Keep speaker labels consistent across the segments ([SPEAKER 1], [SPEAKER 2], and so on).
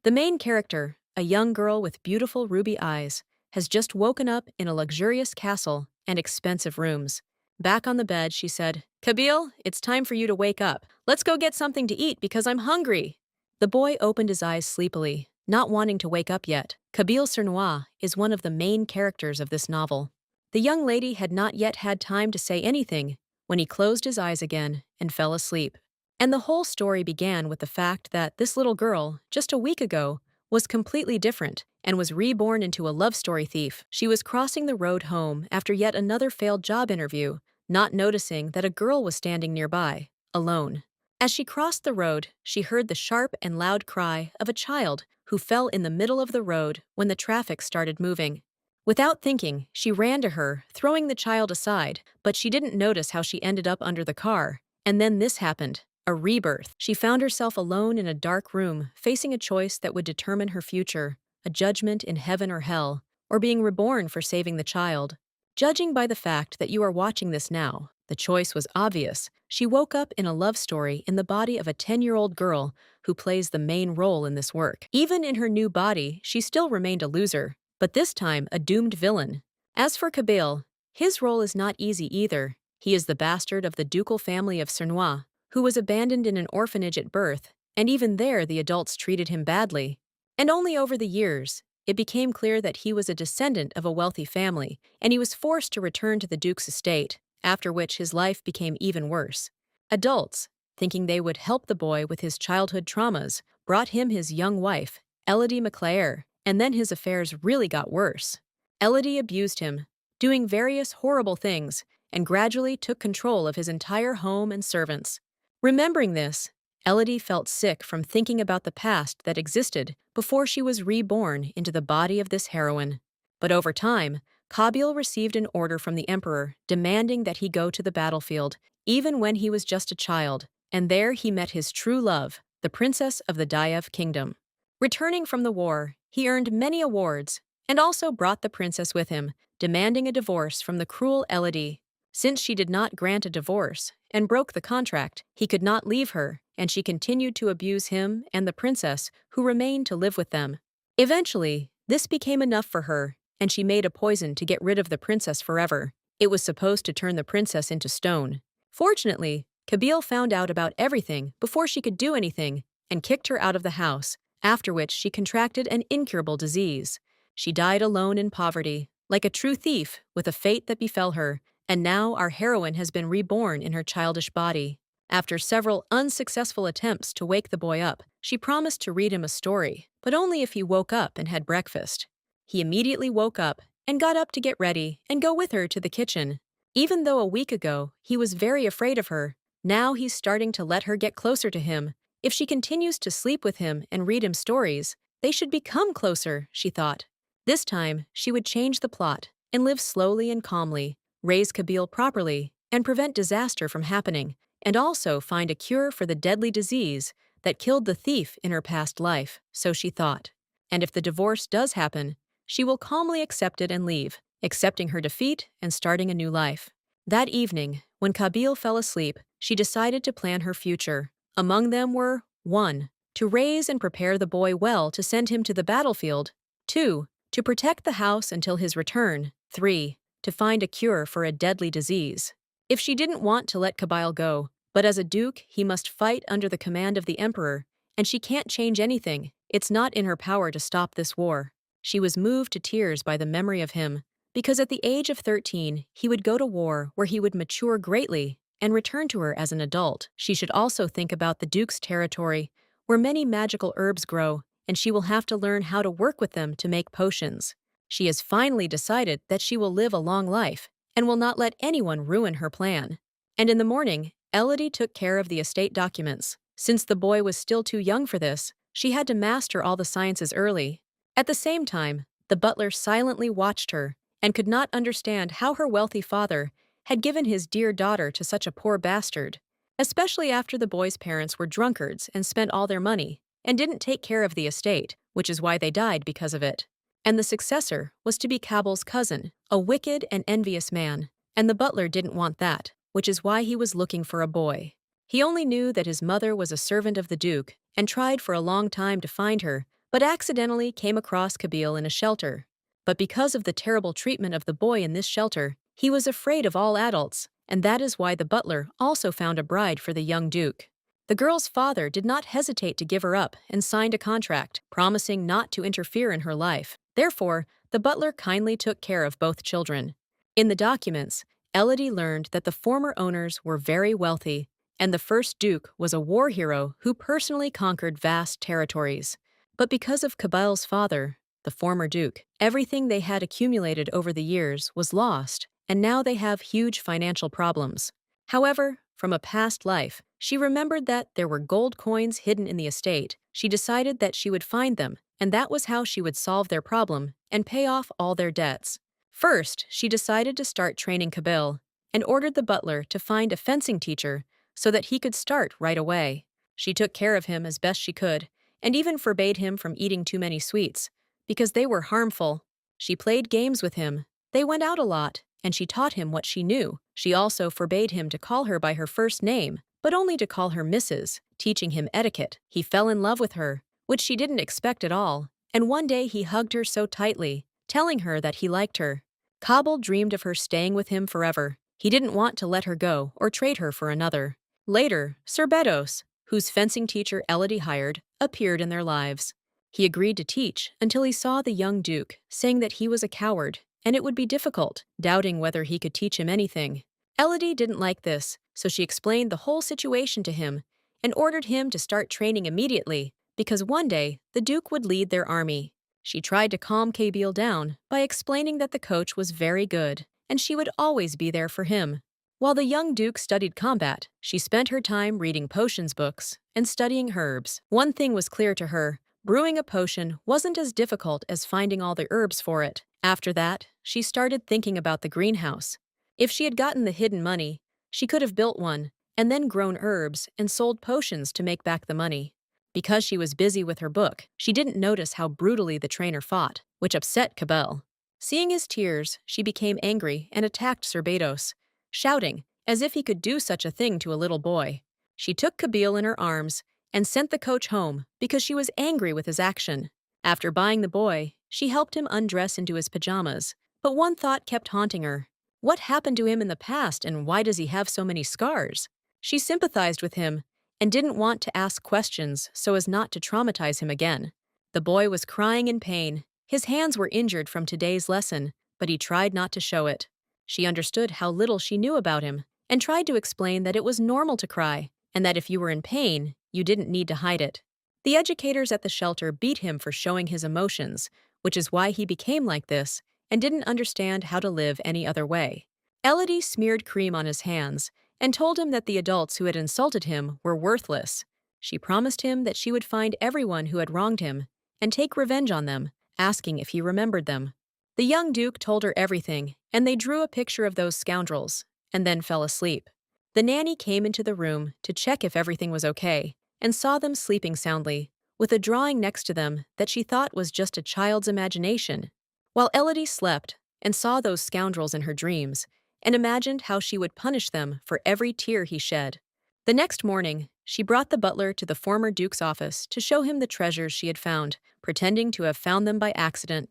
[SPEAKER 1] The main character, a young girl with beautiful ruby eyes, has just woken up in a luxurious castle and expensive rooms. Back on the bed, she said, "Kabil, it's time for you to wake up. Let's go get something to eat because I'm hungry." The boy opened his eyes sleepily, not wanting to wake up yet. Kabil Cernois is one of the main characters of this novel. The young lady had not yet had time to say anything when he closed his eyes again and fell asleep. And the whole story began with the fact that this little girl, just a week ago, was completely different and was reborn into a love story thief. She was crossing the road home after yet another failed job interview, not noticing that a girl was standing nearby, alone. As she crossed the road, she heard the sharp and loud cry of a child who fell in the middle of the road when the traffic started moving. Without thinking, she ran to her, throwing the child aside, but she didn't notice how she ended up under the car. And then this happened. A rebirth. She found herself alone in a dark room, facing a choice that would determine her future, a judgment in heaven or hell, or being reborn for saving the child. Judging by the fact that you are watching this now, the choice was obvious. She woke up in a love story in the body of a 10-year-old girl who plays the main role in this work. Even in her new body, she still remained a loser, but this time a doomed villain. As for Kabil, his role is not easy either. He is the bastard of the ducal family of Cernois, who was abandoned in an orphanage at birth, and even there the adults treated him badly. And only over the years, it became clear that he was a descendant of a wealthy family, and he was forced to return to the Duke's estate, after which his life became even worse. Adults, thinking they would help the boy with his childhood traumas, brought him his young wife, Elodie McClaire, and then his affairs really got worse. Elodie abused him, doing various horrible things, and gradually took control of his entire home and servants. Remembering this, Elodie felt sick from thinking about the past that existed before she was reborn into the body of this heroine. But over time, Kabil received an order from the emperor demanding that he go to the battlefield, even when he was just a child, and there he met his true love, the princess of the Daev kingdom. Returning from the war, he earned many awards, and also brought the princess with him, demanding a divorce from the cruel Elodie. Since she did not grant a divorce and broke the contract, he could not leave her, and she continued to abuse him and the princess, who remained to live with them. Eventually, this became enough for her, and she made a poison to get rid of the princess forever. It was supposed to turn the princess into stone. Fortunately, Kabil found out about everything before she could do anything and kicked her out of the house, after which she contracted an incurable disease. She died alone in poverty, like a true thief, with a fate that befell her. And now our heroine has been reborn in her childish body. After several unsuccessful attempts to wake the boy up, she promised to read him a story, but only if he woke up and had breakfast. He immediately woke up and got up to get ready and go with her to the kitchen. Even though a week ago he was very afraid of her, now he's starting to let her get closer to him. If she continues to sleep with him and read him stories, they should become closer, she thought. This time, she would change the plot and live slowly and calmly, raise Kabil properly, and prevent disaster from happening, and also find a cure for the deadly disease that killed the thief in her past life, so she thought. And if the divorce does happen, she will calmly accept it and leave, accepting her defeat and starting a new life. That evening, when Kabil fell asleep, she decided to plan her future. Among them were 1. To raise and prepare the boy well to send him to the battlefield. 2. To protect the house until his return. 3. To find a cure for a deadly disease. If she didn't want to let Kabil go, but as a duke, he must fight under the command of the emperor, and she can't change anything. It's not in her power to stop this war. She was moved to tears by the memory of him, because at the age of 13, he would go to war where he would mature greatly and return to her as an adult. She should also think about the duke's territory, where many magical herbs grow, and she will have to learn how to work with them to make potions. She has finally decided that she will live a long life and will not let anyone ruin her plan. And in the morning, Elodie took care of the estate documents. Since the boy was still too young for this, she had to master all the sciences early. At the same time, the butler silently watched her and could not understand how her wealthy father had given his dear daughter to such a poor bastard, especially after the boy's parents were drunkards and spent all their money and didn't take care of the estate, which is why they died because of it. And the successor was to be Kabil's cousin, a wicked and envious man, and the butler didn't want that, which is why he was looking for a boy. He only knew that his mother was a servant of the duke and tried for a long time to find her, but accidentally came across Kabil in a shelter. But because of the terrible treatment of the boy in this shelter, he was afraid of all adults, and that is why the butler also found a bride for the young duke. The girl's father did not hesitate to give her up and signed a contract, promising not to interfere in her life. Therefore, the butler kindly took care of both children. In the documents, Elodie learned that the former owners were very wealthy, and the first duke was a war hero who personally conquered vast territories. But because of Kabil's father, the former duke, everything they had accumulated over the years was lost, and now they have huge financial problems. However, from a past life, she remembered that there were gold coins hidden in the estate. She decided that she would find them, and that was how she would solve their problem and pay off all their debts. First, she decided to start training Kabil and ordered the butler to find a fencing teacher so that he could start right away. She took care of him as best she could, and even forbade him from eating too many sweets, because they were harmful. She played games with him, they went out a lot, and she taught him what she knew. She also forbade him to call her by her first name, but only to call her Mrs., teaching him etiquette. He fell in love with her, which she didn't expect at all, and one day he hugged her so tightly, telling her that he liked her. Kabil dreamed of her staying with him forever. He didn't want to let her go or trade her for another. Later, Srong, whose fencing teacher Elodie hired, appeared in their lives. He agreed to teach until he saw the young duke, saying that he was a coward, and it would be difficult, doubting whether he could teach him anything. Elodie didn't like this, so she explained the whole situation to him and ordered him to start training immediately, because one day the duke would lead their army. She tried to calm Kabil down by explaining that the coach was very good, and she would always be there for him. While the young duke studied combat, she spent her time reading potions books and studying herbs. One thing was clear to her: brewing a potion wasn't as difficult as finding all the herbs for it. After that, she started thinking about the greenhouse. If she had gotten the hidden money, she could have built one, and then grown herbs and sold potions to make back the money. Because she was busy with her book, she didn't notice how brutally the trainer fought, which upset Kabil. Seeing his tears, she became angry and attacked Srong, shouting, as if he could do such a thing to a little boy. She took Kabil in her arms and sent the coach home because she was angry with his action. After buying the boy, she helped him undress into his pajamas, but one thought kept haunting her. What happened to him in the past, and why does he have so many scars? She sympathized with him and didn't want to ask questions so as not to traumatize him again. The boy was crying in pain. His hands were injured from today's lesson, but he tried not to show it. She understood how little she knew about him and tried to explain that it was normal to cry and that if you were in pain, you didn't need to hide it. The educators at the shelter beat him for showing his emotions, which is why he became like this and didn't understand how to live any other way. Elodie smeared cream on his hands and told him that the adults who had insulted him were worthless. She promised him that she would find everyone who had wronged him and take revenge on them, asking if he remembered them. The young duke told her everything, and they drew a picture of those scoundrels, and then fell asleep. The nanny came into the room to check if everything was okay, and saw them sleeping soundly, with a drawing next to them that she thought was just a child's imagination. While Elodie slept and saw those scoundrels in her dreams, and imagined how she would punish them for every tear he shed. The next morning, she brought the butler to the former duke's office to show him the treasures she had found, pretending to have found them by accident.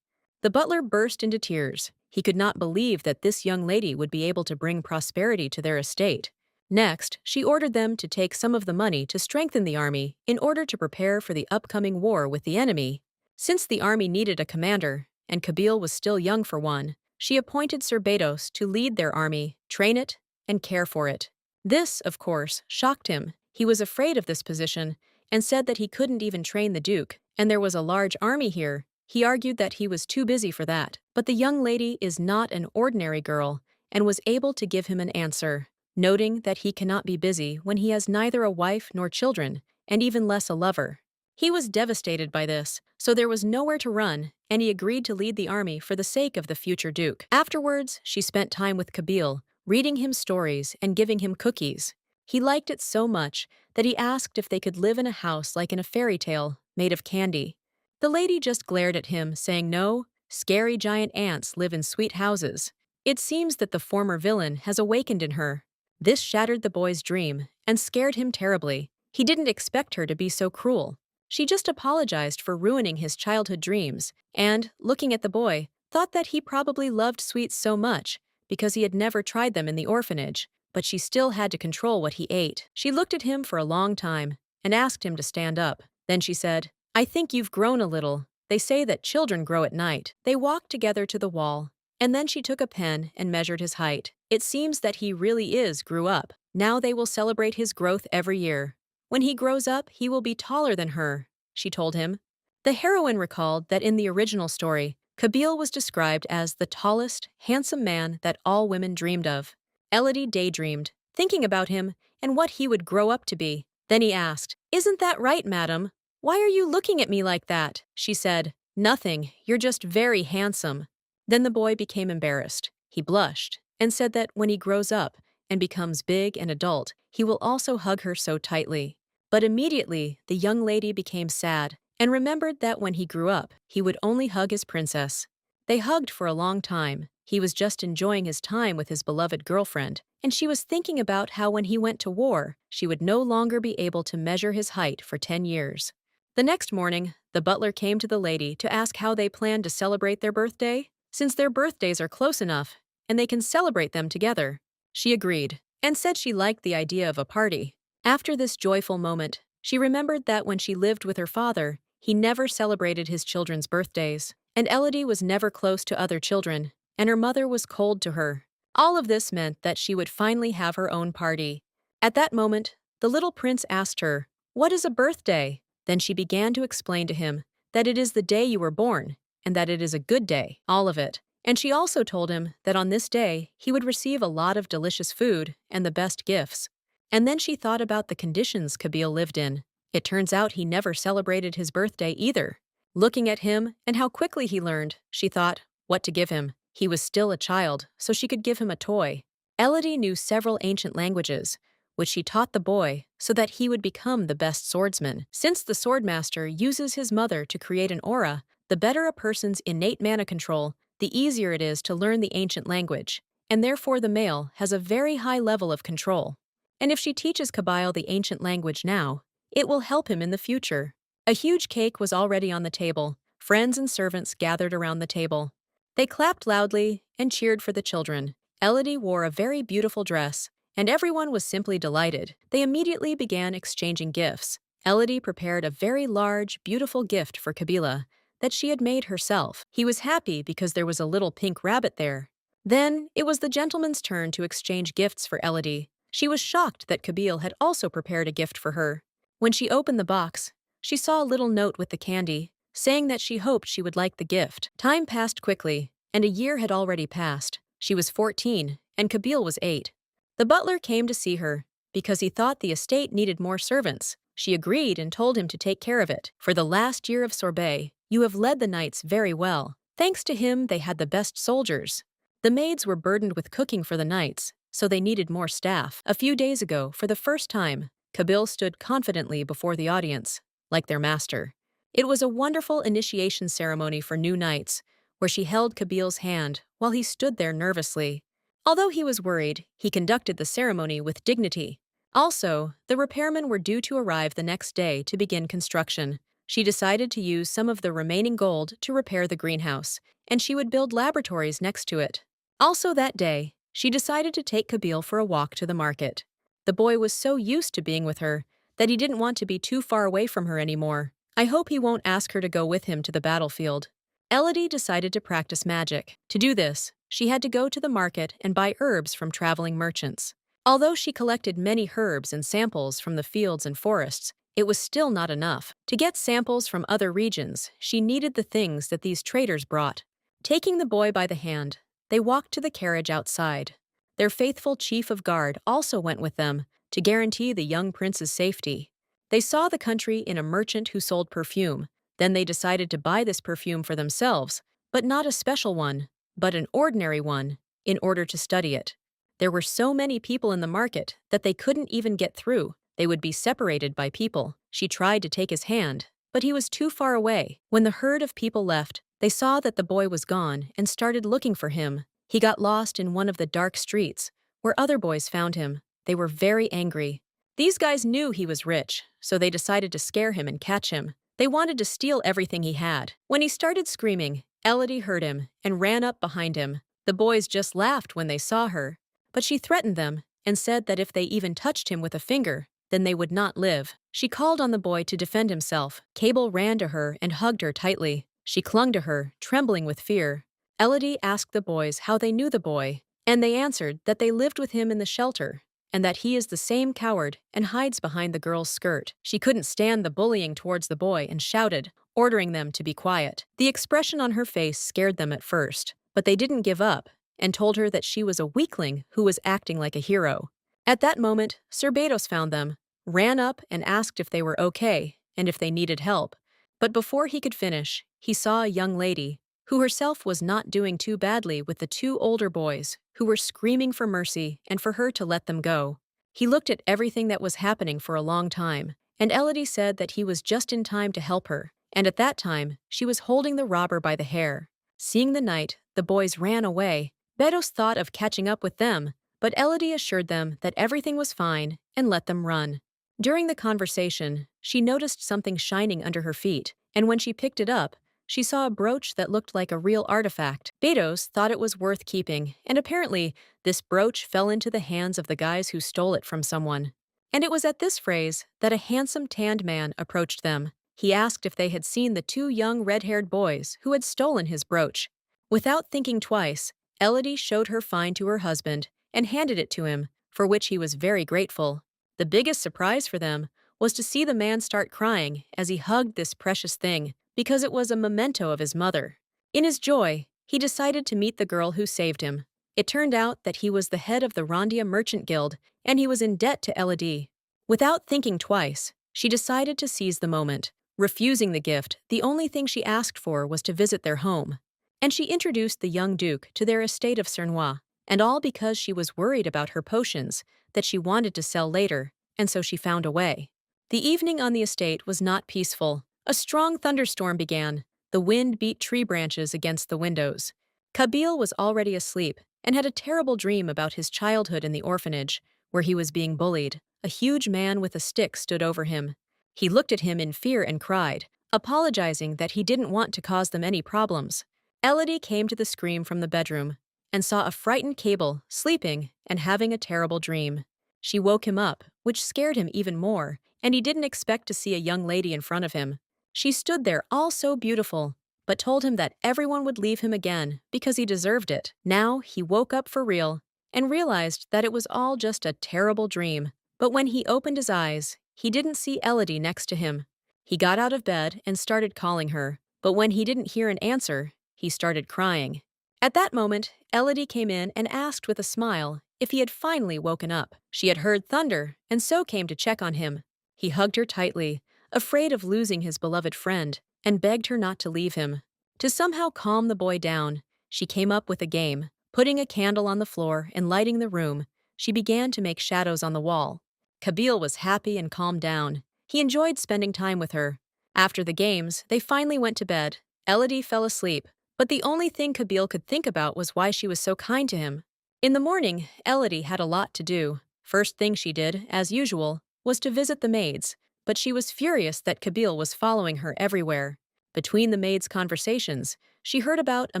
[SPEAKER 1] The butler burst into tears. He could not believe that this young lady would be able to bring prosperity to their estate. Next, she ordered them to take some of the money to strengthen the army in order to prepare for the upcoming war with the enemy. Since the army needed a commander, and Kabil was still young for one, she appointed Srong to lead their army, train it, and care for it. This, of course, shocked him. He was afraid of this position and said that he couldn't even train the duke, and there was a large army here. He argued that he was too busy for that, but the young lady is not an ordinary girl and was able to give him an answer, noting that he cannot be busy when he has neither a wife nor children, and even less a lover. He was devastated by this, so there was nowhere to run, and he agreed to lead the army for the sake of the future duke. Afterwards, she spent time with Kabil, reading him stories and giving him cookies. He liked it so much that he asked if they could live in a house like in a fairy tale, made of candy. The lady just glared at him, saying no, scary giant ants live in sweet houses. It seems that the former villain has awakened in her. This shattered the boy's dream and scared him terribly. He didn't expect her to be so cruel. She just apologized for ruining his childhood dreams, and, looking at the boy, thought that he probably loved sweets so much because he had never tried them in the orphanage, but she still had to control what he ate. She looked at him for a long time and asked him to stand up. Then she said, "I think you've grown a little. They say that children grow at night." They walked together to the wall, and then she took a pen and measured his height. It seems that he really grew up. Now they will celebrate his growth every year. When he grows up, he will be taller than her, she told him. The heroine recalled that in the original story, Kabil was described as the tallest, handsome man that all women dreamed of. Elodie daydreamed, thinking about him and what he would grow up to be. Then he asked, "Isn't that right, madam? Why are you looking at me like that?" She said, "Nothing, you're just very handsome." Then the boy became embarrassed. He blushed and said that when he grows up and becomes big and adult, he will also hug her so tightly. But immediately, the young lady became sad and remembered that when he grew up, he would only hug his princess. They hugged for a long time. He was just enjoying his time with his beloved girlfriend, and she was thinking about how when he went to war, she would no longer be able to measure his height for 10 years. The next morning, the butler came to the lady to ask how they planned to celebrate their birthday, since their birthdays are close enough, and they can celebrate them together. She agreed, and said she liked the idea of a party. After this joyful moment, she remembered that when she lived with her father, he never celebrated his children's birthdays, and Elodie was never close to other children, and her mother was cold to her. All of this meant that she would finally have her own party. At that moment, the little prince asked her, "What is a birthday?" Then she began to explain to him that it is the day you were born, and that it is a good day, all of it. And she also told him that on this day, he would receive a lot of delicious food and the best gifts. And then she thought about the conditions Kabil lived in. It turns out he never celebrated his birthday either. Looking at him and how quickly he learned, she thought, what to give him. He was still a child, so she could give him a toy. Elodie knew several ancient languages, which she taught the boy so that he would become the best swordsman. Since the swordmaster uses his mother to create an aura, the better a person's innate mana control, the easier it is to learn the ancient language, and therefore the male has a very high level of control. And if she teaches Kabil the ancient language now, it will help him in the future. A huge cake was already on the table. Friends and servants gathered around the table. They clapped loudly and cheered for the children. Elodie wore a very beautiful dress, and everyone was simply delighted. They immediately began exchanging gifts. Elodie prepared a very large, beautiful gift for Kabila that she had made herself. He was happy because there was a little pink rabbit there. Then it was the gentleman's turn to exchange gifts for Elodie. She was shocked that Kabil had also prepared a gift for her. When she opened the box, she saw a little note with the candy, saying that she hoped she would like the gift. Time passed quickly, and a year had already passed. She was 14, and Kabil was 8. The butler came to see her, because he thought the estate needed more servants. She agreed and told him to take care of it. For the last year of sorbet, you have led the knights very well. Thanks to him, they had the best soldiers. The maids were burdened with cooking for the knights, so they needed more staff. A few days ago, for the first time, Kabil stood confidently before the audience, like their master. It was a wonderful initiation ceremony for new knights, where she held Kabil's hand while he stood there nervously. Although he was worried, he conducted the ceremony with dignity. Also, the repairmen were due to arrive the next day to begin construction. She decided to use some of the remaining gold to repair the greenhouse, and she would build laboratories next to it. Also that day, she decided to take Kabil for a walk to the market. The boy was so used to being with her that he didn't want to be too far away from her anymore. I hope he won't ask her to go with him to the battlefield. Elodie decided to practice magic. To do this, she had to go to the market and buy herbs from traveling merchants. Although she collected many herbs and samples from the fields and forests, it was still not enough. To get samples from other regions, she needed the things that these traitors brought. Taking the boy by the hand, they walked to the carriage outside. Their faithful chief of guard also went with them to guarantee the young prince's safety. They saw the country in a merchant who sold perfume. Then they decided to buy this perfume for themselves, but not a special one, but an ordinary one, in order to study it. There were so many people in the market that they couldn't even get through. They would be separated by people. She tried to take his hand, but he was too far away. When the herd of people left, they saw that the boy was gone and started looking for him. He got lost in one of the dark streets, where other boys found him. They were very angry. These guys knew he was rich, so they decided to scare him and catch him. They wanted to steal everything he had. When he started screaming, Elodie heard him and ran up behind him. The boys just laughed when they saw her, but she threatened them and said that if they even touched him with a finger, then they would not live. She called on the boy to defend himself. Kabil ran to her and hugged her tightly. She clung to her, trembling with fear. Elodie asked the boys how they knew the boy, and they answered that they lived with him in the shelter, and that he is the same coward and hides behind the girl's skirt. She couldn't stand the bullying towards the boy and shouted, ordering them to be quiet. The expression on her face scared them at first, but they didn't give up and told her that she was a weakling who was acting like a hero. At that moment, Srong found them, ran up and asked if they were okay and if they needed help. But before he could finish, he saw a young lady who herself was not doing too badly with the two older boys who were screaming for mercy and for her to let them go. He looked at everything that was happening for a long time, and Elodie said that he was just in time to help her, and at that time, she was holding the robber by the hair. Seeing the knight, the boys ran away. Bedos thought of catching up with them, but Elodie assured them that everything was fine and let them run. During the conversation, she noticed something shining under her feet, and when she picked it up, she saw a brooch that looked like a real artifact. Bedos thought it was worth keeping, and apparently, this brooch fell into the hands of the guys who stole it from someone. And it was at this phrase that a handsome tanned man approached them. He asked if they had seen the two young red-haired boys who had stolen his brooch. Without thinking twice, Elodie showed her find to her husband and handed it to him, for which he was very grateful. The biggest surprise for them was to see the man start crying as he hugged this precious thing, because it was a memento of his mother. In his joy, he decided to meet the girl who saved him. It turned out that he was the head of the Rondia Merchant Guild, and he was in debt to Elodie. Without thinking twice, she decided to seize the moment. Refusing the gift, the only thing she asked for was to visit their home. And she introduced the young duke to their estate of Srong, and all because she was worried about her potions that she wanted to sell later, and so she found a way. The evening on the estate was not peaceful. A strong thunderstorm began. The wind beat tree branches against the windows. Kabil was already asleep and had a terrible dream about his childhood in the orphanage, where he was being bullied. A huge man with a stick stood over him. He looked at him in fear and cried, apologizing that he didn't want to cause them any problems. Elodie came to the scream from the bedroom and saw a frightened Kabil sleeping and having a terrible dream. She woke him up, which scared him even more, and he didn't expect to see a young lady in front of him. She stood there all so beautiful, but told him that everyone would leave him again because he deserved it. Now he woke up for real and realized that it was all just a terrible dream. But when he opened his eyes, he didn't see Elodie next to him. He got out of bed and started calling her, but when he didn't hear an answer, he started crying. At that moment, Elodie came in and asked with a smile if he had finally woken up. She had heard thunder and so came to check on him. He hugged her tightly, afraid of losing his beloved friend, and begged her not to leave him. To somehow calm the boy down, she came up with a game. Putting a candle on the floor and lighting the room, she began to make shadows on the wall. Kabil was happy and calmed down. He enjoyed spending time with her. After the games, they finally went to bed. Elodie fell asleep, but the only thing Kabil could think about was why she was so kind to him. In the morning, Elodie had a lot to do. First thing she did, as usual, was to visit the maids, but she was furious that Kabil was following her everywhere. Between the maids' conversations, she heard about a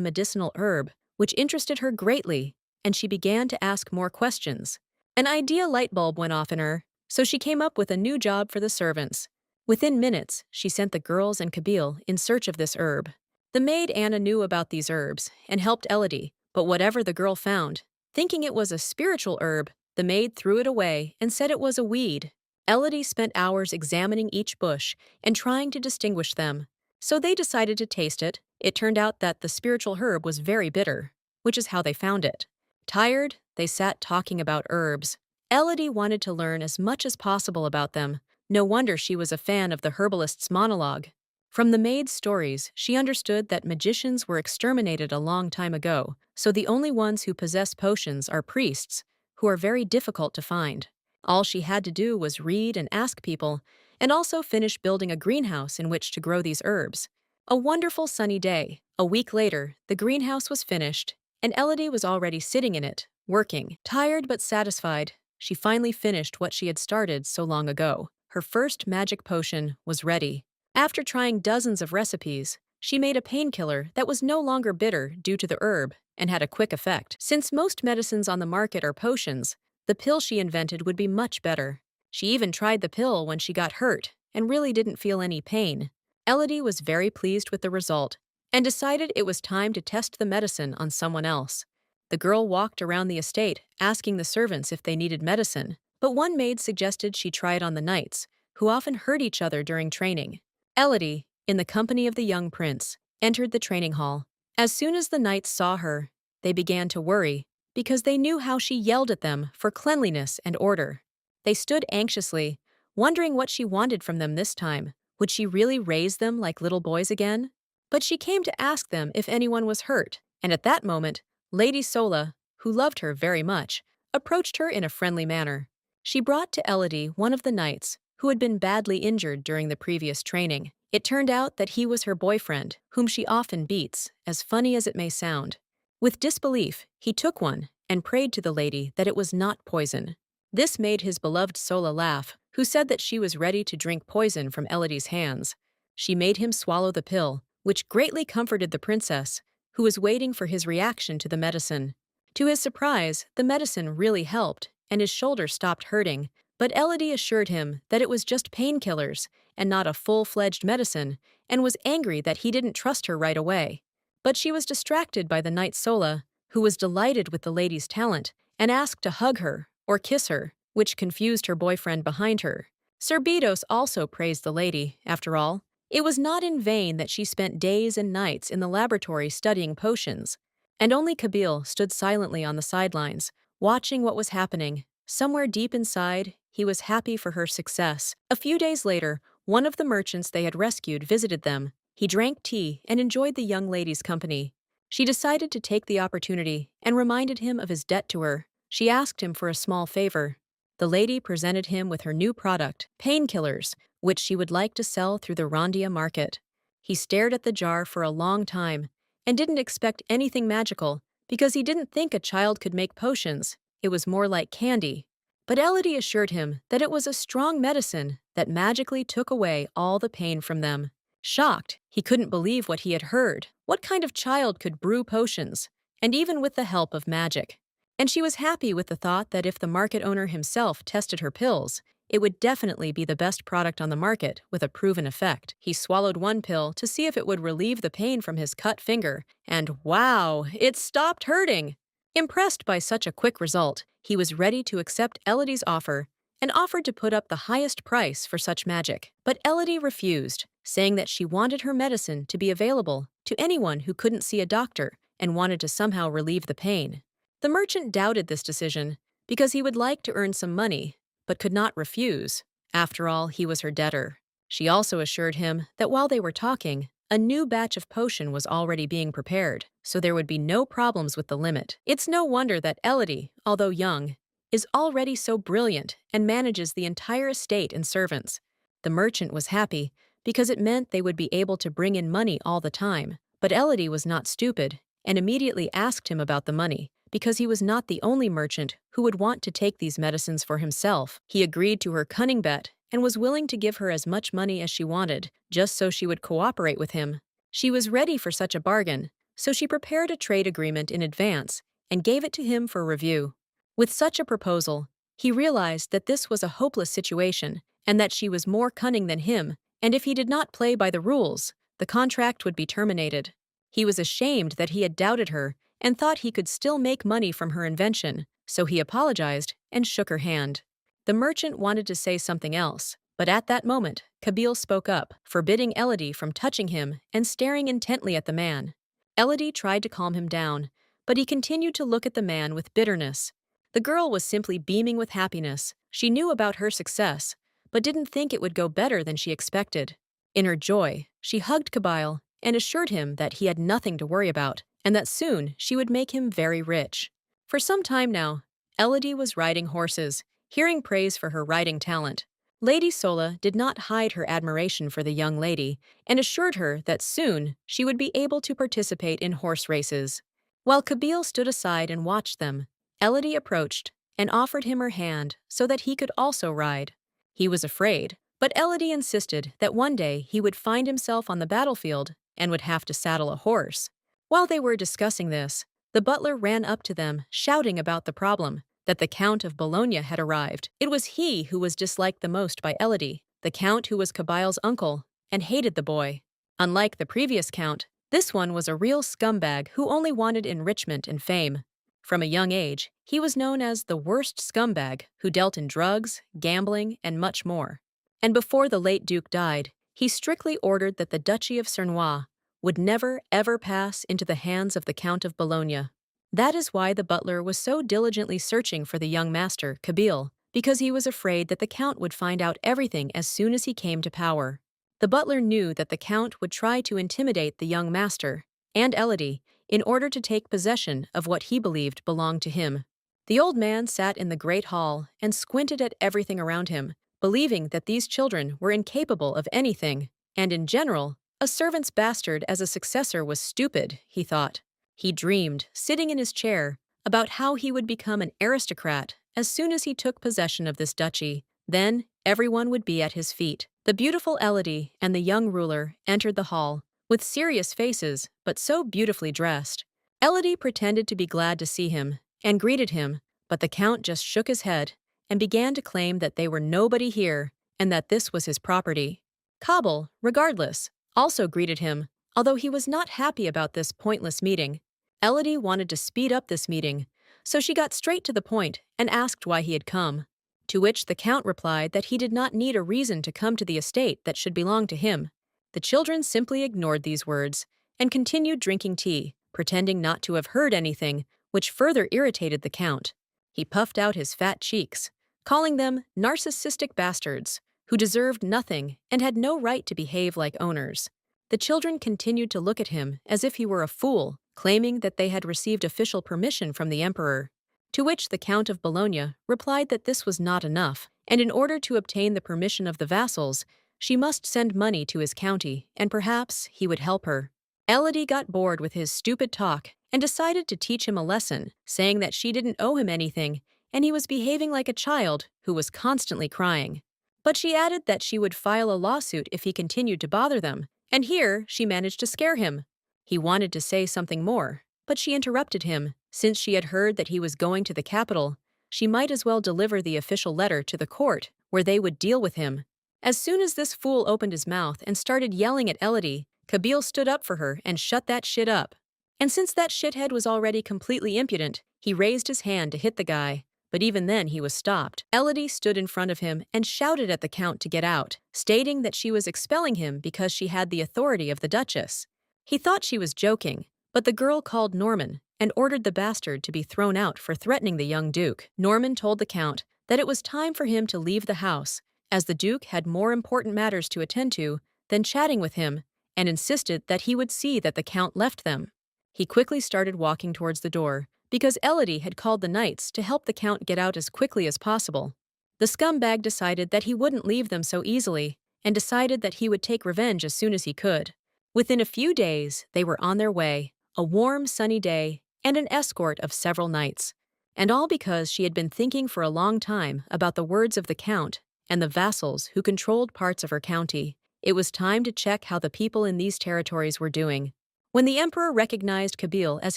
[SPEAKER 1] medicinal herb, which interested her greatly, and she began to ask more questions. An idea light bulb went off in her, so she came up with a new job for the servants. Within minutes, she sent the girls and Kabil in search of this herb. The maid Anna knew about these herbs and helped Elodie, but whatever the girl found, thinking it was a spiritual herb, the maid threw it away and said it was a weed. Elodie spent hours examining each bush and trying to distinguish them. So they decided to taste it. It turned out that the spiritual herb was very bitter, which is how they found it. Tired, they sat talking about herbs. Elodie wanted to learn as much as possible about them. No wonder she was a fan of the herbalist's monologue. From the maid's stories, she understood that magicians were exterminated a long time ago, so the only ones who possess potions are priests, who are very difficult to find. All she had to do was read and ask people, and also finish building a greenhouse in which to grow these herbs. A wonderful sunny day. A week later, the greenhouse was finished, and Elodie was already sitting in it, working. Tired but satisfied, She finally finished what she had started so long ago. Her first magic potion was ready. After trying dozens of recipes, she made a painkiller that was no longer bitter due to the herb and had a quick effect. Since most medicines on the market are potions, the pill she invented would be much better. She even tried the pill when she got hurt and really didn't feel any pain. Elodie was very pleased with the result and decided it was time to test the medicine on someone else. The girl walked around the estate asking the servants if they needed medicine, but one maid suggested she try it on the knights, who often hurt each other during training. Elodie, in the company of the young prince, entered the training hall. As soon as the knights saw her, they began to worry because they knew how she yelled at them for cleanliness and order. They stood anxiously, wondering what she wanted from them this time. Would she really raise them like little boys again? But she came to ask them if anyone was hurt, and at that moment, Lady Sola, who loved her very much, approached her in a friendly manner. She brought to Elodie one of the knights who had been badly injured during the previous training. It turned out that he was her boyfriend, whom she often beats, as funny as it may sound. With disbelief, he took one and prayed to the lady that it was not poison. This made his beloved Sola laugh, who said that she was ready to drink poison from Elodie's hands. She made him swallow the pill, which greatly comforted the princess, who was waiting for his reaction to the medicine. To his surprise, the medicine really helped, and his shoulder stopped hurting, but Elodie assured him that it was just painkillers and not a full-fledged medicine, and was angry that he didn't trust her right away. But she was distracted by the knight Sola, who was delighted with the lady's talent and asked to hug her or kiss her, which confused her boyfriend behind her. Sir Bedos also praised the lady, after all. It was not in vain that she spent days and nights in the laboratory studying potions, and only Kabil stood silently on the sidelines, watching what was happening. Somewhere deep inside, he was happy for her success. A few days later, one of the merchants they had rescued visited them. He drank tea and enjoyed the young lady's company. She decided to take the opportunity and reminded him of his debt to her. She asked him for a small favor. The lady presented him with her new product, painkillers, which she would like to sell through the Rondia market. He stared at the jar for a long time and didn't expect anything magical because he didn't think a child could make potions. It was more like candy. But Elodie assured him that it was a strong medicine that magically took away all the pain from them. Shocked, he couldn't believe what he had heard. What kind of child could brew potions, and even with the help of magic? And she was happy with the thought that if the market owner himself tested her pills, it would definitely be the best product on the market with a proven effect. He swallowed one pill to see if it would relieve the pain from his cut finger, and wow, it stopped hurting! Impressed by such a quick result, he was ready to accept Elodie's offer and offered to put up the highest price for such magic. But Elodie refused, saying that she wanted her medicine to be available to anyone who couldn't see a doctor and wanted to somehow relieve the pain. The merchant doubted this decision because he would like to earn some money, but could not refuse. After all, he was her debtor. She also assured him that while they were talking, a new batch of potion was already being prepared, so there would be no problems with the limit. It's no wonder that Elodie, although young, is already so brilliant and manages the entire estate and servants. The merchant was happy because it meant they would be able to bring in money all the time. But Elodie was not stupid and immediately asked him about the money, because he was not the only merchant who would want to take these medicines for himself. He agreed to her cunning bet and was willing to give her as much money as she wanted, just so she would cooperate with him. She was ready for such a bargain, so she prepared a trade agreement in advance and gave it to him for review. With such a proposal, he realized that this was a hopeless situation and that she was more cunning than him, and if he did not play by the rules, the contract would be terminated. He was ashamed that he had doubted her and thought he could still make money from her invention, so he apologized and shook her hand. The merchant wanted to say something else, but at that moment, Kabil spoke up, forbidding Elodie from touching him and staring intently at the man. Elodie tried to calm him down, but he continued to look at the man with bitterness. The girl was simply beaming with happiness. She knew about her success, but didn't think it would go better than she expected. In her joy, she hugged Kabil and assured him that he had nothing to worry about, and that soon she would make him very rich. For some time now, Elodie was riding horses, hearing praise for her riding talent. Lady Sola did not hide her admiration for the young lady and assured her that soon she would be able to participate in horse races. While Kabil stood aside and watched them, Elodie approached and offered him her hand so that he could also ride. He was afraid, but Elodie insisted that one day he would find himself on the battlefield and would have to saddle a horse. While they were discussing this, the butler ran up to them, shouting about the problem, that the Count of Bologna had arrived. It was he who was disliked the most by Elodie, the Count who was Kabil's uncle, and hated the boy. Unlike the previous Count, this one was a real scumbag who only wanted enrichment and fame. From a young age, he was known as the worst scumbag who dealt in drugs, gambling, and much more. And before the late Duke died, he strictly ordered that the Duchy of Cernois would never, ever pass into the hands of the Count of Bologna. That is why the butler was so diligently searching for the young master, Kabil, because he was afraid that the Count would find out everything as soon as he came to power. The butler knew that the Count would try to intimidate the young master, and Elodie, in order to take possession of what he believed belonged to him. The old man sat in the great hall and squinted at everything around him, believing that these children were incapable of anything, and in general, a servant's bastard as a successor was stupid, he thought. He dreamed, sitting in his chair, about how he would become an aristocrat as soon as he took possession of this duchy. Then, everyone would be at his feet. The beautiful Elodie and the young ruler entered the hall, with serious faces, but so beautifully dressed. Elodie pretended to be glad to see him, and greeted him, but the Count just shook his head, and began to claim that they were nobody here, and that this was his property. Kabil, regardless, also greeted him, although he was not happy about this pointless meeting. Elodie wanted to speed up this meeting, so she got straight to the point and asked why he had come. To which the Count replied that he did not need a reason to come to the estate that should belong to him. The children simply ignored these words and continued drinking tea, pretending not to have heard anything, which further irritated the Count. He puffed out his fat cheeks, calling them narcissistic bastards, who deserved nothing and had no right to behave like owners. The children continued to look at him as if he were a fool, claiming that they had received official permission from the emperor. To which the Count of Bologna replied that this was not enough, and in order to obtain the permission of the vassals, she must send money to his county, and perhaps he would help her. Elodie got bored with his stupid talk and decided to teach him a lesson, saying that she didn't owe him anything, and he was behaving like a child who was constantly crying. But she added that she would file a lawsuit if he continued to bother them, and here she managed to scare him. He wanted to say something more, but she interrupted him. Since she had heard that he was going to the capital, she might as well deliver the official letter to the court, where they would deal with him. As soon as this fool opened his mouth and started yelling at Elodie, Kabil stood up for her and shut that shit up. And since that shithead was already completely impudent, he raised his hand to hit the guy, but even then he was stopped. Elodie stood in front of him and shouted at the Count to get out, stating that she was expelling him because she had the authority of the Duchess. He thought she was joking, but the girl called Norman and ordered the bastard to be thrown out for threatening the young Duke. Norman told the Count that it was time for him to leave the house, as the Duke had more important matters to attend to than chatting with him, and insisted that he would see that the Count left them. He quickly started walking towards the door, because Elodie had called the knights to help the Count get out as quickly as possible. The scumbag decided that he wouldn't leave them so easily, and decided that he would take revenge as soon as he could. Within a few days, they were on their way, a warm, sunny day, and an escort of several knights. And all because she had been thinking for a long time about the words of the Count and the vassals who controlled parts of her county. It was time to check how the people in these territories were doing. When the emperor recognized Kabil as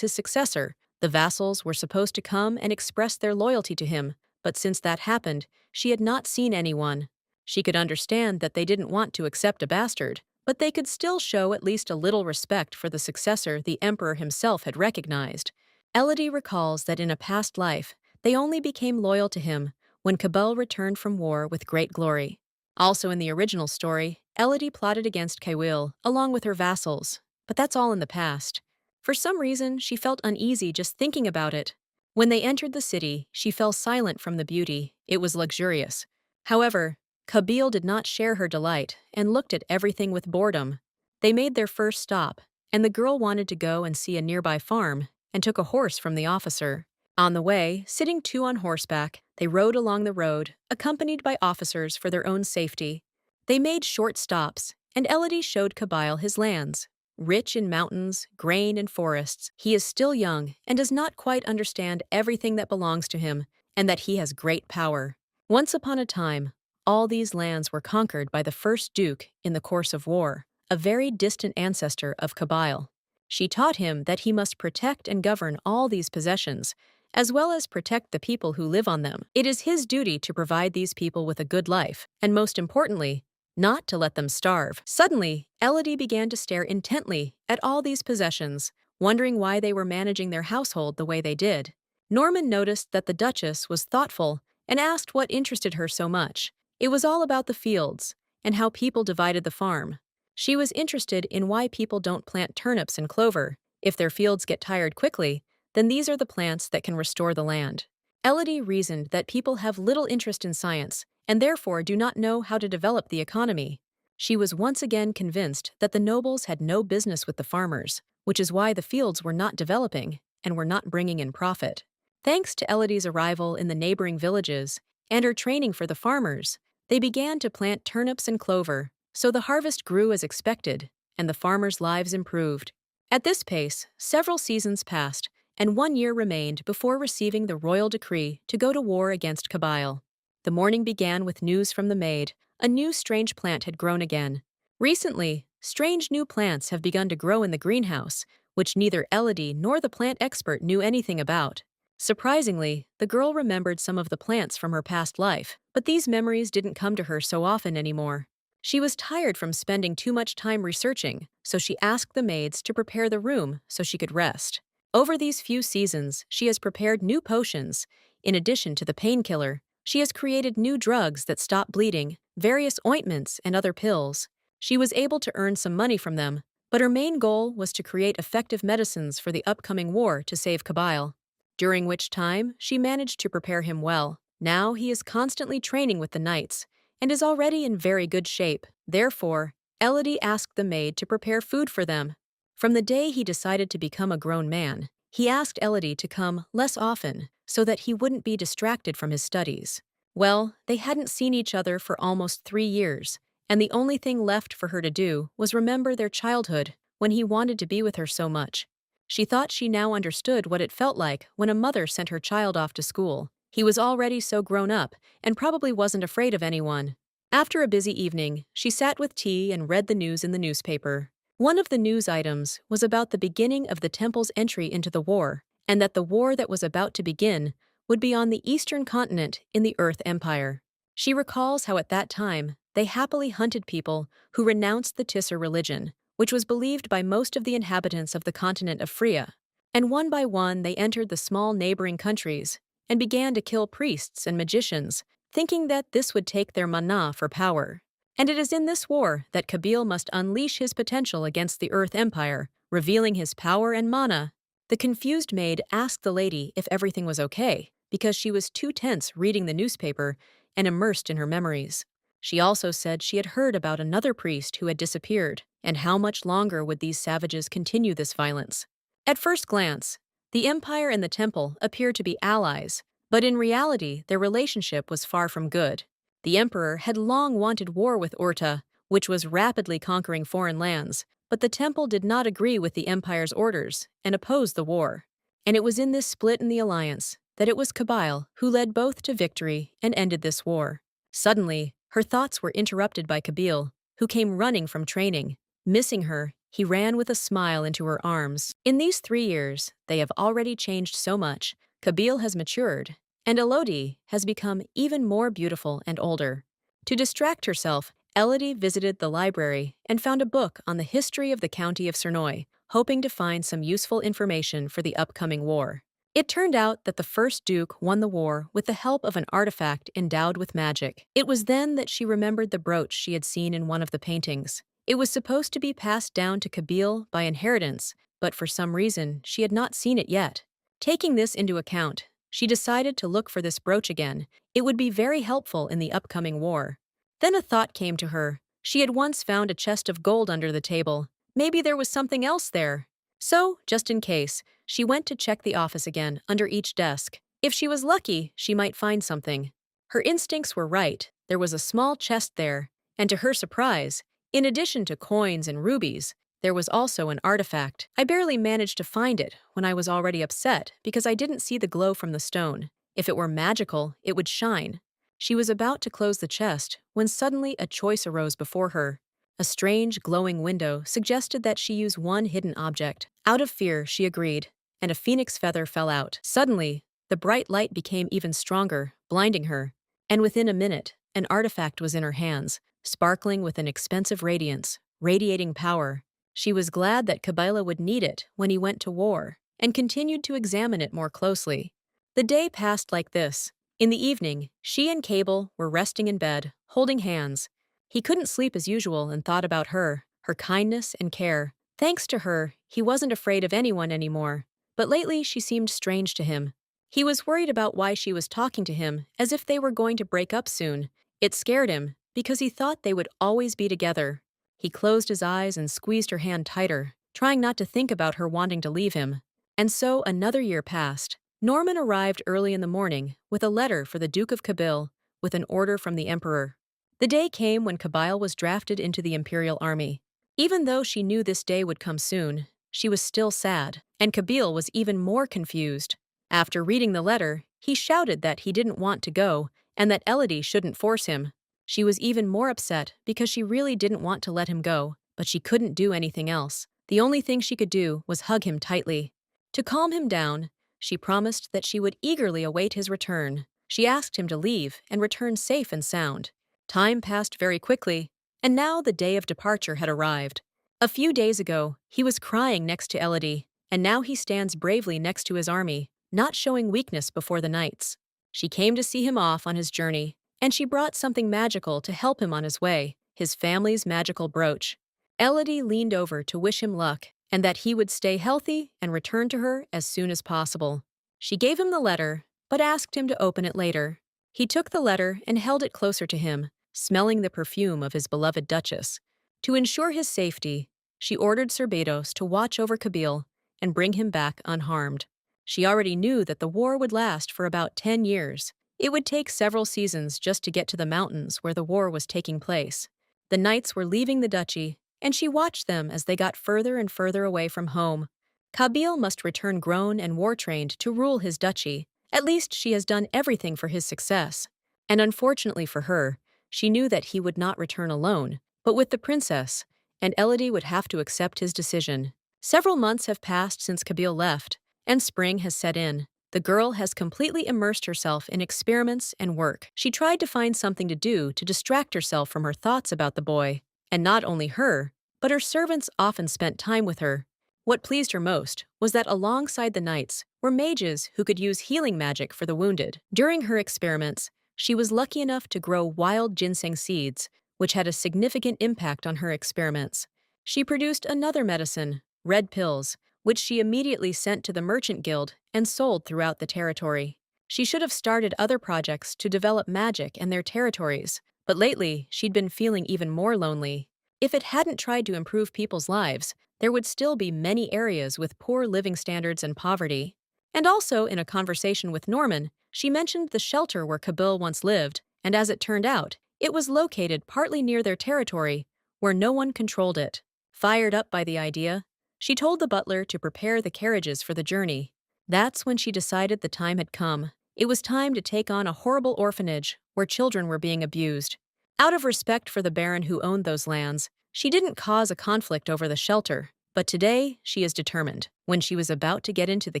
[SPEAKER 1] his successor, the vassals were supposed to come and express their loyalty to him, but since that happened, she had not seen anyone. She could understand that they didn't want to accept a bastard, but they could still show at least a little respect for the successor the emperor himself had recognized. Elodie recalls that in a past life, they only became loyal to him when Kabil returned from war with great glory. Also in the original story, Elodie plotted against Kabil along with her vassals, but that's all in the past. For some reason, she felt uneasy just thinking about it. When they entered the city, she fell silent from the beauty. It was luxurious. However, Kabil did not share her delight and looked at everything with boredom. They made their first stop, and the girl wanted to go and see a nearby farm and took a horse from the officer. On the way, sitting two on horseback, they rode along the road, accompanied by officers for their own safety. They made short stops, and Elodie showed Kabil his lands. Rich in mountains, grain, and forests, he is still young and does not quite understand everything that belongs to him, and that he has great power. Once upon a time, all these lands were conquered by the first duke in the course of war, a very distant ancestor of Kabil. She taught him that he must protect and govern all these possessions, as well as protect the people who live on them. It is his duty to provide these people with a good life, and most importantly, not to let them starve. Suddenly, Elodie began to stare intently at all these possessions, wondering why they were managing their household the way they did. Norman noticed that the Duchess was thoughtful and asked what interested her so much. It was all about the fields and how people divided the farm. She was interested in why people don't plant turnips and clover. If their fields get tired quickly, then these are the plants that can restore the land. Elodie reasoned that people have little interest in science and therefore do not know how to develop the economy. She was once again convinced that the nobles had no business with the farmers, which is why the fields were not developing and were not bringing in profit. Thanks to Elodie's arrival in the neighboring villages and her training for the farmers, they began to plant turnips and clover, so the harvest grew as expected, and the farmers' lives improved. At this pace, several seasons passed, and 1 year remained before receiving the royal decree to go to war against Kabil. The morning began with news from the maid. A new strange plant had grown again. Recently, strange new plants have begun to grow in the greenhouse, which neither Elodie nor the plant expert knew anything about. Surprisingly, the girl remembered some of the plants from her past life, but these memories didn't come to her so often anymore. She was tired from spending too much time researching, so she asked the maids to prepare the room so she could rest. Over these few seasons, she has prepared new potions. In addition to the painkiller, she has created new drugs that stop bleeding, various ointments, and other pills. She was able to earn some money from them, but her main goal was to create effective medicines for the upcoming war to save Kabil, during which time she managed to prepare him well. Now he is constantly training with the knights and is already in very good shape. Therefore, Elodie asked the maid to prepare food for them. From the day he decided to become a grown man, he asked Elodie to come less often so that he wouldn't be distracted from his studies. Well, they hadn't seen each other for almost 3 years, and the only thing left for her to do was remember their childhood when he wanted to be with her so much. She thought she now understood what it felt like when a mother sent her child off to school. He was already so grown up and probably wasn't afraid of anyone. After a busy evening, she sat with tea and read the news in the newspaper. One of the news items was about the beginning of the temple's entry into the war, and that the war that was about to begin would be on the eastern continent in the Earth Empire. She recalls how at that time, they happily hunted people who renounced the Tisser religion, which was believed by most of the inhabitants of the continent of Phria. And one by one they entered the small neighboring countries and began to kill priests and magicians, thinking that this would take their mana for power. And it is in this war that Kabil must unleash his potential against the Earth Empire, revealing his power and mana. The confused maid asked the lady if everything was okay, because she was too tense reading the newspaper and immersed in her memories. She also said she had heard about another priest who had disappeared, and how much longer would these savages continue this violence. At first glance, the Empire and the Temple appeared to be allies, but in reality their relationship was far from good. The Emperor had long wanted war with Orta, which was rapidly conquering foreign lands, but the Temple did not agree with the Empire's orders and opposed the war. And it was in this split in the alliance that it was Kabil who led both to victory and ended this war. Suddenly, her thoughts were interrupted by Kabil, who came running from training. Missing her, he ran with a smile into her arms. In these 3 years, they have already changed so much. Kabil has matured, and Elodie has become even more beautiful and older. To distract herself, Elodie visited the library and found a book on the history of the county of Srong, hoping to find some useful information for the upcoming war. It turned out that the first duke won the war with the help of an artifact endowed with magic. It was then that she remembered the brooch she had seen in one of the paintings. It was supposed to be passed down to Kabil by inheritance, but for some reason she had not seen it yet. Taking this into account, she decided to look for this brooch again. It would be very helpful in the upcoming war. Then a thought came to her. She had once found a chest of gold under the table. Maybe there was something else there. So, just in case, she went to check the office again, under each desk. If she was lucky, she might find something. Her instincts were right. There was a small chest there, and to her surprise, in addition to coins and rubies, there was also an artifact. I barely managed to find it when I was already upset because I didn't see the glow from the stone. If it were magical, it would shine. She was about to close the chest when suddenly a choice arose before her. A strange, glowing window suggested that she use one hidden object. Out of fear, she agreed, and a phoenix feather fell out. Suddenly, the bright light became even stronger, blinding her. And within a minute, an artifact was in her hands, sparkling with an expensive radiance, radiating power. She was glad that Kabil would need it when he went to war, and continued to examine it more closely. The day passed like this. In the evening, she and Kabil were resting in bed, holding hands. He couldn't sleep as usual and thought about her, her kindness and care. Thanks to her, he wasn't afraid of anyone anymore. But lately she seemed strange to him. He was worried about why she was talking to him as if they were going to break up soon. It scared him, because he thought they would always be together. He closed his eyes and squeezed her hand tighter, trying not to think about her wanting to leave him. And so another year passed. Norman arrived early in the morning with a letter for the Duke of Kabil with an order from the Emperor. The day came when Kabil was drafted into the Imperial Army. Even though she knew this day would come soon, she was still sad, and Kabil was even more confused. After reading the letter, he shouted that he didn't want to go and that Elodie shouldn't force him. She was even more upset because she really didn't want to let him go, but she couldn't do anything else. The only thing she could do was hug him tightly. To calm him down, she promised that she would eagerly await his return. She asked him to leave and return safe and sound. Time passed very quickly, and now the day of departure had arrived. A few days ago, he was crying next to Elodie, and now he stands bravely next to his army, not showing weakness before the knights. She came to see him off on his journey, and she brought something magical to help him on his way, his family's magical brooch. Elodie leaned over to wish him luck, and that he would stay healthy and return to her as soon as possible. She gave him the letter, but asked him to open it later. He took the letter and held it closer to him, smelling the perfume of his beloved Duchess. To ensure his safety, she ordered Serbatos to watch over Kabil and bring him back unharmed. She already knew that the war would last for about 10 years. It would take several seasons just to get to the mountains where the war was taking place. The knights were leaving the duchy, and she watched them as they got further and further away from home. Kabil must return grown and war-trained to rule his duchy. At least she has done everything for his success. And unfortunately for her, she knew that he would not return alone, but with the princess, and Elodie would have to accept his decision. Several months have passed since Kabil left, and spring has set in. The girl has completely immersed herself in experiments and work. She tried to find something to do to distract herself from her thoughts about the boy. And not only her, but her servants often spent time with her. What pleased her most was that alongside the knights were mages who could use healing magic for the wounded. During her experiments, she was lucky enough to grow wild ginseng seeds, which had a significant impact on her experiments. She produced another medicine, red pills, which she immediately sent to the merchant guild and sold throughout the territory. She should have started other projects to develop magic and their territories, but lately she'd been feeling even more lonely. If it hadn't tried to improve people's lives, there would still be many areas with poor living standards and poverty. And also, in a conversation with Norman, she mentioned the shelter where Kabil once lived, and as it turned out, it was located partly near their territory, where no one controlled it. Fired up by the idea, she told the butler to prepare the carriages for the journey. That's when she decided the time had come. It was time to take on a horrible orphanage where children were being abused. Out of respect for the baron who owned those lands, she didn't cause a conflict over the shelter, but today she is determined. When she was about to get into the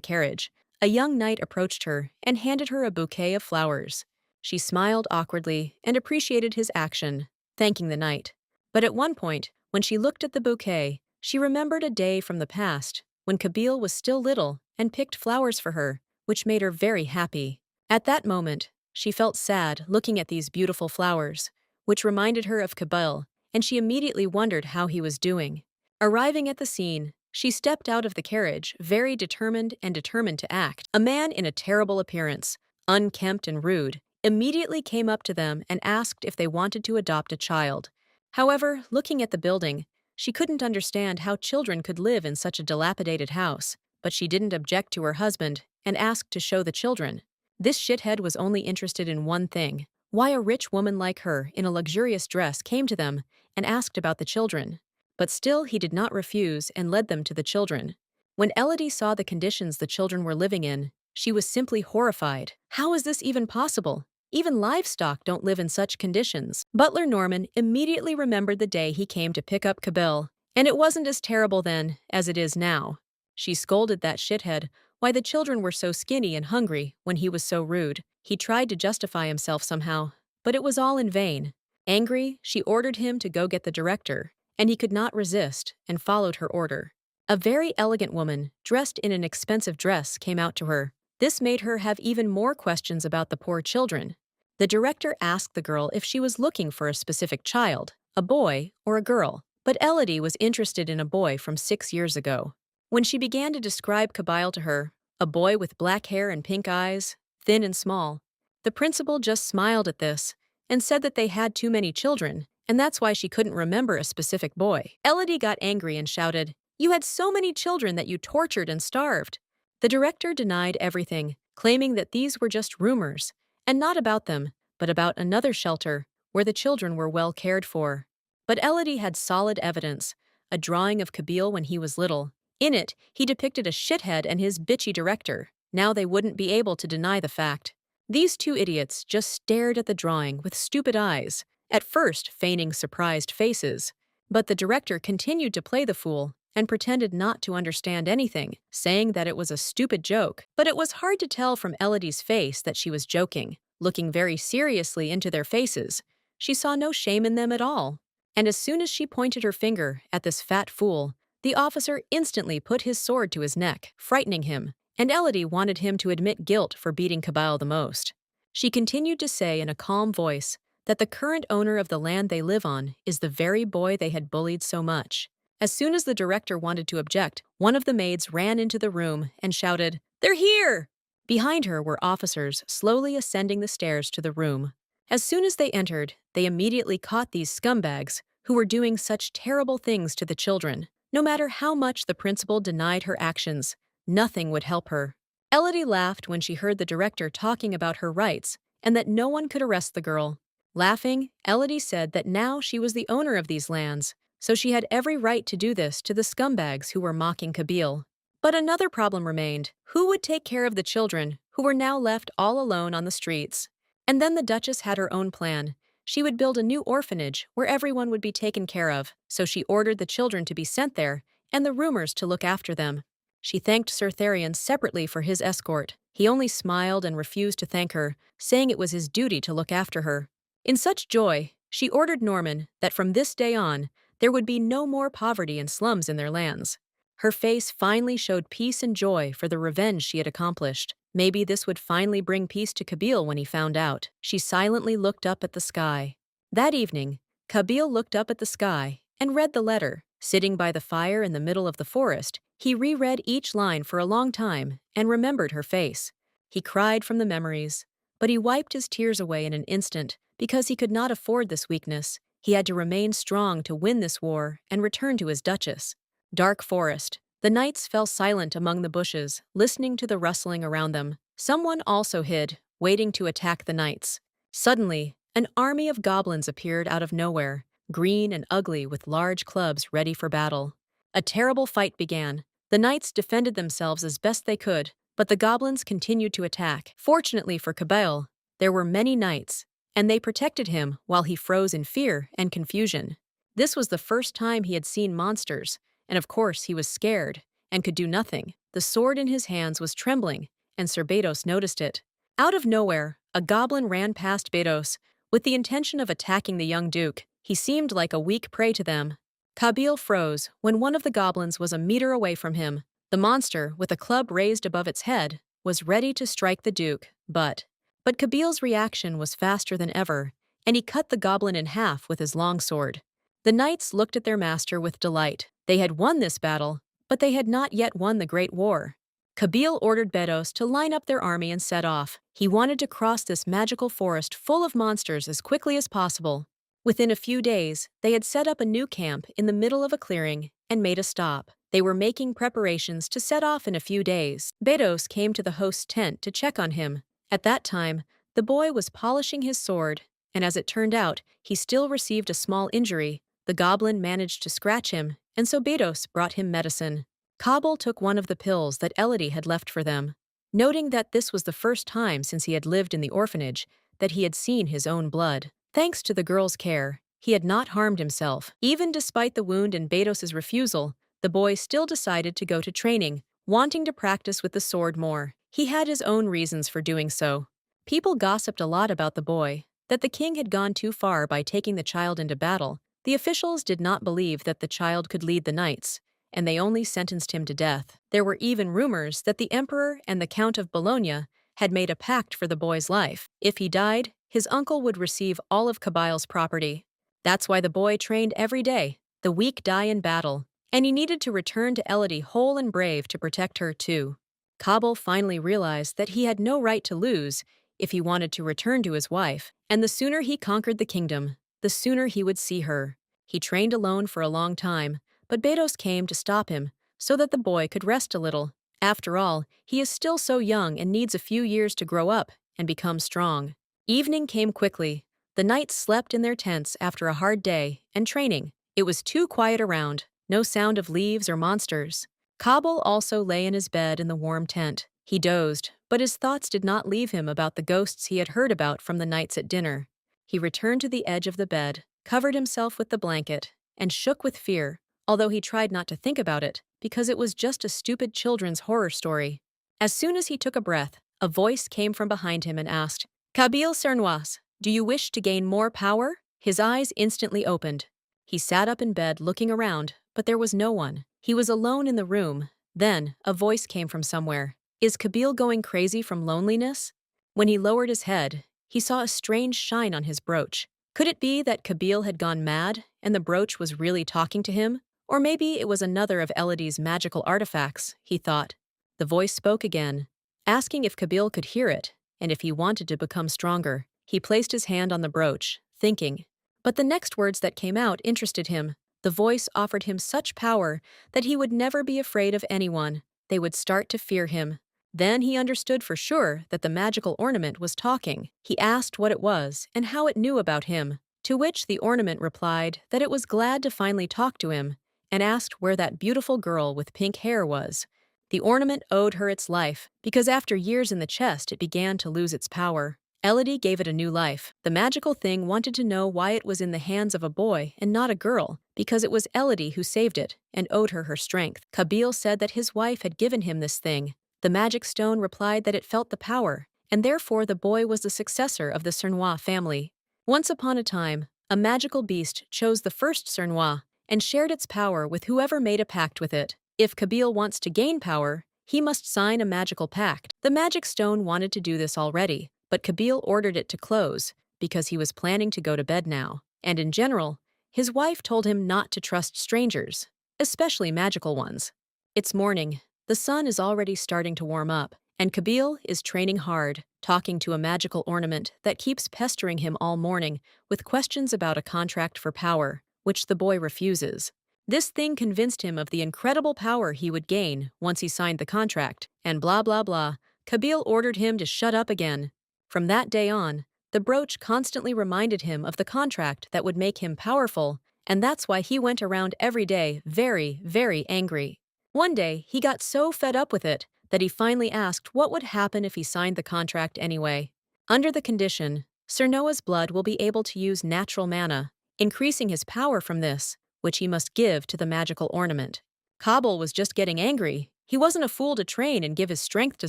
[SPEAKER 1] carriage, a young knight approached her and handed her a bouquet of flowers. She smiled awkwardly and appreciated his action, thanking the knight. But at one point, when she looked at the bouquet, she remembered a day from the past when Kabil was still little and picked flowers for her, which made her very happy. At that moment, she felt sad looking at these beautiful flowers, which reminded her of Kabil, and she immediately wondered how he was doing. Arriving at the scene, she stepped out of the carriage, very determined to act. A man in a terrible appearance, unkempt and rude, immediately came up to them and asked if they wanted to adopt a child. However, looking at the building, she couldn't understand how children could live in such a dilapidated house, but she didn't object to her husband and asked to show the children. This shithead was only interested in one thing: why a rich woman like her in a luxurious dress came to them and asked about the children. But still he did not refuse and led them to the children. When Elodie saw the conditions the children were living in, She was simply horrified. How is this even possible? Even livestock don't live in such conditions. Butler Norman immediately remembered the day he came to pick up Kabil, and it wasn't as terrible then as it is now. She scolded that shithead why the children were so skinny and hungry when he was so rude. He tried to justify himself somehow, but it was all in vain. Angry, she ordered him to go get the director, and he could not resist and followed her order. A very elegant woman, dressed in an expensive dress, came out to her. This made her have even more questions about the poor children. The director asked the girl if she was looking for a specific child, a boy or a girl, but Elodie was interested in a boy from 6 years ago. When she began to describe Kabil to her, a boy with black hair and pink eyes, thin and small, the principal just smiled at this and said that they had too many children, and that's why she couldn't remember a specific boy. Elodie got angry and shouted, "You had so many children that you tortured and starved." The director denied everything, claiming that these were just rumors, and not about them, but about another shelter where the children were well cared for. But Elodie had solid evidence, a drawing of Kabil when he was little. In it, he depicted a shithead and his bitchy director. Now they wouldn't be able to deny the fact. These two idiots just stared at the drawing with stupid eyes, at first feigning surprised faces. But the director continued to play the fool and pretended not to understand anything, saying that it was a stupid joke. But it was hard to tell from Elodie's face that she was joking. Looking very seriously into their faces, she saw no shame in them at all. And as soon as she pointed her finger at this fat fool, the officer instantly put his sword to his neck, frightening him, and Elodie wanted him to admit guilt for beating Kabil the most. She continued to say in a calm voice that the current owner of the land they live on is the very boy they had bullied so much. As soon as the director wanted to object, one of the maids ran into the room and shouted, "They're here!" Behind her were officers slowly ascending the stairs to the room. As soon as they entered, they immediately caught these scumbags who were doing such terrible things to the children. No matter how much the principal denied her actions, nothing would help her. Elodie laughed when she heard the director talking about her rights and that no one could arrest the girl. Laughing, Elodie said that now she was the owner of these lands, so she had every right to do this to the scumbags who were mocking Kabil. But another problem remained. Who would take care of the children who were now left all alone on the streets? And then the Duchess had her own plan. She would build a new orphanage where everyone would be taken care of, so she ordered the children to be sent there and the roomers to look after them. She thanked Sir Therion separately for his escort. He only smiled and refused to thank her, saying it was his duty to look after her. In such joy, she ordered Norman that from this day on, there would be no more poverty and slums in their lands. Her face finally showed peace and joy for the revenge she had accomplished. Maybe this would finally bring peace to Kabil when he found out. She silently looked up at the sky. That evening, Kabil looked up at the sky and read the letter. Sitting by the fire in the middle of the forest, he reread each line for a long time and remembered her face. He cried from the memories, but he wiped his tears away in an instant because he could not afford this weakness. He had to remain strong to win this war and return to his Duchess. Dark forest. The knights fell silent among the bushes, listening to the rustling around them. Someone also hid, waiting to attack the knights. Suddenly, an army of goblins appeared out of nowhere, green and ugly with large clubs ready for battle. A terrible fight began. The knights defended themselves as best they could, but the goblins continued to attack. Fortunately for Kabil, there were many knights, and they protected him while he froze in fear and confusion. This was the first time he had seen monsters, and of course he was scared and could do nothing. The sword in his hands was trembling, and Sir Bedos noticed it. Out of nowhere, a goblin ran past Bedos with the intention of attacking the young duke. He seemed like a weak prey to them. Kabil froze when one of the goblins was a meter away from him. The monster, with a club raised above its head, was ready to strike the duke, but Kabil's reaction was faster than ever, and he cut the goblin in half with his longsword. The knights looked at their master with delight. They had won this battle, but they had not yet won the Great War. Kabil ordered Bedos to line up their army and set off. He wanted to cross this magical forest full of monsters as quickly as possible. Within a few days, they had set up a new camp in the middle of a clearing and made a stop. They were making preparations to set off in a few days. Bedos came to the host's tent to check on him. At that time, the boy was polishing his sword, and as it turned out, he still received a small injury. The goblin managed to scratch him, and so Bedos brought him medicine. Kabil took one of the pills that Elodie had left for them. noting that this was the first time since he had lived in the orphanage that he had seen his own blood. Thanks to the girl's care, he had not harmed himself. Even despite the wound and Bedos's refusal, the boy still decided to go to training, wanting to practice with the sword more. He had his own reasons for doing so. People gossiped a lot about the boy, that the king had gone too far by taking the child into battle. The officials did not believe that the child could lead the knights, and they only sentenced him to death. There were even rumors that the emperor and the Count of Bologna had made a pact for the boy's life. If he died, his uncle would receive all of Kabil's property. That's why the boy trained every day. The weak die in battle, and he needed to return to Elodie whole and brave to protect her too. Kabil finally realized that he had no right to lose if he wanted to return to his wife, and the sooner he conquered the kingdom, the sooner he would see her. He trained alone for a long time, but Bedos came to stop him so that the boy could rest a little. After all, he is still so young and needs a few years to grow up and become strong. Evening came quickly. The knights slept in their tents after a hard day and training. It was too quiet around, no sound of leaves or monsters. Kabil also lay in his bed in the warm tent. He dozed, but his thoughts did not leave him about the ghosts he had heard about from the knights at dinner. He returned to the edge of the bed, covered himself with the blanket, and shook with fear, although he tried not to think about it, because it was just a stupid children's horror story. As soon as he took a breath, a voice came from behind him and asked, "Kabil Cernois, do you wish to gain more power?" His eyes instantly opened. He sat up in bed looking around, but there was no one. He was alone in the room. Then, a voice came from somewhere. Is Kabil going crazy from loneliness? When he lowered his head, he saw a strange shine on his brooch. Could it be that Kabil had gone mad and the brooch was really talking to him? Or maybe it was another of Elodie's magical artifacts, he thought. The voice spoke again, asking if Kabil could hear it and if he wanted to become stronger. He placed his hand on the brooch, thinking. But the next words that came out interested him. The voice offered him such power that he would never be afraid of anyone. They would start to fear him. Then he understood for sure that the magical ornament was talking. He asked what it was and how it knew about him, to which the ornament replied that it was glad to finally talk to him and asked where that beautiful girl with pink hair was. The ornament owed her its life because after years in the chest it began to lose its power. Elodie gave it a new life. The magical thing wanted to know why it was in the hands of a boy and not a girl, because it was Elodie who saved it and owed her her strength. Kabil said that his wife had given him this thing. The magic stone replied that it felt the power, and therefore the boy was the successor of the Cernois family. Once upon a time, a magical beast chose the first Cernois and shared its power with whoever made a pact with it. If Kabil wants to gain power, he must sign a magical pact. The magic stone wanted to do this already, but Kabil ordered it to close because he was planning to go to bed now. And in general, his wife told him not to trust strangers, especially magical ones. It's morning. The sun is already starting to warm up, and Kabil is training hard, talking to a magical ornament that keeps pestering him all morning with questions about a contract for power, which the boy refuses. This thing convinced him of the incredible power he would gain once he signed the contract, and blah blah blah. Kabil ordered him to shut up again. From that day on, the brooch constantly reminded him of the contract that would make him powerful, and that's why he went around every day very, very angry. One day, he got so fed up with it that he finally asked what would happen if he signed the contract anyway. Under the condition, Cernoa's blood will be able to use natural mana, increasing his power from this, which he must give to the magical ornament. Kabil was just getting angry. He wasn't a fool to train and give his strength to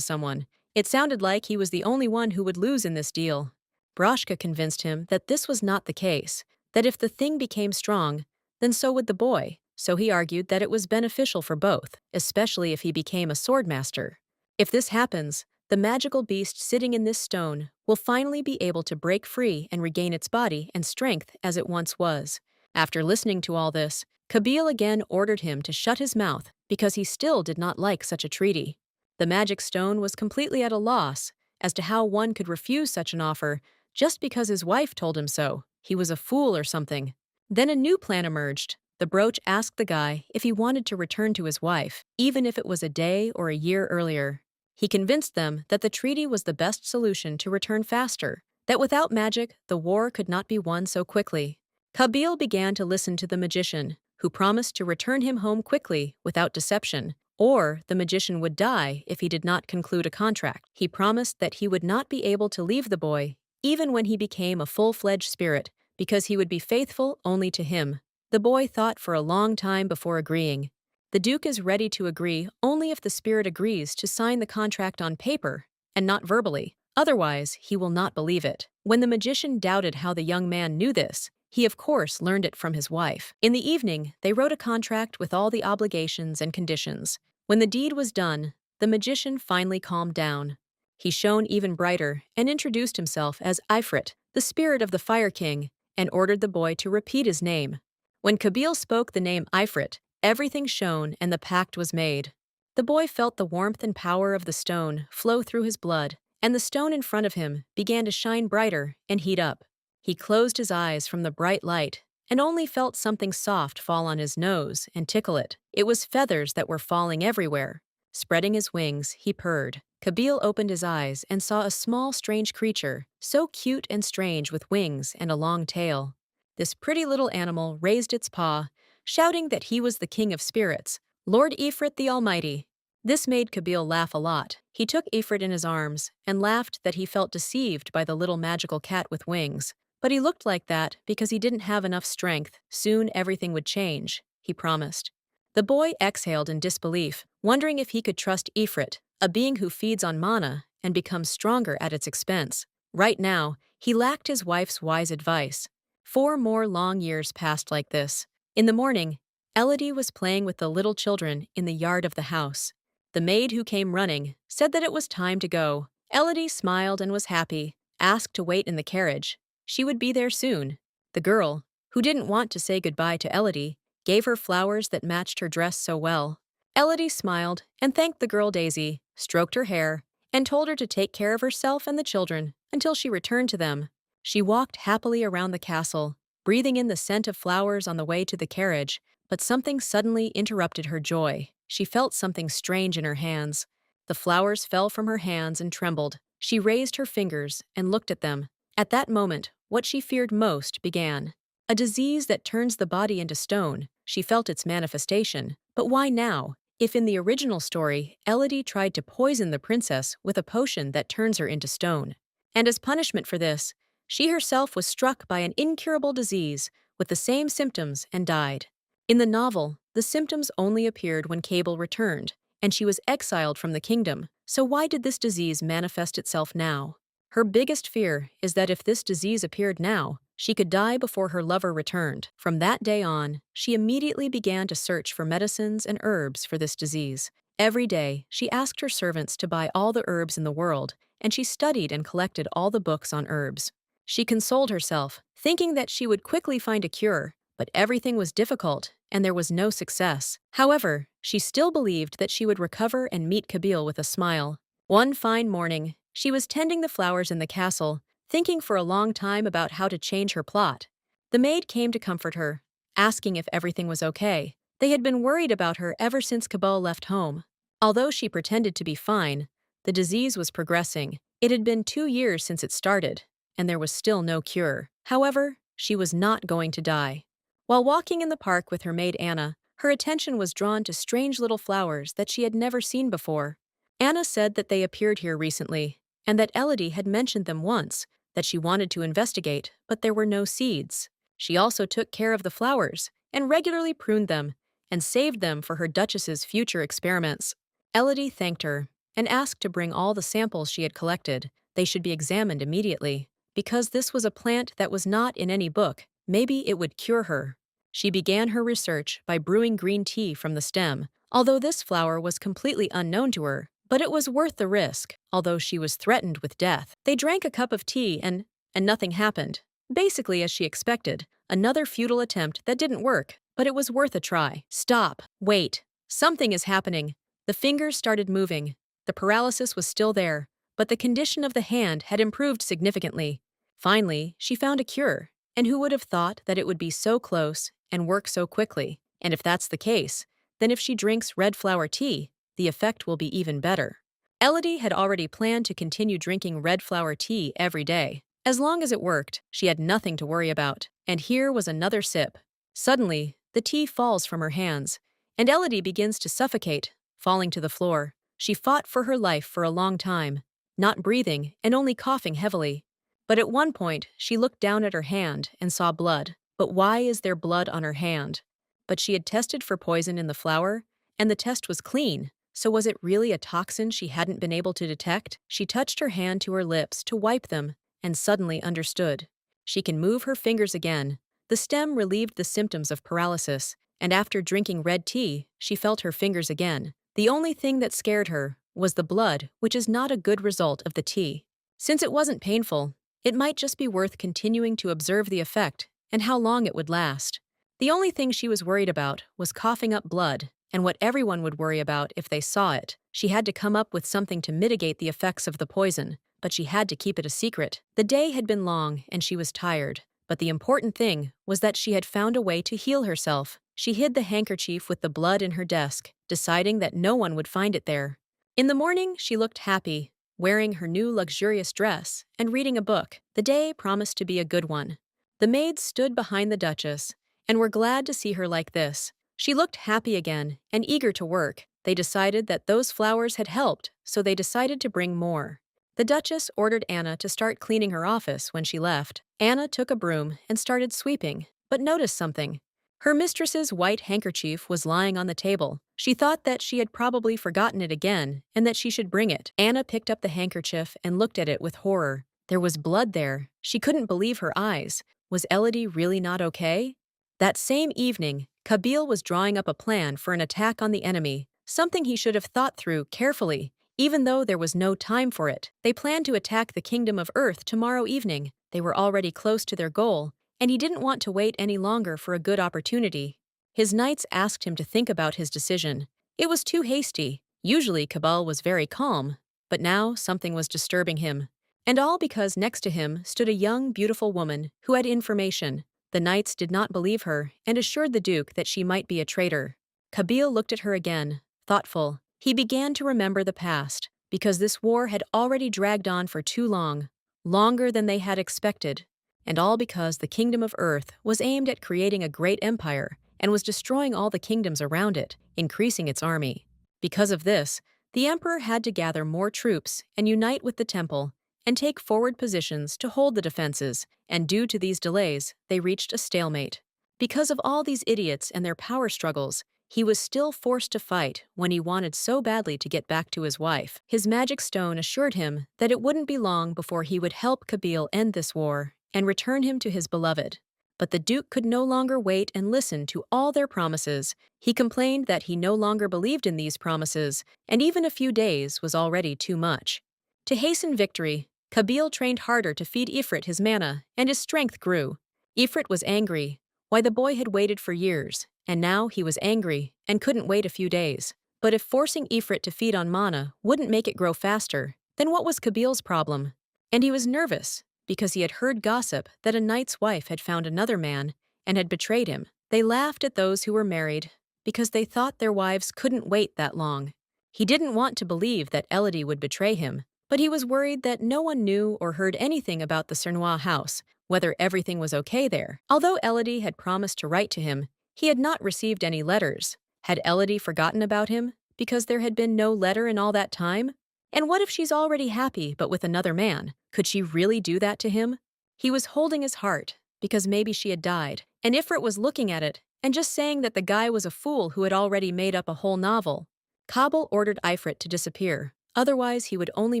[SPEAKER 1] someone. It sounded like he was the only one who would lose in this deal. Broshka convinced him that this was not the case, that if the thing became strong, then so would the boy. So he argued that it was beneficial for both, especially if he became a swordmaster. If this happens, the magical beast sitting in this stone will finally be able to break free and regain its body and strength as it once was. After listening to all this, Kabil again ordered him to shut his mouth because he still did not like such a treaty. The magic stone was completely at a loss as to how one could refuse such an offer just because his wife told him so. He was a fool or something. Then a new plan emerged. The brooch asked the guy if he wanted to return to his wife, even if it was a day or a year earlier. He convinced them that the treaty was the best solution to return faster, that without magic, the war could not be won so quickly. Kabil began to listen to the magician, who promised to return him home quickly without deception. or the magician would die if he did not conclude a contract. He promised that he would not be able to leave the boy, even when he became a full-fledged spirit, because he would be faithful only to him. The boy thought for a long time before agreeing. The Duke is ready to agree only if the spirit agrees to sign the contract on paper and not verbally. Otherwise, he will not believe it. When the magician doubted how the young man knew this, he of course learned it from his wife. In the evening, they wrote a contract with all the obligations and conditions. When the deed was done, the magician finally calmed down. He shone even brighter and introduced himself as Ifrit, the spirit of the Fire King, and ordered the boy to repeat his name. When Kabil spoke the name Ifrit, everything shone and the pact was made. The boy felt the warmth and power of the stone flow through his blood, and the stone in front of him began to shine brighter and heat up. He closed his eyes from the bright light and only felt something soft fall on his nose and tickle it. It was feathers that were falling everywhere. Spreading his wings, he purred. Kabil opened his eyes and saw a small, strange creature, so cute and strange with wings and a long tail. This pretty little animal raised its paw, shouting that he was the king of spirits, Lord Ifrit the Almighty. This made Kabil laugh a lot. He took Ifrit in his arms and laughed that he felt deceived by the little magical cat with wings. But he looked like that because he didn't have enough strength. Soon everything would change, he promised. The boy exhaled in disbelief, wondering if he could trust Ifrit, a being who feeds on mana and becomes stronger at its expense. Right now, he lacked his wife's wise advice. 4 more long years passed like this. In the morning, Elodie was playing with the little children in the yard of the house. The maid who came running said that it was time to go. Elodie smiled and was happy, asked to wait in the carriage. She would be there soon. The girl, who didn't want to say goodbye to Elodie, gave her flowers that matched her dress so well. Elodie smiled and thanked the girl Daisy, stroked her hair, and told her to take care of herself and the children until she returned to them. She walked happily around the castle, breathing in the scent of flowers on the way to the carriage, but something suddenly interrupted her joy. She felt something strange in her hands. The flowers fell from her hands and trembled. She raised her fingers and looked at them. At that moment, what she feared most began. A disease that turns the body into stone. She felt its manifestation. But why now? If in the original story, Elodie tried to poison the princess with a potion that turns her into stone. And as punishment for this, she herself was struck by an incurable disease with the same symptoms and died. In the novel, the symptoms only appeared when Kabil returned, and she was exiled from the kingdom. So why did this disease manifest itself now? Her biggest fear is that if this disease appeared now, she could die before her lover returned. From that day on, she immediately began to search for medicines and herbs for this disease. Every day, she asked her servants to buy all the herbs in the world, and she studied and collected all the books on herbs. She consoled herself, thinking that she would quickly find a cure, but everything was difficult, and there was no success. However, she still believed that she would recover and meet Kabil with a smile. One fine morning, she was tending the flowers in the castle, thinking for a long time about how to change her plot. The maid came to comfort her, asking if everything was okay. They had been worried about her ever since Kabil left home. Although she pretended to be fine, the disease was progressing. It had been 2 years since it started, and there was still no cure. However, she was not going to die. While walking in the park with her maid Anna, her attention was drawn to strange little flowers that she had never seen before. Anna said that they appeared here recently, and that Elodie had mentioned them once, that she wanted to investigate, but there were no seeds. She also took care of the flowers, and regularly pruned them, and saved them for her duchess's future experiments. Elodie thanked her, and asked to bring all the samples she had collected. They should be examined immediately. Because this was a plant that was not in any book, maybe it would cure her. She began her research by brewing green tea from the stem, although this flower was completely unknown to her. But it was worth the risk, although she was threatened with death. They drank a cup of tea and nothing happened. Basically as she expected, another futile attempt that didn't work, but it was worth a try. Stop. Wait. Something is happening. The fingers started moving. The paralysis was still there, but the condition of the hand had improved significantly. Finally, she found a cure, and who would have thought that it would be so close and work so quickly? And if that's the case, then if she drinks red flower tea, the effect will be even better. Elodie had already planned to continue drinking red flower tea every day. As long as it worked, she had nothing to worry about. And here was another sip. Suddenly, the tea falls from her hands, and Elodie begins to suffocate, falling to the floor. She fought for her life for a long time, not breathing and only coughing heavily. But at one point, she looked down at her hand and saw blood. But why is there blood on her hand? But she had tested for poison in the flour, and the test was clean. So was it really a toxin she hadn't been able to detect? She touched her hand to her lips to wipe them, and suddenly understood. She can move her fingers again. The stem relieved the symptoms of paralysis, and after drinking red tea, she felt her fingers again. The only thing that scared her was the blood, which is not a good result of the tea. Since it wasn't painful, it might just be worth continuing to observe the effect and how long it would last. The only thing she was worried about was coughing up blood, and what everyone would worry about if they saw it. She had to come up with something to mitigate the effects of the poison, but she had to keep it a secret. The day had been long and she was tired, but the important thing was that she had found a way to heal herself. She hid the handkerchief with the blood in her desk, deciding that no one would find it there. In the morning, she looked happy, wearing her new luxurious dress and reading a book. The day promised to be a good one. The maids stood behind the Duchess and were glad to see her like this. She looked happy again and eager to work. They decided that those flowers had helped, so they decided to bring more. The Duchess ordered Anna to start cleaning her office when she left. Anna took a broom and started sweeping, but noticed something. Her mistress's white handkerchief was lying on the table. She thought that she had probably forgotten it again and that she should bring it. Anna picked up the handkerchief and looked at it with horror. There was blood there. She couldn't believe her eyes. Was Elodie really not okay? That same evening, Kabil was drawing up a plan for an attack on the enemy, something he should have thought through carefully, even though there was no time for it. They planned to attack the Kingdom of Earth tomorrow evening. They were already close to their goal, and he didn't want to wait any longer for a good opportunity. His knights asked him to think about his decision. It was too hasty. Usually Kabil was very calm, but now something was disturbing him. And all because next to him stood a young, beautiful woman who had information. The knights did not believe her and assured the Duke that she might be a traitor. Kabil looked at her again, thoughtful. He began to remember the past, because this war had already dragged on for too long, longer than they had expected, and all because the Kingdom of Earth was aimed at creating a great empire and was destroying all the kingdoms around it, increasing its army. Because of this, the Emperor had to gather more troops and unite with the temple and take forward positions to hold the defenses, and due to these delays, they reached a stalemate. Because of all these idiots and their power struggles, he was still forced to fight when he wanted so badly to get back to his wife. His magic stone assured him that it wouldn't be long before he would help Kabil end this war and return him to his beloved. But the Duke could no longer wait and listen to all their promises. He complained that he no longer believed in these promises, and even a few days was already too much. To hasten victory, Kabil trained harder to feed Ifrit his mana, and his strength grew. Ifrit was angry. Why, the boy had waited for years, and now he was angry and couldn't wait a few days. But if forcing Ifrit to feed on mana wouldn't make it grow faster, then what was Kabil's problem? And he was nervous, because he had heard gossip that a knight's wife had found another man and had betrayed him. They laughed at those who were married, because they thought their wives couldn't wait that long. He didn't want to believe that Elodie would betray him, but he was worried that no one knew or heard anything about the Srong house, whether everything was okay there. Although Elodie had promised to write to him, he had not received any letters. Had Elodie forgotten about him, because there had been no letter in all that time? And what if she's already happy but with another man? Could she really do that to him? He was holding his heart, because maybe she had died, and Ifrit was looking at it and just saying that the guy was a fool who had already made up a whole novel. Kabil ordered Ifrit to disappear, otherwise he would only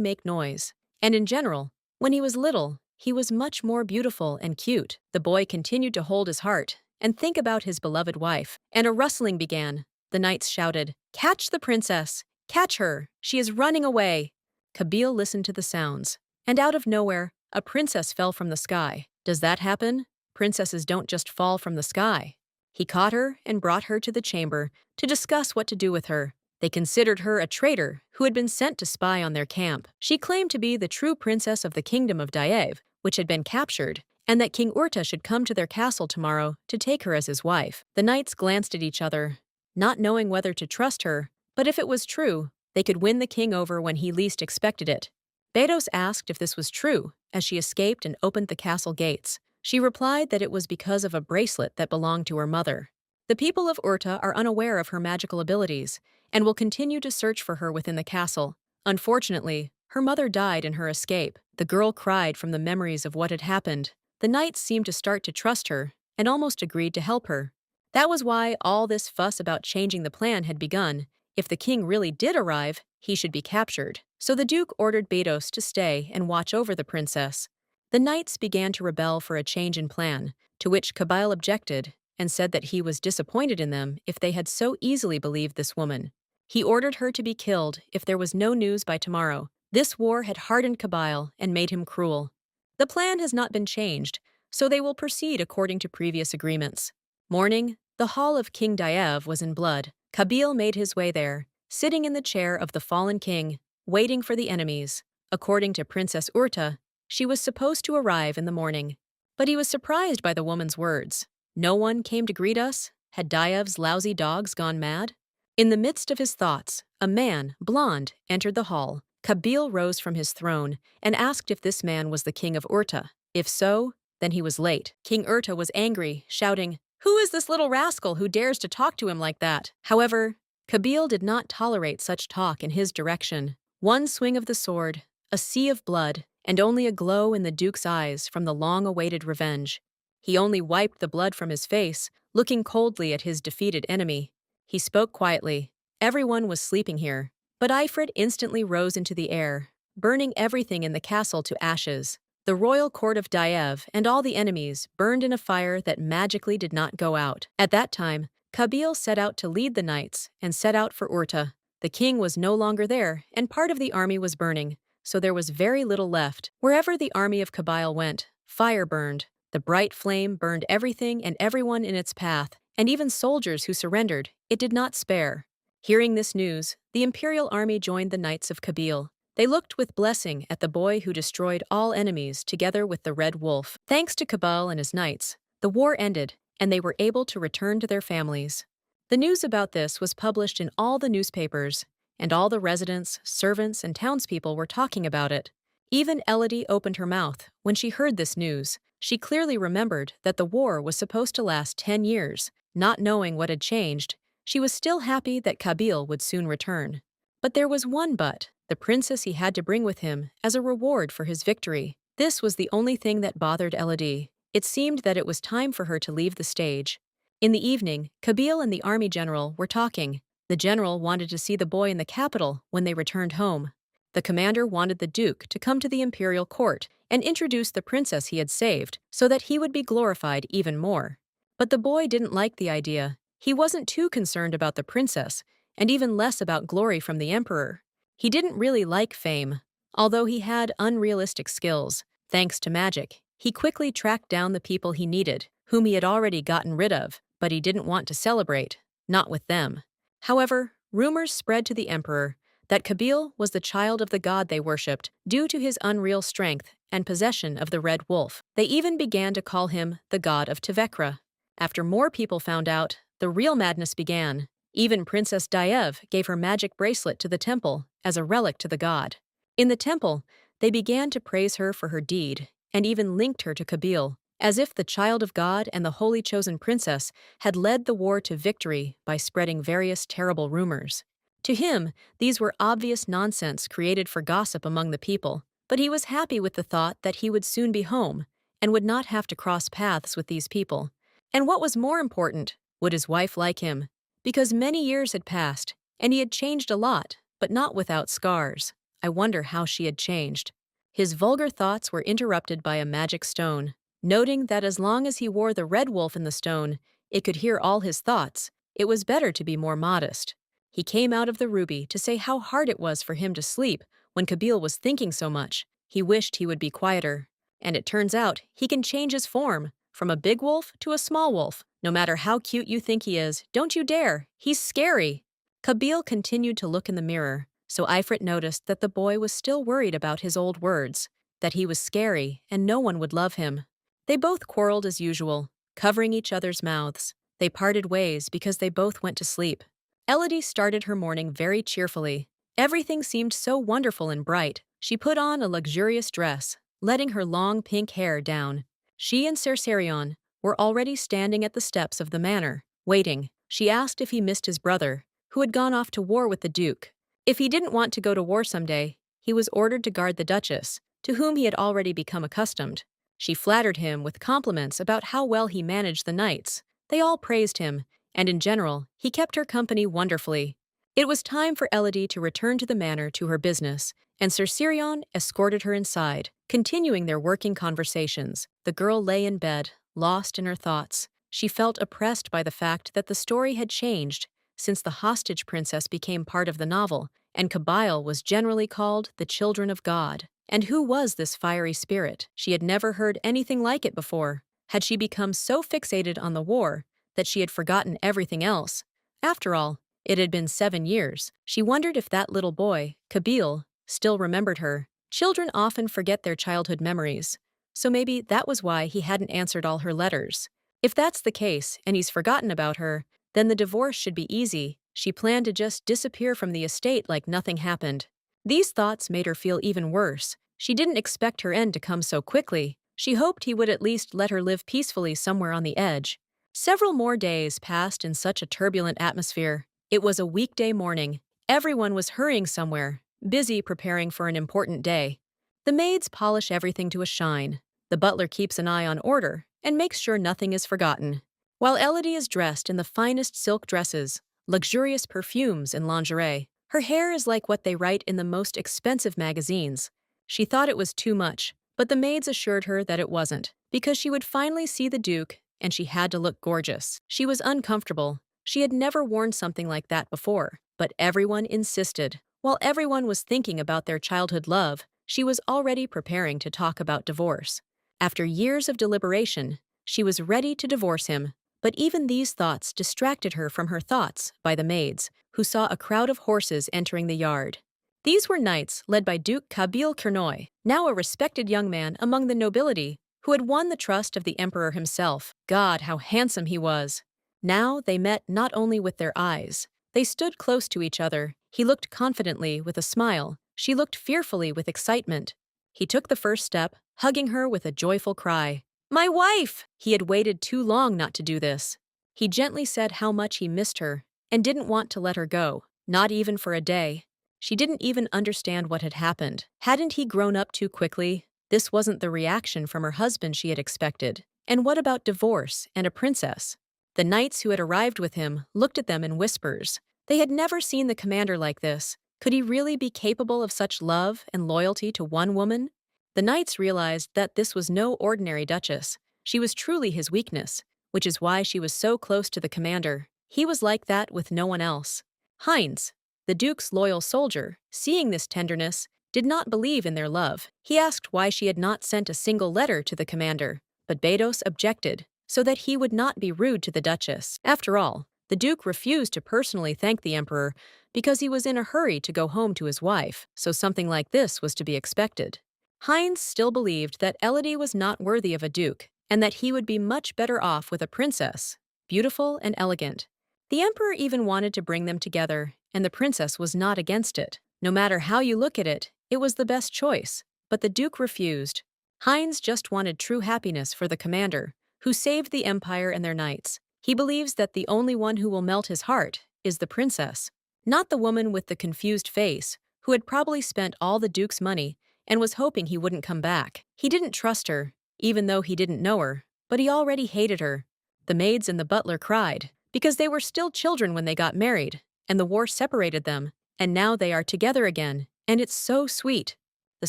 [SPEAKER 1] make noise. And in general, when he was little, he was much more beautiful and cute. The boy continued to hold his heart and think about his beloved wife, and a rustling began. The knights shouted, "Catch the princess! Catch her! She is running away!" Kabil listened to the sounds, and out of nowhere, a princess fell from the sky. Does that happen? Princesses don't just fall from the sky. He caught her and brought her to the chamber to discuss what to do with her. They considered her a traitor who had been sent to spy on their camp. She claimed to be the true princess of the kingdom of Daev, which had been captured, and that King Urta should come to their castle tomorrow to take her as his wife. The knights glanced at each other, not knowing whether to trust her, but if it was true, they could win the king over when he least expected it. Bedos asked if this was true as she escaped and opened the castle gates. She replied that it was because of a bracelet that belonged to her mother. The people of Urta are unaware of her magical abilities and will continue to search for her within the castle. Unfortunately, her mother died in her escape. The girl cried from the memories of what had happened. The knights seemed to start to trust her and almost agreed to help her. That was why all this fuss about changing the plan had begun. If the king really did arrive, he should be captured. So the duke ordered Betos to stay and watch over the princess. The knights began to rebel for a change in plan, to which Kabil objected and said that he was disappointed in them if they had so easily believed this woman. He ordered her to be killed if there was no news by tomorrow. This war had hardened Kabil and made him cruel. The plan has not been changed, so they will proceed according to previous agreements. Morning, the hall of King Daev was in blood. Kabil made his way there, sitting in the chair of the fallen king, waiting for the enemies. According to Princess Urta, she was supposed to arrive in the morning. But he was surprised by the woman's words. No one came to greet us? Had Daev's lousy dogs gone mad? In the midst of his thoughts, a man, blonde, entered the hall. Kabil rose from his throne and asked if this man was the king of Urta. If so, then he was late. King Urta was angry, shouting, "Who is this little rascal who dares to talk to him like that?" However, Kabil did not tolerate such talk in his direction. One swing of the sword, a sea of blood, and only a glow in the duke's eyes from the long-awaited revenge. He only wiped the blood from his face, looking coldly at his defeated enemy. He spoke quietly. Everyone was sleeping here, but Ifrit instantly rose into the air, burning everything in the castle to ashes. The royal court of Daev and all the enemies burned in a fire that magically did not go out. At that time, Kabil set out to lead the knights and set out for Urta. The king was no longer there, and part of the army was burning, so there was very little left. Wherever the army of Kabil went, fire burned. The bright flame burned everything and everyone in its path, and even soldiers who surrendered, it did not spare. Hearing this news, the imperial army joined the knights of Kabil. They looked with blessing at the boy who destroyed all enemies together with the red wolf. Thanks to Kabil and his knights, the war ended, and they were able to return to their families. The news about this was published in all the newspapers, and all the residents, servants, and townspeople were talking about it. Even Elodie opened her mouth when she heard this news. She clearly remembered that the war was supposed to last 10 years. Not knowing what had changed, she was still happy that Kabil would soon return. But there was one but: the princess he had to bring with him as a reward for his victory. This was the only thing that bothered Elodie. It seemed that it was time for her to leave the stage. In the evening, Kabil and the army general were talking. The general wanted to see the boy in the capital when they returned home. The commander wanted the duke to come to the imperial court and introduce the princess he had saved so that he would be glorified even more. But the boy didn't like the idea. He wasn't too concerned about the princess, and even less about glory from the emperor. He didn't really like fame, although he had unrealistic skills. Thanks to magic, he quickly tracked down the people he needed, whom he had already gotten rid of, but he didn't want to celebrate, not with them. However, rumors spread to the emperor that Kabil was the child of the god they worshipped due to his unreal strength and possession of the red wolf. They even began to call him the god of Tevekra. After more people found out, the real madness began. Even Princess Daev gave her magic bracelet to the temple as a relic to the god. In the temple, they began to praise her for her deed and even linked her to Kabil, as if the child of God and the holy chosen princess had led the war to victory by spreading various terrible rumors. To him, these were obvious nonsense created for gossip among the people, but he was happy with the thought that he would soon be home and would not have to cross paths with these people. And what was more important, would his wife like him? Because many years had passed, and he had changed a lot, but not without scars. I wonder how she had changed. His vulgar thoughts were interrupted by a magic stone. Noting that as long as he wore the red wolf in the stone, it could hear all his thoughts, it was better to be more modest. He came out of the ruby to say how hard it was for him to sleep when Kabil was thinking so much. He wished he would be quieter. And it turns out he can change his form, from a big wolf to a small wolf. No matter how cute you think he is, don't you dare, he's scary. Kabil continued to look in the mirror, so Ifrit noticed that the boy was still worried about his old words, that he was scary and no one would love him. They both quarreled as usual, covering each other's mouths. They parted ways because they both went to sleep. Elodie started her morning very cheerfully. Everything seemed so wonderful and bright. She put on a luxurious dress, letting her long pink hair down. She and Cercerion were already standing at the steps of the manor. Waiting, she asked if he missed his brother, who had gone off to war with the Duke. If he didn't want to go to war someday, he was ordered to guard the Duchess, to whom he had already become accustomed. She flattered him with compliments about how well he managed the knights. They all praised him, and in general, he kept her company wonderfully. It was time for Elodie to return to the manor to her business, and Sir Sirion escorted her inside, continuing their working conversations. The girl lay in bed, lost in her thoughts. She felt oppressed by the fact that the story had changed since the hostage princess became part of the novel, and Kabil was generally called the Children of God. And who was this fiery spirit? She had never heard anything like it before. Had she become so fixated on the war that she had forgotten everything else? After all, it had been 7 years. She wondered if that little boy, Kabil, still remembered her. Children often forget their childhood memories, so maybe that was why he hadn't answered all her letters. If that's the case, and he's forgotten about her, then the divorce should be easy. She planned to just disappear from the estate like nothing happened. These thoughts made her feel even worse. She didn't expect her end to come so quickly. She hoped he would at least let her live peacefully somewhere on the edge. Several more days passed in such a turbulent atmosphere. It was a weekday morning. Everyone was hurrying somewhere, busy preparing for an important day. The maids polish everything to a shine. The butler keeps an eye on order and makes sure nothing is forgotten. While Elodie is dressed in the finest silk dresses, luxurious perfumes, and lingerie, her hair is like what they write in the most expensive magazines. She thought it was too much, but the maids assured her that it wasn't, because she would finally see the Duke and she had to look gorgeous. She was uncomfortable. She had never worn something like that before, but everyone insisted. While everyone was thinking about their childhood love, she was already preparing to talk about divorce. After years of deliberation, she was ready to divorce him. But even these thoughts distracted her from her thoughts by the maids, who saw a crowd of horses entering the yard. These were knights led by Duke Kabil Kernoy, now a respected young man among the nobility, who had won the trust of the emperor himself. God, how handsome he was! Now they met not only with their eyes. They stood close to each other. He looked confidently with a smile. She looked fearfully with excitement. He took the first step, hugging her with a joyful cry. "My wife!" He had waited too long not to do this. He gently said how much he missed her and didn't want to let her go, not even for a day. She didn't even understand what had happened. Hadn't he grown up too quickly? This wasn't the reaction from her husband she had expected. And what about divorce and a princess? The knights who had arrived with him looked at them in whispers. They had never seen the commander like this. Could he really be capable of such love and loyalty to one woman? The knights realized that this was no ordinary duchess. She was truly his weakness, which is why she was so close to the commander. He was like that with no one else. Heinz, the Duke's loyal soldier, seeing this tenderness, did not believe in their love. He asked why she had not sent a single letter to the commander, but Bedos objected, so that he would not be rude to the Duchess. After all, the Duke refused to personally thank the Emperor because he was in a hurry to go home to his wife, so something like this was to be expected. Heinz still believed that Elodie was not worthy of a duke, and that he would be much better off with a princess, beautiful and elegant. The Emperor even wanted to bring them together, and the princess was not against it. No matter how you look at it, it was the best choice, but the Duke refused. Heinz just wanted true happiness for the commander, who saved the empire and their knights. He believes that the only one who will melt his heart is the princess, not the woman with the confused face, who had probably spent all the Duke's money and was hoping he wouldn't come back. He didn't trust her, even though he didn't know her, but he already hated her. The maids and the butler cried, because they were still children when they got married, and the war separated them, and now they are together again, and it's so sweet. The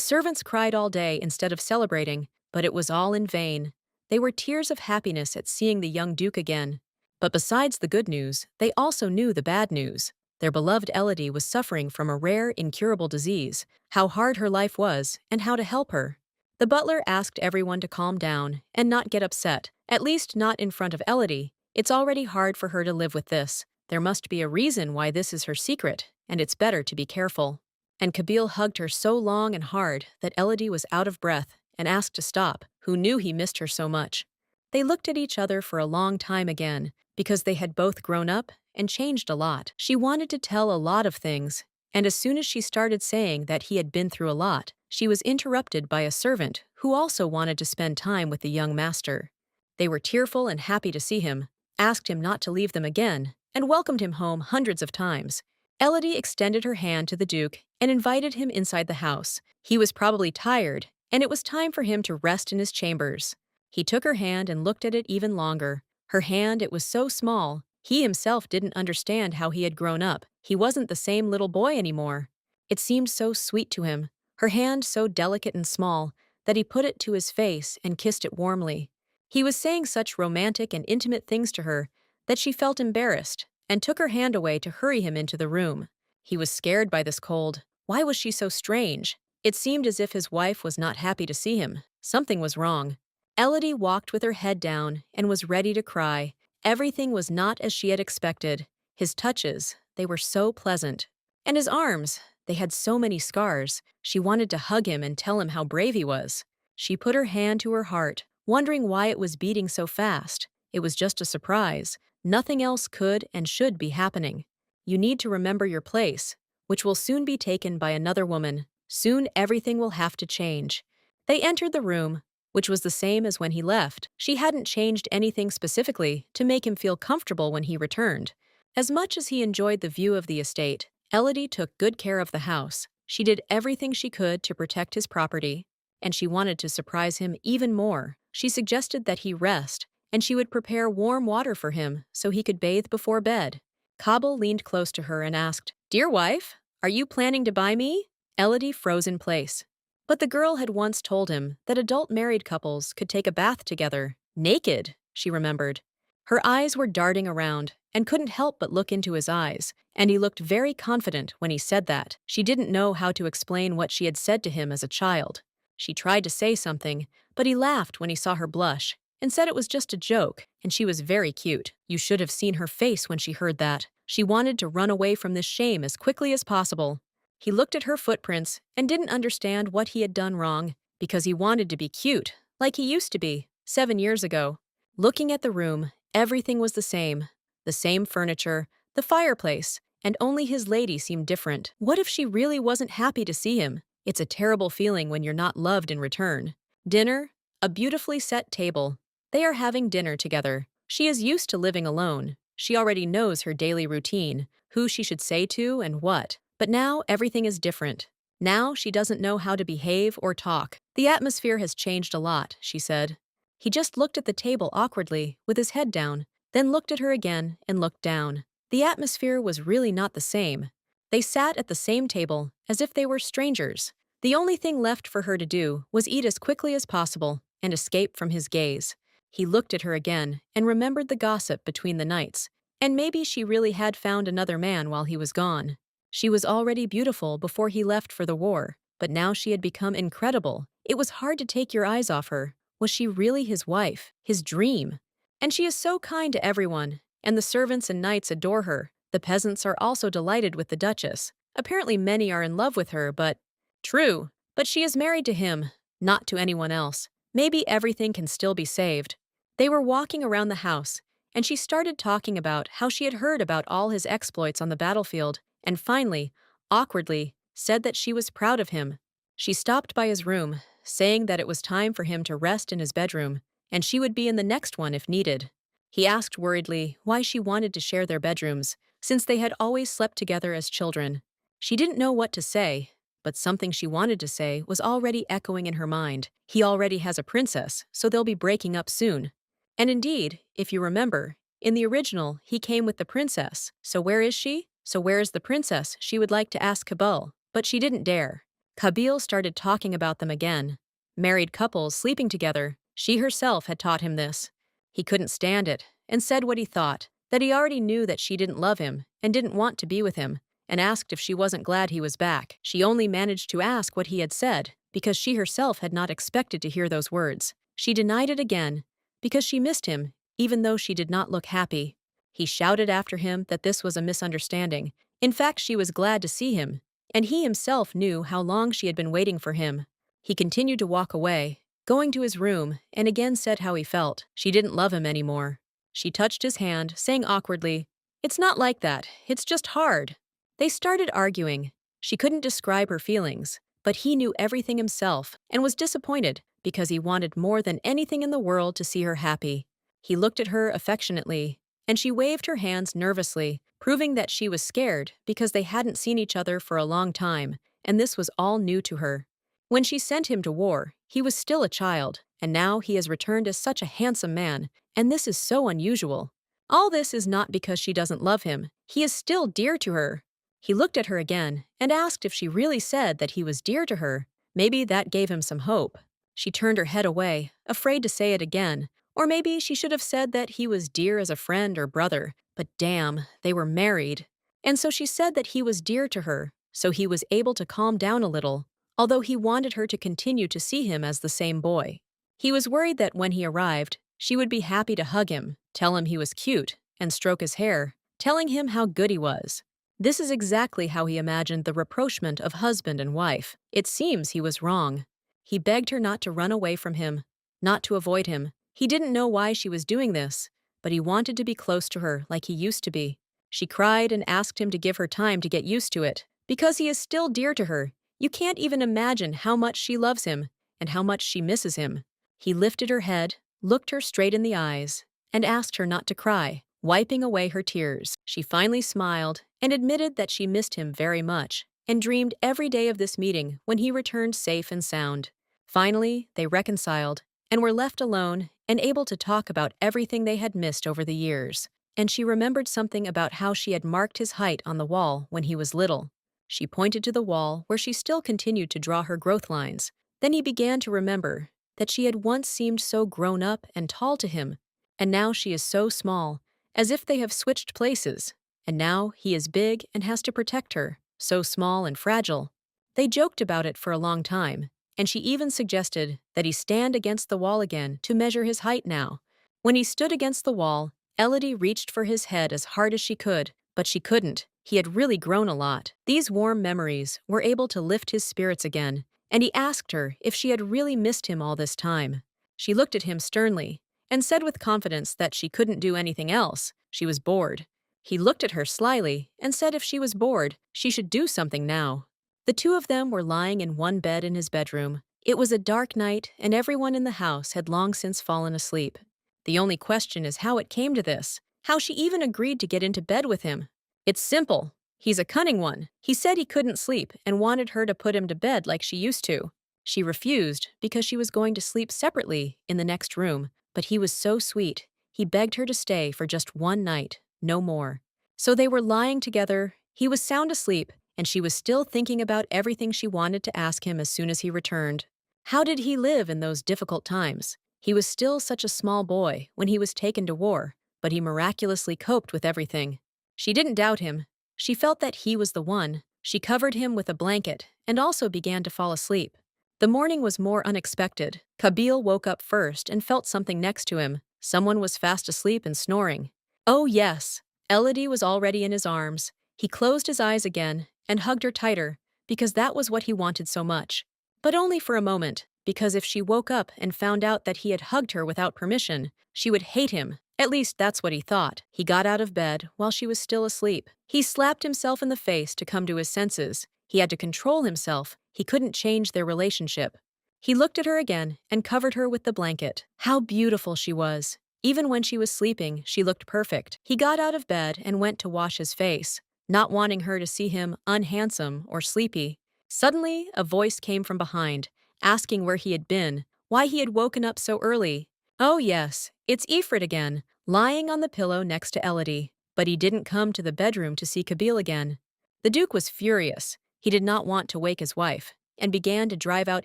[SPEAKER 1] servants cried all day instead of celebrating, but it was all in vain. They were tears of happiness at seeing the young Duke again. But besides the good news, they also knew the bad news. Their beloved Elodie was suffering from a rare, incurable disease, how hard her life was, and how to help her. The butler asked everyone to calm down and not get upset, at least not in front of Elodie. It's already hard for her to live with this. There must be a reason why this is her secret, and it's better to be careful. And Kabil hugged her so long and hard that Elodie was out of breath and asked to stop, who knew he missed her so much. They looked at each other for a long time again, because they had both grown up and changed a lot. She wanted to tell a lot of things, and as soon as she started saying that he had been through a lot, she was interrupted by a servant who also wanted to spend time with the young master. They were tearful and happy to see him. asked him not to leave them again, and welcomed him home hundreds of times. Elodie extended her hand to the Duke and invited him inside the house. He was probably tired, and it was time for him to rest in his chambers. He took her hand and looked at it even longer. Her hand, it was so small. He himself didn't understand how he had grown up. He wasn't the same little boy anymore. It seemed so sweet to him, her hand so delicate and small, that he put it to his face and kissed it warmly. He was saying such romantic and intimate things to her that she felt embarrassed and took her hand away to hurry him into the room. He was scared by this cold. Why was she so strange? It seemed as if his wife was not happy to see him. Something was wrong. Elodie walked with her head down and was ready to cry. Everything was not as she had expected. His touches, they were so pleasant. And his arms, they had so many scars. She wanted to hug him and tell him how brave he was. She put her hand to her heart, wondering why it was beating so fast. It was just a surprise. Nothing else could and should be happening. You need to remember your place, which will soon be taken by another woman. Soon everything will have to change. They entered the room, which was the same as when he left. She hadn't changed anything specifically to make him feel comfortable when he returned. As much as he enjoyed the view of the estate, Elodie took good care of the house. She did everything she could to protect his property, and she wanted to surprise him even more. She suggested that he rest, and she would prepare warm water for him so he could bathe before bed. Kabil leaned close to her and asked, "Dear wife, are you planning to buy me?" Elodie froze in place. But the girl had once told him that adult married couples could take a bath together, naked, she remembered. Her eyes were darting around and couldn't help but look into his eyes, and he looked very confident when he said that. She didn't know how to explain what she had said to him as a child. She tried to say something, but he laughed when he saw her blush and said it was just a joke, and she was very cute. You should have seen her face when she heard that. She wanted to run away from this shame as quickly as possible. He looked at her footprints and didn't understand what he had done wrong, because he wanted to be cute, like he used to be, 7 years ago. Looking at the room, everything was the same furniture, the fireplace, and only his lady seemed different. What if she really wasn't happy to see him? It's a terrible feeling when you're not loved in return. Dinner, a beautifully set table. They are having dinner together. She is used to living alone. She already knows her daily routine, who she should say to and what. But now everything is different. Now she doesn't know how to behave or talk. The atmosphere has changed a lot, she said. He just looked at the table awkwardly, with his head down, then looked at her again and looked down. The atmosphere was really not the same. They sat at the same table, as if they were strangers. The only thing left for her to do was eat as quickly as possible and escape from his gaze. He looked at her again and remembered the gossip between the nights, and maybe she really had found another man while he was gone. She was already beautiful before he left for the war, but now she had become incredible. It was hard to take your eyes off her. Was she really his wife, his dream? And she is so kind to everyone, and the servants and knights adore her. The peasants are also delighted with the Duchess. Apparently many are in love with her, but... True, but she is married to him, not to anyone else. Maybe everything can still be saved. They were walking around the house, and she started talking about how she had heard about all his exploits on the battlefield, and finally, awkwardly, said that she was proud of him. She stopped by his room, saying that it was time for him to rest in his bedroom, and she would be in the next one if needed. He asked worriedly why she wanted to share their bedrooms, since they had always slept together as children. She didn't know what to say, but something she wanted to say was already echoing in her mind. He already has a princess, so they'll be breaking up soon. And indeed, if you remember, in the original, he came with the princess. So where is she? So where is the princess? She would like to ask Kabil, but she didn't dare. Kabil started talking about them again. Married couples sleeping together. She herself had taught him this. He couldn't stand it, and said what he thought, that he already knew that she didn't love him and didn't want to be with him, and asked if she wasn't glad he was back. She only managed to ask what he had said, because she herself had not expected to hear those words. She denied it again, because she missed him, even though she did not look happy. He shouted after him that this was a misunderstanding. In fact, she was glad to see him, and he himself knew how long she had been waiting for him. He continued to walk away, going to his room, and again said how he felt. She didn't love him anymore. She touched his hand, saying awkwardly, "It's not like that, it's just hard." They started arguing. She couldn't describe her feelings, but he knew everything himself and was disappointed because he wanted more than anything in the world to see her happy. He looked at her affectionately and she waved her hands nervously, proving that she was scared because they hadn't seen each other for a long time, and this was all new to her. When she sent him to war, he was still a child, and now he has returned as such a handsome man, and this is so unusual. All this is not because she doesn't love him. He is still dear to her. He looked at her again and asked if she really said that he was dear to her. Maybe that gave him some hope. She turned her head away, afraid to say it again, or maybe she should have said that he was dear as a friend or brother, but damn, they were married. And so she said that he was dear to her, so he was able to calm down a little, although he wanted her to continue to see him as the same boy. He was worried that when he arrived, she would be happy to hug him, tell him he was cute, and stroke his hair, telling him how good he was. This is exactly how he imagined the rapprochement of husband and wife. It seems he was wrong. He begged her not to run away from him, not to avoid him. He didn't know why she was doing this, but he wanted to be close to her like he used to be. She cried and asked him to give her time to get used to it, because he is still dear to her. You can't even imagine how much she loves him and how much she misses him. He lifted her head, looked her straight in the eyes, and asked her not to cry, wiping away her tears. She finally smiled and admitted that she missed him very much and dreamed every day of this meeting when he returned safe and sound. Finally, they reconciled and were left alone and able to talk about everything they had missed over the years. And she remembered something about how she had marked his height on the wall when he was little. She pointed to the wall where she still continued to draw her growth lines. Then he began to remember that she had once seemed so grown up and tall to him, and now she is so small, as if they have switched places, and now he is big and has to protect her, so small and fragile. They joked about it for a long time, and she even suggested that he stand against the wall again to measure his height now. When he stood against the wall, Elodie reached for his head as hard as she could, but she couldn't. He had really grown a lot. These warm memories were able to lift his spirits again, and he asked her if she had really missed him all this time. She looked at him sternly and said with confidence that she couldn't do anything else. She was bored. He looked at her slyly and said if she was bored, she should do something now. The two of them were lying in one bed in his bedroom. It was a dark night, and everyone in the house had long since fallen asleep. The only question is how it came to this, how she even agreed to get into bed with him. It's simple. He's a cunning one. He said he couldn't sleep and wanted her to put him to bed like she used to. She refused because she was going to sleep separately in the next room, but he was so sweet. He begged her to stay for just one night, no more. So they were lying together. He was sound asleep, and she was still thinking about everything she wanted to ask him as soon as he returned. How did he live in those difficult times? He was still such a small boy when he was taken to war, but he miraculously coped with everything. She didn't doubt him. She felt that he was the one. She covered him with a blanket and also began to fall asleep. The morning was more unexpected. Kabil woke up first and felt something next to him. Someone was fast asleep and snoring. Oh yes, Elodie was already in his arms. He closed his eyes again and hugged her tighter, because that was what he wanted so much. But only for a moment, because if she woke up and found out that he had hugged her without permission, she would hate him. At least that's what he thought. He got out of bed while she was still asleep. He slapped himself in the face to come to his senses. He had to control himself. He couldn't change their relationship. He looked at her again and covered her with the blanket. How beautiful she was. Even when she was sleeping, she looked perfect. He got out of bed and went to wash his face, not wanting her to see him unhandsome or sleepy. Suddenly, a voice came from behind, asking where he had been, why he had woken up so early. Oh yes, it's Ifrit again, lying on the pillow next to Elodie. But he didn't come to the bedroom to see Kabil again. The Duke was furious. He did not want to wake his wife, and began to drive out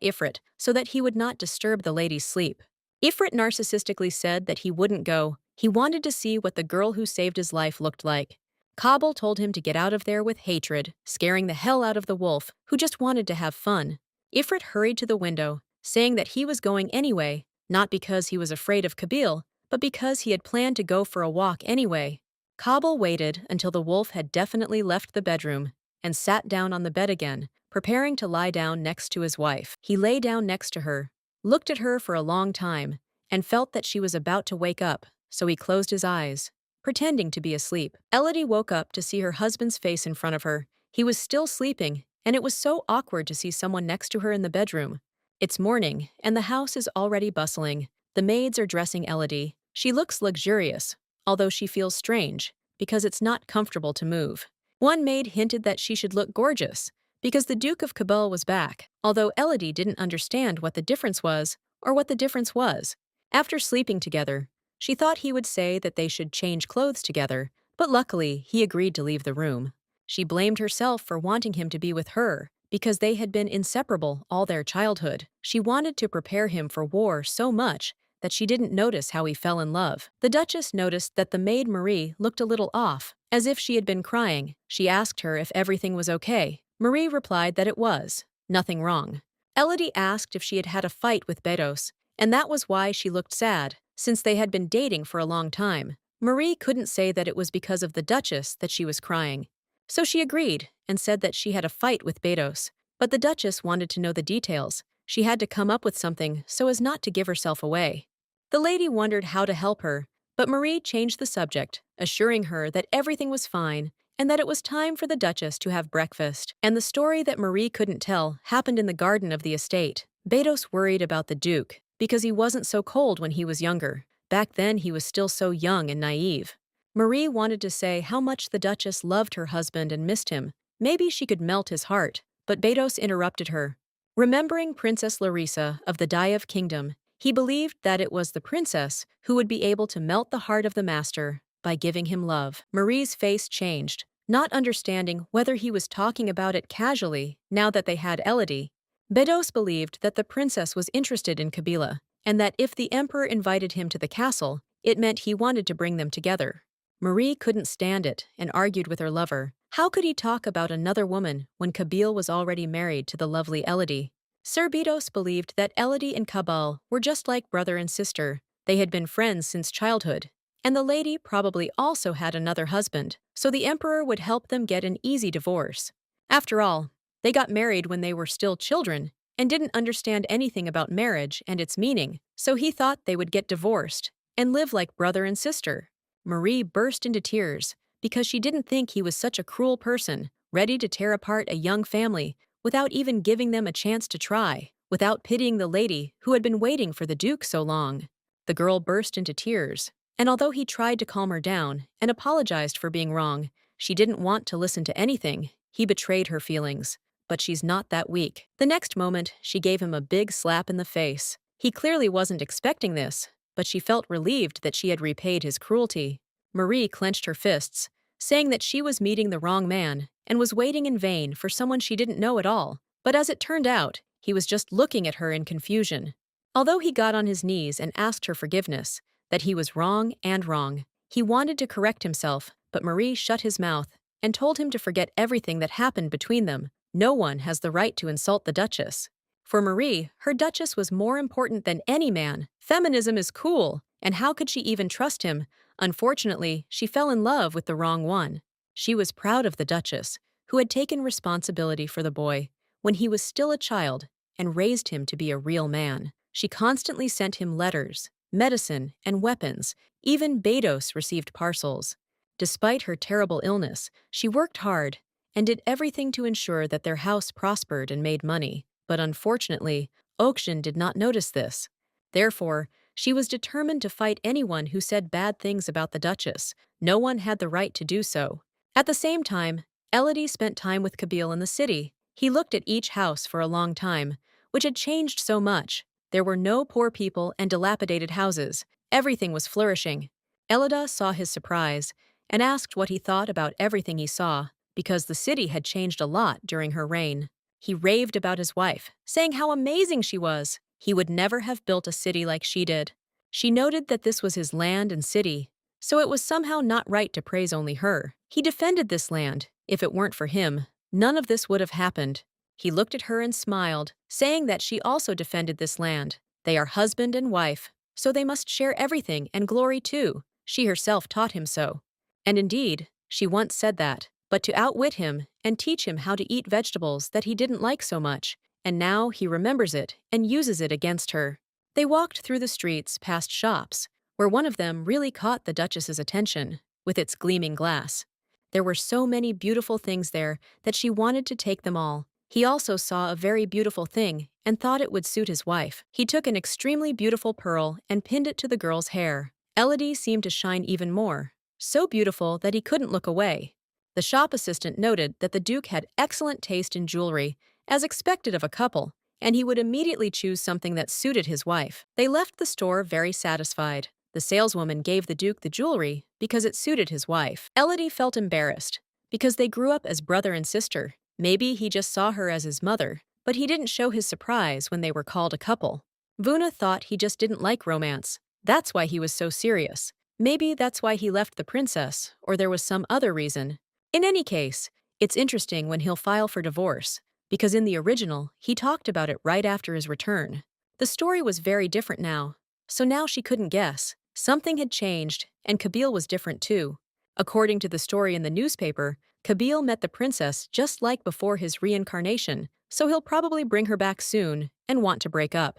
[SPEAKER 1] Ifrit so that he would not disturb the lady's sleep. Ifrit narcissistically said that he wouldn't go. He wanted to see what the girl who saved his life looked like. Kabil told him to get out of there with hatred, scaring the hell out of the wolf, who just wanted to have fun. Ifrit hurried to the window, saying that he was going anyway, not because he was afraid of Kabil, but because he had planned to go for a walk anyway. Kabil waited until the wolf had definitely left the bedroom and sat down on the bed again, preparing to lie down next to his wife. He lay down next to her, looked at her for a long time, and felt that she was about to wake up, so he closed his eyes, pretending to be asleep. Elodie woke up to see her husband's face in front of her. He was still sleeping, and it was so awkward to see someone next to her in the bedroom. It's morning, and the house is already bustling. The maids are dressing Elodie. She looks luxurious, although she feels strange, because it's not comfortable to move. One maid hinted that she should look gorgeous, because the Duke of Kabil was back, although Elodie didn't understand what the difference was, or what the difference was. After sleeping together, she thought he would say that they should change clothes together, but luckily he agreed to leave the room. She blamed herself for wanting him to be with her, because they had been inseparable all their childhood. She wanted to prepare him for war so much that she didn't notice how he fell in love. The Duchess noticed that the maid Marie looked a little off, as if she had been crying. She asked her if everything was okay. Marie replied that it was. Nothing wrong. Elodie asked if she had had a fight with Bedos, and that was why she looked sad, since they had been dating for a long time. Marie couldn't say that it was because of the Duchess that she was crying. So she agreed and said that she had a fight with Bedos, but the Duchess wanted to know the details. She had to come up with something so as not to give herself away. The lady wondered how to help her, but Marie changed the subject, assuring her that everything was fine and that it was time for the Duchess to have breakfast. And the story that Marie couldn't tell happened in the garden of the estate. Bedos worried about the Duke because he wasn't so cold when he was younger. Back then he was still so young and naive. Marie wanted to say how much the Duchess loved her husband and missed him. Maybe she could melt his heart, but Bedos interrupted her. Remembering Princess Larissa of the Dive Kingdom, he believed that it was the princess who would be able to melt the heart of the master by giving him love. Marie's face changed, not understanding whether he was talking about it casually now that they had Elodie. Bedos believed that the princess was interested in Kabila, and that if the emperor invited him to the castle, it meant he wanted to bring them together. Marie couldn't stand it and argued with her lover. How could he talk about another woman when Kabil was already married to the lovely Elodie? Sir Bedos believed that Elodie and Kabil were just like brother and sister. They had been friends since childhood, and the lady probably also had another husband, so the emperor would help them get an easy divorce. After all, they got married when they were still children and didn't understand anything about marriage and its meaning, so he thought they would get divorced and live like brother and sister. Marie burst into tears because she didn't think he was such a cruel person, ready to tear apart a young family without even giving them a chance to try, without pitying the lady who had been waiting for the Duke so long. The girl burst into tears, and although he tried to calm her down and apologized for being wrong, she didn't want to listen to anything. He betrayed her feelings, but she's not that weak. The next moment, she gave him a big slap in the face. He clearly wasn't expecting this, but she felt relieved that she had repaid his cruelty. Marie clenched her fists, saying that she was meeting the wrong man and was waiting in vain for someone she didn't know at all. But as it turned out, he was just looking at her in confusion. Although he got on his knees and asked her forgiveness, that he was wrong and wrong, he wanted to correct himself, but Marie shut his mouth and told him to forget everything that happened between them. No one has the right to insult the Duchess. For Marie, her Duchess was more important than any man. Feminism is cool, and how could she even trust him? Unfortunately, she fell in love with the wrong one. She was proud of the Duchess, who had taken responsibility for the boy when he was still a child and raised him to be a real man. She constantly sent him letters, medicine, and weapons. Even Bedos received parcels. Despite her terrible illness, she worked hard and did everything to ensure that their house prospered and made money. But unfortunately, Okshin did not notice this. Therefore, she was determined to fight anyone who said bad things about the Duchess. No one had the right to do so. At the same time, Elodie spent time with Kabil in the city. He looked at each house for a long time, which had changed so much. There were no poor people and dilapidated houses. Everything was flourishing. Elodie saw his surprise and asked what he thought about everything he saw, because the city had changed a lot during her reign. He raved about his wife, saying how amazing she was. He would never have built a city like she did. She noted that this was his land and city, so it was somehow not right to praise only her. He defended this land. If it weren't for him, none of this would have happened. He looked at her and smiled, saying that she also defended this land. They are husband and wife, so they must share everything and glory too. She herself taught him so. And indeed, she once said that. But to outwit him and teach him how to eat vegetables that he didn't like so much, and now he remembers it and uses it against her. They walked through the streets past shops, where one of them really caught the Duchess's attention, with its gleaming glass. There were so many beautiful things there that she wanted to take them all. He also saw a very beautiful thing and thought it would suit his wife. He took an extremely beautiful pearl and pinned it to the girl's hair. Elodie seemed to shine even more, so beautiful that he couldn't look away. The shop assistant noted that the Duke had excellent taste in jewelry, as expected of a couple, and he would immediately choose something that suited his wife. They left the store very satisfied. The saleswoman gave the Duke the jewelry because it suited his wife. Elodie felt embarrassed, because they grew up as brother and sister. Maybe he just saw her as his mother, but he didn't show his surprise when they were called a couple. Vuna thought he just didn't like romance. That's why he was so serious. Maybe that's why he left the princess, or there was some other reason. In any case, it's interesting when he'll file for divorce, because in the original, he talked about it right after his return. The story was very different now, so now she couldn't guess. Something had changed, and Kabil was different too. According to the story in the newspaper, Kabil met the princess just like before his reincarnation, so he'll probably bring her back soon and want to break up.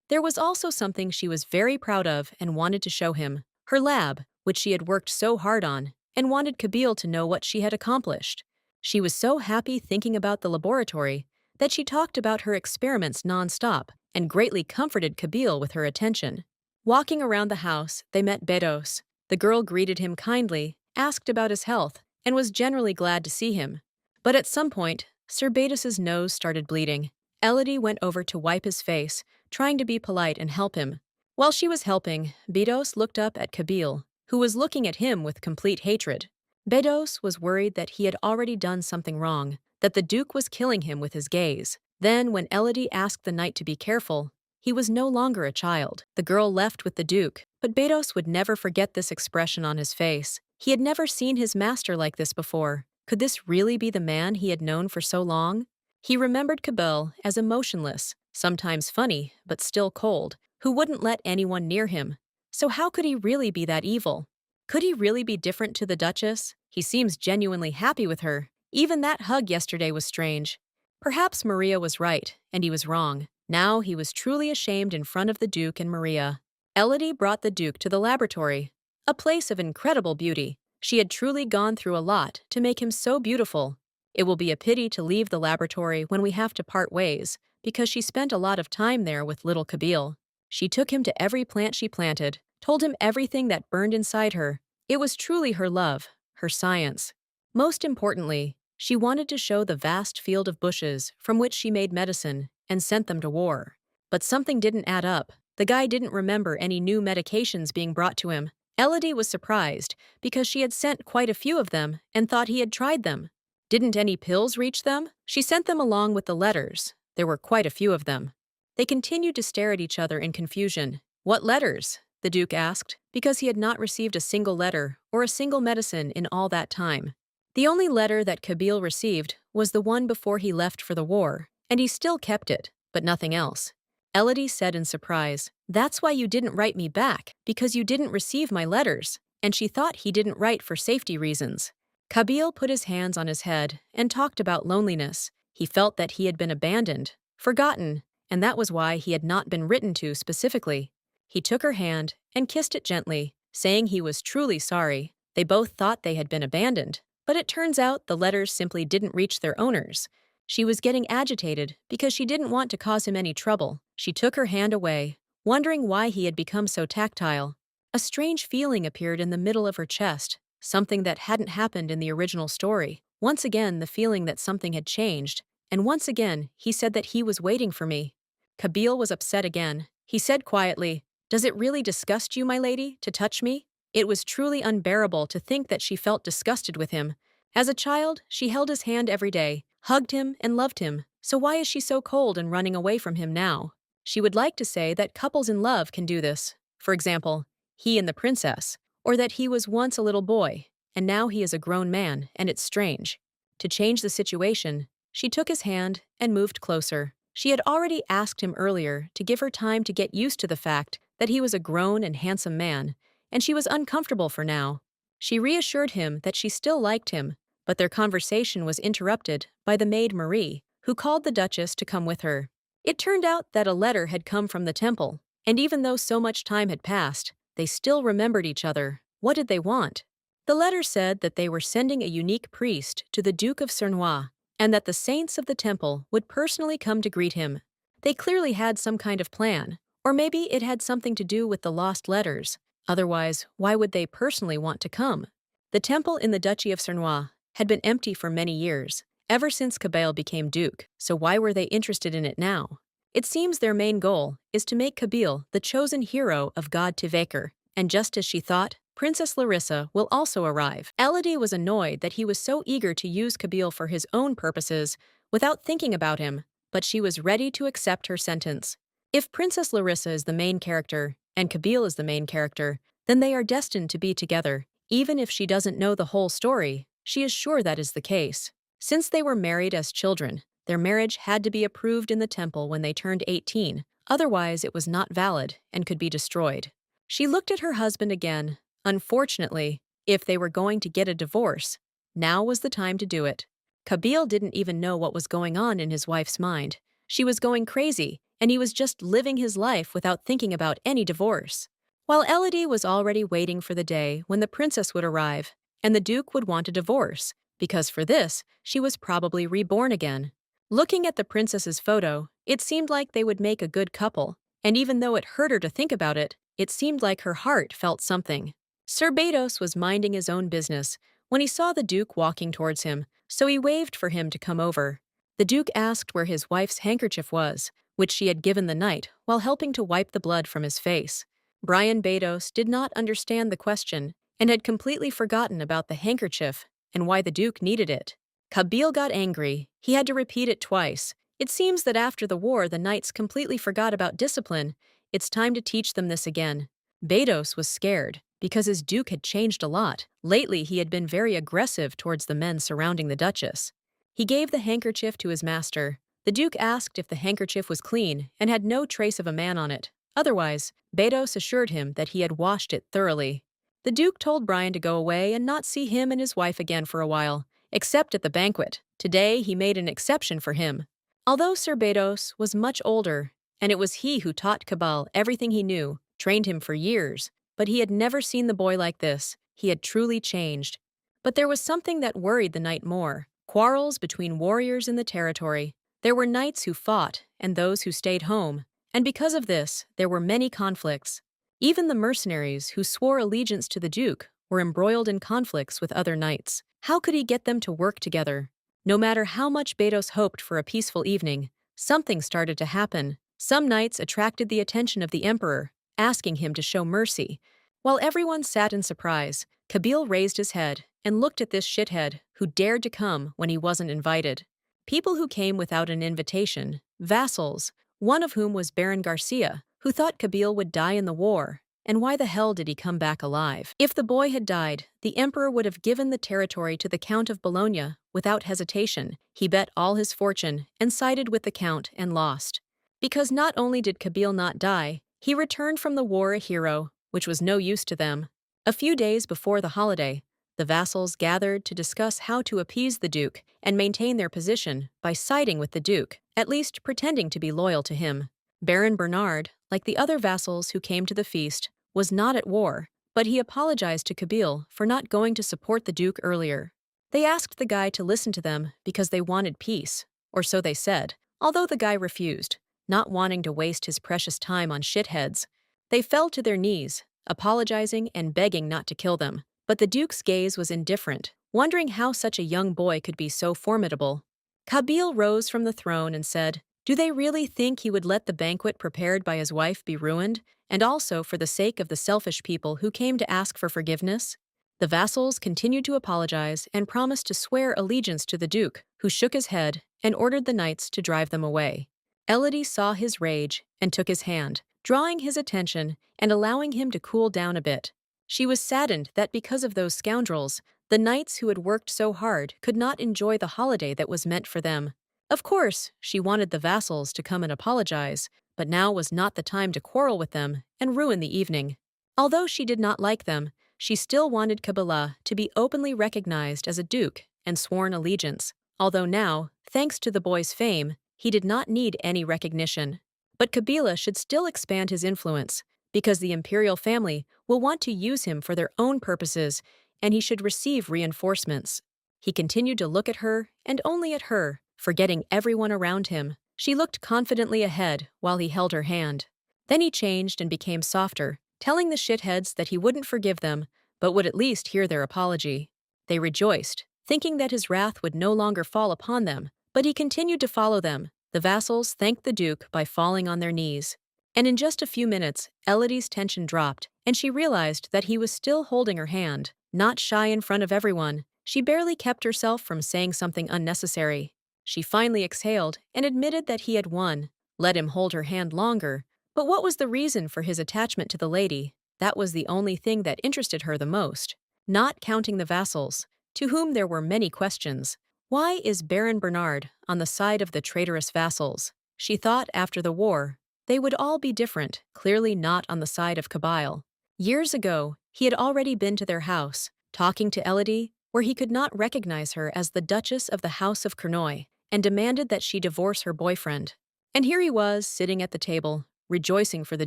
[SPEAKER 1] There was also something she was very proud of and wanted to show him, her lab, which she had worked so hard on, and wanted Kabil to know what she had accomplished. She was so happy thinking about the laboratory that she talked about her experiments non-stop and greatly comforted Kabil with her attention. Walking around the house, they met Bedos. The girl greeted him kindly, asked about his health, and was generally glad to see him. But at some point, Sir Bedos's nose started bleeding. Elodie went over to wipe his face, trying to be polite and help him. While she was helping, Bedos looked up at Kabil, who was looking at him with complete hatred. Bedos was worried that he had already done something wrong, that the Duke was killing him with his gaze. Then, when Elodie asked the knight to be careful, he was no longer a child. The girl left with the Duke, but Bedos would never forget this expression on his face. He had never seen his master like this before. Could this really be the man he had known for so long? He remembered Kabil as emotionless, sometimes funny, but still cold, who wouldn't let anyone near him. So how could he really be that evil? Could he really be different to the Duchess? He seems genuinely happy with her. Even that hug yesterday was strange. Perhaps Maria was right, and he was wrong. Now he was truly ashamed in front of the Duke and Maria. Elodie brought the Duke to the laboratory, a place of incredible beauty. She had truly gone through a lot to make him so beautiful. It will be a pity to leave the laboratory when we have to part ways, because she spent a lot of time there with little Kabil. She took him to every plant she planted, told him everything that burned inside her. It was truly her love, her science. Most importantly, she wanted to show the vast field of bushes from which she made medicine and sent them to war. But something didn't add up. The guy didn't remember any new medications being brought to him. Elodie was surprised because she had sent quite a few of them and thought he had tried them. Didn't any pills reach them? She sent them along with the letters. There were quite a few of them. They continued to stare at each other in confusion. What letters? The Duke asked, because he had not received a single letter or a single medicine in all that time. The only letter that Kabil received was the one before he left for the war, and he still kept it, but nothing else. Elodie said in surprise, "That's why you didn't write me back, because you didn't receive my letters," and she thought he didn't write for safety reasons. Kabil put his hands on his head and talked about loneliness. He felt that he had been abandoned, forgotten, and that was why he had not been written to specifically. He took her hand and kissed it gently, saying he was truly sorry. They both thought they had been abandoned, but it turns out the letters simply didn't reach their owners. She was getting agitated because she didn't want to cause him any trouble. She took her hand away, wondering why he had become so tactile. A strange feeling appeared in the middle of her chest, something that hadn't happened in the original story. Once again, the feeling that something had changed, and once again, he said that he was waiting for me. Kabil was upset again. He said quietly, "Does it really disgust you, my lady, to touch me?" It was truly unbearable to think that she felt disgusted with him. As a child, she held his hand every day, hugged him, and loved him. So why is she so cold and running away from him now? She would like to say that couples in love can do this. For example, he and the princess, or that he was once a little boy, and now he is a grown man, and it's strange. To change the situation, she took his hand and moved closer. She had already asked him earlier to give her time to get used to the fact that he was a grown and handsome man, and she was uncomfortable for now. She reassured him that she still liked him, but their conversation was interrupted by the maid Marie, who called the Duchess to come with her. It turned out that a letter had come from the temple, and even though so much time had passed, they still remembered each other. What did they want? The letter said that they were sending a unique priest to the Duke of Cernois, and that the saints of the temple would personally come to greet him. They clearly had some kind of plan, or maybe it had something to do with the lost letters. Otherwise, why would they personally want to come? The temple in the Duchy of Cernois had been empty for many years, ever since Kabil became duke, so why were they interested in it now? It seems their main goal is to make Kabil the chosen hero of God Tivaker, and just as she thought, Princess Larissa will also arrive. Elodie was annoyed that he was so eager to use Kabil for his own purposes without thinking about him, but she was ready to accept her sentence. If Princess Larissa is the main character and Kabil is the main character, then they are destined to be together. Even if she doesn't know the whole story, she is sure that is the case. Since they were married as children, their marriage had to be approved in the temple when they turned 18, otherwise it was not valid and could be destroyed. She looked at her husband again. Unfortunately, if they were going to get a divorce, now was the time to do it. Kabil didn't even know what was going on in his wife's mind. She was going crazy, and he was just living his life without thinking about any divorce. While Elodie was already waiting for the day when the princess would arrive, and the duke would want a divorce, because for this, she was probably reborn again. Looking at the princess's photo, it seemed like they would make a good couple, and even though it hurt her to think about it, it seemed like her heart felt something. Sir Bedos was minding his own business when he saw the duke walking towards him, so he waved for him to come over. The duke asked where his wife's handkerchief was, which she had given the knight while helping to wipe the blood from his face. Brian Bedos did not understand the question and had completely forgotten about the handkerchief and why the duke needed it. Kabil got angry. He had to repeat it twice. It seems that after the war the knights completely forgot about discipline. It's time to teach them this again. Bedos was scared because his duke had changed a lot. Lately he had been very aggressive towards the men surrounding the duchess. He gave the handkerchief to his master. The duke asked if the handkerchief was clean and had no trace of a man on it. Otherwise, Bedos assured him that he had washed it thoroughly. The duke told Brian to go away and not see him and his wife again for a while, except at the banquet. Today he made an exception for him. Although Sir Bedos was much older, and it was he who taught Kabil everything he knew, trained him for years, but he had never seen the boy like this. He had truly changed. But there was something that worried the knight more: quarrels between warriors in the territory. There were knights who fought and those who stayed home, and because of this, there were many conflicts. Even the mercenaries who swore allegiance to the duke were embroiled in conflicts with other knights. How could he get them to work together? No matter how much Bedos hoped for a peaceful evening, something started to happen. Some knights attracted the attention of the emperor, asking him to show mercy. While everyone sat in surprise, Kabil raised his head and looked at this shithead who dared to come when he wasn't invited. People who came without an invitation, vassals, one of whom was Baron Garcia, who thought Kabil would die in the war. And why the hell did he come back alive? If the boy had died, the emperor would have given the territory to the Count of Bologna without hesitation. He bet all his fortune and sided with the Count and lost. Because not only did Kabil not die, he returned from the war a hero, which was no use to them. A few days before the holiday, the vassals gathered to discuss how to appease the duke and maintain their position by siding with the duke, at least pretending to be loyal to him. Baron Bernard, like the other vassals who came to the feast, was not at war, but he apologized to Kabil for not going to support the duke earlier. They asked the guy to listen to them because they wanted peace, or so they said, although the guy refused, not wanting to waste his precious time on shitheads. They fell to their knees, apologizing and begging not to kill them. But the duke's gaze was indifferent, wondering how such a young boy could be so formidable. Kabil rose from the throne and said, "Do they really think he would let the banquet prepared by his wife be ruined, and also for the sake of the selfish people who came to ask for forgiveness?" The vassals continued to apologize and promised to swear allegiance to the duke, who shook his head and ordered the knights to drive them away. Elodie saw his rage and took his hand, drawing his attention and allowing him to cool down a bit. She was saddened that because of those scoundrels, the knights who had worked so hard could not enjoy the holiday that was meant for them. Of course, she wanted the vassals to come and apologize, but now was not the time to quarrel with them and ruin the evening. Although she did not like them, she still wanted Kabila to be openly recognized as a duke and sworn allegiance, although now, thanks to the boy's fame, he did not need any recognition. But Kabila should still expand his influence, because the imperial family will want to use him for their own purposes, and he should receive reinforcements. He continued to look at her, and only at her, forgetting everyone around him. She looked confidently ahead while he held her hand. Then he changed and became softer, telling the shitheads that he wouldn't forgive them, but would at least hear their apology. They rejoiced, thinking that his wrath would no longer fall upon them, but he continued to follow them. The vassals thanked the Duke by falling on their knees. And in just a few minutes, Elodie's tension dropped, and she realized that he was still holding her hand, not shy in front of everyone. She barely kept herself from saying something unnecessary. She finally exhaled and admitted that he had won. Let him hold her hand longer. But what was the reason for his attachment to the lady? That was the only thing that interested her the most. Not counting the vassals, to whom there were many questions. Why is Baron Bernard on the side of the traitorous vassals? She thought after the war, they would all be different, clearly not on the side of Kabil. Years ago, he had already been to their house, talking to Elodie, where he could not recognize her as the Duchess of the House of Cournoy, and demanded that she divorce her boyfriend. And here he was, sitting at the table, rejoicing for the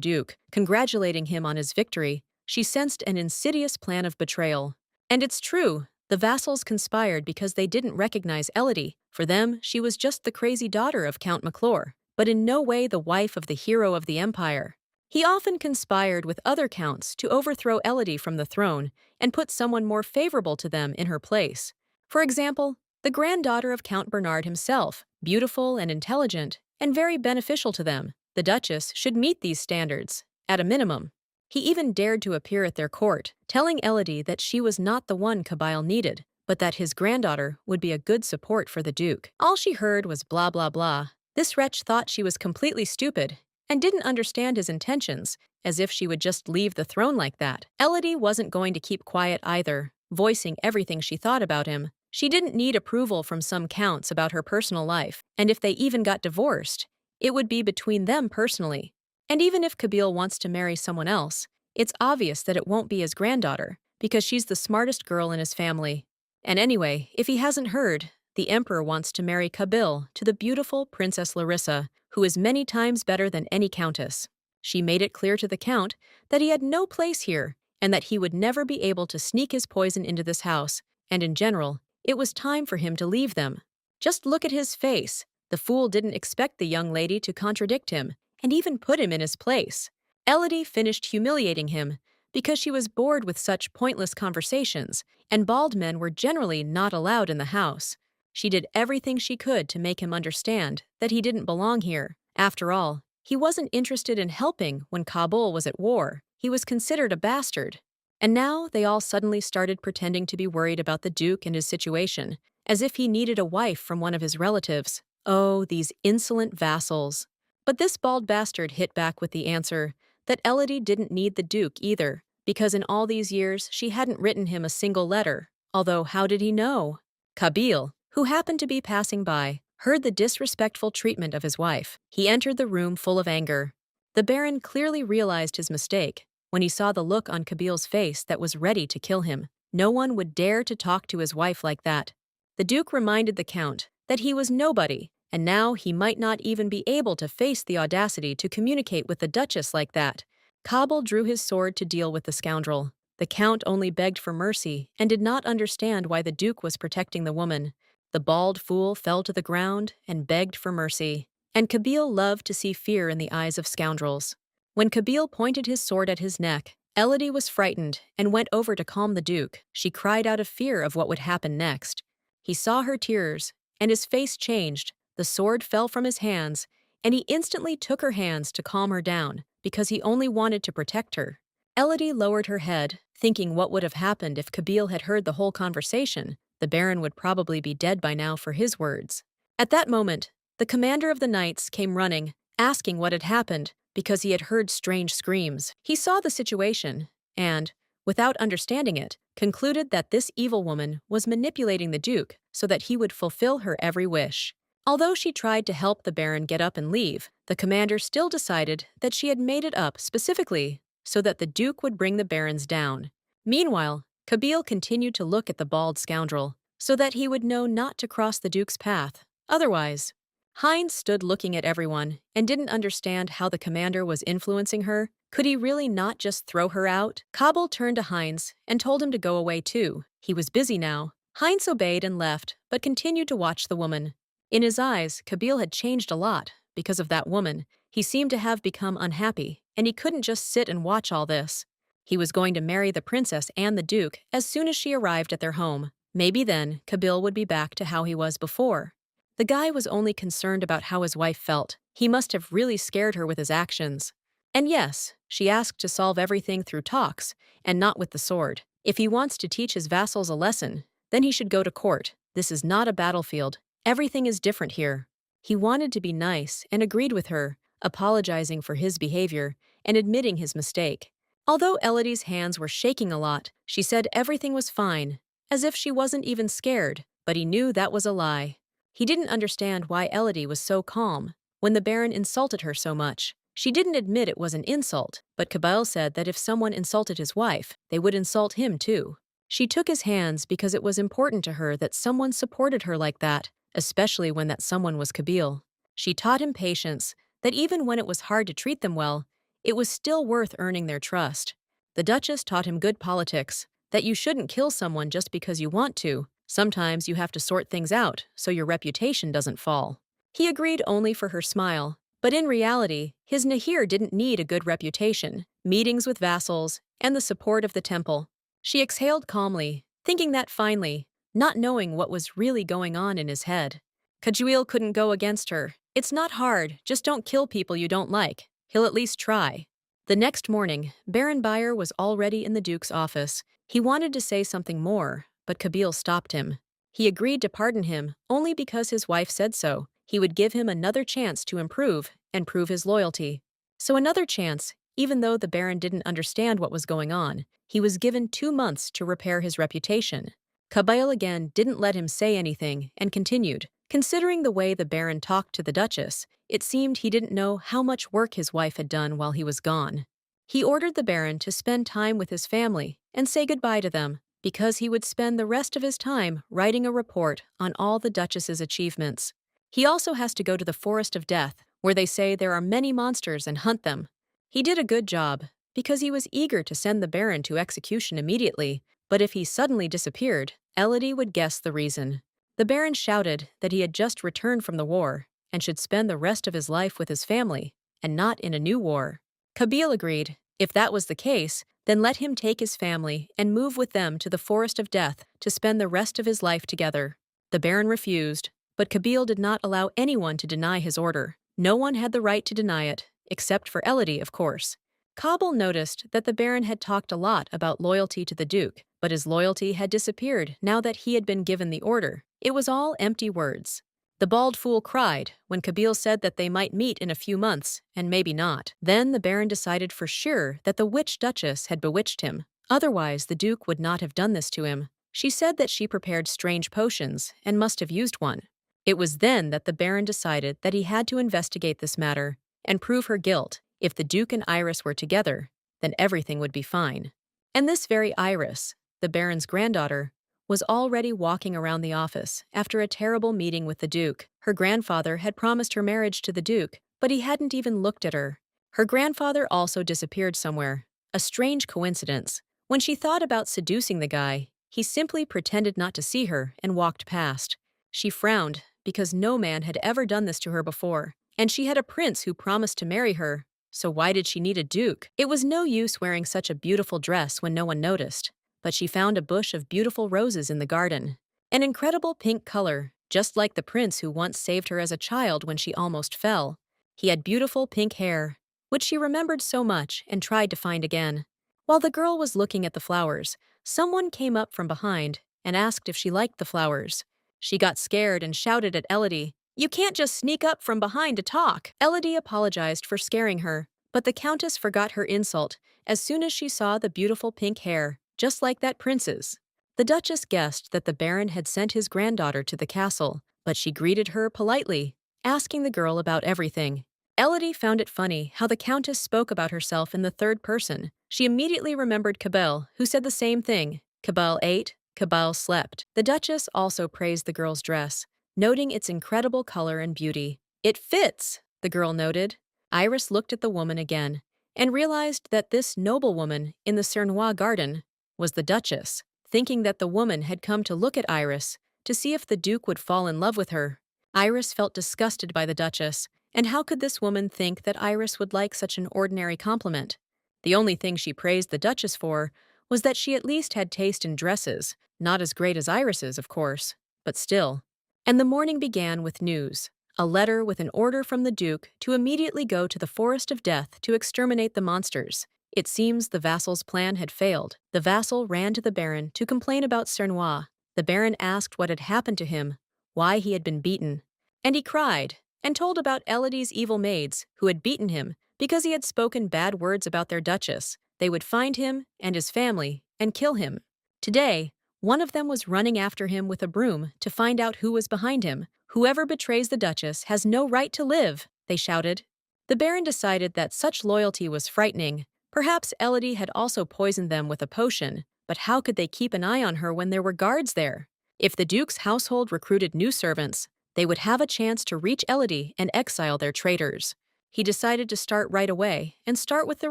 [SPEAKER 1] Duke, congratulating him on his victory. She sensed an insidious plan of betrayal. And it's true, the vassals conspired because they didn't recognize Elodie. For them, she was just the crazy daughter of Count McClure, but in no way the wife of the hero of the empire. He often conspired with other counts to overthrow Elodie from the throne and put someone more favorable to them in her place. For example, the granddaughter of Count Bernard himself, beautiful and intelligent, and very beneficial to them. The Duchess should meet these standards, at a minimum. He even dared to appear at their court, telling Elodie that she was not the one Kabil needed, but that his granddaughter would be a good support for the Duke. All she heard was blah blah blah. This wretch thought she was completely stupid and didn't understand his intentions, as if she would just leave the throne like that. Elodie wasn't going to keep quiet either, voicing everything she thought about him. She didn't need approval from some counts about her personal life, and if they even got divorced, it would be between them personally. And even if Kabil wants to marry someone else, it's obvious that it won't be his granddaughter, because she's the smartest girl in his family. And anyway, if he hasn't heard, the Emperor wants to marry Kabil to the beautiful Princess Larissa, who is many times better than any countess. She made it clear to the Count that he had no place here, and that he would never be able to sneak his poison into this house, and in general, it was time for him to leave them. Just look at his face. The fool didn't expect the young lady to contradict him, and even put him in his place. Elodie finished humiliating him because she was bored with such pointless conversations, and bald men were generally not allowed in the house. She did everything she could to make him understand that he didn't belong here. After all, he wasn't interested in helping when Kabil was at war. He was considered a bastard. And now they all suddenly started pretending to be worried about the Duke and his situation, as if he needed a wife from one of his relatives. Oh, these insolent vassals. But this bald bastard hit back with the answer that Elodie didn't need the Duke either, because in all these years she hadn't written him a single letter. Although how did he know? Kabil, who happened to be passing by, heard the disrespectful treatment of his wife. He entered the room full of anger. The Baron clearly realized his mistake when he saw the look on Kabil's face that was ready to kill him. No one would dare to talk to his wife like that. The Duke reminded the Count that he was nobody, and now he might not even be able to face the audacity to communicate with the Duchess like that. Kabil drew his sword to deal with the scoundrel. The Count only begged for mercy and did not understand why the Duke was protecting the woman. The bald fool fell to the ground and begged for mercy. And Kabil loved to see fear in the eyes of scoundrels. When Kabil pointed his sword at his neck, Elodie was frightened and went over to calm the Duke. She cried out of fear of what would happen next. He saw her tears, and his face changed. The sword fell from his hands, and he instantly took her hands to calm her down, because he only wanted to protect her. Elodie lowered her head, thinking what would have happened if Kabil had heard the whole conversation. The Baron would probably be dead by now for his words. At that moment, the commander of the knights came running, asking what had happened, because he had heard strange screams. He saw the situation, and, without understanding it, concluded that this evil woman was manipulating the Duke so that he would fulfill her every wish. Although she tried to help the Baron get up and leave, the commander still decided that she had made it up specifically so that the Duke would bring the barons down. Meanwhile, Kabil continued to look at the bald scoundrel so that he would know not to cross the Duke's path. Otherwise, Heinz stood looking at everyone and didn't understand how the commander was influencing her. Could he really not just throw her out? Kabil turned to Heinz and told him to go away too. He was busy now. Heinz obeyed and left, but continued to watch the woman. In his eyes, Kabil had changed a lot, because of that woman. He seemed to have become unhappy, and he couldn't just sit and watch all this. He was going to marry the princess and the duke as soon as she arrived at their home. Maybe then, Kabil would be back to how he was before. The guy was only concerned about how his wife felt. He must have really scared her with his actions. And yes, she asked to solve everything through talks, and not with the sword. If he wants to teach his vassals a lesson, then he should go to court. This is not a battlefield. Everything is different here. He wanted to be nice and agreed with her, apologizing for his behavior and admitting his mistake. Although Elodie's hands were shaking a lot, she said everything was fine, as if she wasn't even scared, but he knew that was a lie. He didn't understand why Elodie was so calm when the Baron insulted her so much. She didn't admit it was an insult, but Kabil said that if someone insulted his wife, they would insult him too. She took his hands because it was important to her that someone supported her like that, especially when that someone was Kabil. She taught him patience, that even when it was hard to treat them well, it was still worth earning their trust. The Duchess taught him good politics, that you shouldn't kill someone just because you want to. Sometimes you have to sort things out so your reputation doesn't fall. He agreed only for her smile, but in reality, his Nahir didn't need a good reputation, meetings with vassals, and the support of the temple. She exhaled calmly, thinking that finally, not knowing what was really going on in his head. Kabil couldn't go against her. It's not hard, just don't kill people you don't like. He'll at least try. The next morning, Baron Bayer was already in the Duke's office. He wanted to say something more, but Kabil stopped him. He agreed to pardon him only because his wife said so. He would give him another chance to improve and prove his loyalty. So another chance, even though the Baron didn't understand what was going on. He was given 2 months to repair his reputation. Kabil again didn't let him say anything and continued. Considering the way the Baron talked to the Duchess, it seemed he didn't know how much work his wife had done while he was gone. He ordered the Baron to spend time with his family and say goodbye to them, because he would spend the rest of his time writing a report on all the Duchess's achievements. He also has to go to the Forest of Death, where they say there are many monsters, and hunt them. He did a good job, because he was eager to send the Baron to execution immediately, but if he suddenly disappeared, Elodie would guess the reason. The Baron shouted that he had just returned from the war and should spend the rest of his life with his family and not in a new war. Kabil agreed. If that was the case, then let him take his family and move with them to the Forest of Death to spend the rest of his life together. The Baron refused, but Kabil did not allow anyone to deny his order. No one had the right to deny it, except for Elodie, of course. Kabil noticed that the Baron had talked a lot about loyalty to the Duke, but his loyalty had disappeared now that he had been given the order. It was all empty words. The bald fool cried when Kabil said that they might meet in a few months, and maybe not. Then the Baron decided for sure that the witch Duchess had bewitched him. Otherwise, the Duke would not have done this to him. She said that she prepared strange potions and must have used one. It was then that the Baron decided that he had to investigate this matter and prove her guilt. If the Duke and Iris were together, then everything would be fine. And this very Iris, the Baron's granddaughter, was already walking around the office after a terrible meeting with the Duke. Her grandfather had promised her marriage to the Duke, but he hadn't even looked at her. Her grandfather also disappeared somewhere. A strange coincidence. When she thought about seducing the guy, he simply pretended not to see her and walked past. She frowned because no man had ever done this to her before, and she had a prince who promised to marry her. So why did she need a duke? It was no use wearing such a beautiful dress when no one noticed. But she found a bush of beautiful roses in the garden. An incredible pink color, just like the prince who once saved her as a child when she almost fell. He had beautiful pink hair, which she remembered so much and tried to find again. While the girl was looking at the flowers, someone came up from behind and asked if she liked the flowers. She got scared and shouted at Elodie, "You can't just sneak up from behind to talk." Elodie apologized for scaring her, but the Countess forgot her insult as soon as she saw the beautiful pink hair, just like that prince's. The Duchess guessed that the Baron had sent his granddaughter to the castle, but she greeted her politely, asking the girl about everything. Elodie found it funny how the Countess spoke about herself in the third person. She immediately remembered Kabil, who said the same thing. Kabil ate, Kabil slept. The Duchess also praised the girl's dress, noting its incredible color and beauty. "It fits," the girl noted. Iris looked at the woman again and realized that this noblewoman in the Cernois garden was the Duchess. Thinking that the woman had come to look at Iris to see if the Duke would fall in love with her, Iris felt disgusted by the Duchess And how could this woman think that Iris would like such an ordinary compliment? The only thing she praised the Duchess for was that she at least had taste in dresses, not as great as Iris's, of course, but still. And the morning began with news. A letter with an order from the Duke to immediately go to the Forest of Death to exterminate the monsters. It seems the Vassal's plan had failed. The Vassal ran to the Baron to complain about Cernois. The Baron asked what had happened to him, why he had been beaten. And he cried, and told about Elodie's evil maids, who had beaten him because he had spoken bad words about their Duchess. They would find him and his family and kill him. Today, one of them was running after him with a broom to find out who was behind him. "Whoever betrays the Duchess has no right to live," they shouted. The Baron decided that such loyalty was frightening. Perhaps Elodie had also poisoned them with a potion, but how could they keep an eye on her when there were guards there? If the Duke's household recruited new servants, they would have a chance to reach Elodie and exile their traitors. He decided to start right away and start with the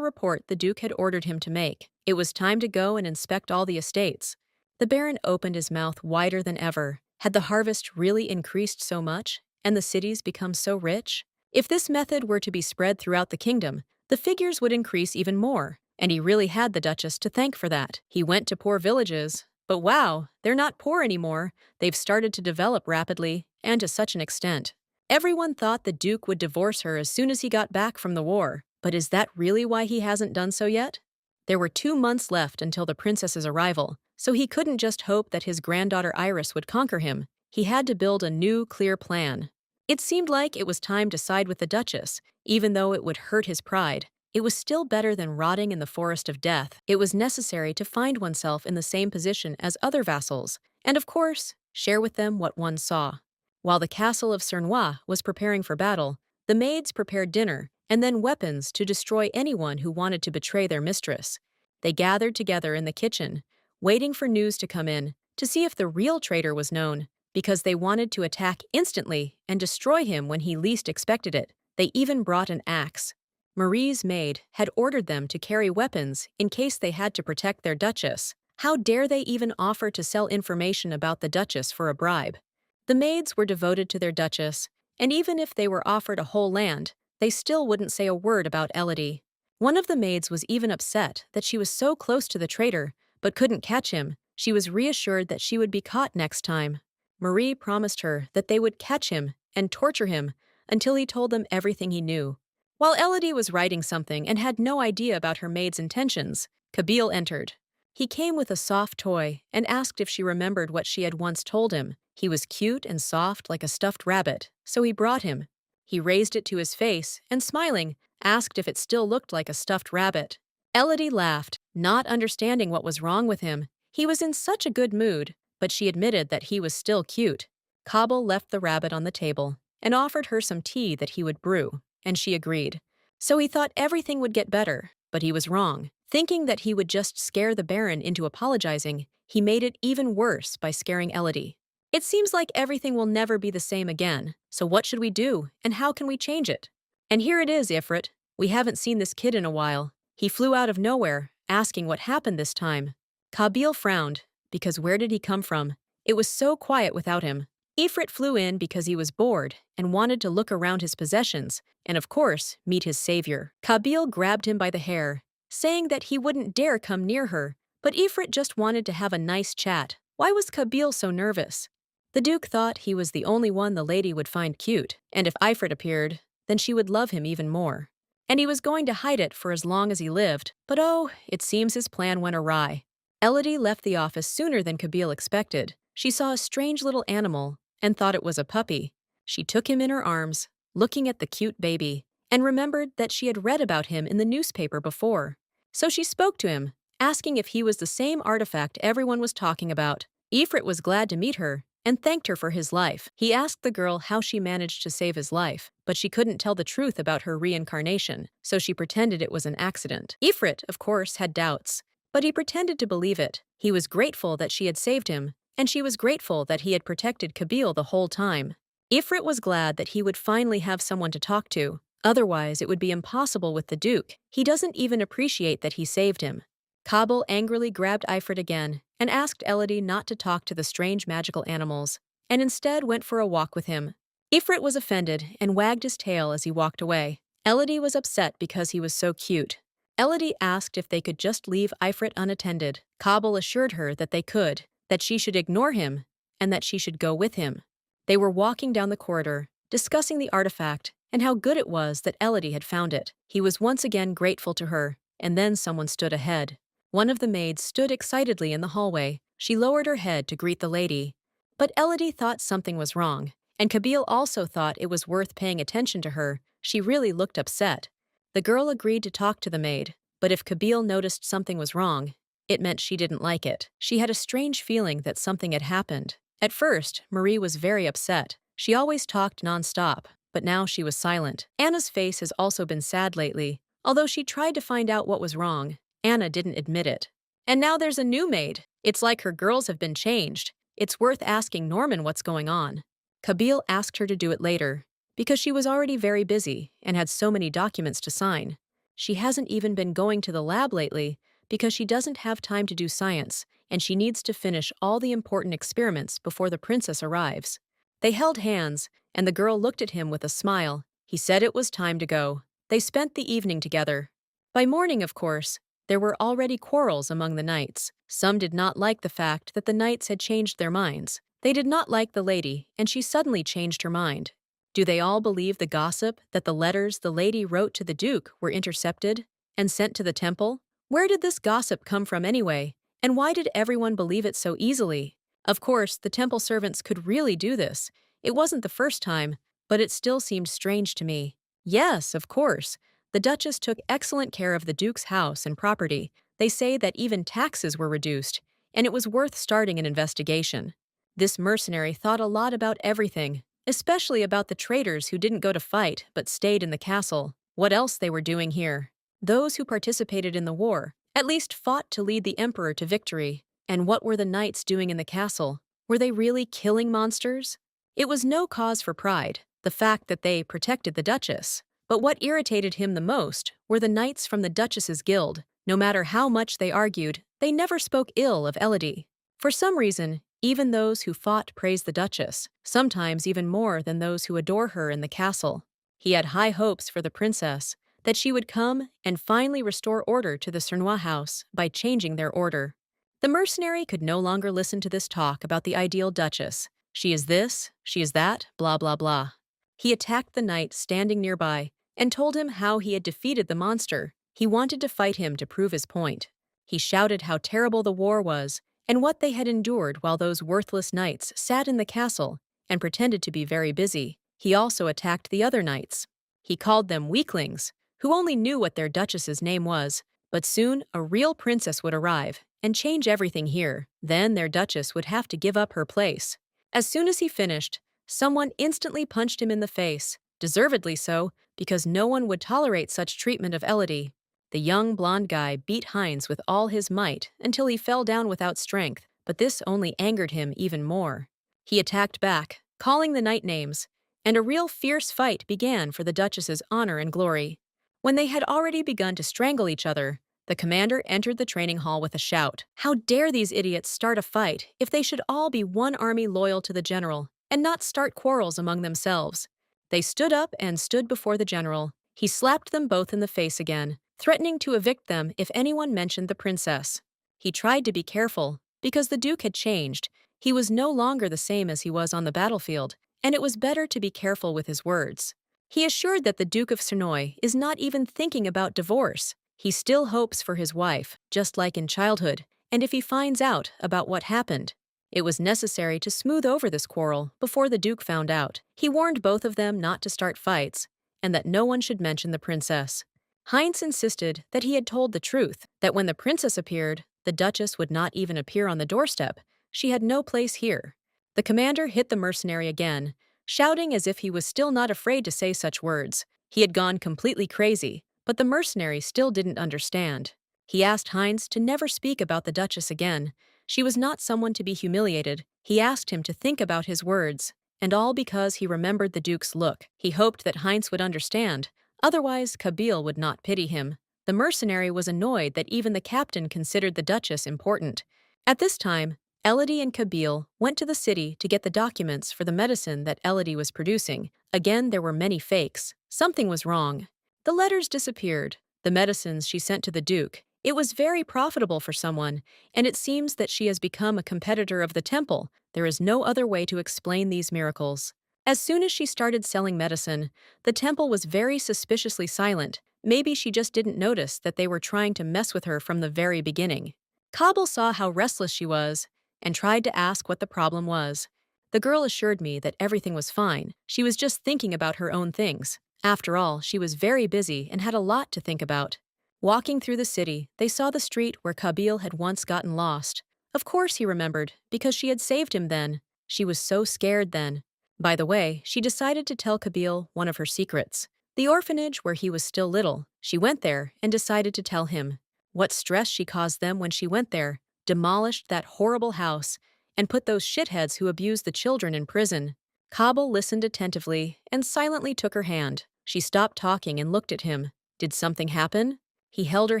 [SPEAKER 1] report the Duke had ordered him to make. It was time to go and inspect all the estates. The Baron opened his mouth wider than ever. Had the harvest really increased so much, and the cities become so rich? If this method were to be spread throughout the kingdom, the figures would increase even more, and he really had the Duchess to thank for that. He went to poor villages, but wow, they're not poor anymore. They've started to develop rapidly, and to such an extent. Everyone thought the Duke would divorce her as soon as he got back from the war, but is that really why he hasn't done so yet? There were 2 months left until the princess's arrival, so he couldn't just hope that his granddaughter Iris would conquer him. He had to build a new, clear plan. It seemed like it was time to side with the Duchess, even though it would hurt his pride. It was still better than rotting in the Forest of Death. It was necessary to find oneself in the same position as other vassals, and of course, share with them what one saw. While the castle of Cernois was preparing for battle, the maids prepared dinner and then weapons to destroy anyone who wanted to betray their mistress. They gathered together in the kitchen, waiting for news to come in to see if the real traitor was known, because they wanted to attack instantly and destroy him when he least expected it. They even brought an axe. Marie's maid had ordered them to carry weapons in case they had to protect their Duchess. How dare they even offer to sell information about the Duchess for a bribe? The maids were devoted to their Duchess, and even if they were offered a whole land, they still wouldn't say a word about Elodie. One of the maids was even upset that she was so close to the traitor, but couldn't catch him. She was reassured that she would be caught next time. Marie promised her that they would catch him and torture him until he told them everything he knew. While Elodie was writing something and had no idea about her maid's intentions, Kabil entered. He came with a soft toy and asked if she remembered what she had once told him. He was cute and soft like a stuffed rabbit, so he brought him. He raised it to his face and, smiling, asked if it still looked like a stuffed rabbit. Elodie laughed, not understanding what was wrong with him. He was in such a good mood, but she admitted that he was still cute. Kabil left the rabbit on the table and offered her some tea that he would brew, and she agreed. So he thought everything would get better, but he was wrong. Thinking that he would just scare the Baron into apologizing, he made it even worse by scaring Elodie. It seems like everything will never be the same again, so what should we do, and how can we change it? And here it is, Ifrit. We haven't seen this kid in a while. He flew out of nowhere, asking what happened this time. Kabil frowned, because where did he come from? It was so quiet without him. Ifrit flew in because he was bored and wanted to look around his possessions, and of course, meet his savior. Kabil grabbed him by the hair, saying that he wouldn't dare come near her, but Ifrit just wanted to have a nice chat. Why was Kabil so nervous? The Duke thought he was the only one the lady would find cute, and if Ifrit appeared, then she would love him even more. And he was going to hide it for as long as he lived, but oh, it seems his plan went awry. Elodie left the office sooner than Kabil expected. She saw a strange little animal and thought it was a puppy. She took him in her arms, looking at the cute baby, and remembered that she had read about him in the newspaper before. So she spoke to him, asking if he was the same artifact everyone was talking about. Ifrit was glad to meet her and thanked her for his life. He asked the girl how she managed to save his life, but she couldn't tell the truth about her reincarnation, so she pretended it was an accident. Ifrit, of course, had doubts, but he pretended to believe it. He was grateful that she had saved him, and she was grateful that he had protected Kabil the whole time. Ifrit was glad that he would finally have someone to talk to. Otherwise, it would be impossible with the Duke. He doesn't even appreciate that he saved him. Kabil angrily grabbed Ifrit again and asked Elodie not to talk to the strange magical animals, and instead went for a walk with him. Ifrit was offended and wagged his tail as he walked away. Elodie was upset because he was so cute. Elodie asked if they could just leave Ifrit unattended. Kabil assured her that they could, that she should ignore him, and that she should go with him. They were walking down the corridor, discussing the artifact and how good it was that Elodie had found it. He was once again grateful to her, and then someone stood ahead. One of the maids stood excitedly in the hallway. She lowered her head to greet the lady. But Elodie thought something was wrong, and Kabil also thought it was worth paying attention to her. She really looked upset. The girl agreed to talk to the maid, but if Kabil noticed something was wrong, it meant she didn't like it. She had a strange feeling that something had happened. At first, Marie was very upset. She always talked non-stop, but now she was silent. Anna's face has also been sad lately. Although she tried to find out what was wrong, Anna didn't admit it. And now there's a new maid. It's like her girls have been changed. It's worth asking Norman what's going on. Kabil asked her to do it later, because she was already very busy and had so many documents to sign. She hasn't even been going to the lab lately because she doesn't have time to do science, and she needs to finish all the important experiments before the princess arrives. They held hands, and the girl looked at him with a smile. He said it was time to go. They spent the evening together. By morning, of course, there were already quarrels among the knights. Some did not like the fact that the knights had changed their minds. They did not like the lady, and she suddenly changed her mind. Do they all believe the gossip that the letters the lady wrote to the duke were intercepted and sent to the temple? Where did this gossip come from anyway, and why did everyone believe it so easily? Of course, the temple servants could really do this. It wasn't the first time, but it still seemed strange to me. Yes, of course. The Duchess took excellent care of the Duke's house and property. They say that even taxes were reduced, and it was worth starting an investigation. This mercenary thought a lot about everything, especially about the traitors who didn't go to fight but stayed in the castle. What else they were doing here? Those who participated in the war, at least fought to lead the emperor to victory. And what were the knights doing in the castle? Were they really killing monsters? It was no cause for pride, the fact that they protected the Duchess. But what irritated him the most were the knights from the Duchess's guild. No matter how much they argued, they never spoke ill of Elodie. For some reason, even those who fought praised the Duchess, sometimes even more than those who adore her in the castle. He had high hopes for the princess, that she would come and finally restore order to the Cernois house by changing their order. The mercenary could no longer listen to this talk about the ideal Duchess. She is this, she is that, blah blah blah. He attacked the knight standing nearby and told him how he had defeated the monster. He wanted to fight him to prove his point. He shouted how terrible the war was and what they had endured while those worthless knights sat in the castle and pretended to be very busy. He also attacked the other knights. He called them weaklings, who only knew what their duchess's name was. But soon a real princess would arrive and change everything here. Then their duchess would have to give up her place. As soon as he finished, someone instantly punched him in the face, deservedly so, because no one would tolerate such treatment of Elodie. The young blonde guy beat Heinz with all his might until he fell down without strength, but this only angered him even more. He attacked back, calling the knight names, and a real fierce fight began for the Duchess's honor and glory. When they had already begun to strangle each other, the commander entered the training hall with a shout. How dare these idiots start a fight if they should all be one army loyal to the general and not start quarrels among themselves? They stood up and stood before the general. He slapped them both in the face again, threatening to evict them if anyone mentioned the princess. He tried to be careful, because the Duke had changed. He was no longer the same as he was on the battlefield, and it was better to be careful with his words. He assured that the Duke of Cernois is not even thinking about divorce. He still hopes for his wife, just like in childhood, and if he finds out about what happened, it was necessary to smooth over this quarrel before the Duke found out. He warned both of them not to start fights, and that no one should mention the princess. Heinz insisted that he had told the truth, that when the princess appeared, the Duchess would not even appear on the doorstep. She had no place here. The commander hit the mercenary again, shouting as if he was still not afraid to say such words. He had gone completely crazy, but the mercenary still didn't understand. He asked Heinz to never speak about the Duchess again. She was not someone to be humiliated. He asked him to think about his words, and all because he remembered the Duke's look. He hoped that Heinz would understand. Otherwise, Kabil would not pity him. The mercenary was annoyed that even the captain considered the Duchess important. At this time, Elodie and Kabil went to the city to get the documents for the medicine that Elodie was producing. Again, there were many fakes. Something was wrong. The letters disappeared. The medicines she sent to the Duke. It was very profitable for someone, and it seems that she has become a competitor of the temple. There is no other way to explain these miracles. As soon as she started selling medicine, the temple was very suspiciously silent. Maybe she just didn't notice that they were trying to mess with her from the very beginning. Kabil saw how restless she was and tried to ask what the problem was. The girl assured me that everything was fine. She was just thinking about her own things. After all, she was very busy and had a lot to think about. Walking through the city, they saw the street where Kabil had once gotten lost. Of course he remembered, because she had saved him then. She was so scared then. By the way, she decided to tell Kabil one of her secrets. The orphanage where he was still little. She went there and decided to tell him. What stress she caused them when she went there, demolished that horrible house, and put those shitheads who abused the children in prison. Kabil listened attentively and silently took her hand. She stopped talking and looked at him. Did something happen? He held her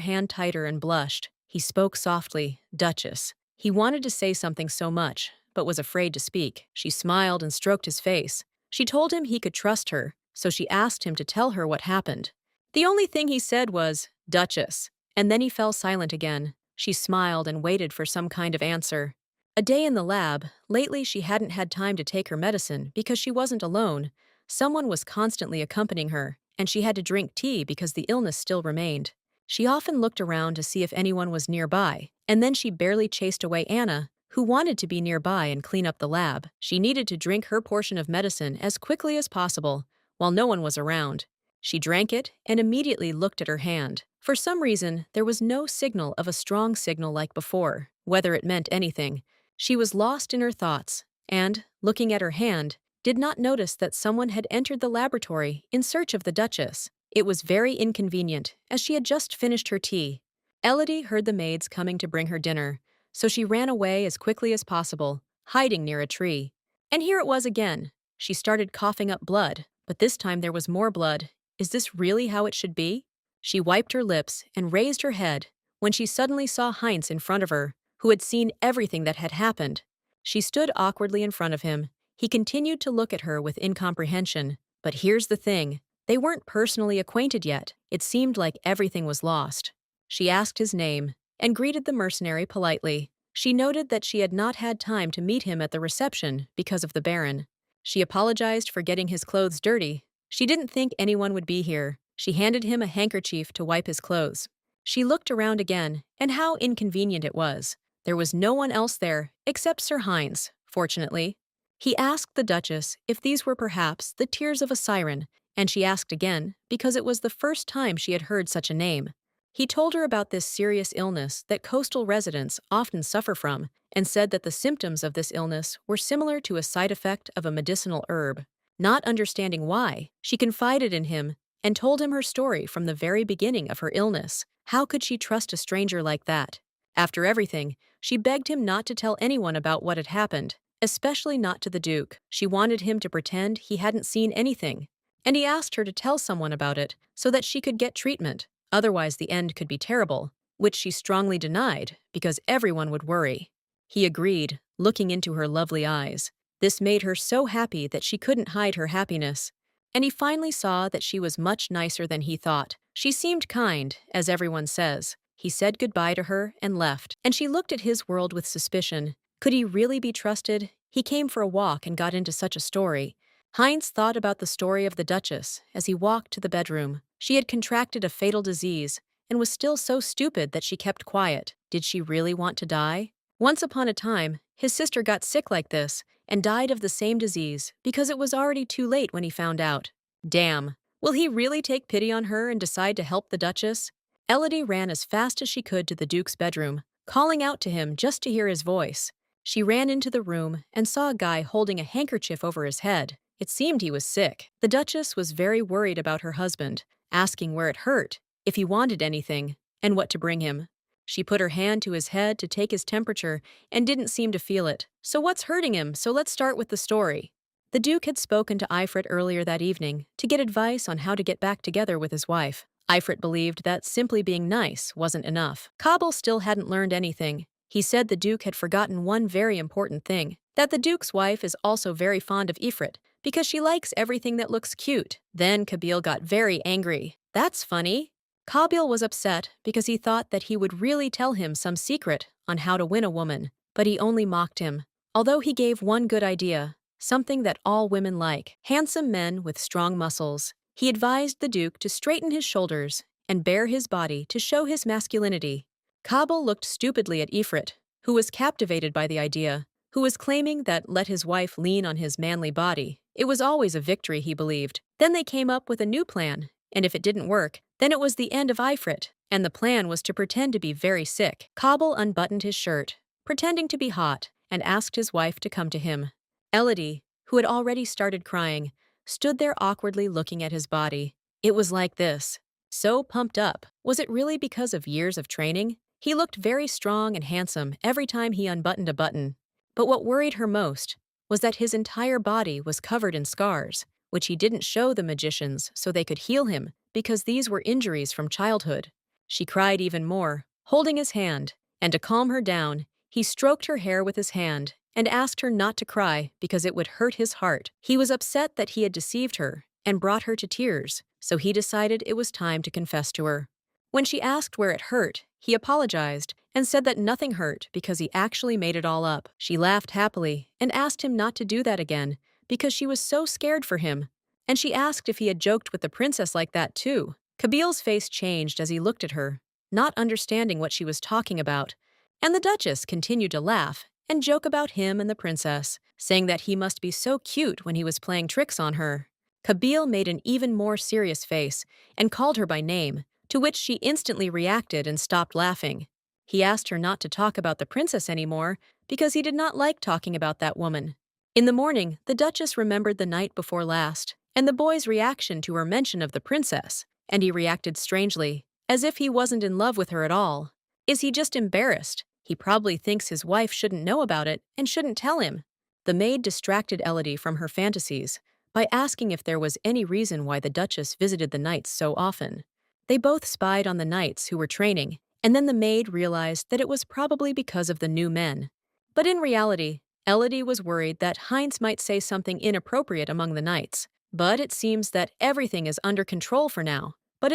[SPEAKER 1] hand tighter and blushed. He spoke softly, Duchess. He wanted to say something so much, but was afraid to speak. She smiled and stroked his face. She told him he could trust her, so she asked him to tell her what happened. The only thing he said was, Duchess, and then he fell silent again. She smiled and waited for some kind of answer. A day in the lab. Lately she hadn't had time to take her medicine because she wasn't alone. Someone was constantly accompanying her, and she had to drink tea because the illness still remained. She often looked around to see if anyone was nearby, and then she barely chased away Anna, who wanted to be nearby and clean up the lab. She needed to drink her portion of medicine as quickly as possible, while no one was around. She drank it and immediately looked at her hand. For some reason, there was no signal of a strong signal like before, whether it meant anything. She was lost in her thoughts, and, looking at her hand, did not notice that someone had entered the laboratory in search of the Duchess. It was very inconvenient, as she had just finished her tea. Elodie heard the maids coming to bring her dinner, so she ran away as quickly as possible, hiding near a tree. And here it was again. She started coughing up blood, but this time there was more blood. Is this really how it should be? She wiped her lips and raised her head when she suddenly saw Heinz in front of her, who had seen everything that had happened. She stood awkwardly in front of him. He continued to look at her with incomprehension. But here's the thing. They weren't personally acquainted yet. It seemed like everything was lost. She asked his name and greeted the mercenary politely. She noted that she had not had time to meet him at the reception because of the Baron. She apologized for getting his clothes dirty. She didn't think anyone would be here. She handed him a handkerchief to wipe his clothes. She looked around again, and how inconvenient it was. There was no one else there except Sir Heinz, fortunately. He asked the Duchess if these were perhaps the tears of a siren, and she asked again because it was the first time she had heard such a name. He told her about this serious illness that coastal residents often suffer from, and said that the symptoms of this illness were similar to a side effect of a medicinal herb. Not understanding why, she confided in him and told him her story from the very beginning of her illness. How could she trust a stranger like that? After everything, she begged him not to tell anyone about what had happened, especially not to the Duke. She wanted him to pretend he hadn't seen anything, and he asked her to tell someone about it so that she could get treatment. Otherwise, the end could be terrible, which she strongly denied because everyone would worry. He agreed, looking into her lovely eyes. This made her so happy that she couldn't hide her happiness. And he finally saw that she was much nicer than he thought. She seemed kind, as everyone says. He said goodbye to her and left, and she looked at his world with suspicion. Could he really be trusted? He came for a walk and got into such a story. Heinz thought about the story of the Duchess as he walked to the bedroom. She had contracted a fatal disease and was still so stupid that she kept quiet. Did she really want to die? Once upon a time, his sister got sick like this and died of the same disease because it was already too late when he found out. Damn. Will he really take pity on her and decide to help the Duchess? Elodie ran as fast as she could to the Duke's bedroom, calling out to him just to hear his voice. She ran into the room and saw a guy holding a handkerchief over his head. It seemed he was sick. The Duchess was very worried about her husband, asking where it hurt, if he wanted anything, and what to bring him. She put her hand to his head to take his temperature and didn't seem to feel it. So what's hurting him? So let's start with the story. The Duke had spoken to Ifrit earlier that evening to get advice on how to get back together with his wife. Ifrit believed that simply being nice wasn't enough. Kabil still hadn't learned anything. He said the Duke had forgotten one very important thing, that the Duke's wife is also very fond of Ifrit, because she likes everything that looks cute. Then Kabil got very angry. That's funny. Kabil was upset because he thought that he would really tell him some secret on how to win a woman, but he only mocked him. Although he gave one good idea, something that all women like, handsome men with strong muscles. He advised the Duke to straighten his shoulders and bare his body to show his masculinity. Kabil looked stupidly at Ifrit, who was captivated by the idea, who was claiming that let his wife lean on his manly body. It was always a victory, he believed. Then they came up with a new plan, and if it didn't work, then it was the end of Ifrit, and the plan was to pretend to be very sick. Kabil unbuttoned his shirt, pretending to be hot, and asked his wife to come to him. Elodie, who had already started crying, stood there awkwardly looking at his body. It was like this. So pumped up. Was it really because of years of training? He looked very strong and handsome every time he unbuttoned a button. But what worried her most was that his entire body was covered in scars, which he didn't show the magicians so they could heal him because these were injuries from childhood. She cried even more, holding his hand, and to calm her down, he stroked her hair with his hand and asked her not to cry because it would hurt his heart. He was upset that he had deceived her and brought her to tears, so he decided it was time to confess to her. When she asked where it hurt, he apologized and said that nothing hurt because he actually made it all up. She laughed happily and asked him not to do that again because she was so scared for him. And she asked if he had joked with the princess like that too. Kabil's face changed as he looked at her, not understanding what she was talking about. And the Duchess continued to laugh and joke about him and the princess, saying that he must be so cute when he was playing tricks on her. Kabil made an even more serious face and called her by name, to which she instantly reacted and stopped laughing. He asked her not to talk about the princess anymore because he did not like talking about that woman. In the morning, the Duchess remembered the night before last and the boy's reaction to her mention of the princess, and he reacted strangely, as if he wasn't in love with her at all. Is he just embarrassed? He probably thinks his wife shouldn't know about it and shouldn't tell him. The maid distracted Elodie from her fantasies by asking if there was any reason why the Duchess visited the knights so often. They both spied on the knights who were training, and then the maid realized that it was probably because of the new men. But in reality, Elodie was worried that Heinz might say something inappropriate among the knights. But it seems that everything is under control for now. But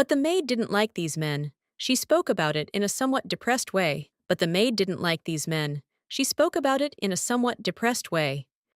[SPEAKER 1] the maid didn't like these men. She spoke about it in a somewhat depressed way.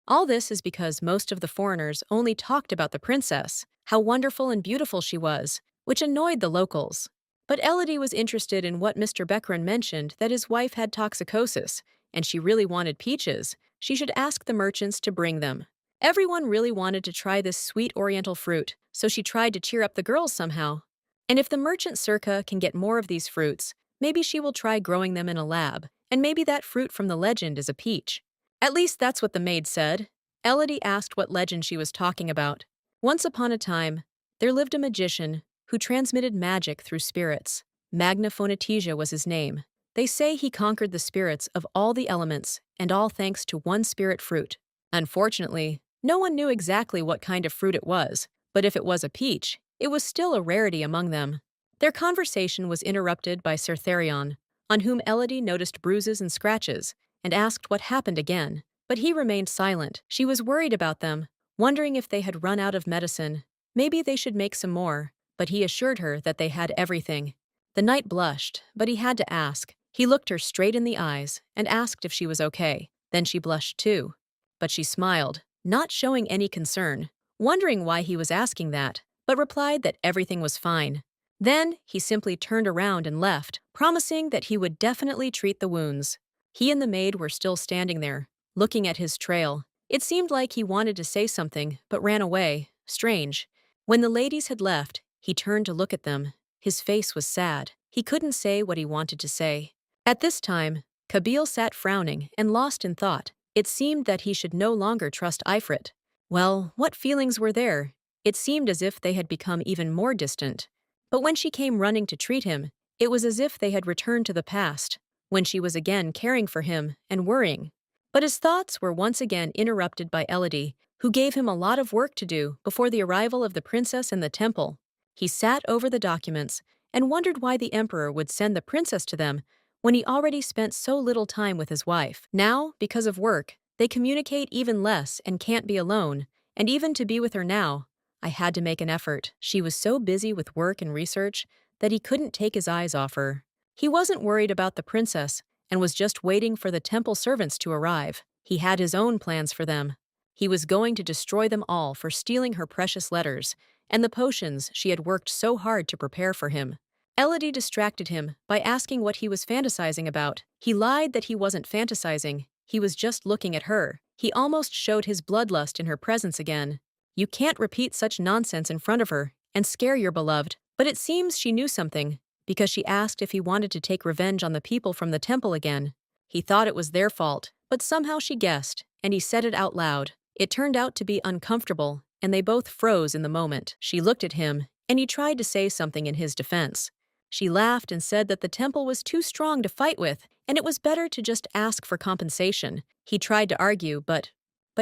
[SPEAKER 1] All this is because most of the foreigners only talked about the princess, how wonderful and beautiful she was, which annoyed the locals. But Elodie was interested in what Mr. Beckron mentioned, that his wife had toxicosis, and she really wanted peaches. She should ask the merchants to bring them. Everyone really wanted to try this sweet oriental fruit, so she tried to cheer up the girls somehow. And if the merchant Circa can get more of these fruits, maybe she will try growing them in a lab, and maybe that fruit from the legend is a peach. At least that's what the maid said. Elodie asked what legend she was talking about. Once upon a time, there lived a magician who transmitted magic through spirits. Magna Phonetesia was his name. They say he conquered the spirits of all the elements, and all thanks to one spirit fruit. Unfortunately, no one knew exactly what kind of fruit it was, but if it was a peach, it was still a rarity among them. Their conversation was interrupted by Sir Therion, on whom Elodie noticed bruises and scratches, and asked what happened again, but he remained silent. She was worried about them, wondering if they had run out of medicine. Maybe they should make some more, but he assured her that they had everything. The knight blushed, but he had to ask. He looked her straight in the eyes and asked if she was okay. Then she blushed too. But she smiled, not showing any concern, wondering why he was asking that, but replied that everything was fine. Then he simply turned around and left, promising that he would definitely treat the wounds. He and the maid were still standing there, looking at his trail. It seemed like he wanted to say something, but ran away. Strange. When the ladies had left, he turned to look at them. His face was sad. He couldn't say what he wanted to say. At this time, Kabil sat frowning and lost in thought. It seemed that he should no longer trust Ifrit. Well, what feelings were there? It seemed as if they had become even more distant. But when she came running to treat him, it was as if they had returned to the past, when she was again caring for him and worrying. But his thoughts were once again interrupted by Elodie, who gave him a lot of work to do before the arrival of the princess and the temple. He sat over the documents and wondered why the emperor would send the princess to them when he already spent so little time with his wife. Now, because of work, they communicate even less and can't be alone, and even to be with her now, I had to make an effort. She was so busy with work and research that he couldn't take his eyes off her. He wasn't worried about the princess and was just waiting for the temple servants to arrive. He had his own plans for them. He was going to destroy them all for stealing her precious letters and the potions she had worked so hard to prepare for him. Elodie distracted him by asking what he was fantasizing about. He lied that he wasn't fantasizing, he was just looking at her. He almost showed his bloodlust in her presence again. You can't repeat such nonsense in front of her and scare your beloved. But it seems she knew something, because she asked if he wanted to take revenge on the people from the temple again. He thought it was their fault, but somehow she guessed, and he said it out loud. It turned out to be uncomfortable, and they both froze in the moment. She looked at him, and he tried to say something in his defense. She laughed and said that the temple was too strong to fight with, and it was better to just ask for compensation. He tried to argue, but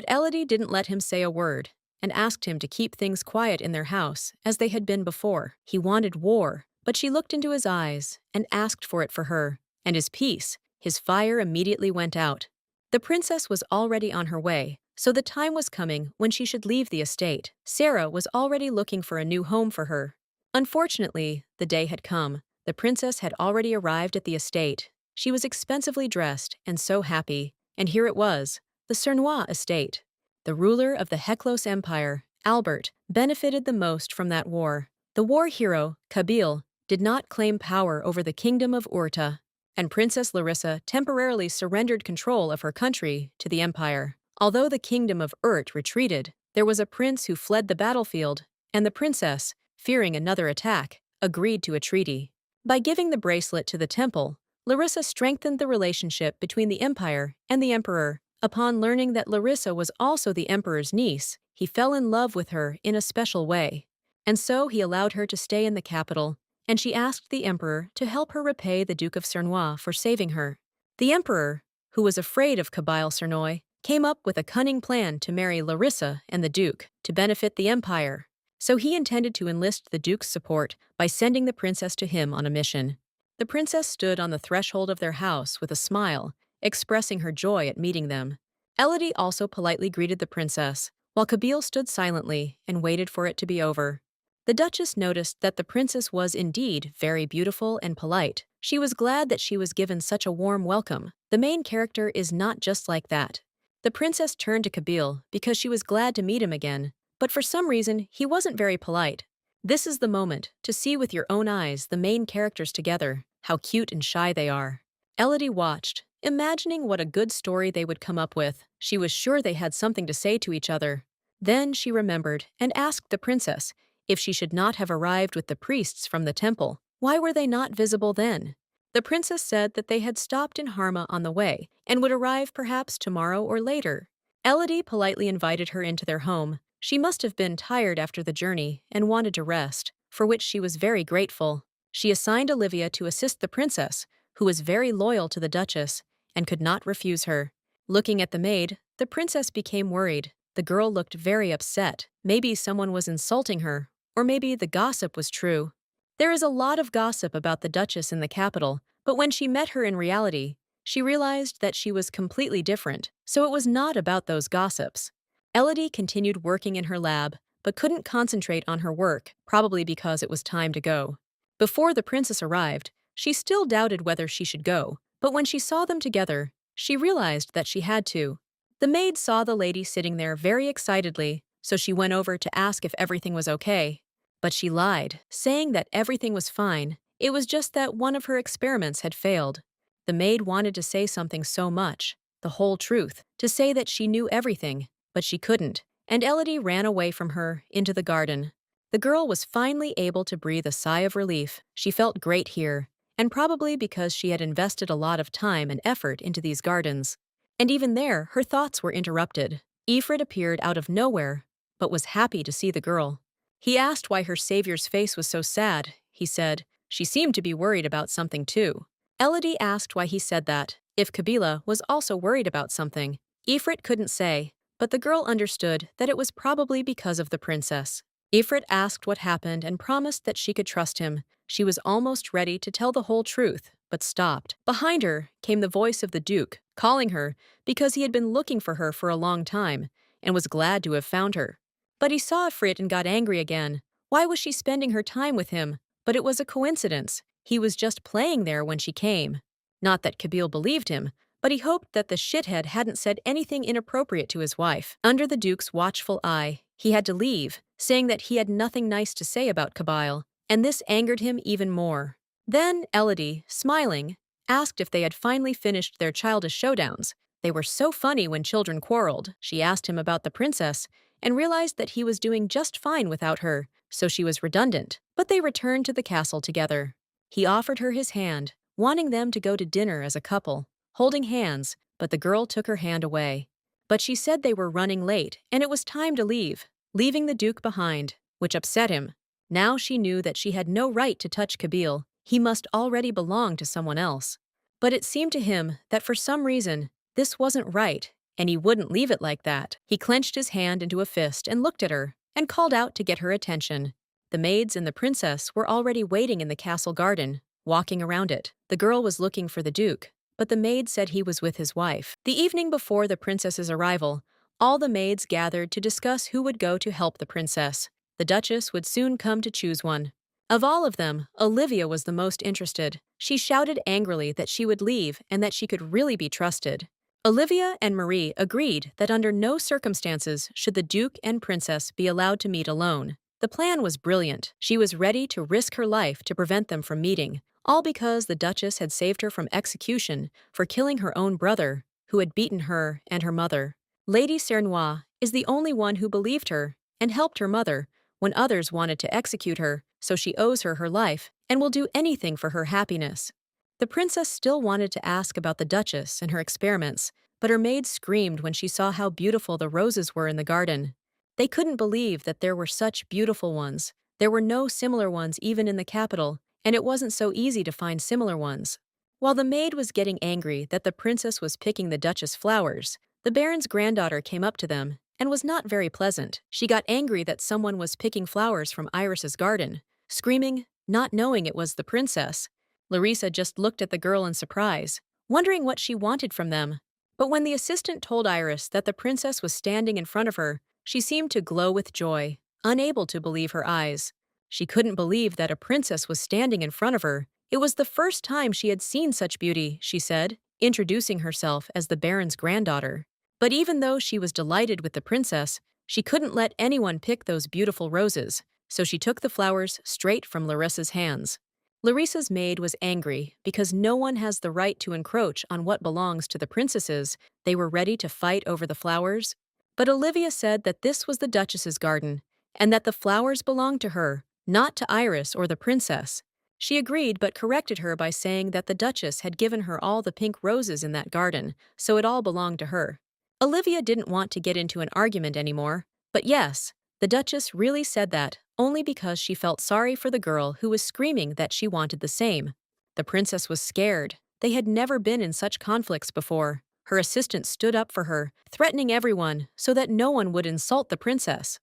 [SPEAKER 1] Elodie didn't let him say a word, and asked him to keep things quiet in their house, as they had been before. He wanted war, but she looked into his eyes and asked for it for her, and his peace, his fire immediately went out. The princess was already on her way, so the time was coming when she should leave the estate. Sarah was already looking for a new home for her. Unfortunately, the day had come. The princess had already arrived at the estate. She was expensively dressed and so happy, and here it was, the Cernois estate. The ruler of the Heklos Empire, Albert, benefited the most from that war. The war hero, Kabil, did not claim power over the kingdom of Urta, and Princess Larissa temporarily surrendered control of her country to the empire. Although the kingdom of Urt retreated, there was a prince who fled the battlefield, and the princess, fearing another attack, agreed to a treaty. By giving the bracelet to the temple, Larissa strengthened the relationship between the empire and the emperor. Upon learning that Larissa was also the emperor's niece, he fell in love with her in a special way. And so he allowed her to stay in the capital, and she asked the emperor to help her repay the Duke of Cernois for saving her. The emperor, who was afraid of Kabil Cernois, came up with a cunning plan to marry Larissa and the duke to benefit the empire. So he intended to enlist the duke's support by sending the princess to him on a mission. The princess stood on the threshold of their house with a smile, expressing her joy at meeting them. Elodie also politely greeted the princess, while Kabil stood silently and waited for it to be over. The duchess noticed that the princess was indeed very beautiful and polite. She was glad that she was given such a warm welcome. The main character is not just like that. The princess turned to Kabil because she was glad to meet him again, but for some reason he wasn't very polite. This is the moment to see with your own eyes the main characters together, how cute and shy they are. Elodie watched, imagining what a good story they would come up with. She was sure they had something to say to each other. Then she remembered and asked the princess if she should not have arrived with the priests from the temple. Why were they not visible then? The princess said that they had stopped in Harma on the way and would arrive perhaps tomorrow or later. Elodie politely invited her into their home. She must have been tired after the journey and wanted to rest, for which she was very grateful. She assigned Olivia to assist the princess, who was very loyal to the duchess and could not refuse her. Looking at the maid, the princess became worried. The girl looked very upset. Maybe someone was insulting her, or maybe the gossip was true. There is a lot of gossip about the duchess in the capital, but when she met her in reality, she realized that she was completely different, so it was not about those gossips. Elodie continued working in her lab, but couldn't concentrate on her work, probably because it was time to go. Before the princess arrived, she still doubted whether she should go, but when she saw them together, she realized that she had to. The maid saw the lady sitting there very excitedly, so she went over to ask if everything was okay. But she lied, saying that everything was fine. It was just that one of her experiments had failed. The maid wanted to say something so much, the whole truth, to say that she knew everything, but she couldn't, and Elodie ran away from her into the garden. The girl was finally able to breathe a sigh of relief. She felt great here, and probably because she had invested a lot of time and effort into these gardens. And even there, her thoughts were interrupted. Ifrit appeared out of nowhere, but was happy to see the girl. He asked why her savior's face was so sad. He said, she seemed to be worried about something too. Elodie asked why he said that, if Kabila was also worried about something. Ifrit couldn't say, but the girl understood that it was probably because of the princess. Ifrit asked what happened and promised that she could trust him. She was almost ready to tell the whole truth, but stopped. Behind her came the voice of the Duke, calling her because he had been looking for her for a long time and was glad to have found her. But he saw Ifrit and got angry again. Why was she spending her time with him? But it was a coincidence. He was just playing there when she came. Not that Kabil believed him, but he hoped that the shithead hadn't said anything inappropriate to his wife. Under the Duke's watchful eye, he had to leave, saying that he had nothing nice to say about Kabil, and this angered him even more. Then Elodie, smiling, asked if they had finally finished their childish showdowns. They were so funny when children quarreled. She asked him about the princess and realized that he was doing just fine without her, so she was redundant. But they returned to the castle together. He offered her his hand, wanting them to go to dinner as a couple, holding hands, but the girl took her hand away. But she said they were running late and it was time to leave, leaving the Duke behind, which upset him. Now she knew that she had no right to touch Kabil. He must already belong to someone else. But it seemed to him that for some reason, this wasn't right, and he wouldn't leave it like that. He clenched his hand into a fist and looked at her, and called out to get her attention. The maids and the princess were already waiting in the castle garden, walking around it. The girl was looking for the Duke, but the maid said he was with his wife. The evening before the princess's arrival, all the maids gathered to discuss who would go to help the princess. The Duchess would soon come to choose one. Of all of them, Olivia was the most interested. She shouted angrily that she would leave and that she could really be trusted. Olivia and Marie agreed that under no circumstances should the Duke and Princess be allowed to meet alone. The plan was brilliant. She was ready to risk her life to prevent them from meeting, all because the Duchess had saved her from execution for killing her own brother, who had beaten her and her mother. Lady Cernois is the only one who believed her and helped her mother when others wanted to execute her, so she owes her her life and will do anything for her happiness. The princess still wanted to ask about the Duchess and her experiments, but her maid screamed when she saw how beautiful the roses were in the garden. They couldn't believe that there were such beautiful ones. There were no similar ones even in the capital, and it wasn't so easy to find similar ones. While the maid was getting angry that the princess was picking the Duchess' flowers, the Baron's granddaughter came up to them and was not very pleasant. She got angry that someone was picking flowers from Iris's garden, screaming, not knowing it was the princess. Larissa just looked at the girl in surprise, wondering what she wanted from them. But when the assistant told Iris that the princess was standing in front of her, she seemed to glow with joy, unable to believe her eyes. She couldn't believe that a princess was standing in front of her. It was the first time she had seen such beauty, she said, introducing herself as the Baron's granddaughter. But even though she was delighted with the princess, she couldn't let anyone pick those beautiful roses, so she took the flowers straight from Larissa's hands. Larissa's maid was angry because no one has the right to encroach on what belongs to the princesses. They were ready to fight over the flowers. But Olivia said that this was the Duchess's garden, and that the flowers belonged to her, not to Iris or the princess. She agreed but corrected her by saying that the Duchess had given her all the pink roses in that garden, so it all belonged to her. Olivia didn't want to get into an argument anymore, but yes, the Duchess really said that only because she felt sorry for the girl who was screaming that she wanted the same. The princess was scared. They had never been in such conflicts before. Her assistant stood up for her, threatening everyone so that no one would insult the princess.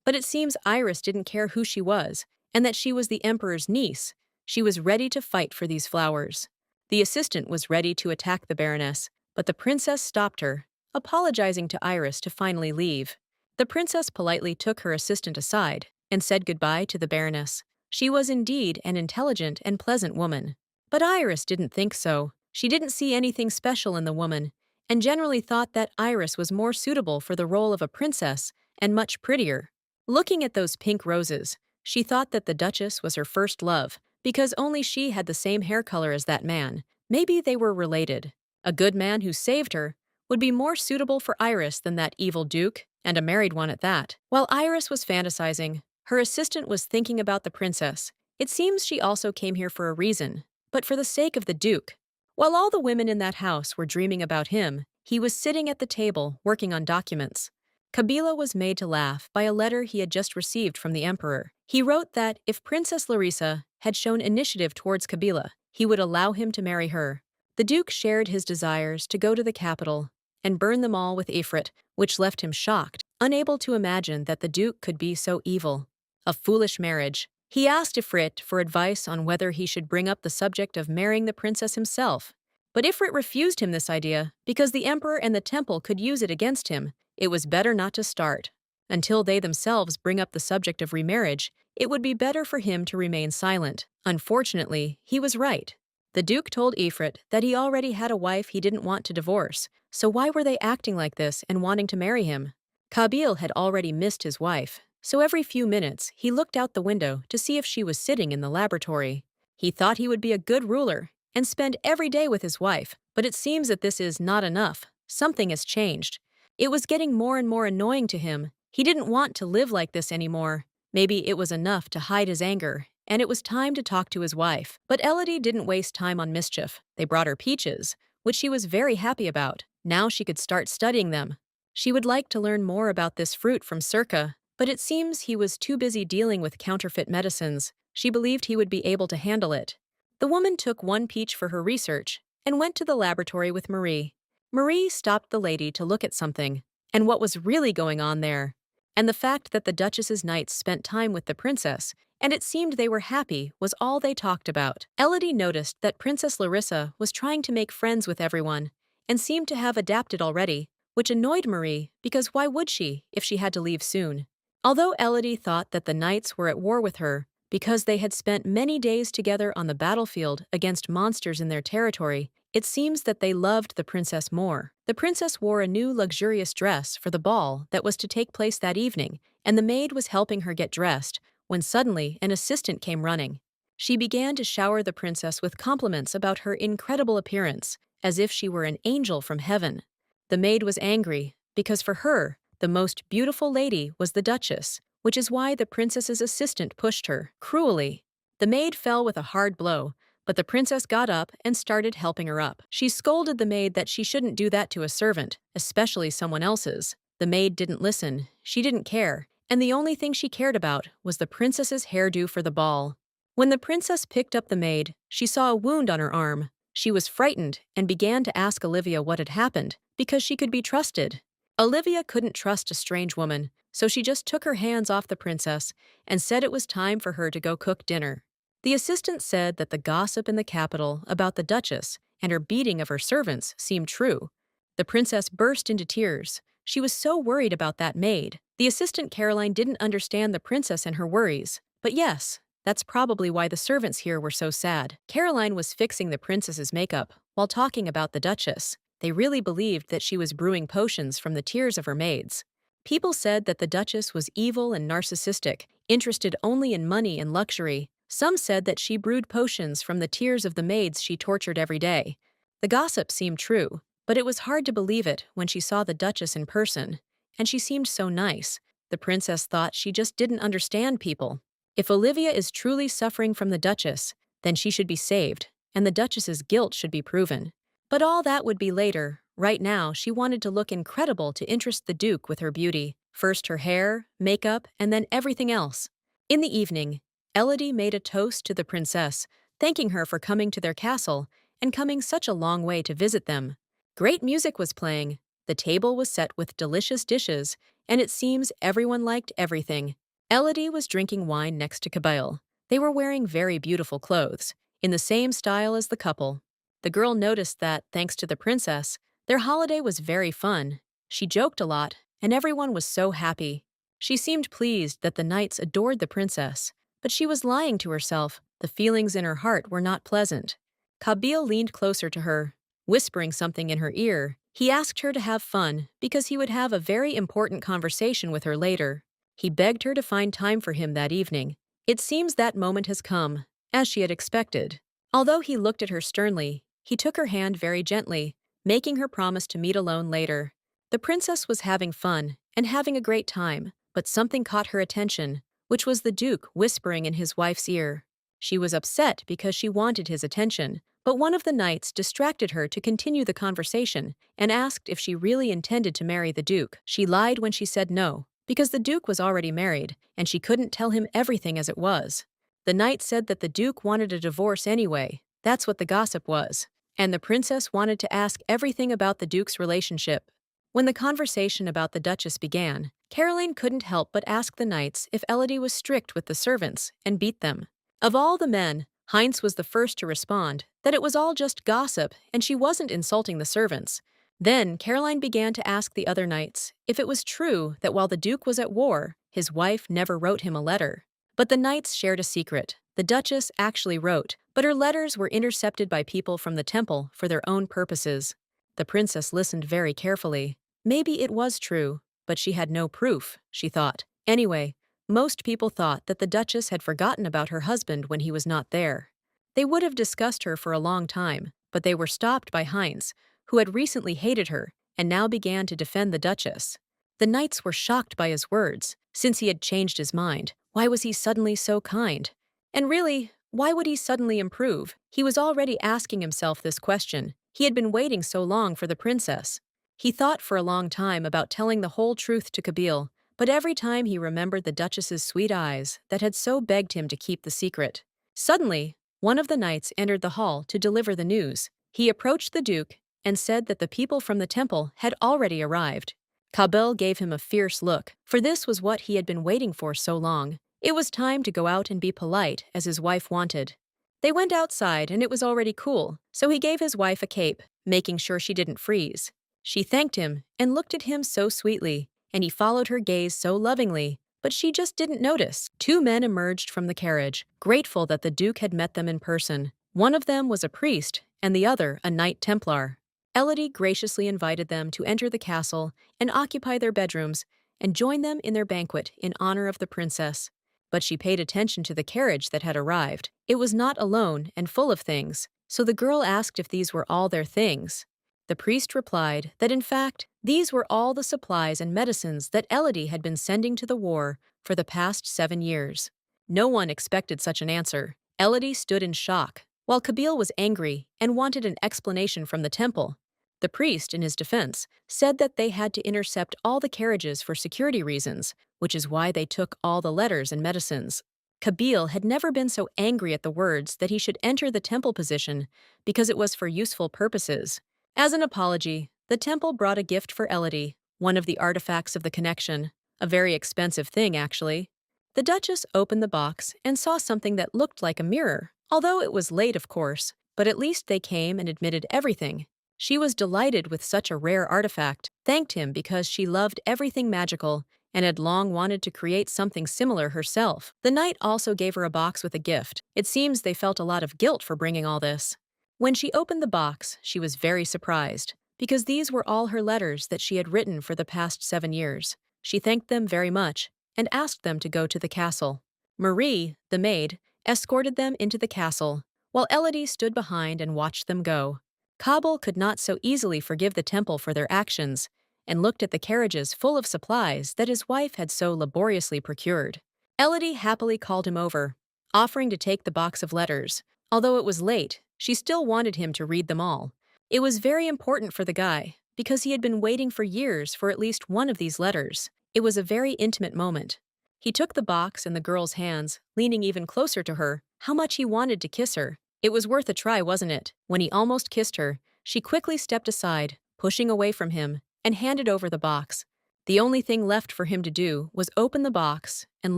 [SPEAKER 1] But it seems Iris didn't care who she was, and that she was the emperor's niece. She was ready to fight for these flowers. The assistant was ready to attack the Baroness, but the princess stopped her, apologizing to Iris to finally leave. The princess politely took her assistant aside and said goodbye to the Baroness. She was indeed an intelligent and pleasant woman. But Iris didn't think so. She didn't see anything special in the woman, and generally thought that Iris was more suitable for the role of a princess and much prettier. Looking at those pink roses, she thought that the Duchess was her first love, because only she had the same hair color as that man. Maybe they were related. A good man who saved her would be more suitable for Iris than that evil Duke, and a married one at that. While Iris was fantasizing, her assistant was thinking about the princess. It seems she also came here for a reason, but for the sake of the Duke. While all the women in that house were dreaming about him, he was sitting at the table working on documents. Kabila was made to laugh by a letter he had just received from the emperor. He wrote that if Princess Larissa had shown initiative towards Kabila, he would allow him to marry her. The Duke shared his desires to go to the capital and burn them all with Ifrit, which left him shocked, unable to imagine that the Duke could be so evil. A foolish marriage. He asked Ifrit for advice on whether he should bring up the subject of marrying the princess himself. But Ifrit refused him this idea because the emperor and the temple could use it against him. It was better not to start. Until they themselves bring up the subject of remarriage, it would be better for him to remain silent. Unfortunately, he was right. The Duke told Ifrit that he already had a wife he didn't want to divorce, so why were they acting like this and wanting to marry him? Kabil had already missed his wife, so every few minutes he looked out the window to see if she was sitting in the laboratory. He thought he would be a good ruler and spend every day with his wife, but it seems that this is not enough. Something has changed. It was getting more and more annoying to him. He didn't want to live like this anymore. Maybe it was enough to hide his anger, and it was time to talk to his wife. But Elodie didn't waste time on mischief. They brought her peaches, which she was very happy about. Now she could start studying them. She would like to learn more about this fruit from Circa, but it seems he was too busy dealing with counterfeit medicines. She believed he would be able to handle it. The woman took one peach for her research and went to the laboratory with Marie. Marie stopped the lady to look at something, and what was really going on there. And the fact that the Duchess's knights spent time with the princess, and it seemed they were happy, was all they talked about. Elodie noticed that Princess Larissa was trying to make friends with everyone, and seemed to have adapted already, which annoyed Marie because why would she if she had to leave soon? Although Elodie thought that the knights were at war with her because they had spent many days together on the battlefield against monsters in their territory, it seems that they loved the princess more. The princess wore a new luxurious dress for the ball that was to take place that evening, and the maid was helping her get dressed when suddenly an assistant came running. She began to shower the princess with compliments about her incredible appearance, as if she were an angel from heaven. The maid was angry because for her, the most beautiful lady was the Duchess, which is why the princess's assistant pushed her cruelly. The maid fell with a hard blow, but the princess got up and started helping her up. She scolded the maid that she shouldn't do that to a servant, especially someone else's. The maid didn't listen, she didn't care, and the only thing she cared about was the princess's hairdo for the ball. When the princess picked up the maid, she saw a wound on her arm. She was frightened and began to ask Olivia what had happened, because she could be trusted. Olivia couldn't trust a strange woman, so she just took her hands off the princess and said it was time for her to go cook dinner. The assistant said that the gossip in the capital about the Duchess and her beating of her servants seemed true. The princess burst into tears. She was so worried about that maid. The assistant Caroline didn't understand the princess and her worries, but yes, that's probably why the servants here were so sad. Caroline was fixing the princess's makeup while talking about the Duchess. They really believed that she was brewing potions from the tears of her maids. People said that the Duchess was evil and narcissistic, interested only in money and luxury. Some said that she brewed potions from the tears of the maids she tortured every day. The gossip seemed true, but it was hard to believe it when she saw the Duchess in person. And she seemed so nice. The princess thought she just didn't understand people. If Olivia is truly suffering from the Duchess, then she should be saved, and the Duchess's guilt should be proven. But all that would be later. Right now, she wanted to look incredible to interest the Duke with her beauty. First her hair, makeup, and then everything else. In the evening, Elodie made a toast to the princess, thanking her for coming to their castle and coming such a long way to visit them. Great music was playing. The table was set with delicious dishes, and it seems everyone liked everything. Elodie was drinking wine next to Kabil. They were wearing very beautiful clothes, in the same style as the couple. The girl noticed that, thanks to the princess, their holiday was very fun. She joked a lot, and everyone was so happy. She seemed pleased that the knights adored the princess, but she was lying to herself. The feelings in her heart were not pleasant. Kabil leaned closer to her, whispering something in her ear. He asked her to have fun because he would have a very important conversation with her later. He begged her to find time for him that evening. It seems that moment has come, as she had expected. Although he looked at her sternly, he took her hand very gently, making her promise to meet alone later. The princess was having fun and having a great time, but something caught her attention, which was the Duke whispering in his wife's ear. She was upset because she wanted his attention, but one of the knights distracted her to continue the conversation and asked if she really intended to marry the Duke. She lied when she said no, because the Duke was already married, and she couldn't tell him everything as it was. The knight said that the Duke wanted a divorce anyway. That's what the gossip was. And the princess wanted to ask everything about the Duke's relationship. When the conversation about the Duchess began, Caroline couldn't help but ask the knights if Elodie was strict with the servants and beat them. Of all the men, Heinz was the first to respond that it was all just gossip and she wasn't insulting the servants. Then Caroline began to ask the other knights if it was true that while the Duke was at war, his wife never wrote him a letter. But the knights shared a secret. The Duchess actually wrote, but her letters were intercepted by people from the temple for their own purposes. The princess listened very carefully. Maybe it was true, but she had no proof, she thought. Anyway, most people thought that the Duchess had forgotten about her husband when he was not there. They would have discussed her for a long time, but they were stopped by Heinz, who had recently hated her and now began to defend the Duchess. The knights were shocked by his words. Since he had changed his mind, why was he suddenly so kind? And really, why would he suddenly improve? He was already asking himself this question. He had been waiting so long for the princess. He thought for a long time about telling the whole truth to Kabil, but every time he remembered the Duchess's sweet eyes that had so begged him to keep the secret. Suddenly, one of the knights entered the hall to deliver the news. He approached the Duke and said that the people from the temple had already arrived. Kabil gave him a fierce look, for this was what he had been waiting for so long. It was time to go out and be polite, as his wife wanted. They went outside and it was already cool, so he gave his wife a cape, making sure she didn't freeze. She thanked him and looked at him so sweetly, and he followed her gaze so lovingly, but she just didn't notice. Two men emerged from the carriage, grateful that the Duke had met them in person. One of them was a priest, and the other a Knight Templar. Elodie graciously invited them to enter the castle and occupy their bedrooms and join them in their banquet in honor of the princess. But she paid attention to the carriage that had arrived. It was not alone and full of things, so the girl asked if these were all their things. The priest replied that in fact, these were all the supplies and medicines that Elodie had been sending to the war for the past 7 years. No one expected such an answer. Elodie stood in shock, while Kabil was angry and wanted an explanation from the temple. The priest, in his defense, said that they had to intercept all the carriages for security reasons, which is why they took all the letters and medicines. Kabil had never been so angry at the words that he should enter the temple position because it was for useful purposes. As an apology, the temple brought a gift for Elodie, one of the artifacts of the connection, a very expensive thing actually. The Duchess opened the box and saw something that looked like a mirror, although it was late of course, but at least they came and admitted everything. She was delighted with such a rare artifact, thanked him because she loved everything magical, and had long wanted to create something similar herself. The knight also gave her a box with a gift. It seems they felt a lot of guilt for bringing all this. When she opened the box, she was very surprised, because these were all her letters that she had written for the past 7 years. She thanked them very much, and asked them to go to the castle. Marie, the maid, escorted them into the castle, while Elodie stood behind and watched them go. Kabil could not so easily forgive the temple for their actions, and looked at the carriages full of supplies that his wife had so laboriously procured. Elodie happily called him over, offering to take the box of letters. Although it was late, she still wanted him to read them all. It was very important for the guy, because he had been waiting for years for at least one of these letters. It was a very intimate moment. He took the box in the girl's hands, leaning even closer to her. How much he wanted to kiss her. It was worth a try, wasn't it? When he almost kissed her, she quickly stepped aside, pushing away from him, and handed over the box. The only thing left for him to do was open the box and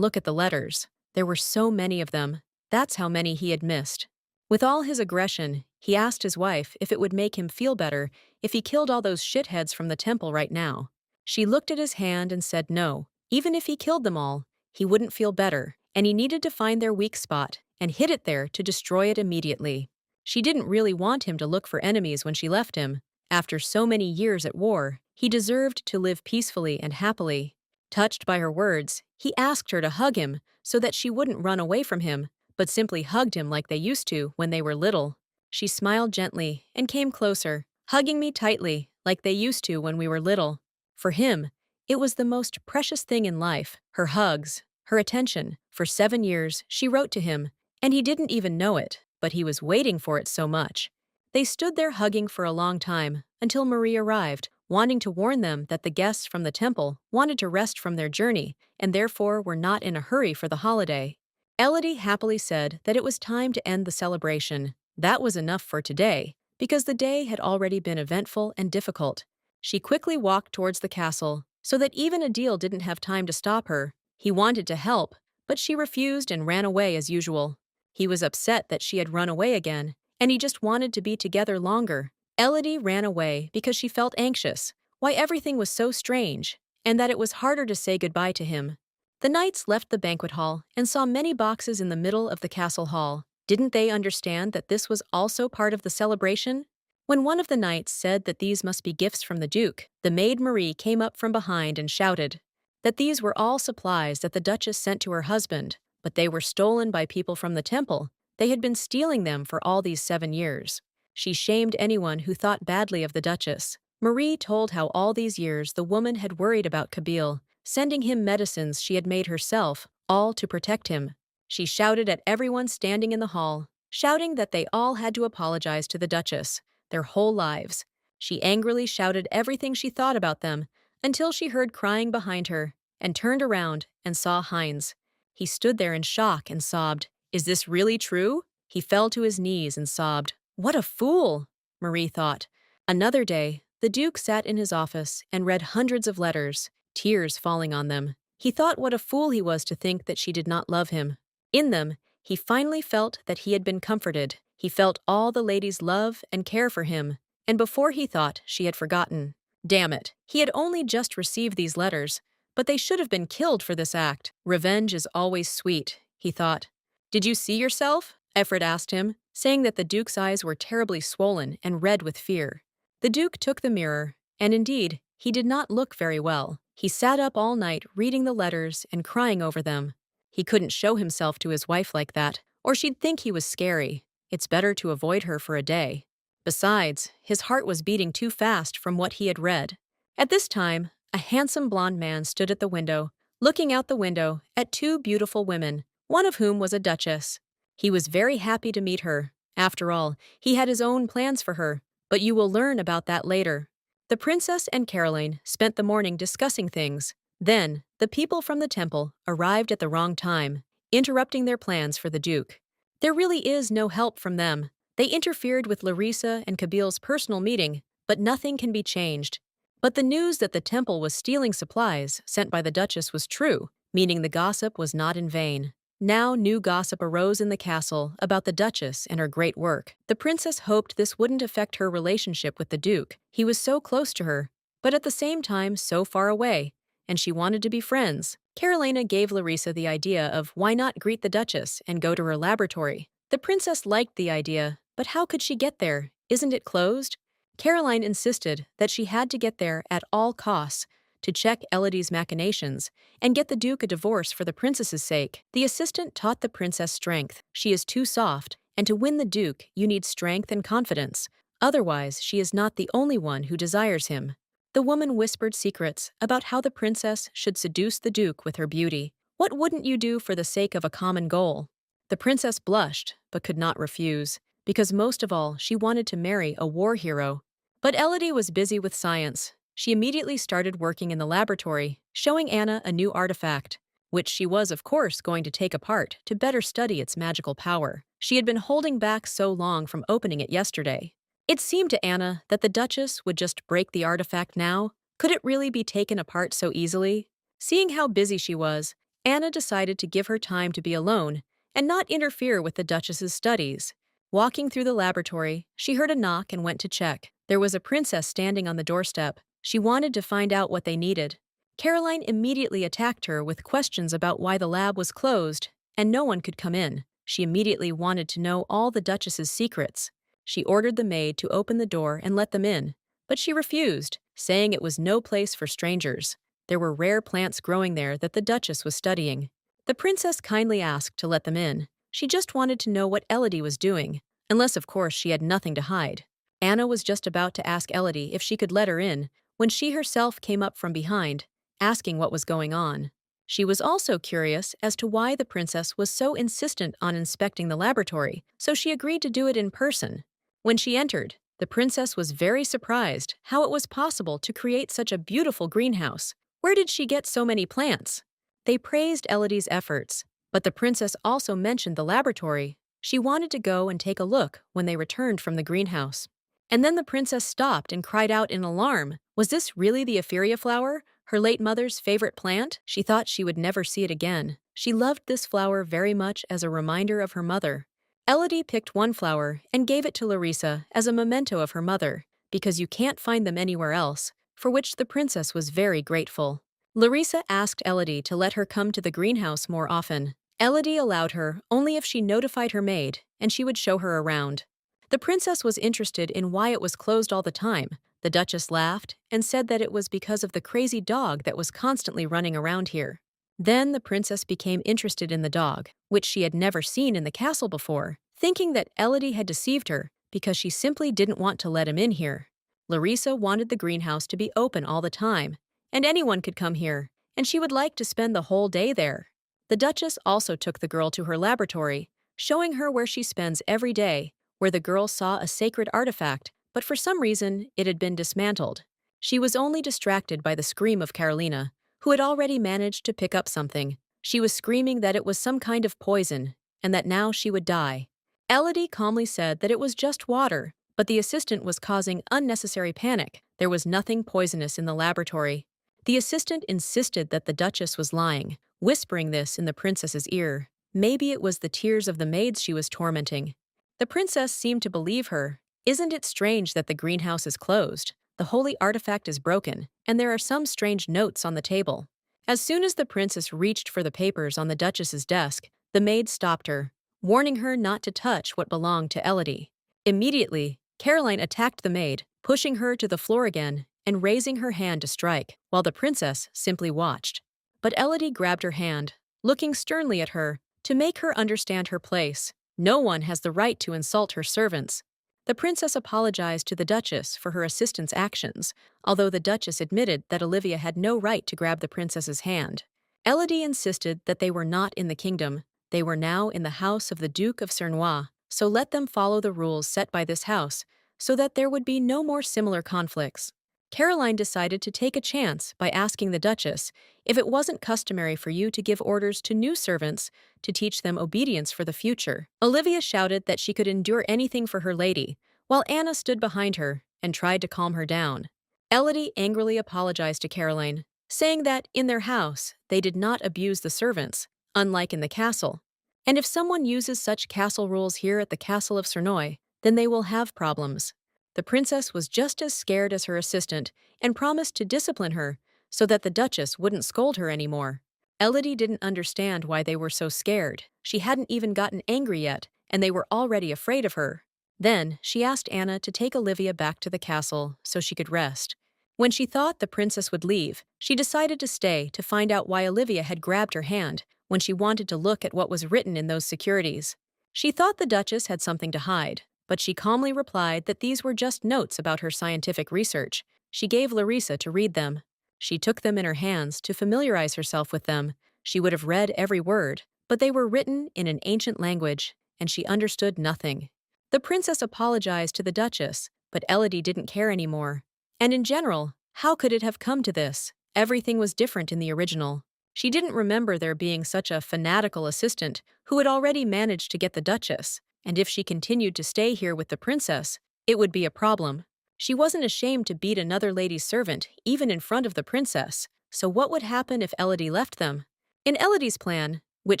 [SPEAKER 1] look at the letters. There were so many of them. That's how many he had missed. With all his aggression, he asked his wife if it would make him feel better if he killed all those shitheads from the temple right now. She looked at his hand and said no. Even if he killed them all, he wouldn't feel better, and he needed to find their weak spot and hit it there to destroy it immediately. She didn't really want him to look for enemies when she left him. After so many years at war, he deserved to live peacefully and happily. Touched by her words, he asked her to hug him so that she wouldn't run away from him, but simply hugged him like they used to when they were little. She smiled gently and came closer, hugging me tightly like they used to when we were little. For him, it was the most precious thing in life, her hugs, her attention. For 7 years, she wrote to him, and he didn't even know it, but he was waiting for it so much. They stood there hugging for a long time, until Marie arrived, wanting to warn them that the guests from the temple wanted to rest from their journey, and therefore were not in a hurry for the holiday. Elodie happily said that it was time to end the celebration. That was enough for today, because the day had already been eventful and difficult. She quickly walked towards the castle, so that even Adil didn't have time to stop her. He wanted to help, but she refused and ran away as usual. He was upset that she had run away again, and he just wanted to be together longer. Elodie ran away because she felt anxious, why everything was so strange, and that it was harder to say goodbye to him. The knights left the banquet hall and saw many boxes in the middle of the castle hall. Didn't they understand that this was also part of the celebration? When one of the knights said that these must be gifts from the Duke, the maid Marie came up from behind and shouted that these were all supplies that the Duchess sent to her husband, but they were stolen by people from the temple. They had been stealing them for all these 7 years. She shamed anyone who thought badly of the Duchess. Marie told how all these years the woman had worried about Kabil, sending him medicines she had made herself, all to protect him. She shouted at everyone standing in the hall, shouting that they all had to apologize to the Duchess, their whole lives. She angrily shouted everything she thought about them, until she heard crying behind her, and turned around and saw Heinz. He stood there in shock and sobbed, "Is this really true?" He fell to his knees and sobbed. "What a fool," Marie thought. Another day, the Duke sat in his office and read hundreds of letters, tears falling on them. He thought what a fool he was to think that she did not love him. In them, he finally felt that he had been comforted. He felt all the ladies' love and care for him, and before he thought she had forgotten. Damn it, he had only just received these letters, but they should have been killed for this act. Revenge is always sweet, he thought. "Did you see yourself?" Efred asked him, saying that the Duke's eyes were terribly swollen and red with fear. The Duke took the mirror, and indeed, he did not look very well. He sat up all night reading the letters and crying over them. He couldn't show himself to his wife like that, or she'd think he was scary. It's better to avoid her for a day. Besides, his heart was beating too fast from what he had read. At this time, a handsome blonde man stood at the window, looking out the window at 2 beautiful women, one of whom was a duchess. He was very happy to meet her. After all, he had his own plans for her, but you will learn about that later. The princess and Caroline spent the morning discussing things. Then, the people from the temple arrived at the wrong time, interrupting their plans for the Duke. There really is no help from them. They interfered with Larissa and Kabil's personal meeting, but nothing can be changed. But the news that the temple was stealing supplies sent by the Duchess was true, meaning the gossip was not in vain. Now new gossip arose in the castle about the Duchess and her great work. The princess hoped this wouldn't affect her relationship with the Duke. He was so close to her, but at the same time so far away, and she wanted to be friends. Carolina gave Larissa the idea of why not greet the Duchess and go to her laboratory. The princess liked the idea, but how could she get there? Isn't it closed? Caroline insisted that she had to get there at all costs to check Elodie's machinations and get the Duke a divorce for the princess's sake. The assistant taught the princess strength. She is too soft, and to win the Duke, you need strength and confidence. Otherwise, she is not the only one who desires him. The woman whispered secrets about how the princess should seduce the Duke with her beauty. What wouldn't you do for the sake of a common goal? The princess blushed, but could not refuse, because most of all, she wanted to marry a war hero. But Elodie was busy with science. She immediately started working in the laboratory, showing Anna a new artifact, which she was, of course, going to take apart to better study its magical power. She had been holding back so long from opening it yesterday. It seemed to Anna that the Duchess would just break the artifact now. Could it really be taken apart so easily? Seeing how busy she was, Anna decided to give her time to be alone and not interfere with the Duchess's studies. Walking through the laboratory, she heard a knock and went to check. There was a princess standing on the doorstep. She wanted to find out what they needed. Caroline immediately attacked her with questions about why the lab was closed and no one could come in. She immediately wanted to know all the Duchess's secrets. She ordered the maid to open the door and let them in, but she refused, saying it was no place for strangers. There were rare plants growing there that the Duchess was studying. The princess kindly asked to let them in. She just wanted to know what Elodie was doing, unless of course she had nothing to hide. Anna was just about to ask Elodie if she could let her in, when she herself came up from behind, asking what was going on. She was also curious as to why the princess was so insistent on inspecting the laboratory, so she agreed to do it in person. When she entered, the princess was very surprised how it was possible to create such a beautiful greenhouse. Where did she get so many plants? They praised Elodie's efforts, but the princess also mentioned the laboratory. She wanted to go and take a look when they returned from the greenhouse. And then the princess stopped and cried out in alarm. Was this really the Epheria flower? Her late mother's favorite plant? She thought she would never see it again. She loved this flower very much as a reminder of her mother. Elodie picked one flower and gave it to Larissa as a memento of her mother, because you can't find them anywhere else, for which the princess was very grateful. Larissa asked Elodie to let her come to the greenhouse more often. Elodie allowed her only if she notified her maid, and she would show her around. The princess was interested in why it was closed all the time. The duchess laughed and said that it was because of the crazy dog that was constantly running around here. Then the princess became interested in the dog, which she had never seen in the castle before, thinking that Elodie had deceived her because she simply didn't want to let him in here. Larissa wanted the greenhouse to be open all the time, and anyone could come here, and she would like to spend the whole day there. The duchess also took the girl to her laboratory, showing her where she spends every day, where the girl saw a sacred artifact, but for some reason it had been dismantled. She was only distracted by the scream of Carolina, who had already managed to pick up something. She was screaming that it was some kind of poison, and that now she would die. Elodie calmly said that it was just water, but the assistant was causing unnecessary panic. There was nothing poisonous in the laboratory. The assistant insisted that the duchess was lying, whispering this in the princess's ear. Maybe it was the tears of the maids she was tormenting. The princess seemed to believe her. Isn't it strange that the greenhouse is closed? The holy artifact is broken, and there are some strange notes on the table. As soon as the princess reached for the papers on the duchess's desk, the maid stopped her, warning her not to touch what belonged to Elodie. Immediately, Caroline attacked the maid, pushing her to the floor again and raising her hand to strike, while the princess simply watched. But Elodie grabbed her hand, looking sternly at her, to make her understand her place. No one has the right to insult her servants. The princess apologized to the duchess for her assistant's actions, although the duchess admitted that Olivia had no right to grab the princess's hand. Elodie insisted that they were not in the kingdom. They were now in the house of the Duke of Cernois, so let them follow the rules set by this house, so that there would be no more similar conflicts. Caroline decided to take a chance by asking the duchess if it wasn't customary for you to give orders to new servants to teach them obedience for the future. Olivia shouted that she could endure anything for her lady, while Anna stood behind her and tried to calm her down. Elodie angrily apologized to Caroline, saying that in their house they did not abuse the servants, unlike in the castle. And if someone uses such castle rules here at the castle of Cernois, then they will have problems. The princess was just as scared as her assistant and promised to discipline her so that the duchess wouldn't scold her anymore. Elodie didn't understand why they were so scared. She hadn't even gotten angry yet, and they were already afraid of her. Then she asked Anna to take Olivia back to the castle so she could rest. When she thought the princess would leave, she decided to stay to find out why Olivia had grabbed her hand when she wanted to look at what was written in those securities. She thought the duchess had something to hide, but she calmly replied that these were just notes about her scientific research. She gave Larissa to read them. She took them in her hands to familiarize herself with them. She would have read every word, but they were written in an ancient language, and she understood nothing. The princess apologized to the duchess, but Elodie didn't care anymore. And in general, how could it have come to this? Everything was different in the original. She didn't remember there being such a fanatical assistant who had already managed to get the duchess, and if she continued to stay here with the princess, it would be a problem. She wasn't ashamed to beat another lady's servant, even in front of the princess, so what would happen if Elodie left them? In Elodie's plan, which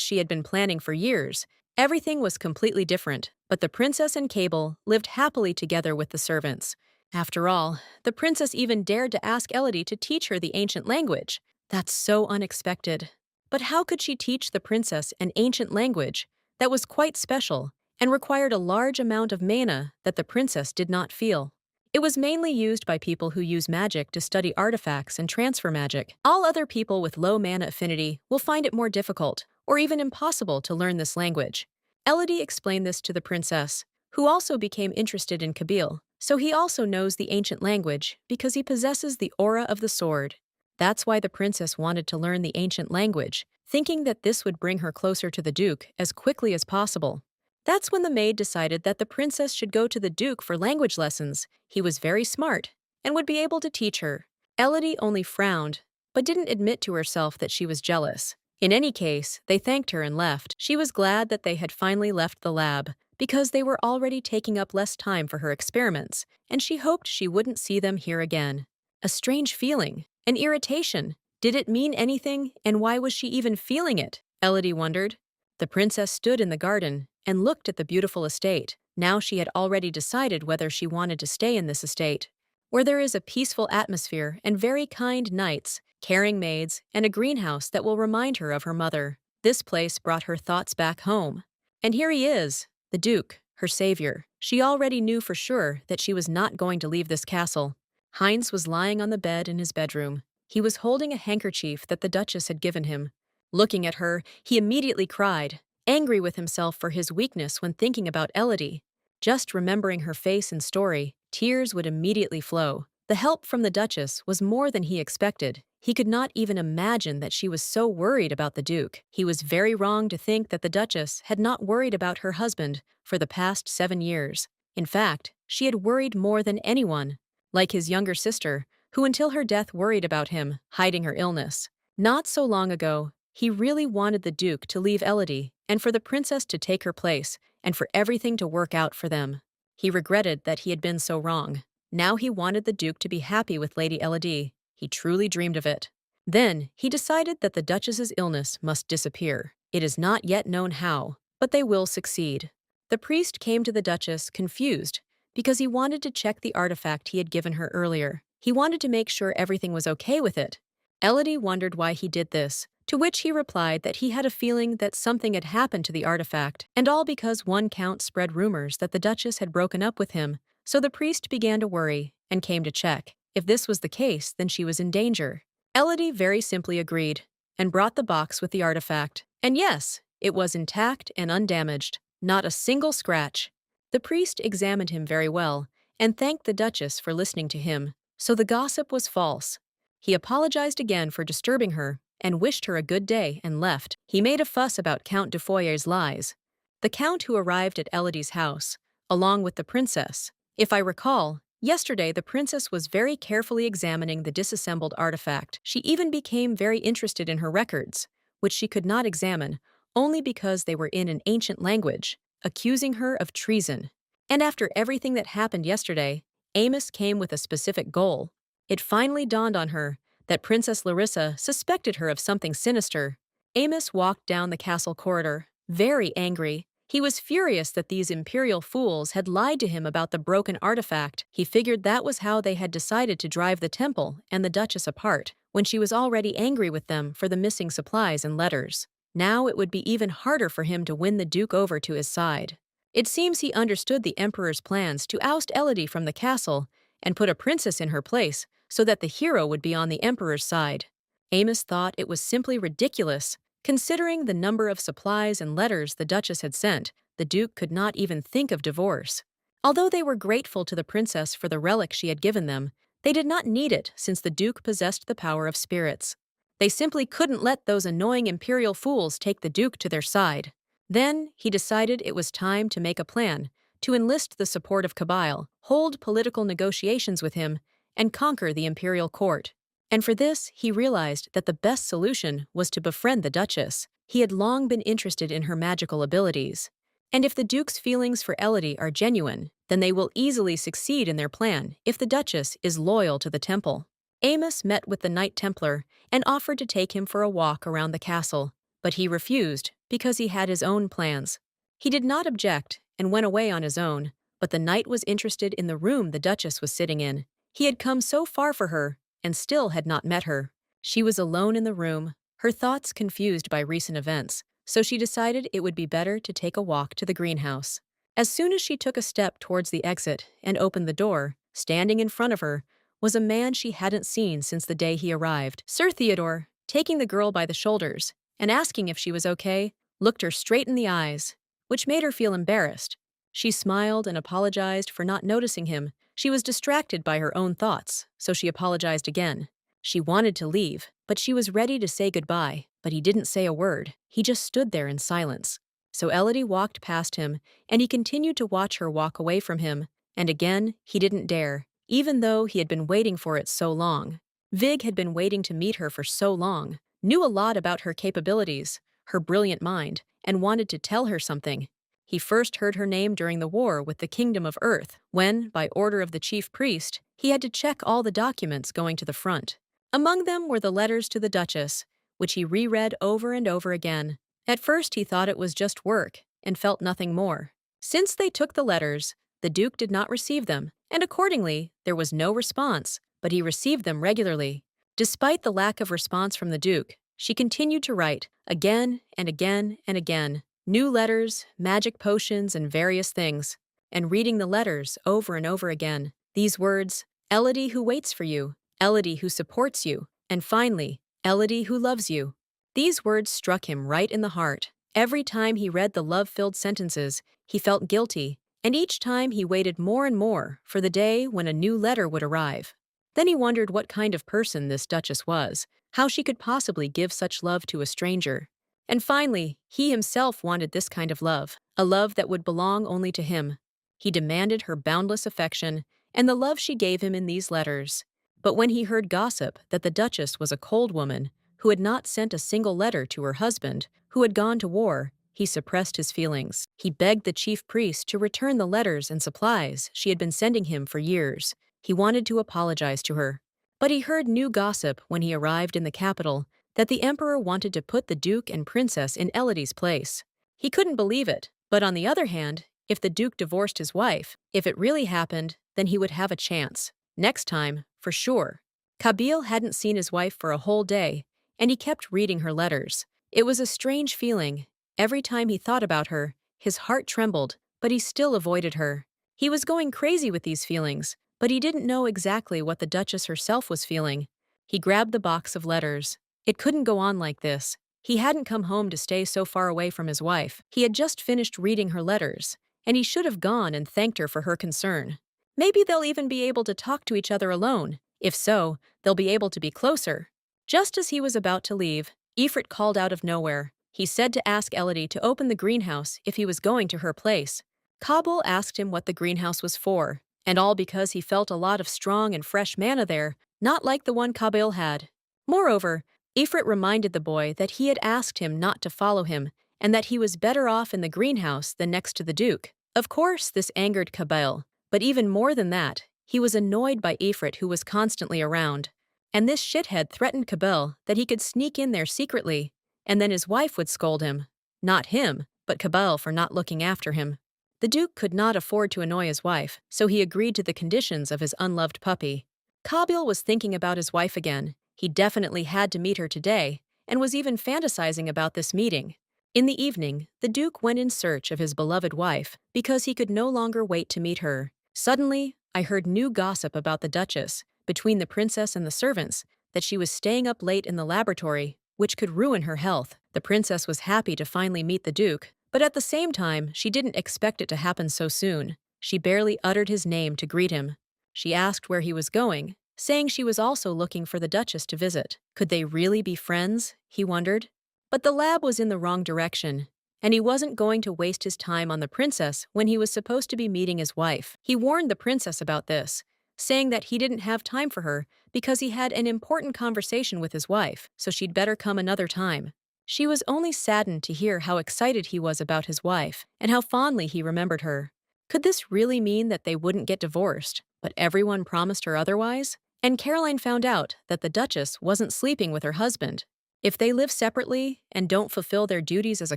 [SPEAKER 1] she had been planning for years, everything was completely different, but the princess and Kabil lived happily together with the servants. After all, the princess even dared to ask Elodie to teach her the ancient language. That's so unexpected. But how could she teach the princess an ancient language that was quite special and required a large amount of mana that the princess did not feel? It was mainly used by people who use magic to study artifacts and transfer magic. All other people with low mana affinity will find it more difficult, or even impossible to learn this language. Elodie explained this to the princess, who also became interested in Kabil, so he also knows the ancient language because he possesses the aura of the sword. That's why the princess wanted to learn the ancient language, thinking that this would bring her closer to the Duke as quickly as possible. That's when the maid decided that the princess should go to the Duke for language lessons. He was very smart and would be able to teach her. Elodie only frowned, but didn't admit to herself that she was jealous. In any case, they thanked her and left. She was glad that they had finally left the lab, because they were already taking up less time for her experiments, and she hoped she wouldn't see them here again. A strange feeling. An irritation. Did it mean anything, and why was she even feeling it? Elodie wondered. The princess stood in the garden and looked at the beautiful estate. Now she had already decided whether she wanted to stay in this estate, where there is a peaceful atmosphere and very kind knights, caring maids, and a greenhouse that will remind her of her mother. This place brought her thoughts back home. And here he is, the Duke, her savior. She already knew for sure that she was not going to leave this castle. Heinz was lying on the bed in his bedroom. He was holding a handkerchief that the Duchess had given him. Looking at her, he immediately cried, angry with himself for his weakness when thinking about Elodie. Just remembering her face and story, tears would immediately flow. The help from the Duchess was more than he expected. He could not even imagine that she was so worried about the Duke. He was very wrong to think that the Duchess had not worried about her husband for the past 7 years. In fact, she had worried more than anyone, like his younger sister, who until her death worried about him, hiding her illness. Not so long ago, he really wanted the Duke to leave Elodie and for the princess to take her place and for everything to work out for them. He regretted that he had been so wrong. Now he wanted the Duke to be happy with Lady Elodie. He truly dreamed of it. Then he decided that the Duchess's illness must disappear. It is not yet known how, but they will succeed. The priest came to the Duchess confused because he wanted to check the artifact he had given her earlier. He wanted to make sure everything was okay with it. Elodie wondered why he did this, to which he replied that he had a feeling that something had happened to the artifact, and all because one count spread rumors that the Duchess had broken up with him. So the priest began to worry and came to check. If this was the case, then she was in danger. Elodie very simply agreed and brought the box with the artifact. And yes, it was intact and undamaged, not a single scratch. The priest examined him very well and thanked the Duchess for listening to him. So the gossip was false. He apologized again for disturbing her and wished her a good day and left. He made a fuss about Count de Foyer's lies. The count who arrived at Elodie's house, along with the princess. If I recall, yesterday the princess was very carefully examining the disassembled artifact. She even became very interested in her records, which she could not examine only because they were in an ancient language, accusing her of treason. And after everything that happened yesterday, Amos came with a specific goal. It finally dawned on her that Princess Larissa suspected her of something sinister. Amos walked down the castle corridor, very angry. He was furious that these imperial fools had lied to him about the broken artifact. He figured that was how they had decided to drive the temple and the Duchess apart, when she was already angry with them for the missing supplies and letters. Now it would be even harder for him to win the Duke over to his side. It seems he understood the Emperor's plans to oust Elodie from the castle and put a princess in her place so that the hero would be on the Emperor's side. Amos thought it was simply ridiculous. Considering the number of supplies and letters the Duchess had sent, the Duke could not even think of divorce. Although they were grateful to the princess for the relic she had given them, they did not need it since the Duke possessed the power of spirits. They simply couldn't let those annoying imperial fools take the Duke to their side. Then he decided it was time to make a plan to enlist the support of Kabil, hold political negotiations with him, and conquer the imperial court. And for this, he realized that the best solution was to befriend the Duchess. He had long been interested in her magical abilities. And if the Duke's feelings for Elodie are genuine, then they will easily succeed in their plan if the Duchess is loyal to the temple. Amos met with the Knight Templar and offered to take him for a walk around the castle, but he refused because he had his own plans. He did not object and went away on his own, but the knight was interested in the room the Duchess was sitting in. He had come so far for her and still had not met her. She was alone in the room, her thoughts confused by recent events, so she decided it would be better to take a walk to the greenhouse. As soon as she took a step towards the exit and opened the door, standing in front of her was a man she hadn't seen since the day he arrived. Sir Theodore, taking the girl by the shoulders and asking if she was okay, looked her straight in the eyes, which made her feel embarrassed. She smiled and apologized for not noticing him. She was distracted by her own thoughts, so she apologized again. She wanted to leave, but she was ready to say goodbye, but he didn't say a word. He just stood there in silence. So Elodie walked past him, and he continued to watch her walk away from him, and again, he didn't dare, even though he had been waiting for it so long. Vig had been waiting to meet her for so long, knew a lot about her capabilities, her brilliant mind, and wanted to tell her something. He first heard her name during the war with the Kingdom of Earth, when, by order of the chief priest, he had to check all the documents going to the front. Among them were the letters to the Duchess, which he reread over and over again. At first he thought it was just work, and felt nothing more. Since they took the letters, the Duke did not receive them, and accordingly, there was no response, but he received them regularly. Despite the lack of response from the Duke, she continued to write, again and again and again, new letters, magic potions, and various things, and reading the letters over and over again. These words, Elodie who waits for you, Elodie who supports you, and finally, Elodie who loves you. These words struck him right in the heart. Every time he read the love-filled sentences, he felt guilty, and each time he waited more and more for the day when a new letter would arrive. Then he wondered what kind of person this Duchess was, how she could possibly give such love to a stranger. And finally, he himself wanted this kind of love, a love that would belong only to him. He demanded her boundless affection and the love she gave him in these letters. But when he heard gossip that the Duchess was a cold woman who had not sent a single letter to her husband, who had gone to war, he suppressed his feelings. He begged the chief priest to return the letters and supplies she had been sending him for years. He wanted to apologize to her. But he heard new gossip when he arrived in the capital that the emperor wanted to put the duke and princess in Elodie's place. He couldn't believe it, but on the other hand, if the duke divorced his wife, if it really happened, then he would have a chance. Next time, for sure. Kabil hadn't seen his wife for a whole day, and he kept reading her letters. It was a strange feeling. Every time he thought about her, his heart trembled, but he still avoided her. He was going crazy with these feelings, but he didn't know exactly what the Duchess herself was feeling. He grabbed the box of letters. It couldn't go on like this. He hadn't come home to stay so far away from his wife. He had just finished reading her letters, and he should have gone and thanked her for her concern. Maybe they'll even be able to talk to each other alone. If so, they'll be able to be closer. Just as he was about to leave, Ifrit called out of nowhere. He said to ask Elodie to open the greenhouse if he was going to her place. Kabil asked him what the greenhouse was for, and all because he felt a lot of strong and fresh mana there, not like the one Kabil had. Moreover, Ifrit reminded the boy that he had asked him not to follow him, and that he was better off in the greenhouse than next to the Duke. Of course, this angered Kabil, but even more than that, he was annoyed by Ifrit, who was constantly around. And this shithead threatened Kabil that he could sneak in there secretly, and then his wife would scold him. Not him, but Kabil for not looking after him. The Duke could not afford to annoy his wife, so he agreed to the conditions of his unloved puppy. Kabil was thinking about his wife again. He definitely had to meet her today, and was even fantasizing about this meeting. In the evening, the Duke went in search of his beloved wife because he could no longer wait to meet her. Suddenly, I heard new gossip about the Duchess, between the princess and the servants, that she was staying up late in the laboratory, which could ruin her health. The princess was happy to finally meet the Duke, but at the same time, she didn't expect it to happen so soon. She barely uttered his name to greet him. She asked where he was going, saying she was also looking for the Duchess to visit. Could they really be friends? He wondered. But the lab was in the wrong direction, and he wasn't going to waste his time on the princess when he was supposed to be meeting his wife. He warned the princess about this, saying that he didn't have time for her because he had an important conversation with his wife, so she'd better come another time. She was only saddened to hear how excited he was about his wife and how fondly he remembered her. Could this really mean that they wouldn't get divorced, but everyone promised her otherwise? And Caroline found out that the Duchess wasn't sleeping with her husband. If they live separately and don't fulfill their duties as a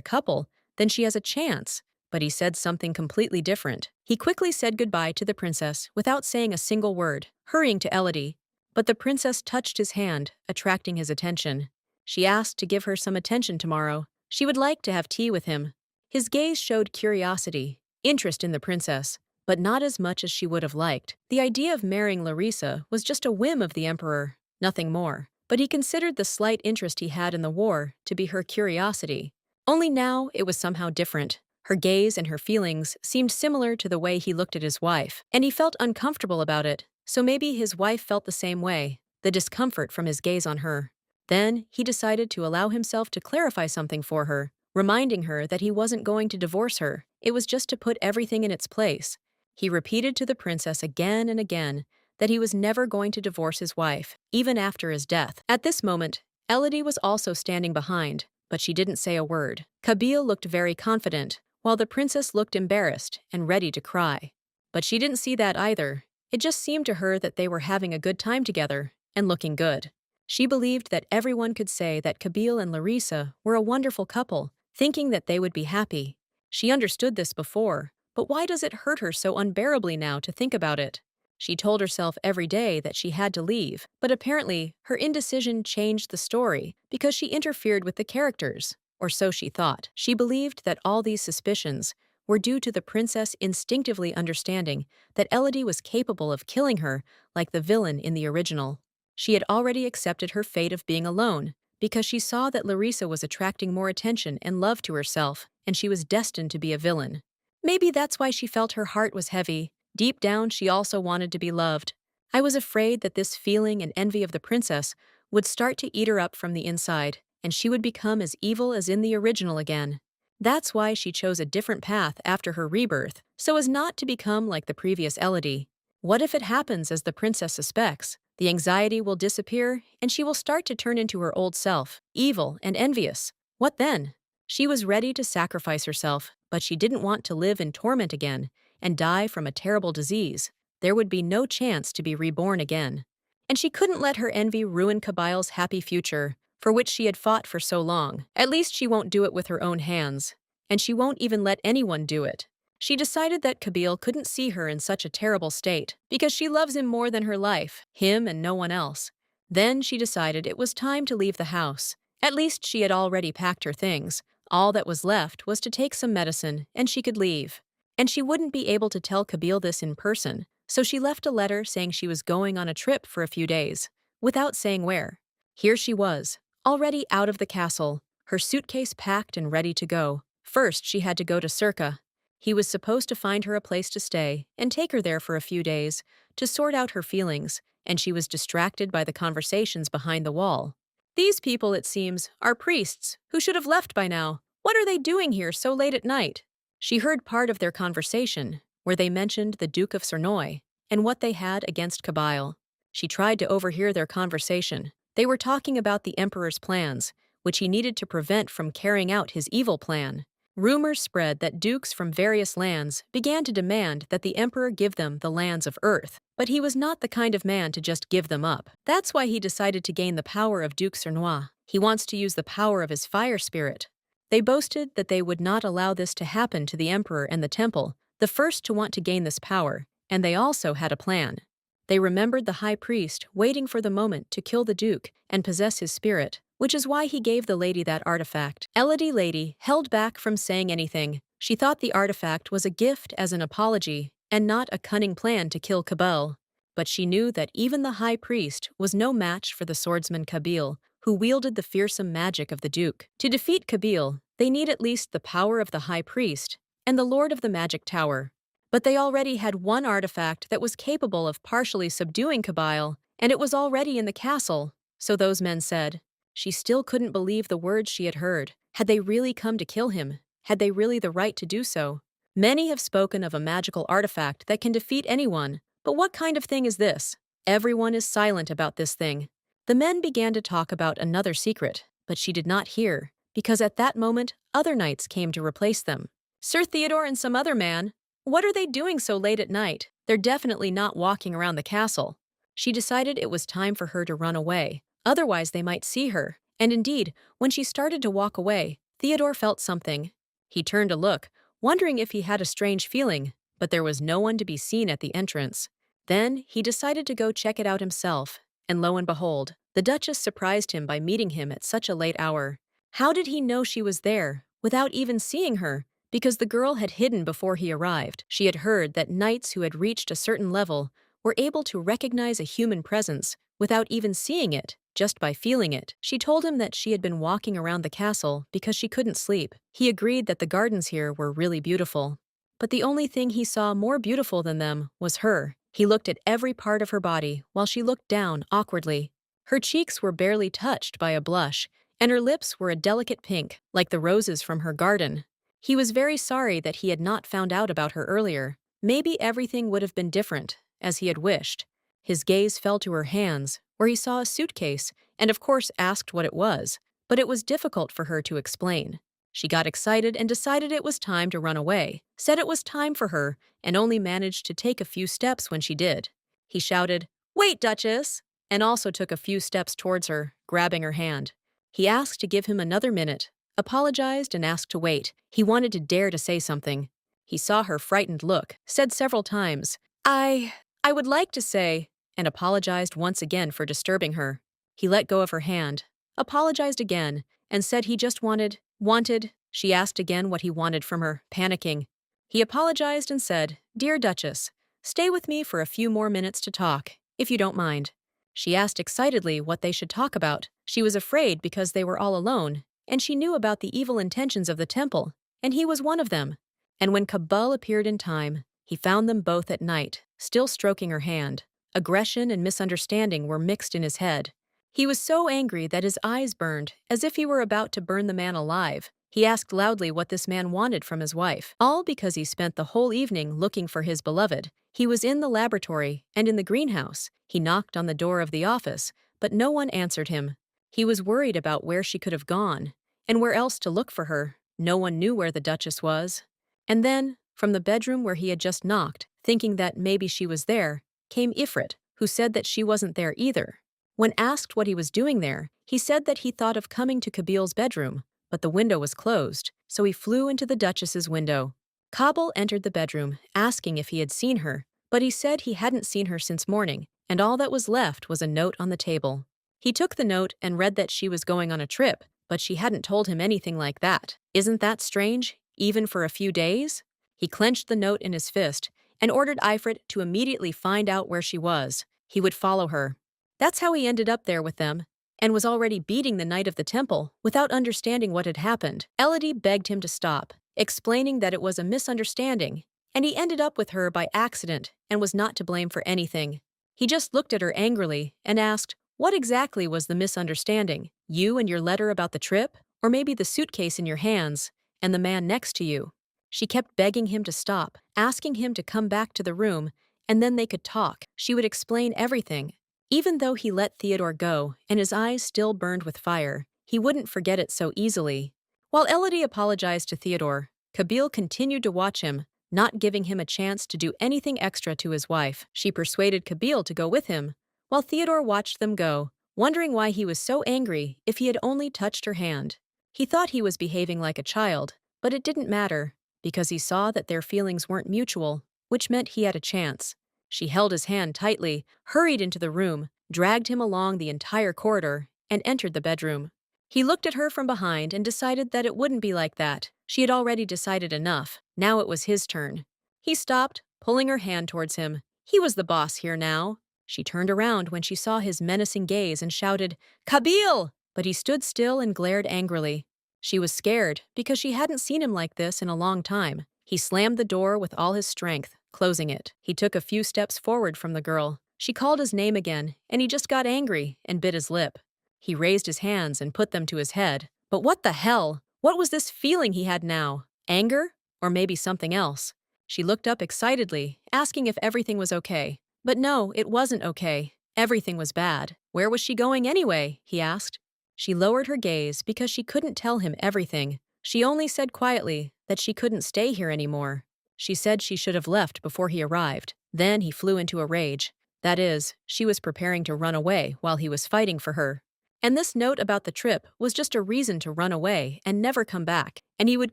[SPEAKER 1] couple, then she has a chance. But he said something completely different. He quickly said goodbye to the princess without saying a single word, hurrying to Elodie. But the princess touched his hand, attracting his attention. She asked to give her some attention tomorrow. She would like to have tea with him. His gaze showed curiosity, interest in the princess, but not as much as she would have liked. The idea of marrying Larissa was just a whim of the emperor, nothing more. But he considered the slight interest he had in the war to be her curiosity. Only now it was somehow different. Her gaze and her feelings seemed similar to the way he looked at his wife, and he felt uncomfortable about it, so maybe his wife felt the same way, the discomfort from his gaze on her. Then he decided to allow himself to clarify something for her, reminding her that he wasn't going to divorce her. It was just to put everything in its place. He repeated to the princess again and again that he was never going to divorce his wife, even after his death. At this moment, Elodie was also standing behind, but she didn't say a word. Kabil looked very confident, while the princess looked embarrassed and ready to cry. But she didn't see that either. It just seemed to her that they were having a good time together and looking good. She believed that everyone could say that Kabil and Larissa were a wonderful couple, thinking that they would be happy. She understood this before, but why does it hurt her so unbearably now to think about it? She told herself every day that she had to leave, but apparently her indecision changed the story because she interfered with the characters, or so she thought. She believed that all these suspicions were due to the princess instinctively understanding that Elodie was capable of killing her like the villain in the original. She had already accepted her fate of being alone because she saw that Larissa was attracting more attention and love to herself, and she was destined to be a villain. Maybe that's why she felt her heart was heavy. Deep down, she also wanted to be loved. I was afraid that this feeling and envy of the princess would start to eat her up from the inside, and she would become as evil as in the original again. That's why she chose a different path after her rebirth, so as not to become like the previous Elodie. What if it happens as the princess suspects? The anxiety will disappear, and she will start to turn into her old self, evil and envious. What then? She was ready to sacrifice herself, but she didn't want to live in torment again and die from a terrible disease. There would be no chance to be reborn again. And she couldn't let her envy ruin Kabil's happy future, for which she had fought for so long. At least she won't do it with her own hands, and she won't even let anyone do it. She decided that Kabil couldn't see her in such a terrible state because she loves him more than her life, him and no one else. Then she decided it was time to leave the house. At least she had already packed her things. All that was left was to take some medicine, and she could leave. And she wouldn't be able to tell Kabil this in person, so she left a letter saying she was going on a trip for a few days, without saying where. Here she was, already out of the castle, her suitcase packed and ready to go. First, she had to go to Circa. He was supposed to find her a place to stay and take her there for a few days to sort out her feelings, and she was distracted by the conversations behind the wall. These people, it seems, are priests who should have left by now. What are they doing here so late at night? She heard part of their conversation, where they mentioned the Duke of Cernoy and what they had against Kabil. She tried to overhear their conversation. They were talking about the Emperor's plans, which he needed to prevent from carrying out his evil plan. Rumors spread that dukes from various lands began to demand that the emperor give them the lands of Earth, but he was not the kind of man to just give them up. That's why he decided to gain the power of Duke Cernois. He wants to use the power of his fire spirit. They boasted that they would not allow this to happen to the emperor and the temple, the first to want to gain this power, and they also had a plan. They remembered the high priest waiting for the moment to kill the duke and possess his spirit, which is why he gave the lady that artifact. Elodie lady held back from saying anything. She thought the artifact was a gift as an apology and not a cunning plan to kill Kabil. But she knew that even the high priest was no match for the swordsman Kabil, who wielded the fearsome magic of the duke. To defeat Kabil, they need at least the power of the high priest and the lord of the magic tower. But they already had one artifact that was capable of partially subduing Kabil, and it was already in the castle, so those men said. She still couldn't believe the words she had heard. Had they really come to kill him? Had they really the right to do so? Many have spoken of a magical artifact that can defeat anyone, but what kind of thing is this? Everyone is silent about this thing. The men began to talk about another secret, but she did not hear, because at that moment, other knights came to replace them. Sir Theodore and some other man. What are they doing so late at night? They're definitely not walking around the castle. She decided it was time for her to run away. Otherwise, they might see her. And indeed, when she started to walk away, Theodore felt something. He turned to look, wondering if he had a strange feeling, but there was no one to be seen at the entrance. Then, he decided to go check it out himself, and lo and behold, the Duchess surprised him by meeting him at such a late hour. How did he know she was there, without even seeing her? Because the girl had hidden before he arrived. She had heard that knights who had reached a certain level were able to recognize a human presence without even seeing it, just by feeling it. She told him that she had been walking around the castle because she couldn't sleep. He agreed that the gardens here were really beautiful. But the only thing he saw more beautiful than them was her. He looked at every part of her body while she looked down awkwardly. Her cheeks were barely touched by a blush, and her lips were a delicate pink, like the roses from her garden. He was very sorry that he had not found out about her earlier. Maybe everything would have been different, as he had wished. His gaze fell to her hands, where he saw a suitcase, and of course asked what it was, but it was difficult for her to explain. She got excited and decided it was time to run away, said it was time for her, and only managed to take a few steps when she did. He shouted, "Wait, Duchess!" and also took a few steps towards her, grabbing her hand. He asked to give him another minute, apologized and asked to wait. He wanted to dare to say something. He saw her frightened look, said several times, I would like to say, and apologized once again for disturbing her. He let go of her hand, apologized again, and said he just wanted. She asked again what he wanted from her, panicking. He apologized and said, Dear Duchess, stay with me for a few more minutes to talk, if you don't mind. She asked excitedly what they should talk about. She was afraid because they were all alone, and she knew about the evil intentions of the temple, and he was one of them. And when Kabil appeared in time, he found them both at night, still stroking her hand. Aggression and misunderstanding were mixed in his head. He was so angry that his eyes burned, as if he were about to burn the man alive. He asked loudly what this man wanted from his wife, all because he spent the whole evening looking for his beloved. He was in the laboratory and in the greenhouse. He knocked on the door of the office, but no one answered him. He was worried about where she could have gone, and where else to look for her. No one knew where the Duchess was. And then, from the bedroom where he had just knocked, thinking that maybe she was there, came Ifrit, who said that she wasn't there either. When asked what he was doing there, he said that he thought of coming to Kabil's bedroom, but the window was closed, so he flew into the Duchess's window. Kabil entered the bedroom, asking if he had seen her, but he said he hadn't seen her since morning, and all that was left was a note on the table. He took the note and read that she was going on a trip, but she hadn't told him anything like that. Isn't that strange, even for a few days? He clenched the note in his fist and ordered Ifrit to immediately find out where she was. He would follow her. That's how he ended up there with them, and was already beating the knight of the temple without understanding what had happened. Elodie begged him to stop, explaining that it was a misunderstanding, and he ended up with her by accident and was not to blame for anything. He just looked at her angrily and asked, what exactly was the misunderstanding? You and your letter about the trip? Or maybe the suitcase in your hands and the man next to you? She kept begging him to stop, asking him to come back to the room, and then they could talk. She would explain everything. Even though he let Theodore go and his eyes still burned with fire, he wouldn't forget it so easily. While Elodie apologized to Theodore, Kabil continued to watch him, not giving him a chance to do anything extra to his wife. She persuaded Kabil to go with him, while Theodore watched them go, wondering why he was so angry if he had only touched her hand. He thought he was behaving like a child, but it didn't matter, because he saw that their feelings weren't mutual, which meant he had a chance. She held his hand tightly, hurried into the room, dragged him along the entire corridor, and entered the bedroom. He looked at her from behind and decided that it wouldn't be like that. She had already decided enough. Now it was his turn. He stopped, pulling her hand towards him. He was the boss here now. She turned around when she saw his menacing gaze and shouted, Kabil! But he stood still and glared angrily. She was scared because she hadn't seen him like this in a long time. He slammed the door with all his strength, closing it. He took a few steps forward from the girl. She called his name again, and he just got angry and bit his lip. He raised his hands and put them to his head. But what the hell? What was this feeling he had now? Anger? Or maybe something else? She looked up excitedly, asking if everything was okay. But no, it wasn't okay. Everything was bad. Where was she going anyway? He asked. She lowered her gaze because she couldn't tell him everything. She only said quietly that she couldn't stay here anymore. She said she should have left before he arrived. Then he flew into a rage. That is, she was preparing to run away while he was fighting for her. And this note about the trip was just a reason to run away and never come back, and he would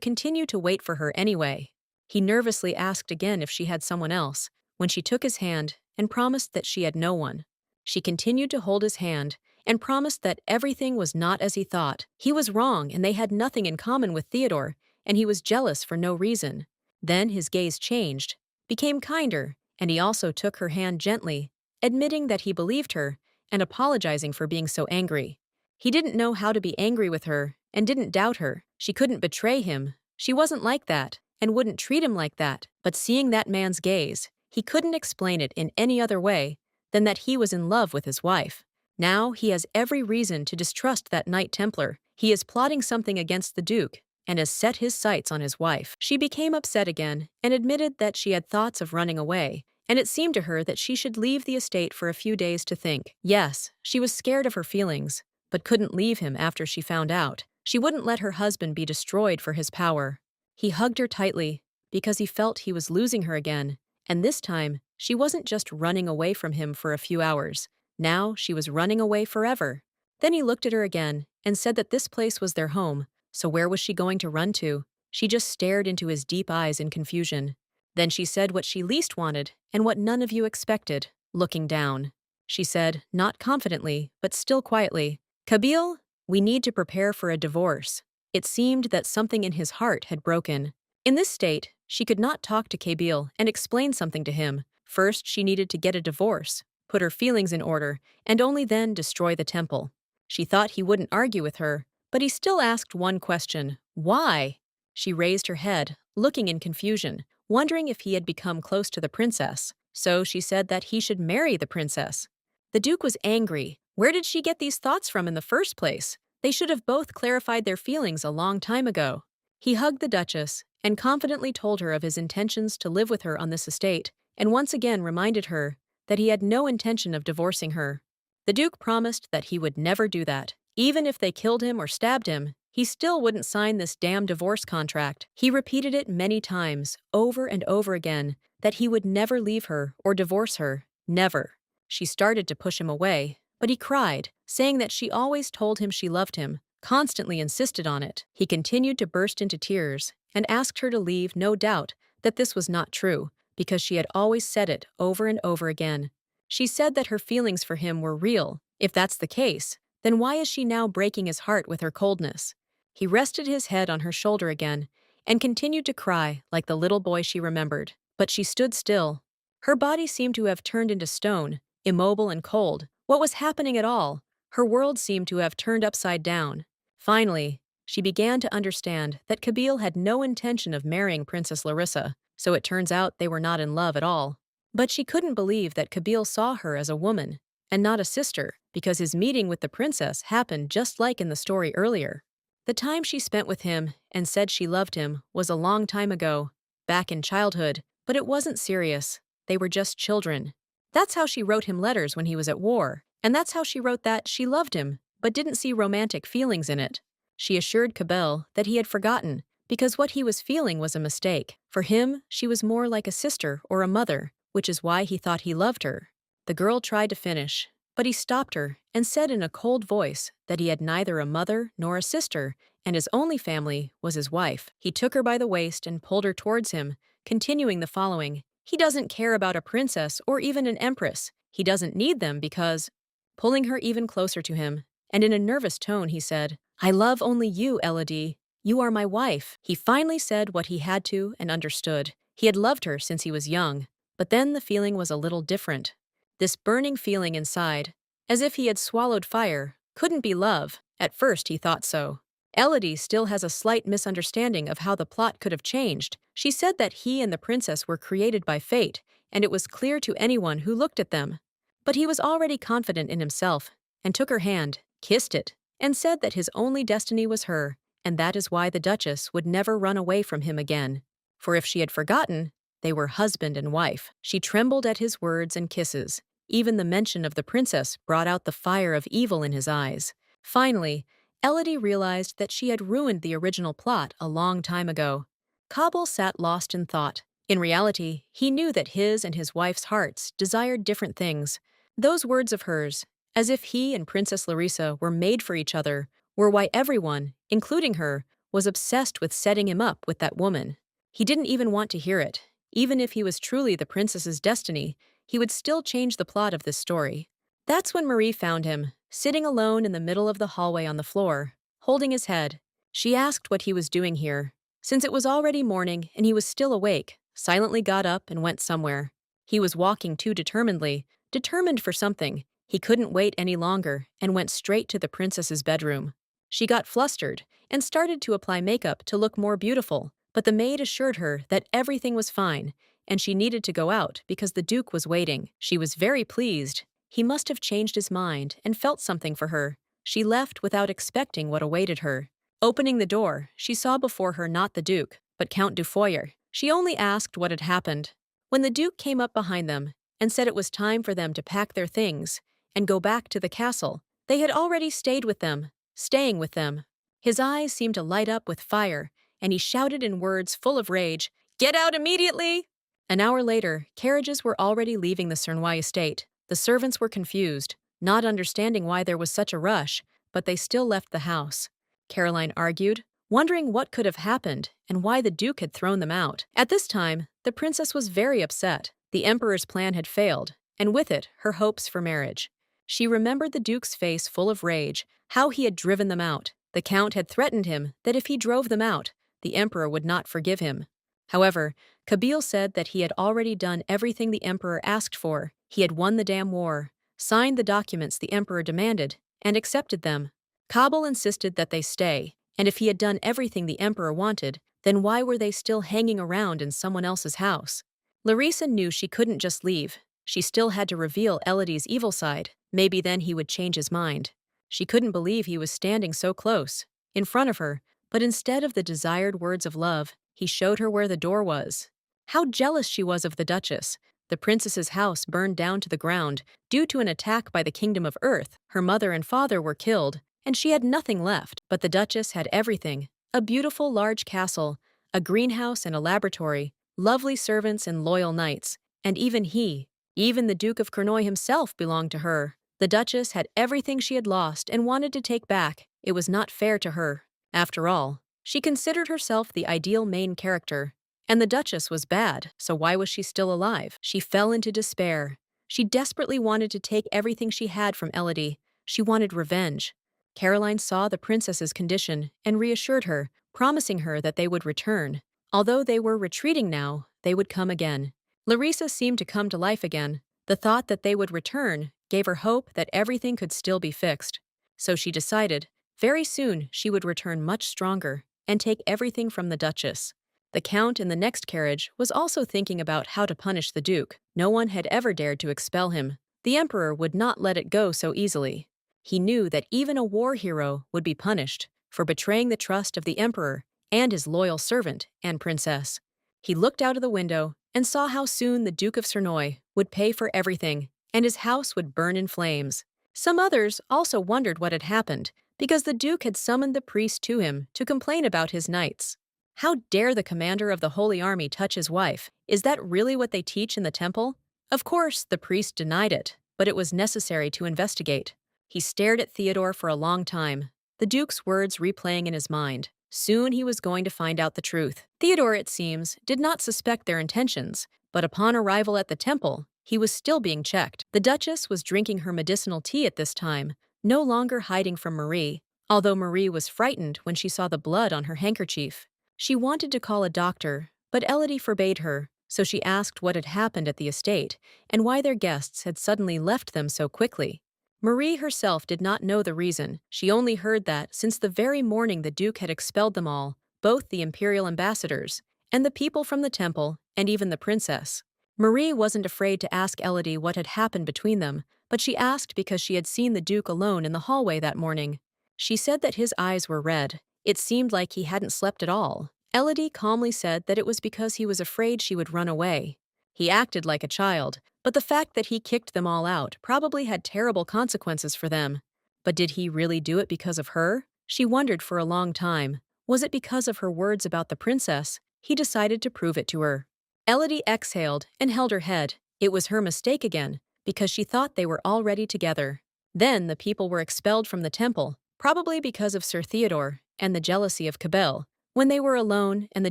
[SPEAKER 1] continue to wait for her anyway. He nervously asked again if she had someone else, when she took his hand and promised that she had no one. She continued to hold his hand and promised that everything was not as he thought. He was wrong and they had nothing in common with Theodore, and he was jealous for no reason. Then his gaze changed, became kinder, and he also took her hand gently, admitting that he believed her and apologizing for being so angry. He didn't know how to be angry with her and didn't doubt her. She couldn't betray him. She wasn't like that and wouldn't treat him like that. But seeing that man's gaze, he couldn't explain it in any other way than that he was in love with his wife. Now he has every reason to distrust that Knight Templar. He is plotting something against the Duke and has set his sights on his wife. She became upset again and admitted that she had thoughts of running away, and it seemed to her that she should leave the estate for a few days to think. Yes, she was scared of her feelings, but couldn't leave him after she found out. She wouldn't let her husband be destroyed for his power. He hugged her tightly because he felt he was losing her again, and this time she wasn't just running away from him for a few hours. Now she was running away forever. Then he looked at her again and said that this place was their home, so where was she going to run to? She just stared into his deep eyes in confusion. Then she said what she least wanted and what none of you expected, looking down. She said, not confidently, but still quietly, Kabil, we need to prepare for a divorce. It seemed that something in his heart had broken. In this state, she could not talk to Kabil and explain something to him. First, she needed to get a divorce, put her feelings in order, and only then destroy the temple. She thought he wouldn't argue with her, but he still asked one question, why? She raised her head, looking in confusion, wondering if he had become close to the princess. So she said that he should marry the princess. The Duke was angry. Where did she get these thoughts from in the first place? They should have both clarified their feelings a long time ago. He hugged the Duchess and confidently told her of his intentions to live with her on this estate, and once again reminded her that he had no intention of divorcing her. The Duke promised that he would never do that. Even if they killed him or stabbed him, he still wouldn't sign this damn divorce contract. He repeated it many times, over and over again, that he would never leave her or divorce her. Never. She started to push him away, but he cried, saying that she always told him she loved him, constantly insisted on it. He continued to burst into tears and asked her to leave, no doubt that this was not true, because she had always said it over and over again. She said that her feelings for him were real. If that's the case, then why is she now breaking his heart with her coldness? He rested his head on her shoulder again and continued to cry like the little boy she remembered. But she stood still. Her body seemed to have turned into stone, immobile and cold. What was happening at all? Her world seemed to have turned upside down. Finally, she began to understand that Kabil had no intention of marrying Princess Larissa, so it turns out they were not in love at all. But she couldn't believe that Kabil saw her as a woman, and not a sister, because his meeting with the princess happened just like in the story earlier. The time she spent with him and said she loved him was a long time ago, back in childhood, but it wasn't serious. They were just children. That's how she wrote him letters when he was at war, and that's how she wrote that she loved him, but didn't see romantic feelings in it. She assured Kabil that he had forgotten, because what he was feeling was a mistake. For him, she was more like a sister or a mother, which is why he thought he loved her. The girl tried to finish, but he stopped her and said in a cold voice that he had neither a mother nor a sister, and his only family was his wife. He took her by the waist and pulled her towards him, continuing the following. He doesn't care about a princess or even an empress. He doesn't need them because... Pulling her even closer to him, and in a nervous tone he said, I love only you, Elodie. You are my wife. He finally said what he had to and understood. He had loved her since he was young, but then the feeling was a little different. This burning feeling inside, as if he had swallowed fire, couldn't be love. At first he thought so. Elodie still has a slight misunderstanding of how the plot could have changed. She said that he and the princess were created by fate, and it was clear to anyone who looked at them. But he was already confident in himself, and took her hand, kissed it, and said that his only destiny was her, and that is why the Duchess would never run away from him again. For if she had forgotten, they were husband and wife. She trembled at his words and kisses. Even the mention of the princess brought out the fire of evil in his eyes. Finally, Elodie realized that she had ruined the original plot a long time ago. Kabil sat lost in thought. In reality, he knew that his and his wife's hearts desired different things. Those words of hers, as if he and Princess Larissa were made for each other, were why everyone, including her, was obsessed with setting him up with that woman. He didn't even want to hear it. Even if he was truly the princess's destiny, he would still change the plot of this story. That's when Marie found him, sitting alone in the middle of the hallway on the floor, holding his head. She asked what he was doing here. Since it was already morning and he was still awake, silently got up and went somewhere. He was walking too determinedly, determined for something. He couldn't wait any longer and went straight to the princess's bedroom. She got flustered and started to apply makeup to look more beautiful, but the maid assured her that everything was fine and she needed to go out because the Duke was waiting. She was very pleased. He must have changed his mind and felt something for her. She left without expecting what awaited her. Opening the door, she saw before her not the Duke, but Count Dufoyer. She only asked what had happened. When the Duke came up behind them and said it was time for them to pack their things and go back to the castle, they had already stayed with them, staying with them. His eyes seemed to light up with fire, and he shouted in words full of rage, "Get out immediately!" An hour later, carriages were already leaving the Cernois estate. The servants were confused. not understanding why there was such a rush, but they still left the house. Caroline argued, wondering what could have happened and why the Duke had thrown them out. At this time, the princess was very upset. The Emperor's plan had failed, and with it, her hopes for marriage. She remembered the Duke's face full of rage, how he had driven them out. The Count had threatened him that if he drove them out, the Emperor would not forgive him. However, Kabil said that he had already done everything the Emperor asked for. He had won the damn war, signed the documents the Emperor demanded, and accepted them. Kabil insisted that they stay, and if he had done everything the Emperor wanted, then why were they still hanging around in someone else's house? Larissa knew she couldn't just leave. She still had to reveal Elodie's evil side. Maybe then he would change his mind. She couldn't believe he was standing so close, in front of her, but instead of the desired words of love, he showed her where the door was. How jealous she was of the Duchess. The princess's house burned down to the ground due to an attack by the Kingdom of Earth. Her mother and father were killed, and she had nothing left. But the Duchess had everything: a beautiful large castle, a greenhouse and a laboratory, lovely servants and loyal knights, and even the Duke of Cornoy himself belonged to her. The Duchess had everything she had lost and wanted to take back. It was not fair to her. After all, she considered herself the ideal main character. And the Duchess was bad, so why was she still alive? She fell into despair. She desperately wanted to take everything she had from Elodie. She wanted revenge. Caroline saw the princess's condition and reassured her, promising her that they would return. Although they were retreating now, they would come again. Larissa seemed to come to life again. The thought that they would return gave her hope that everything could still be fixed. So she decided, very soon she would return much stronger and take everything from the Duchess. The Count in the next carriage was also thinking about how to punish the Duke. No one had ever dared to expel him. The Emperor would not let it go so easily. He knew that even a war hero would be punished for betraying the trust of the Emperor and his loyal servant and princess. He looked out of the window and saw how soon the Duke of Cernoy would pay for everything, and his house would burn in flames. Some others also wondered what had happened, because the Duke had summoned the priest to him to complain about his knights. How dare the commander of the Holy Army touch his wife? Is that really what they teach in the temple? Of course, the priest denied it, but it was necessary to investigate. He stared at Theodore for a long time, the Duke's words replaying in his mind. Soon he was going to find out the truth. Theodore, it seems, did not suspect their intentions, but upon arrival at the temple, he was still being checked. The Duchess was drinking her medicinal tea at this time, no longer hiding from Marie, although Marie was frightened when she saw the blood on her handkerchief. She wanted to call a doctor, but Elodie forbade her, so she asked what had happened at the estate and why their guests had suddenly left them so quickly. Marie herself did not know the reason. She only heard that since the very morning the Duke had expelled them all, both the imperial ambassadors and the people from the temple, and even the princess. Marie wasn't afraid to ask Elodie what had happened between them, but she asked because she had seen the Duke alone in the hallway that morning. She said that his eyes were red. It seemed like he hadn't slept at all. Elodie calmly said that it was because he was afraid she would run away. He acted like a child, but the fact that he kicked them all out probably had terrible consequences for them. But did he really do it because of her? She wondered for a long time. Was it because of her words about the princess? He decided to prove it to her. Elodie exhaled and held her head. It was her mistake again, because she thought they were already together. Then the people were expelled from the temple, probably because of Sir Theodore and the jealousy of Kabil. When they were alone and the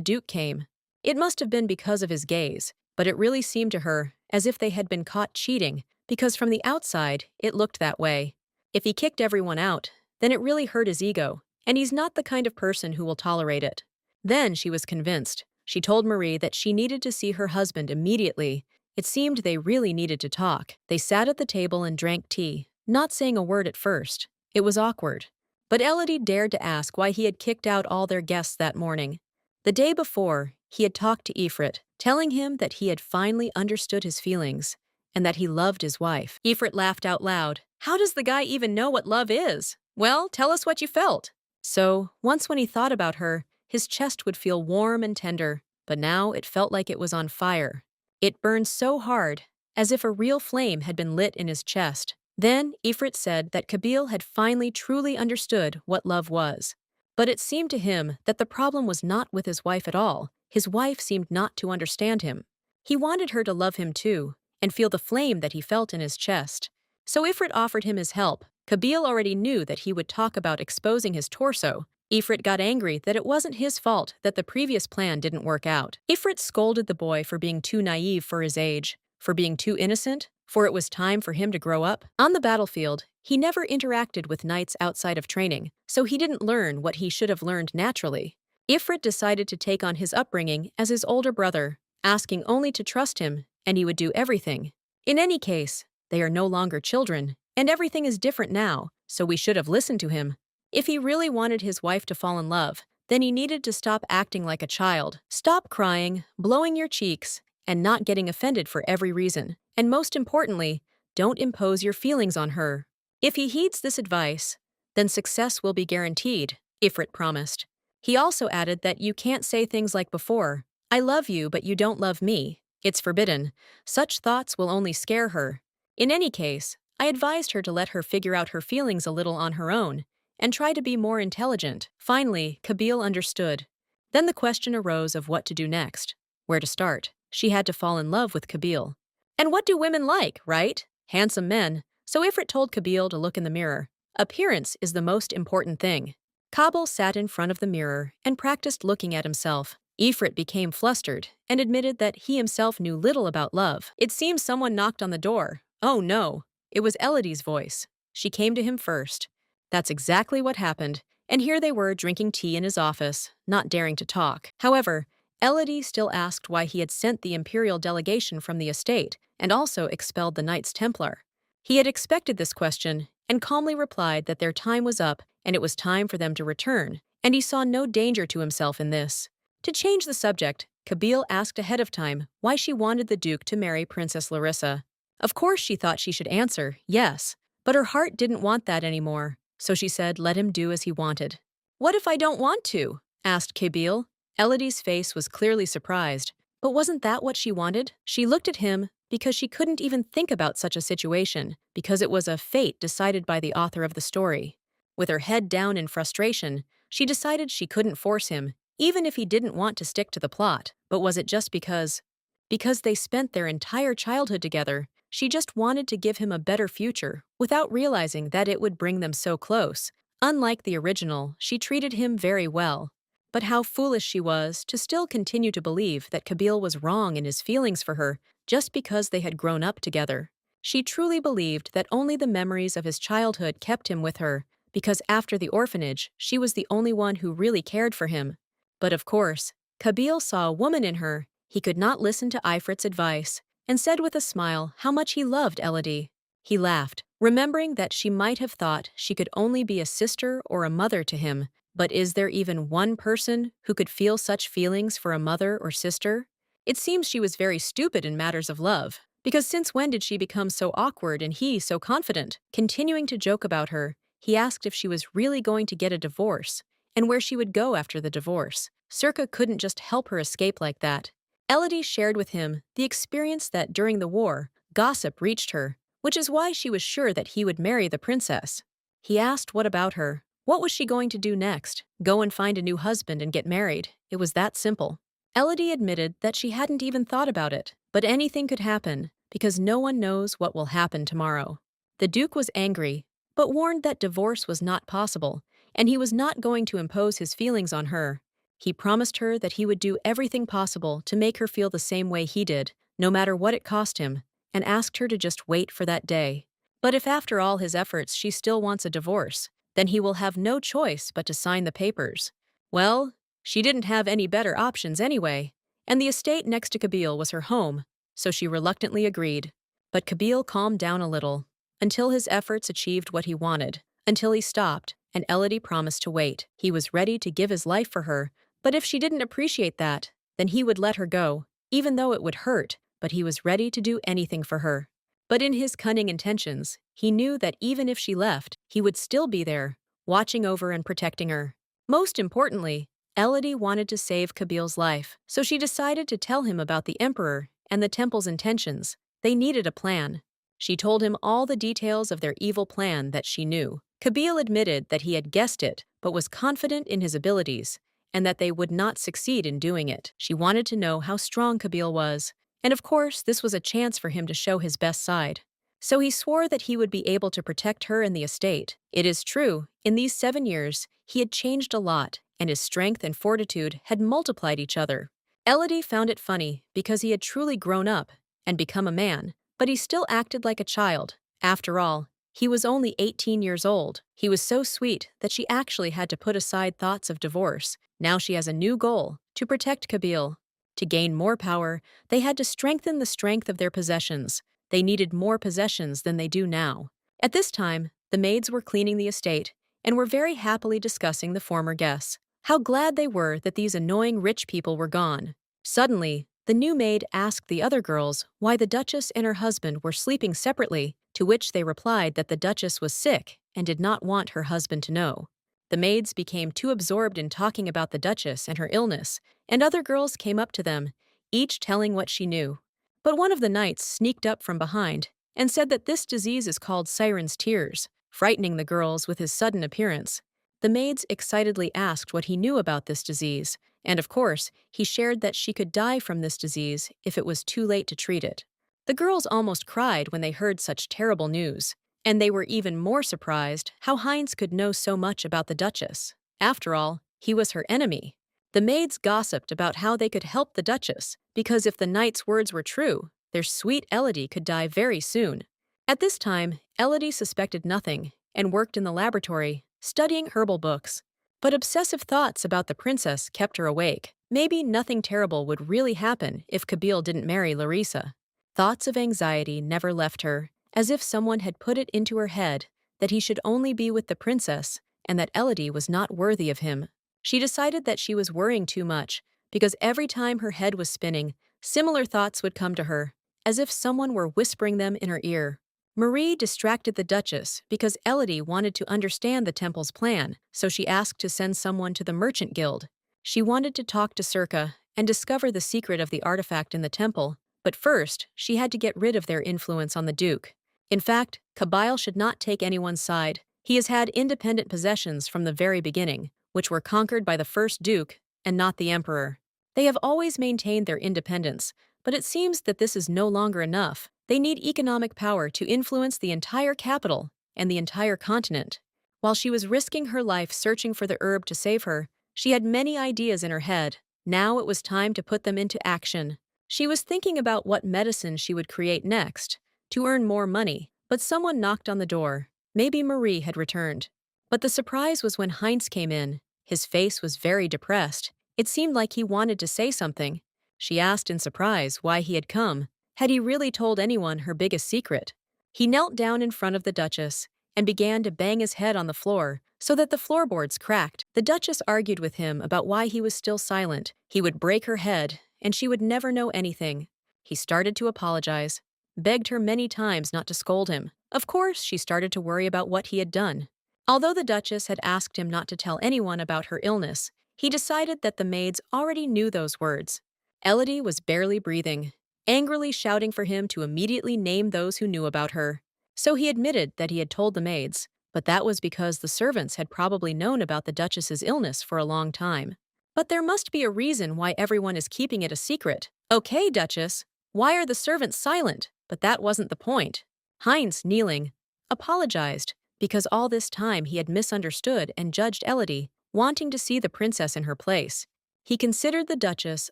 [SPEAKER 1] Duke came, it must have been because of his gaze, but it really seemed to her as if they had been caught cheating, because from the outside, it looked that way. If he kicked everyone out, then it really hurt his ego, and he's not the kind of person who will tolerate it. Then she was convinced. She told Marie that she needed to see her husband immediately. It seemed they really needed to talk. They sat at the table and drank tea, not saying a word at first. It was awkward. But Elodie dared to ask why he had kicked out all their guests that morning. The day before, he had talked to Ifrit, telling him that he had finally understood his feelings and that he loved his wife. Ifrit laughed out loud. How does the guy even know what love is? Well, tell us what you felt. So, once when he thought about her, his chest would feel warm and tender, but now it felt like it was on fire. It burned so hard, as if a real flame had been lit in his chest. Then Ifrit said that Kabil had finally truly understood what love was. But it seemed to him that the problem was not with his wife at all. His wife seemed not to understand him. He wanted her to love him too, and feel the flame that he felt in his chest. So Ifrit offered him his help. Kabil already knew that he would talk about exposing his torso. Ifrit got angry that it wasn't his fault that the previous plan didn't work out. Ifrit scolded the boy for being too naive for his age, for being too innocent, for it was time for him to grow up. On the battlefield, he never interacted with knights outside of training, so he didn't learn what he should have learned naturally. Ifrit decided to take on his upbringing as his older brother, asking only to trust him, and he would do everything. In any case, they are no longer children, and everything is different now, so we should have listened to him. If he really wanted his wife to fall in love, then he needed to stop acting like a child. Stop crying, blowing your cheeks, and not getting offended for every reason. And most importantly, don't impose your feelings on her. If he heeds this advice, then success will be guaranteed, Ifrit promised. He also added that you can't say things like before, I love you but you don't love me. It's forbidden. Such thoughts will only scare her. In any case, I advised her to let her figure out her feelings a little on her own, and try to be more intelligent. Finally, Kabil understood. Then the question arose of what to do next. Where to start? She had to fall in love with Kabil. And what do women like, right? Handsome men. So Ifrit told Kabil to look in the mirror. Appearance is the most important thing. Kabil sat in front of the mirror and practiced looking at himself. Ifrit became flustered and admitted that he himself knew little about love. It seems someone knocked on the door. Oh no, it was Elodie's voice. She came to him first. That's exactly what happened, and here they were drinking tea in his office, not daring to talk. However, Elodie still asked why he had sent the imperial delegation from the estate and also expelled the Knights Templar. He had expected this question and calmly replied that their time was up and it was time for them to return, and he saw no danger to himself in this. To change the subject, Kabil asked ahead of time why she wanted the Duke to marry Princess Larissa. Of course she thought she should answer, yes, but her heart didn't want that anymore, so she said let him do as he wanted. What if I don't want to? Asked Kabil. Elodie's face was clearly surprised, but wasn't that what she wanted? She looked at him because she couldn't even think about such a situation, because it was a fate decided by the author of the story. With her head down in frustration, she decided she couldn't force him, even if he didn't want to stick to the plot. But was it just because? Because they spent their entire childhood together, she just wanted to give him a better future, without realizing that it would bring them so close. Unlike the original, she treated him very well. But how foolish she was to still continue to believe that Kabil was wrong in his feelings for her just because they had grown up together. She truly believed that only the memories of his childhood kept him with her, because after the orphanage, she was the only one who really cared for him. But of course, Kabil saw a woman in her. He could not listen to Ifrit's advice, and said with a smile how much he loved Elodie. He laughed, remembering that she might have thought she could only be a sister or a mother to him. But is there even one person who could feel such feelings for a mother or sister? It seems she was very stupid in matters of love, because since when did she become so awkward and he so confident? Continuing to joke about her, he asked if she was really going to get a divorce, and where she would go after the divorce. Circa couldn't just help her escape like that. Elodie shared with him the experience that during the war, gossip reached her, which is why she was sure that he would marry the princess. He asked what about her. What was she going to do next? Go and find a new husband and get married. It was that simple. Elodie admitted that she hadn't even thought about it, but anything could happen, because no one knows what will happen tomorrow. The Duke was angry, but warned that divorce was not possible, and he was not going to impose his feelings on her. He promised her that he would do everything possible to make her feel the same way he did, no matter what it cost him, and asked her to just wait for that day. But if after all his efforts she still wants a divorce, then he will have no choice but to sign the papers. Well, she didn't have any better options anyway, and the estate next to Kabil was her home, so she reluctantly agreed. But Kabil calmed down a little, until his efforts achieved what he wanted, until he stopped, and Elodie promised to wait. He was ready to give his life for her, but if she didn't appreciate that, then he would let her go, even though it would hurt, but he was ready to do anything for her. But in his cunning intentions, he knew that even if she left, he would still be there, watching over and protecting her. Most importantly, Elodie wanted to save Kabil's life, so she decided to tell him about the Emperor and the temple's intentions. They needed a plan. She told him all the details of their evil plan that she knew. Kabil admitted that he had guessed it, but was confident in his abilities, and that they would not succeed in doing it. She wanted to know how strong Kabil was, and of course this was a chance for him to show his best side. So he swore that he would be able to protect her and the estate. It is true, in these 7 years, he had changed a lot, and his strength and fortitude had multiplied each other. Elodie found it funny because he had truly grown up and become a man, but he still acted like a child. After all, he was only 18 years old. He was so sweet that she actually had to put aside thoughts of divorce. Now she has a new goal, to protect Kabil. To gain more power, they had to strengthen the strength of their possessions. They needed more possessions than they do now. At this time, the maids were cleaning the estate and were very happily discussing the former guests. How glad they were that these annoying rich people were gone. Suddenly, the new maid asked the other girls why the Duchess and her husband were sleeping separately, to which they replied that the Duchess was sick and did not want her husband to know. The maids became too absorbed in talking about the Duchess and her illness, and other girls came up to them, each telling what she knew. But one of the knights sneaked up from behind and said that this disease is called Siren's Tears, frightening the girls with his sudden appearance. The maids excitedly asked what he knew about this disease, and of course, he shared that she could die from this disease if it was too late to treat it. The girls almost cried when they heard such terrible news, and they were even more surprised how Heinz could know so much about the Duchess. After all, he was her enemy. The maids gossiped about how they could help the Duchess, because if the knight's words were true, their sweet Elodie could die very soon. At this time, Elodie suspected nothing and worked in the laboratory, studying herbal books. But obsessive thoughts about the princess kept her awake. Maybe nothing terrible would really happen if Kabil didn't marry Larissa. Thoughts of anxiety never left her, as if someone had put it into her head that he should only be with the princess and that Elodie was not worthy of him. She decided that she was worrying too much, because every time her head was spinning, similar thoughts would come to her, as if someone were whispering them in her ear. Marie distracted the Duchess because Elodie wanted to understand the temple's plan, so she asked to send someone to the Merchant Guild. She wanted to talk to Circa and discover the secret of the artifact in the temple, but first, she had to get rid of their influence on the Duke. In fact, Kabil should not take anyone's side. He has had independent possessions from the very beginning, which were conquered by the first Duke and not the Emperor. They have always maintained their independence, but it seems that this is no longer enough. They need economic power to influence the entire capital and the entire continent. While she was risking her life searching for the herb to save her, she had many ideas in her head. Now it was time to put them into action. She was thinking about what medicine she would create next, to earn more money, but someone knocked on the door. Maybe Marie had returned. But the surprise was when Heinz came in. His face was very depressed. It seemed like he wanted to say something. She asked in surprise why he had come. Had he really told anyone her biggest secret? He knelt down in front of the Duchess and began to bang his head on the floor so that the floorboards cracked. The Duchess argued with him about why he was still silent. He would break her head, and she would never know anything. He started to apologize, begged her many times not to scold him. Of course, she started to worry about what he had done. Although the Duchess had asked him not to tell anyone about her illness, he decided that the maids already knew those words. Elodie was barely breathing, angrily shouting for him to immediately name those who knew about her. So he admitted that he had told the maids, but that was because the servants had probably known about the Duchess's illness for a long time. But there must be a reason why everyone is keeping it a secret. Okay, Duchess, why are the servants silent? But that wasn't the point. Heinz, kneeling, apologized, because all this time he had misunderstood and judged Elodie, wanting to see the princess in her place. He considered the Duchess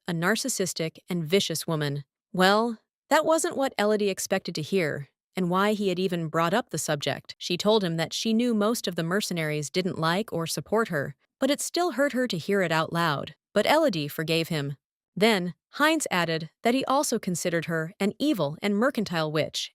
[SPEAKER 1] a narcissistic and vicious woman. Well, that wasn't what Elodie expected to hear, and why he had even brought up the subject. She told him that she knew most of the mercenaries didn't like or support her, but it still hurt her to hear it out loud. But Elodie forgave him. Then, Heinz added that he also considered her an evil and mercantile witch,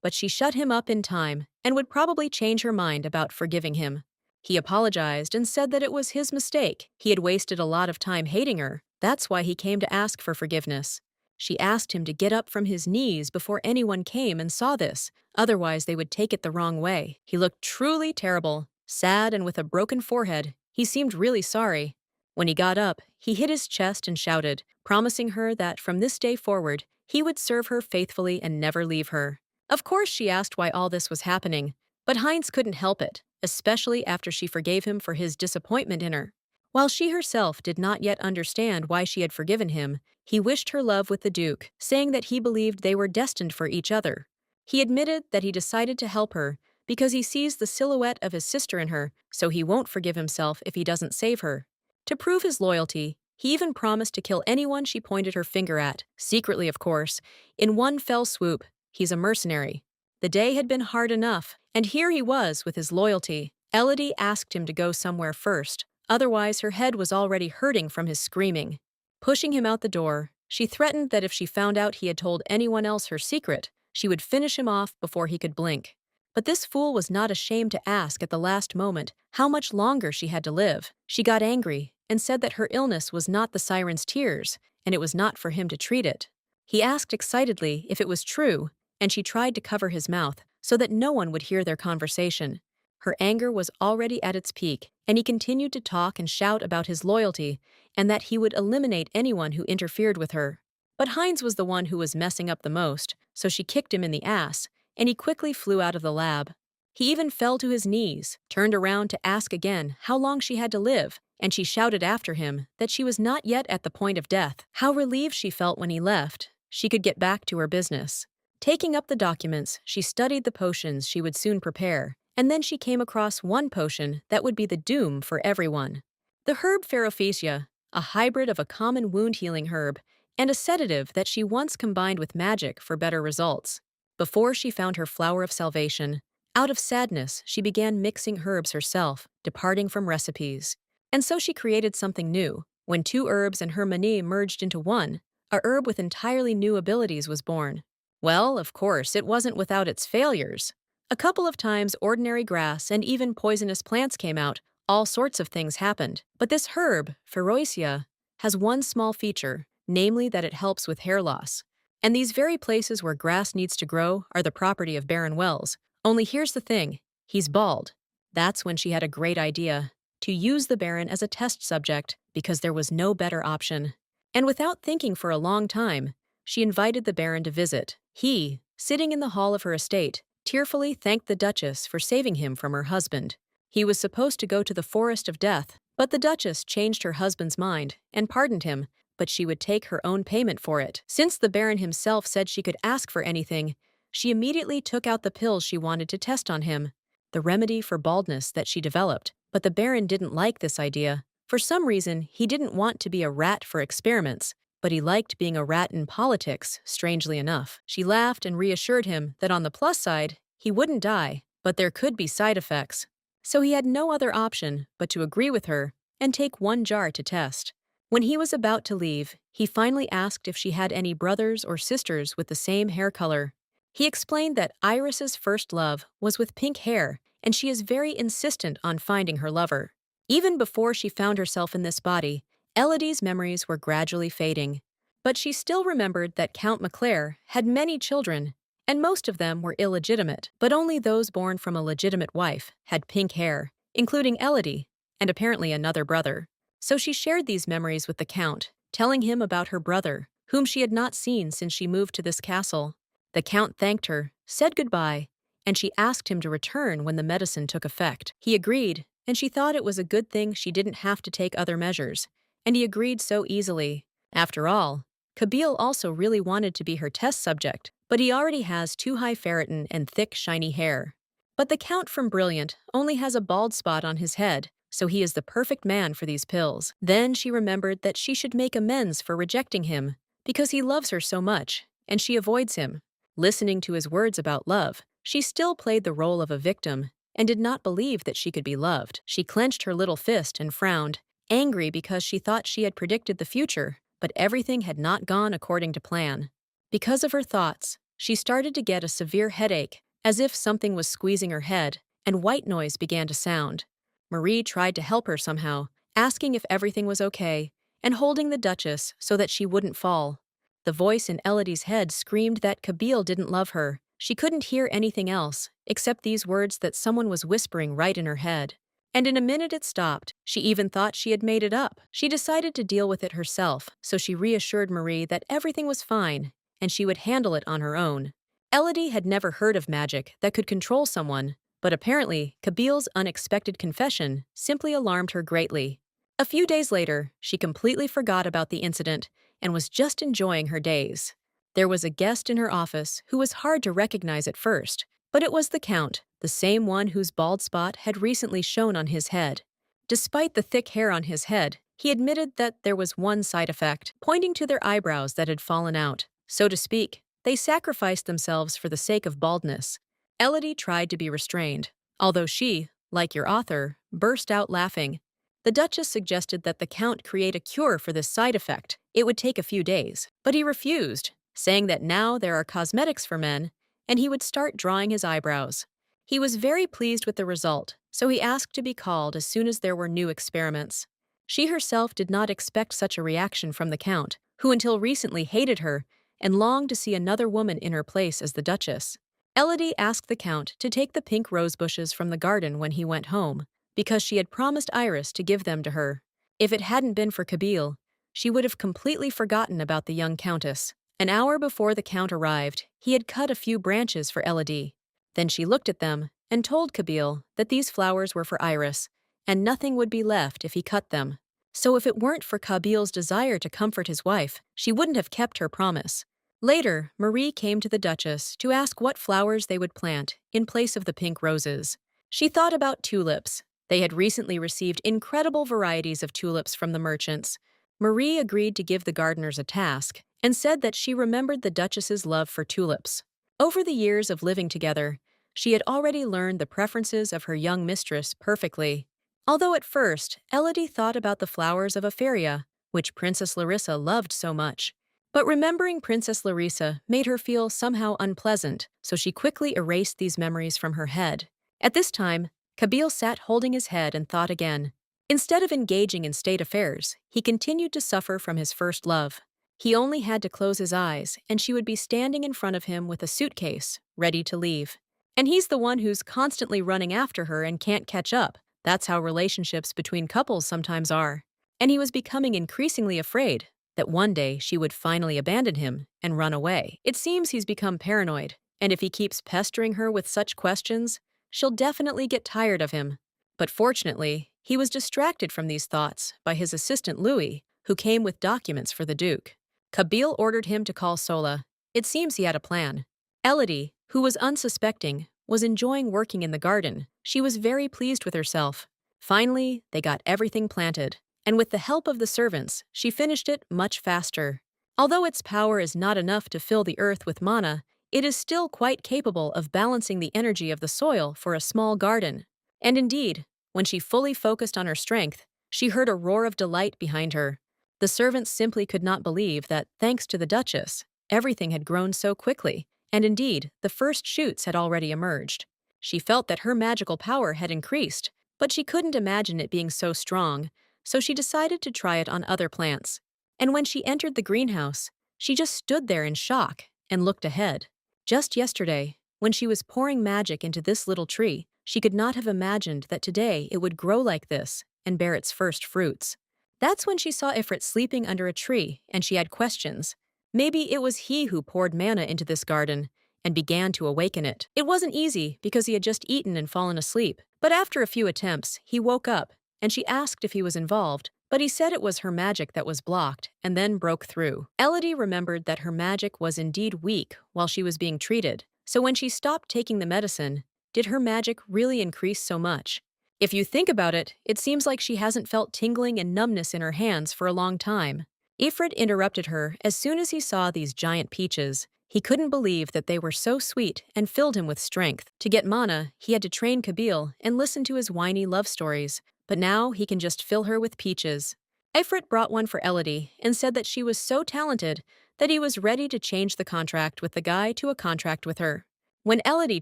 [SPEAKER 1] but she shut him up in time and would probably change her mind about forgiving him. He apologized and said that it was his mistake. He had wasted a lot of time hating her. That's why he came to ask for forgiveness. She asked him to get up from his knees before anyone came and saw this, otherwise they would take it the wrong way. He looked truly terrible, sad and with a broken forehead. He seemed really sorry. When he got up, he hit his chest and shouted, promising her that from this day forward, he would serve her faithfully and never leave her. Of course, she asked why all this was happening, but Heinz couldn't help it, especially after she forgave him for his disappointment in her. While she herself did not yet understand why she had forgiven him, he wished her love with the Duke, saying that he believed they were destined for each other. He admitted that he decided to help her because he sees the silhouette of his sister in her, so he won't forgive himself if he doesn't save her. To prove his loyalty, he even promised to kill anyone she pointed her finger at, secretly of course. In one fell swoop, he's a mercenary. The day had been hard enough, and here he was with his loyalty. Elodie asked him to go somewhere first, otherwise her head was already hurting from his screaming. Pushing him out the door, she threatened that if she found out he had told anyone else her secret, she would finish him off before he could blink. But this fool was not ashamed to ask at the last moment how much longer she had to live. She got angry and said that her illness was not the siren's tears, and it was not for him to treat it. He asked excitedly if it was true, and she tried to cover his mouth so that no one would hear their conversation. Her anger was already at its peak, and he continued to talk and shout about his loyalty and that he would eliminate anyone who interfered with her. But Heinz was the one who was messing up the most, so she kicked him in the ass, and he quickly flew out of the lab. He even fell to his knees, turned around to ask again how long she had to live, and she shouted after him that she was not yet at the point of death. How relieved she felt when he left. She could get back to her business. Taking up the documents, she studied the potions she would soon prepare, and then she came across one potion that would be the doom for everyone. The herb Ferrophasia, a hybrid of a common wound-healing herb and a sedative that she once combined with magic for better results. Before she found her flower of salvation, out of sadness she began mixing herbs herself, departing from recipes. And so she created something new. When two herbs and her manie merged into one, a herb with entirely new abilities was born. Well, of course, it wasn't without its failures. A couple of times ordinary grass and even poisonous plants came out, all sorts of things happened. But this herb, Ferocia, has one small feature, namely that it helps with hair loss. And these very places where grass needs to grow are the property of Baron Wells. Only here's the thing, he's bald. That's when she had a great idea, to use the Baron as a test subject because there was no better option. And without thinking for a long time, she invited the Baron to visit. He, sitting in the hall of her estate, tearfully thanked the Duchess for saving him from her husband. He was supposed to go to the Forest of Death, but the Duchess changed her husband's mind and pardoned him, but she would take her own payment for it. Since the Baron himself said she could ask for anything, she immediately took out the pills she wanted to test on him, the remedy for baldness that she developed. But the Baron didn't like this idea. For some reason, he didn't want to be a rat for experiments, but he liked being a rat in politics, strangely enough. She laughed and reassured him that on the plus side, he wouldn't die, but there could be side effects. So he had no other option but to agree with her and take one jar to test. When he was about to leave, he finally asked if she had any brothers or sisters with the same hair color. He explained that Iris's first love was with pink hair, and she is very insistent on finding her lover. Even before she found herself in this body, Elodie's memories were gradually fading. But she still remembered that Count Maclair had many children, and most of them were illegitimate, but only those born from a legitimate wife had pink hair, including Elodie, and apparently another brother. So she shared these memories with the Count, telling him about her brother, whom she had not seen since she moved to this castle. The Count thanked her, said goodbye, and she asked him to return when the medicine took effect. He agreed, and she thought it was a good thing she didn't have to take other measures, and he agreed so easily. After all, Kabil also really wanted to be her test subject, but he already has too high ferritin and thick, shiny hair. But the Count from Brilliant only has a bald spot on his head, so he is the perfect man for these pills. Then she remembered that she should make amends for rejecting him, because he loves her so much, and she avoids him. Listening to his words about love, she still played the role of a victim and did not believe that she could be loved. She clenched her little fist and frowned, angry because she thought she had predicted the future, but everything had not gone according to plan. Because of her thoughts, she started to get a severe headache, as if something was squeezing her head, and white noise began to sound. Marie tried to help her somehow, asking if everything was okay, and holding the Duchess so that she wouldn't fall. The voice in Elodie's head screamed that Kabil didn't love her. She couldn't hear anything else, except these words that someone was whispering right in her head. And in a minute it stopped. She even thought she had made it up. She decided to deal with it herself, so she reassured Marie that everything was fine, and she would handle it on her own. Elodie had never heard of magic that could control someone, but apparently, Kabil's unexpected confession simply alarmed her greatly. A few days later, she completely forgot about the incident and was just enjoying her days. There was a guest in her office who was hard to recognize at first, but it was the Count, the same one whose bald spot had recently shown on his head. Despite the thick hair on his head, he admitted that there was one side effect, pointing to their eyebrows that had fallen out. So to speak, they sacrificed themselves for the sake of baldness. Elodie tried to be restrained, although she, like your author, burst out laughing. The Duchess suggested that the Count create a cure for this side effect. It would take a few days, but he refused, saying that now there are cosmetics for men, and he would start drawing his eyebrows. He was very pleased with the result, so he asked to be called as soon as there were new experiments. She herself did not expect such a reaction from the Count, who until recently hated her and longed to see another woman in her place as the Duchess. Elodie asked the Count to take the pink rose bushes from the garden when he went home, because she had promised Iris to give them to her. If it hadn't been for Kabil, she would have completely forgotten about the young Countess. An hour before the Count arrived, he had cut a few branches for Elodie. Then she looked at them and told Kabil that these flowers were for Iris, and nothing would be left if he cut them. So if it weren't for Kabil's desire to comfort his wife, she wouldn't have kept her promise. Later, Marie came to the Duchess to ask what flowers they would plant in place of the pink roses. She thought about tulips. They had recently received incredible varieties of tulips from the merchants. Marie agreed to give the gardeners a task and said that she remembered the Duchess's love for tulips. Over the years of living together, she had already learned the preferences of her young mistress perfectly. Although at first, Elodie thought about the flowers of Afaria, which Princess Larissa loved so much. But remembering Princess Larissa made her feel somehow unpleasant, so she quickly erased these memories from her head. At this time, Kabil sat holding his head and thought again. Instead of engaging in state affairs, he continued to suffer from his first love. He only had to close his eyes, and she would be standing in front of him with a suitcase, ready to leave. And he's the one who's constantly running after her and can't catch up. That's how relationships between couples sometimes are. And he was becoming increasingly afraid that one day she would finally abandon him and run away. It seems he's become paranoid, and if he keeps pestering her with such questions, she'll definitely get tired of him. But fortunately, he was distracted from these thoughts by his assistant Louis, who came with documents for the Duke. Kabil ordered him to call Sola. It seems he had a plan. Elodie, who was unsuspecting, was enjoying working in the garden. She was very pleased with herself. Finally, they got everything planted, and with the help of the servants, she finished it much faster. Although its power is not enough to fill the earth with mana, it is still quite capable of balancing the energy of the soil for a small garden. And indeed, when she fully focused on her strength, she heard a roar of delight behind her. The servants simply could not believe that, thanks to the Duchess, everything had grown so quickly, and indeed, the first shoots had already emerged. She felt that her magical power had increased, but she couldn't imagine it being so strong, so she decided to try it on other plants. And when she entered the greenhouse, she just stood there in shock and looked ahead. Just yesterday, when she was pouring magic into this little tree, she could not have imagined that today it would grow like this and bear its first fruits. That's when she saw Ifrit sleeping under a tree, and she had questions. Maybe it was he who poured mana into this garden and began to awaken it. It wasn't easy because he had just eaten and fallen asleep, but after a few attempts, he woke up, and she asked if he was involved, but he said it was her magic that was blocked and then broke through. Elodie remembered that her magic was indeed weak while she was being treated, so when she stopped taking the medicine, did her magic really increase so much? If you think about it, it seems like she hasn't felt tingling and numbness in her hands for a long time. Ifrit interrupted her as soon as he saw these giant peaches. He couldn't believe that they were so sweet and filled him with strength. To get mana, he had to train Kabil and listen to his whiny love stories, but now he can just fill her with peaches. Ifrit brought one for Elodie and said that she was so talented that he was ready to change the contract with the guy to a contract with her. When Elodie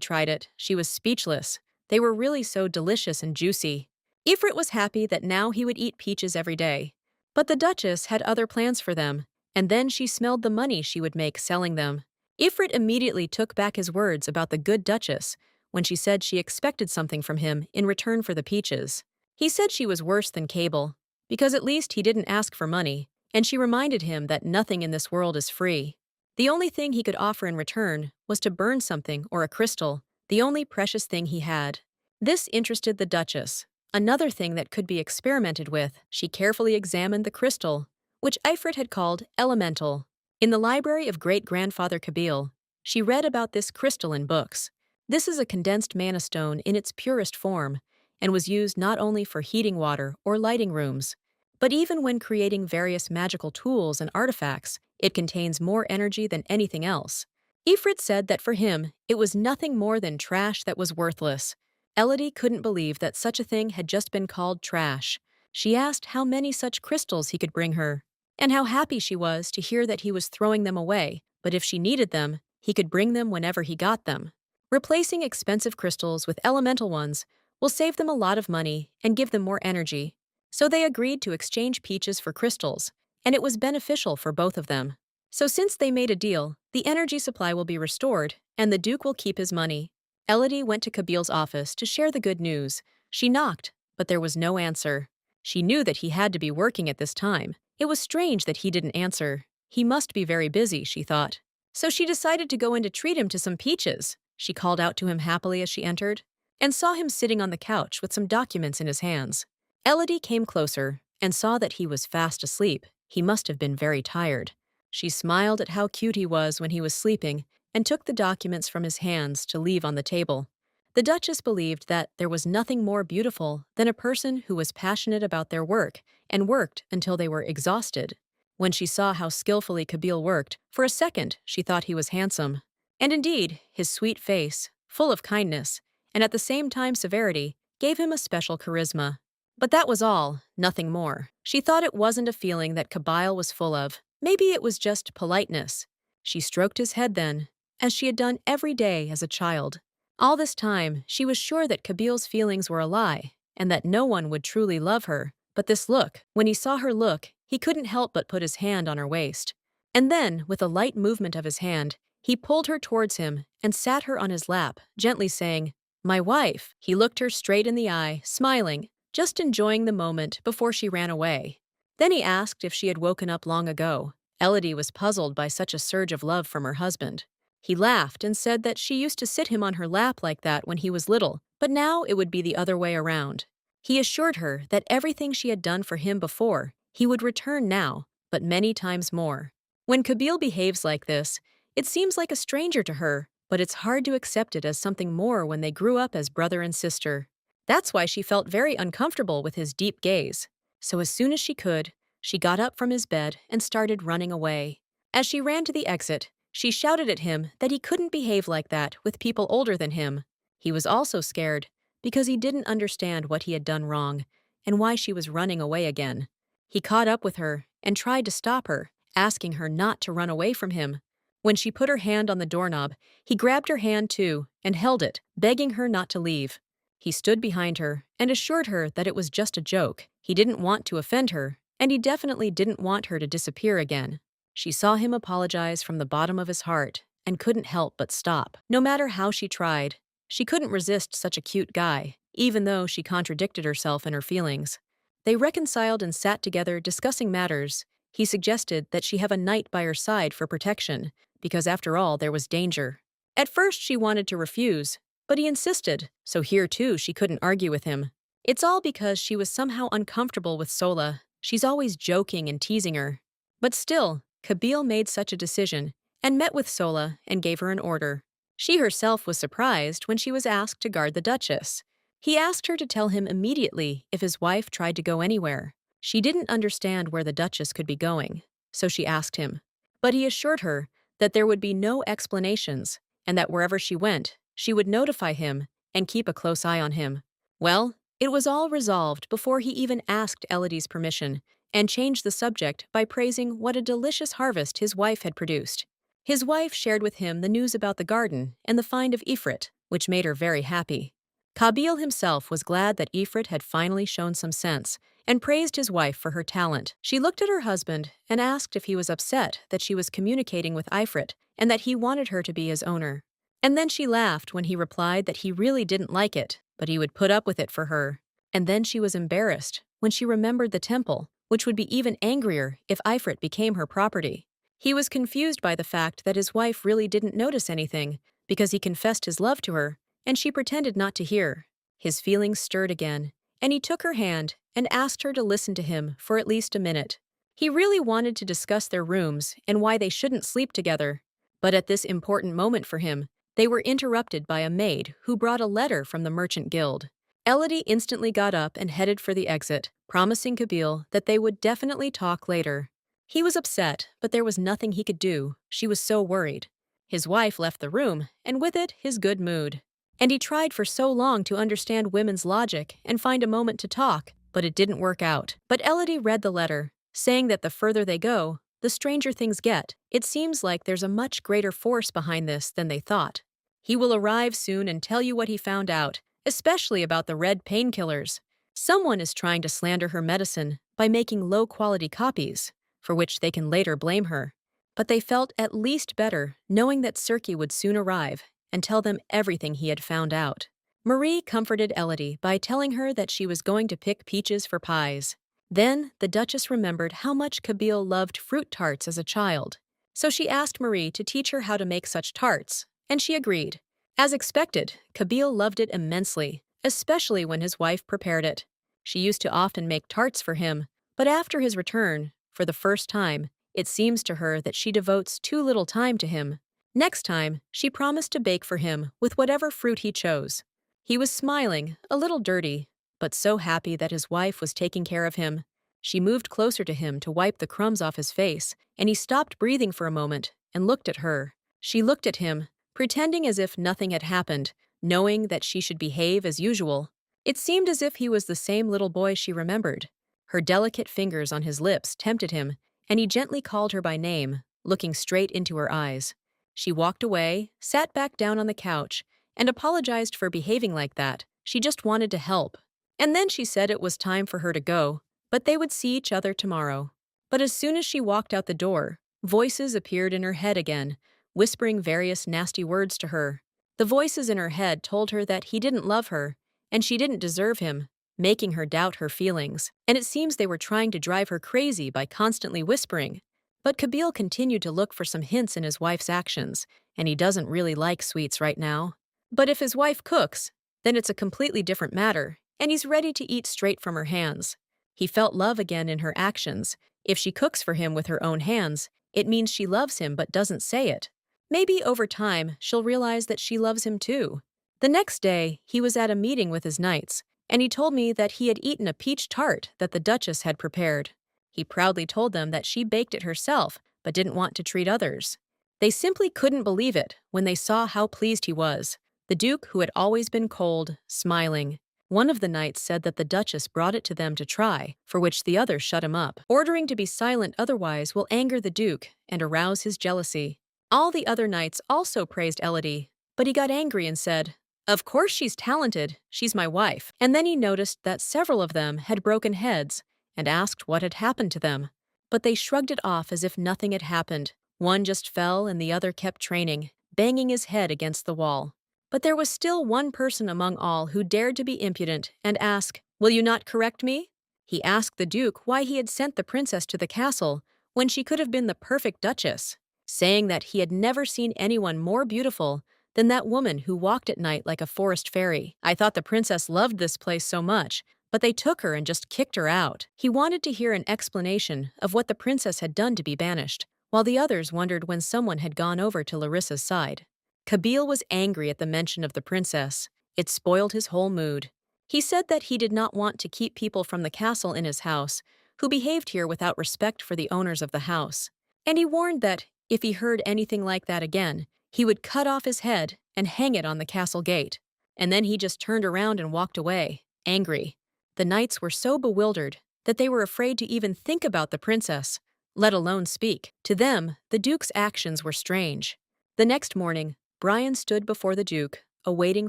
[SPEAKER 1] tried it, she was speechless. They were really so delicious and juicy. Ifrit was happy that now he would eat peaches every day. But the Duchess had other plans for them, and then she smelled the money she would make selling them. Ifrit immediately took back his words about the good Duchess when she said she expected something from him in return for the peaches. He said she was worse than Kabil, because at least he didn't ask for money, and she reminded him that nothing in this world is free. The only thing he could offer in return was to burn something or a crystal, the only precious thing he had. This interested the Duchess. Another thing that could be experimented with, she carefully examined the crystal, which Ifrit had called elemental. In the library of great-grandfather Kabil, she read about this crystal in books. This is a condensed mana stone in its purest form and was used not only for heating water or lighting rooms, but even when creating various magical tools and artifacts, it contains more energy than anything else. Ifrit said that for him, it was nothing more than trash that was worthless. Elodie couldn't believe that such a thing had just been called trash. She asked how many such crystals he could bring her, and how happy she was to hear that he was throwing them away, but if she needed them, he could bring them whenever he got them. Replacing expensive crystals with elemental ones will save them a lot of money and give them more energy. So they agreed to exchange peaches for crystals, and it was beneficial for both of them. So since they made a deal, the energy supply will be restored, and the Duke will keep his money. Elodie went to Kabil's office to share the good news. She knocked, but there was no answer. She knew that he had to be working at this time. It was strange that he didn't answer. He must be very busy, she thought. So she decided to go in to treat him to some peaches. She called out to him happily as she entered, and saw him sitting on the couch with some documents in his hands. Elodie came closer and saw that he was fast asleep. He must have been very tired. She smiled at how cute he was when he was sleeping and took the documents from his hands to leave on the table. The Duchess believed that there was nothing more beautiful than a person who was passionate about their work and worked until they were exhausted. When she saw how skillfully Kabil worked, for a second she thought he was handsome. And indeed, his sweet face, full of kindness, and at the same time severity, gave him a special charisma. But that was all, nothing more. She thought it wasn't a feeling that Kabil was full of. Maybe it was just politeness. She stroked his head then, as she had done every day as a child. All this time, she was sure that Kabil's feelings were a lie, and that no one would truly love her. But this look, when he saw her look, he couldn't help but put his hand on her waist. And then, with a light movement of his hand, he pulled her towards him and sat her on his lap, gently saying, "My wife." He looked her straight in the eye, smiling, just enjoying the moment before she ran away. Then he asked if she had woken up long ago. Elodie was puzzled by such a surge of love from her husband. He laughed and said that she used to sit him on her lap like that when he was little, but now it would be the other way around. He assured her that everything she had done for him before, he would return now, but many times more. When Kabil behaves like this, it seems like a stranger to her, but it's hard to accept it as something more when they grew up as brother and sister. That's why she felt very uncomfortable with his deep gaze. So as soon as she could, she got up from his bed and started running away. As she ran to the exit, she shouted at him that he couldn't behave like that with people older than him. He was also scared, because he didn't understand what he had done wrong and why she was running away again. He caught up with her and tried to stop her, asking her not to run away from him. When she put her hand on the doorknob, he grabbed her hand too and held it, begging her not to leave. He stood behind her and assured her that it was just a joke. He didn't want to offend her, and he definitely didn't want her to disappear again. She saw him apologize from the bottom of his heart and couldn't help but stop. No matter how she tried, she couldn't resist such a cute guy, even though she contradicted herself in her feelings. They reconciled and sat together discussing matters. He suggested that she have a knight by her side for protection, because after all there was danger. At first she wanted to refuse, but he insisted, so here too she couldn't argue with him. It's all because she was somehow uncomfortable with Sola. She's always joking and teasing her. But still, Kabil made such a decision and met with Sola and gave her an order. She herself was surprised when she was asked to guard the Duchess. He asked her to tell him immediately if his wife tried to go anywhere. She didn't understand where the Duchess could be going, so she asked him. But he assured her that there would be no explanations and that wherever she went, she would notify him and keep a close eye on him. Well, it was all resolved before he even asked Elodie's permission and changed the subject by praising what a delicious harvest his wife had produced. His wife shared with him the news about the garden and the find of Ifrit, which made her very happy. Kabil himself was glad that Ifrit had finally shown some sense and praised his wife for her talent. She looked at her husband and asked if he was upset that she was communicating with Ifrit and that he wanted her to be his owner. And then she laughed when he replied that he really didn't like it, but he would put up with it for her. And then she was embarrassed when she remembered the temple, which would be even angrier if Ifrit became her property. He was confused by the fact that his wife really didn't notice anything because he confessed his love to her, and she pretended not to hear. His feelings stirred again, and he took her hand and asked her to listen to him for at least a minute. He really wanted to discuss their rooms and why they shouldn't sleep together. But at this important moment for him, they were interrupted by a maid who brought a letter from the Merchant Guild. Elodie instantly got up and headed for the exit, promising Kabil that they would definitely talk later. He was upset, but there was nothing he could do. She was so worried. His wife left the room, and with it, his good mood. And he tried for so long to understand women's logic and find a moment to talk, but it didn't work out. But Elodie read the letter, saying that the further they go, the stranger things get. It seems like there's a much greater force behind this than they thought. He will arrive soon and tell you what he found out, especially about the red painkillers. Someone is trying to slander her medicine by making low-quality copies, for which they can later blame her. But they felt at least better knowing that Serki would soon arrive and tell them everything he had found out. Marie comforted Elodie by telling her that she was going to pick peaches for pies. Then the Duchess remembered how much Kabil loved fruit tarts as a child. So she asked Marie to teach her how to make such tarts, and she agreed. As expected, Kabil loved it immensely, especially when his wife prepared it. She used to often make tarts for him, but after his return, for the first time, it seems to her that she devotes too little time to him. Next time, she promised to bake for him with whatever fruit he chose. He was smiling, a little dirty, but so happy that his wife was taking care of him. She moved closer to him to wipe the crumbs off his face, and he stopped breathing for a moment and looked at her. She looked at him, pretending as if nothing had happened, knowing that she should behave as usual. It seemed as if he was the same little boy she remembered. Her delicate fingers on his lips tempted him, and he gently called her by name, looking straight into her eyes. She walked away, sat back down on the couch, and apologized for behaving like that. She just wanted to help. And then she said it was time for her to go, but they would see each other tomorrow. But as soon as she walked out the door, voices appeared in her head again, whispering various nasty words to her. The voices in her head told her that he didn't love her, and she didn't deserve him, making her doubt her feelings. And it seems they were trying to drive her crazy by constantly whispering. But Kabil continued to look for some hints in his wife's actions, and he doesn't really like sweets right now. But if his wife cooks, then it's a completely different matter, and he's ready to eat straight from her hands. He felt love again in her actions. If she cooks for him with her own hands, it means she loves him but doesn't say it. Maybe over time, she'll realize that she loves him too. The next day, he was at a meeting with his knights, and he told me that he had eaten a peach tart that the Duchess had prepared. He proudly told them that she baked it herself, but didn't want to treat others. They simply couldn't believe it when they saw how pleased he was. The Duke, who had always been cold, smiling. One of the knights said that the Duchess brought it to them to try, for which the other shut him up, ordering to be silent otherwise will anger the Duke and arouse his jealousy. All the other knights also praised Elodie, but he got angry and said, "Of course she's talented, she's my wife." And then he noticed that several of them had broken heads and asked what had happened to them. But they shrugged it off as if nothing had happened. One just fell and the other kept training, banging his head against the wall. But there was still one person among all who dared to be impudent and ask, "Will you not correct me?" He asked the Duke why he had sent the princess to the castle when she could have been the perfect Duchess, saying that he had never seen anyone more beautiful than that woman who walked at night like a forest fairy. "I thought the princess loved this place so much, but they took her and just kicked her out." He wanted to hear an explanation of what the princess had done to be banished, while the others wondered when someone had gone over to Larissa's side. Kabil was angry at the mention of the princess. It spoiled his whole mood. He said that he did not want to keep people from the castle in his house who behaved here without respect for the owners of the house. And he warned that, if he heard anything like that again, he would cut off his head and hang it on the castle gate. And then he just turned around and walked away, angry. The knights were so bewildered that they were afraid to even think about the princess, let alone speak. To them, the Duke's actions were strange. The next morning, Brian stood before the Duke, awaiting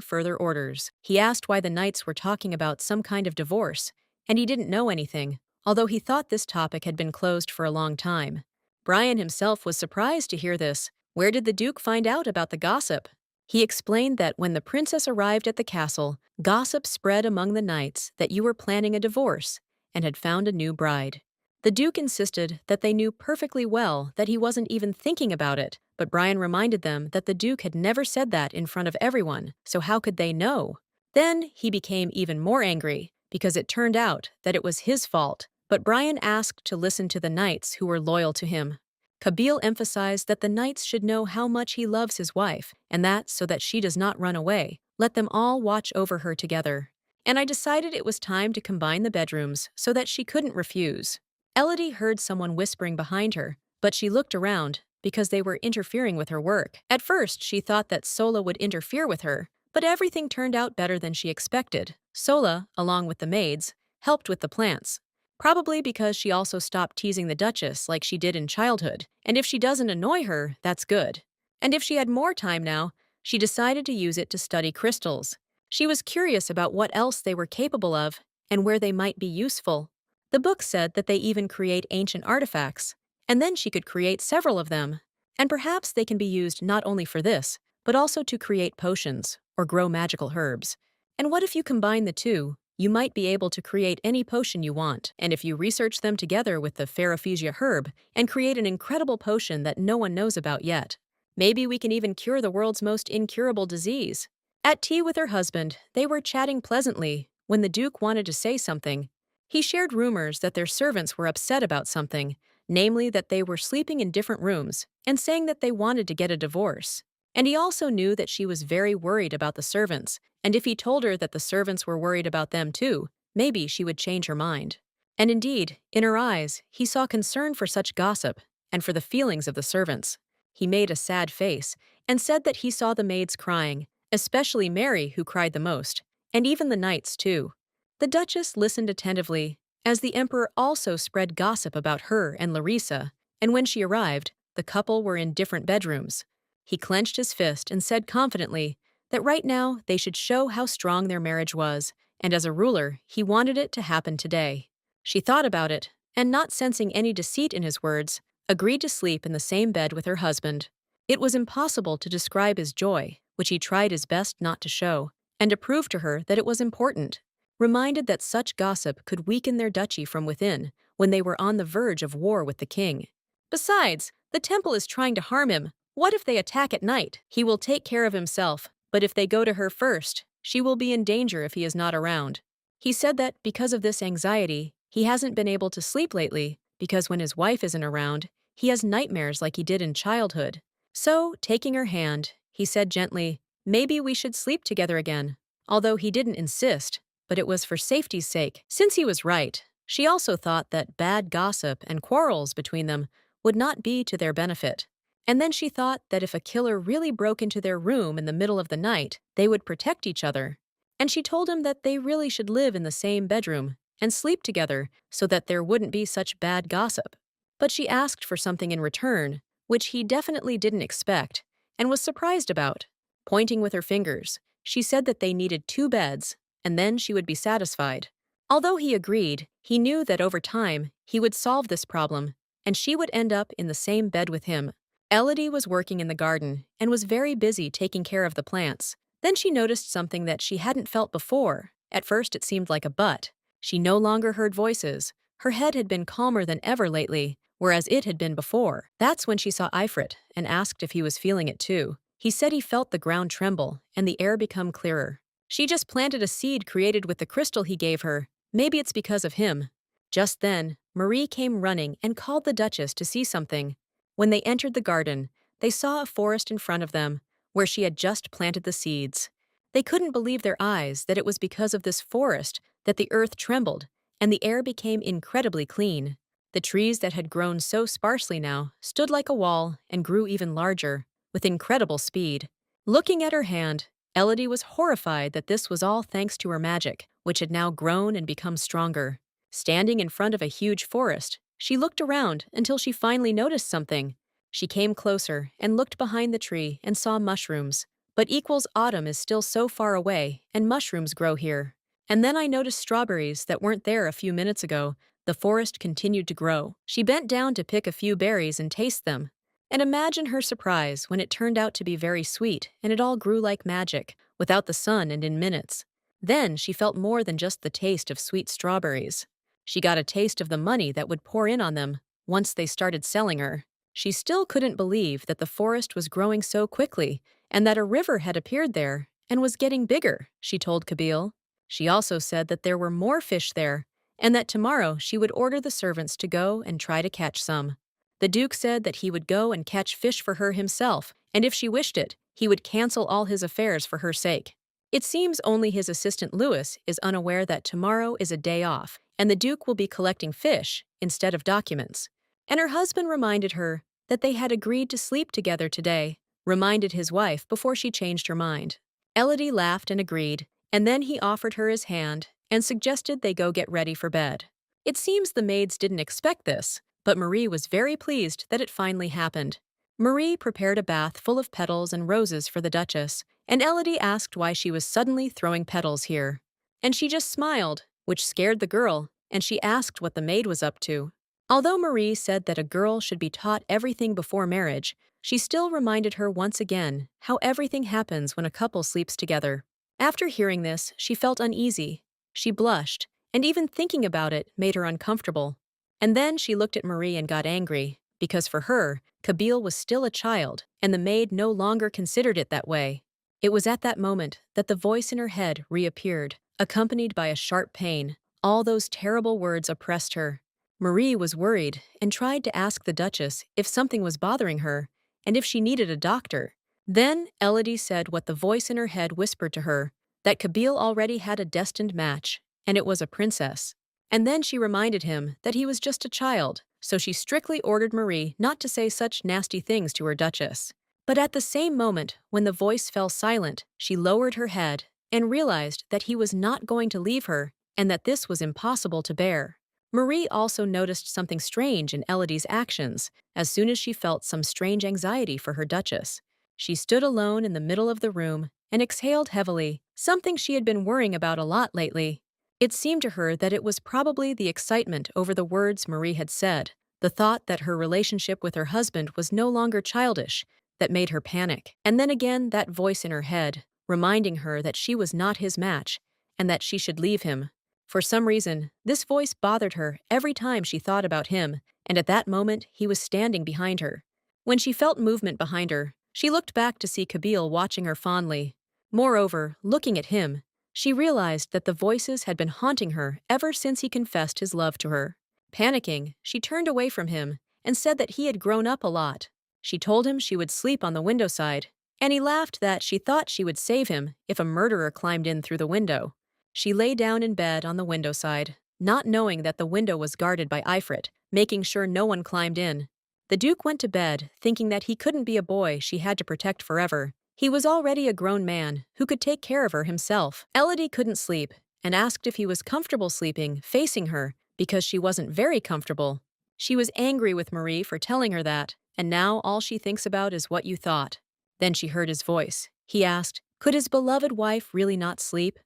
[SPEAKER 1] further orders. He asked why the knights were talking about some kind of divorce, and he didn't know anything, although he thought this topic had been closed for a long time. Brian himself was surprised to hear this. Where did the Duke find out about the gossip? He explained that when the princess arrived at the castle, gossip spread among the knights that you were planning a divorce and had found a new bride. The Duke insisted that they knew perfectly well that he wasn't even thinking about it, but Brian reminded them that the Duke had never said that in front of everyone, so how could they know? Then he became even more angry, because it turned out that it was his fault. but Brian asked to listen to the knights who were loyal to him. Kabil emphasized that the knights should know how much he loves his wife, and that, so that she does not run away, let them all watch over her together. And I decided it was time to combine the bedrooms so that she couldn't refuse. Elodie heard someone whispering behind her, but she looked around because they were interfering with her work. At first, she thought that Sola would interfere with her, but everything turned out better than she expected. Sola, along with the maids, helped with the plants. Probably because she also stopped teasing the Duchess like she did in childhood, and if she doesn't annoy her, that's good. And if she had more time now, she decided to use it to study crystals. She was curious about what else they were capable of and where they might be useful. The book said that they even create ancient artifacts, and then she could create several of them. And perhaps they can be used not only for this, but also to create potions or grow magical herbs. And what if you combine the two? You might be able to create any potion you want, and if you research them together with the Faraphesia herb and create an incredible potion that no one knows about yet. Maybe we can even cure the world's most incurable disease. At tea with her husband, they were chatting pleasantly when the Duke wanted to say something. He shared rumors that their servants were upset about something, namely that they were sleeping in different rooms, and saying that they wanted to get a divorce. And he also knew that she was very worried about the servants, and if he told her that the servants were worried about them too, maybe she would change her mind. And indeed, in her eyes, he saw concern for such gossip and for the feelings of the servants. He made a sad face and said that he saw the maids crying, especially Mary, who cried the most, and even the knights too. The Duchess listened attentively, as the Emperor also spread gossip about her and Larissa, and when she arrived, the couple were in different bedrooms. He clenched his fist and said confidently that right now they should show how strong their marriage was, and as a ruler, he wanted it to happen today. She thought about it, and not sensing any deceit in his words, agreed to sleep in the same bed with her husband. It was impossible to describe his joy, which he tried his best not to show, and to prove to her that it was important. Reminded that such gossip could weaken their duchy from within when they were on the verge of war with the king. Besides, the temple is trying to harm him. What if they attack at night? He will take care of himself, but if they go to her first, she will be in danger if he is not around. He said that because of this anxiety, he hasn't been able to sleep lately because when his wife isn't around, he has nightmares like he did in childhood. So, taking her hand, he said gently, "Maybe we should sleep together again," although he didn't insist, but it was for safety's sake. Since he was right, she also thought that bad gossip and quarrels between them would not be to their benefit. And then she thought that if a killer really broke into their room in the middle of the night, they would protect each other. And she told him that they really should live in the same bedroom and sleep together so that there wouldn't be such bad gossip. But she asked for something in return, which he definitely didn't expect, and was surprised about. Pointing with her fingers, she said that they needed 2 beds, and then she would be satisfied. Although he agreed, he knew that over time, he would solve this problem, and she would end up in the same bed with him. Elodie was working in the garden and was very busy taking care of the plants. Then she noticed something that she hadn't felt before. At first it seemed like a but. She no longer heard voices. Her head had been calmer than ever lately, whereas it had been before. That's when she saw Ifrit and asked if he was feeling it too. He said he felt the ground tremble and the air become clearer. She just planted a seed created with the crystal he gave her. Maybe it's because of him. Just then, Marie came running and called the Duchess to see something. When they entered the garden, they saw a forest in front of them, where she had just planted the seeds. They couldn't believe their eyes that it was because of this forest that the earth trembled, and the air became incredibly clean. The trees that had grown so sparsely now stood like a wall and grew even larger, with incredible speed. Looking at her hand, Elodie was horrified that this was all thanks to her magic, which had now grown and become stronger. Standing in front of a huge forest, she looked around until she finally noticed something. She came closer and looked behind the tree and saw mushrooms. But equals autumn is still so far away, and mushrooms grow here. And then I noticed strawberries that weren't there a few minutes ago. The forest continued to grow. She bent down to pick a few berries and taste them. And imagine her surprise when it turned out to be very sweet, and it all grew like magic, without the sun and in minutes. Then she felt more than just the taste of sweet strawberries. She got a taste of the money that would pour in on them once they started selling her. She still couldn't believe that the forest was growing so quickly and that a river had appeared there and was getting bigger, she told Kabil. She also said that there were more fish there and that tomorrow she would order the servants to go and try to catch some. The Duke said that he would go and catch fish for her himself, and if she wished it, he would cancel all his affairs for her sake. It seems only his assistant Louis is unaware that tomorrow is a day off, and the Duke will be collecting fish instead of documents. And her husband reminded her that they had agreed to sleep together today, reminded his wife before she changed her mind. Elodie laughed and agreed, and then he offered her his hand and suggested they go get ready for bed. It seems the maids didn't expect this, but Marie was very pleased that it finally happened. Marie prepared a bath full of petals and roses for the Duchess, and Elodie asked why she was suddenly throwing petals here. And she just smiled, which scared the girl, and she asked what the maid was up to. Although Marie said that a girl should be taught everything before marriage, she still reminded her once again how everything happens when a couple sleeps together. After hearing this, she felt uneasy. She blushed, and even thinking about it made her uncomfortable. And then she looked at Marie and got angry, because for her, Kabil was still a child, and the maid no longer considered it that way. It was at that moment that the voice in her head reappeared, accompanied by a sharp pain. All those terrible words oppressed her. Marie was worried and tried to ask the Duchess if something was bothering her, and if she needed a doctor. Then Elodie said what the voice in her head whispered to her, that Kabil already had a destined match, and it was a princess. And then she reminded him that he was just a child, so she strictly ordered Marie not to say such nasty things to her Duchess. But at the same moment, when the voice fell silent, she lowered her head and realized that he was not going to leave her and that this was impossible to bear. Marie also noticed something strange in Elodie's actions as soon as she felt some strange anxiety for her Duchess. She stood alone in the middle of the room and exhaled heavily, something she had been worrying about a lot lately. It seemed to her that it was probably the excitement over the words Marie had said, the thought that her relationship with her husband was no longer childish, that made her panic. And then again that voice in her head, reminding her that she was not his match, and that she should leave him. For some reason, this voice bothered her every time she thought about him, and at that moment he was standing behind her. When she felt movement behind her, she looked back to see Kabil watching her fondly. Moreover, looking at him, she realized that the voices had been haunting her ever since he confessed his love to her. Panicking, she turned away from him and said that he had grown up a lot. She told him she would sleep on the windowside, and he laughed that she thought she would save him if a murderer climbed in through the window. She lay down in bed on the windowside, not knowing that the window was guarded by Ifrit, making sure no one climbed in. The Duke went to bed, thinking that he couldn't be a boy she had to protect forever. He was already a grown man who could take care of her himself. Elodie couldn't sleep and asked if he was comfortable sleeping facing her because she wasn't very comfortable. She was angry with Marie for telling her that, and now all she thinks about is what you thought. Then she heard his voice. He asked, could his beloved wife really not sleep?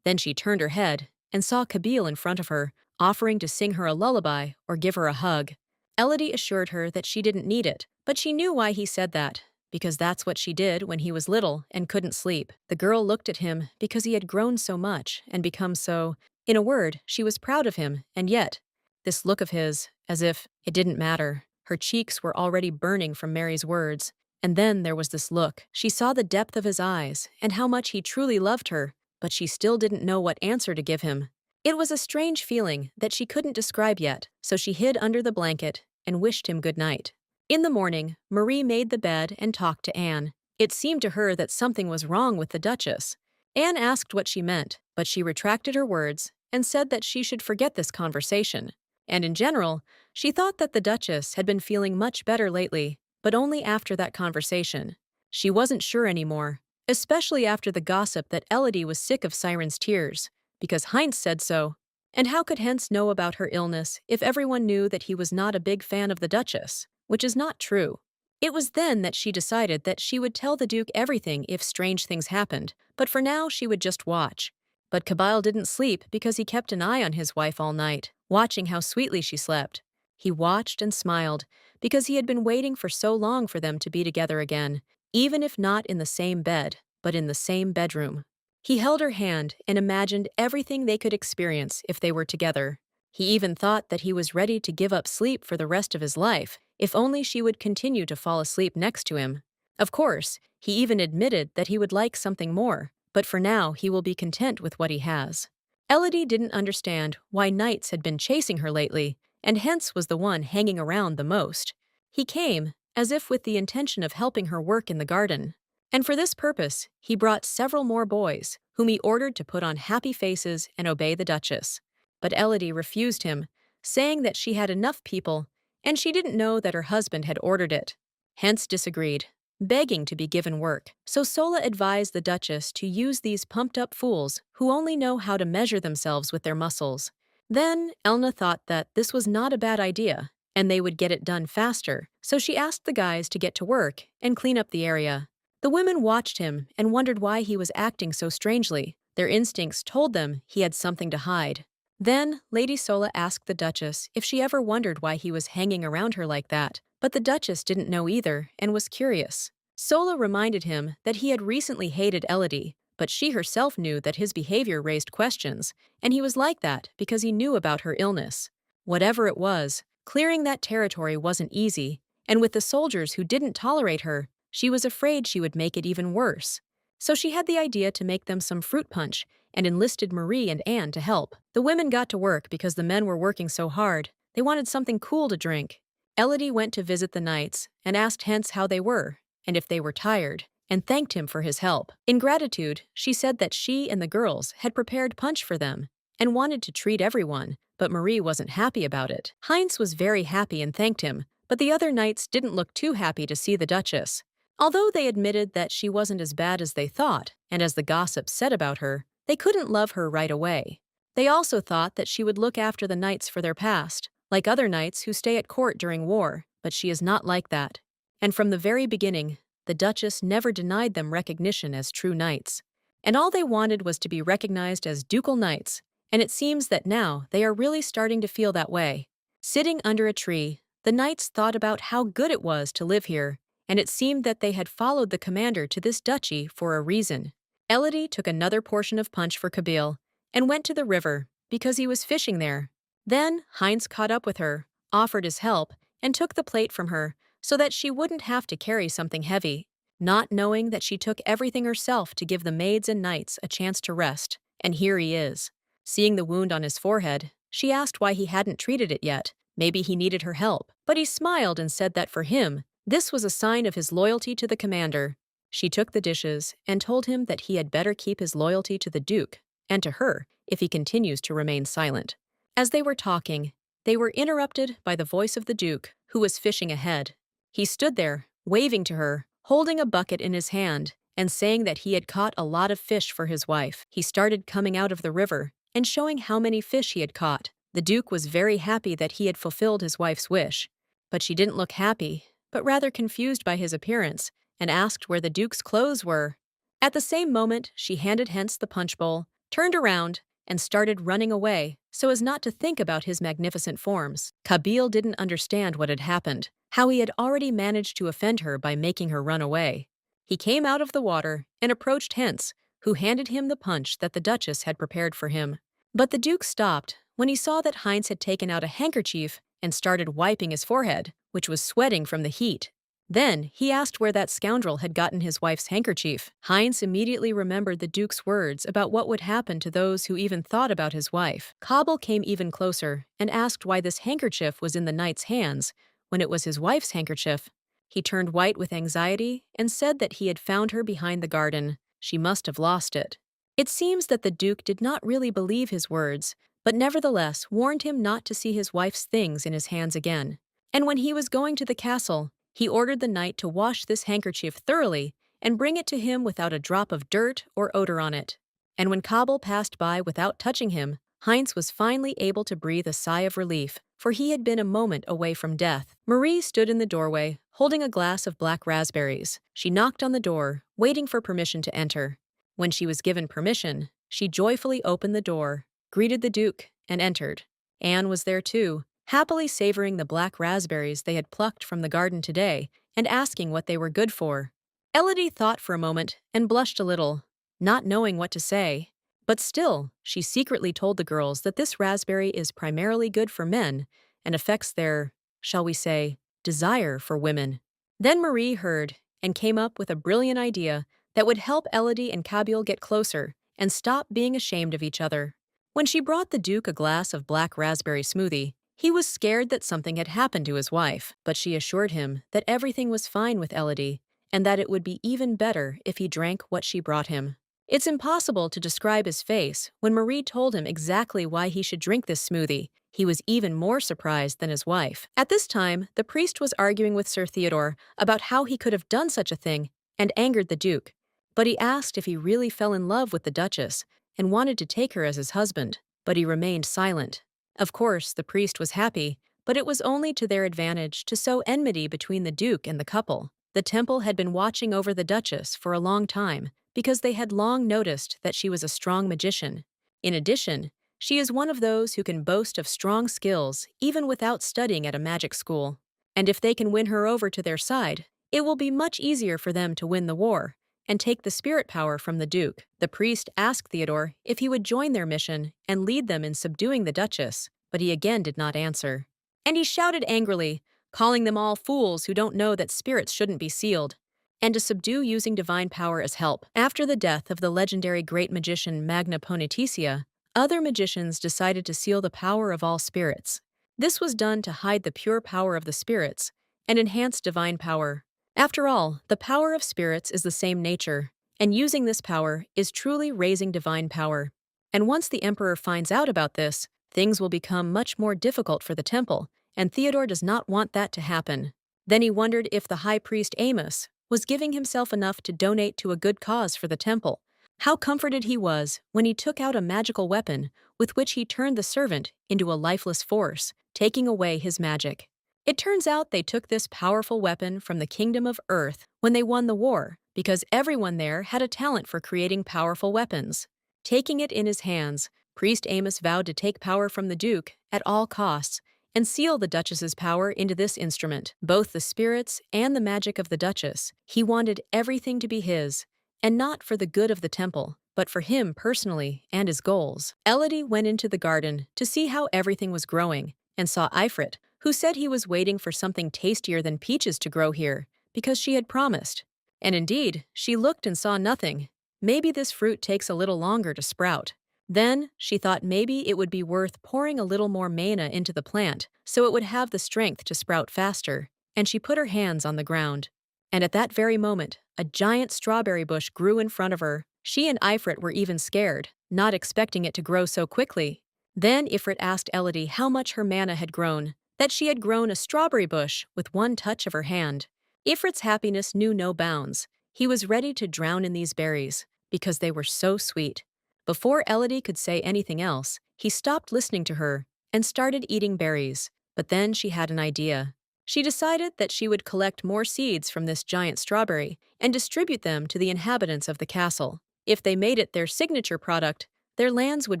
[SPEAKER 1] Then she turned her head and saw Kabil in front of her, offering to sing her a lullaby or give her a hug. Elodie assured her that she didn't need it, but she knew why he said that, because that's what she did when he was little and couldn't sleep. The girl looked at him because he had grown so much and become so, in a word, she was proud of him, and yet, this look of his, as if it didn't matter. Her cheeks were already burning from Mary's words. And then there was this look. She saw the depth of his eyes and how much he truly loved her, but she still didn't know what answer to give him. It was a strange feeling that she couldn't describe yet, so she hid under the blanket and wished him good night. In the morning, Marie made the bed and talked to Anne. It seemed to her that something was wrong with the Duchess. Anne asked what she meant, but she retracted her words and said that she should forget this conversation. And in general, she thought that the Duchess had been feeling much better lately, but only after that conversation. She wasn't sure anymore, especially after the gossip that Elodie was sick of Siren's tears, because Heinz said so. And how could Heinz know about her illness if everyone knew that he was not a big fan of the Duchess, which is not true. It was then that she decided that she would tell the Duke everything if strange things happened, but for now she would just watch. But Kabil didn't sleep because he kept an eye on his wife all night, watching how sweetly she slept. He watched and smiled, because he had been waiting for so long for them to be together again, even if not in the same bed, but in the same bedroom. He held her hand and imagined everything they could experience if they were together. He even thought that he was ready to give up sleep for the rest of his life, if only she would continue to fall asleep next to him. Of course, he even admitted that he would like something more, but for now he will be content with what he has. Elodie didn't understand why knights had been chasing her lately, and hence was the one hanging around the most. He came, as if with the intention of helping her work in the garden. And for this purpose, he brought several more boys, whom he ordered to put on happy faces and obey the Duchess. But Elodie refused him, saying that she had enough people, and she didn't know that her husband had ordered it. Hence disagreed, begging to be given work. So Sola advised the Duchess to use these pumped-up fools who only know how to measure themselves with their muscles. Then Elna thought that this was not a bad idea, and they would get it done faster, so she asked the guys to get to work and clean up the area. The women watched him and wondered why he was acting so strangely. Their instincts told them he had something to hide. Then Lady Sola asked the Duchess if she ever wondered why he was hanging around her like that, but the Duchess didn't know either and was curious. Sola reminded him that he had recently hated Elodie, but she herself knew that his behavior raised questions, and he was like that because he knew about her illness. Whatever it was, clearing that territory wasn't easy, and with the soldiers who didn't tolerate her, she was afraid she would make it even worse. So she had the idea to make them some fruit punch and enlisted Marie and Anne to help. The women got to work because the men were working so hard. They wanted something cool to drink. Elodie went to visit the knights and asked hence how they were, and if they were tired, and thanked him for his help. In gratitude, she said that she and the girls had prepared punch for them and wanted to treat everyone, but Marie wasn't happy about it. Heinz was very happy and thanked him, but the other knights didn't look too happy to see the Duchess. Although they admitted that she wasn't as bad as they thought, and as the gossip said about her, they couldn't love her right away. They also thought that she would look after the knights for their past, like other knights who stay at court during war, but she is not like that. And from the very beginning, the Duchess never denied them recognition as true knights. And all they wanted was to be recognized as ducal knights, and it seems that now they are really starting to feel that way. Sitting under a tree, the knights thought about how good it was to live here, and it seemed that they had followed the commander to this duchy for a reason. Elodie took another portion of punch for Kabil and went to the river because he was fishing there. Then Heinz caught up with her, offered his help, and took the plate from her so that she wouldn't have to carry something heavy, not knowing that she took everything herself to give the maids and knights a chance to rest. And here he is. Seeing the wound on his forehead, she asked why he hadn't treated it yet. Maybe he needed her help. But he smiled and said that for him, this was a sign of his loyalty to the commander. She took the dishes and told him that he had better keep his loyalty to the Duke, and to her, if he continues to remain silent. As they were talking, they were interrupted by the voice of the Duke, who was fishing ahead. He stood there, waving to her, holding a bucket in his hand, and saying that he had caught a lot of fish for his wife. He started coming out of the river and showing how many fish he had caught. The Duke was very happy that he had fulfilled his wife's wish, but she didn't look happy, but rather confused by his appearance, and asked where the Duke's clothes were. At the same moment, she handed Hence the punch bowl, turned around, and started running away, so as not to think about his magnificent forms. Kabil didn't understand what had happened, how he had already managed to offend her by making her run away. He came out of the water and approached Hence, who handed him the punch that the Duchess had prepared for him. But the Duke stopped when he saw that Heinz had taken out a handkerchief and started wiping his forehead, which was sweating from the heat. Then he asked where that scoundrel had gotten his wife's handkerchief. Heinz immediately remembered the Duke's words about what would happen to those who even thought about his wife. Kabil came even closer and asked why this handkerchief was in the knight's hands when it was his wife's handkerchief. He turned white with anxiety and said that he had found her behind the garden. She must have lost it. It seems that the Duke did not really believe his words, but nevertheless warned him not to see his wife's things in his hands again. And when he was going to the castle, he ordered the knight to wash this handkerchief thoroughly and bring it to him without a drop of dirt or odor on it. And when Kabil passed by without touching him, Heinz was finally able to breathe a sigh of relief, for he had been a moment away from death. Marie stood in the doorway, holding a glass of black raspberries. She knocked on the door, waiting for permission to enter. When she was given permission, she joyfully opened the door, greeted the Duke, and entered. Anne was there too, happily savoring the black raspberries they had plucked from the garden today and asking what they were good for. Elodie thought for a moment and blushed a little, not knowing what to say. But still, she secretly told the girls that this raspberry is primarily good for men and affects their, shall we say, desire for women. Then Marie heard and came up with a brilliant idea that would help Elodie and Kabil get closer and stop being ashamed of each other. When she brought the Duke a glass of black raspberry smoothie, he was scared that something had happened to his wife, but she assured him that everything was fine with Elodie and that it would be even better if he drank what she brought him. It's impossible to describe his face when Marie told him exactly why he should drink this smoothie. He was even more surprised than his wife. At this time, the priest was arguing with Sir Theodore about how he could have done such a thing and angered the Duke. But he asked if he really fell in love with the Duchess and wanted to take her as his husband, but he remained silent. Of course, the priest was happy, but it was only to their advantage to sow enmity between the Duke and the couple. The temple had been watching over the Duchess for a long time because they had long noticed that she was a strong magician. In addition, she is one of those who can boast of strong skills even without studying at a magic school. And if they can win her over to their side, it will be much easier for them to win the war and take the spirit power from the Duke. The priest asked Theodore if he would join their mission and lead them in subduing the Duchess, but he again did not answer. And he shouted angrily, calling them all fools who don't know that spirits shouldn't be sealed, and to subdue using divine power as help. After the death of the legendary great magician Magna Pontificia, other magicians decided to seal the power of all spirits. This was done to hide the pure power of the spirits and enhance divine power. After all, the power of spirits is the same nature, and using this power is truly raising divine power. And once the emperor finds out about this, things will become much more difficult for the temple, and Theodore does not want that to happen. Then he wondered if the high priest Amos was giving himself enough to donate to a good cause for the temple. How comforted he was when he took out a magical weapon with which he turned the servant into a lifeless force, taking away his magic. It turns out they took this powerful weapon from the kingdom of Earth when they won the war, because everyone there had a talent for creating powerful weapons. Taking it in his hands, Priest Amos vowed to take power from the Duke at all costs and seal the Duchess's power into this instrument, both the spirits and the magic of the Duchess. He wanted everything to be his, and not for the good of the temple, but for him personally and his goals. Elodie went into the garden to see how everything was growing and saw Ifrit, who said he was waiting for something tastier than peaches to grow here, because she had promised. And indeed, she looked and saw nothing. Maybe this fruit takes a little longer to sprout. Then, she thought maybe it would be worth pouring a little more manna into the plant so it would have the strength to sprout faster, and she put her hands on the ground. And at that very moment, a giant strawberry bush grew in front of her. She and Ifrit were even scared, not expecting it to grow so quickly. Then Ifrit asked Elodie how much her manna had grown, that she had grown a strawberry bush with one touch of her hand. Ifrit's happiness knew no bounds. He was ready to drown in these berries, because they were so sweet. Before Elodie could say anything else, he stopped listening to her and started eating berries. But then she had an idea. She decided that she would collect more seeds from this giant strawberry and distribute them to the inhabitants of the castle. If they made it their signature product, their lands would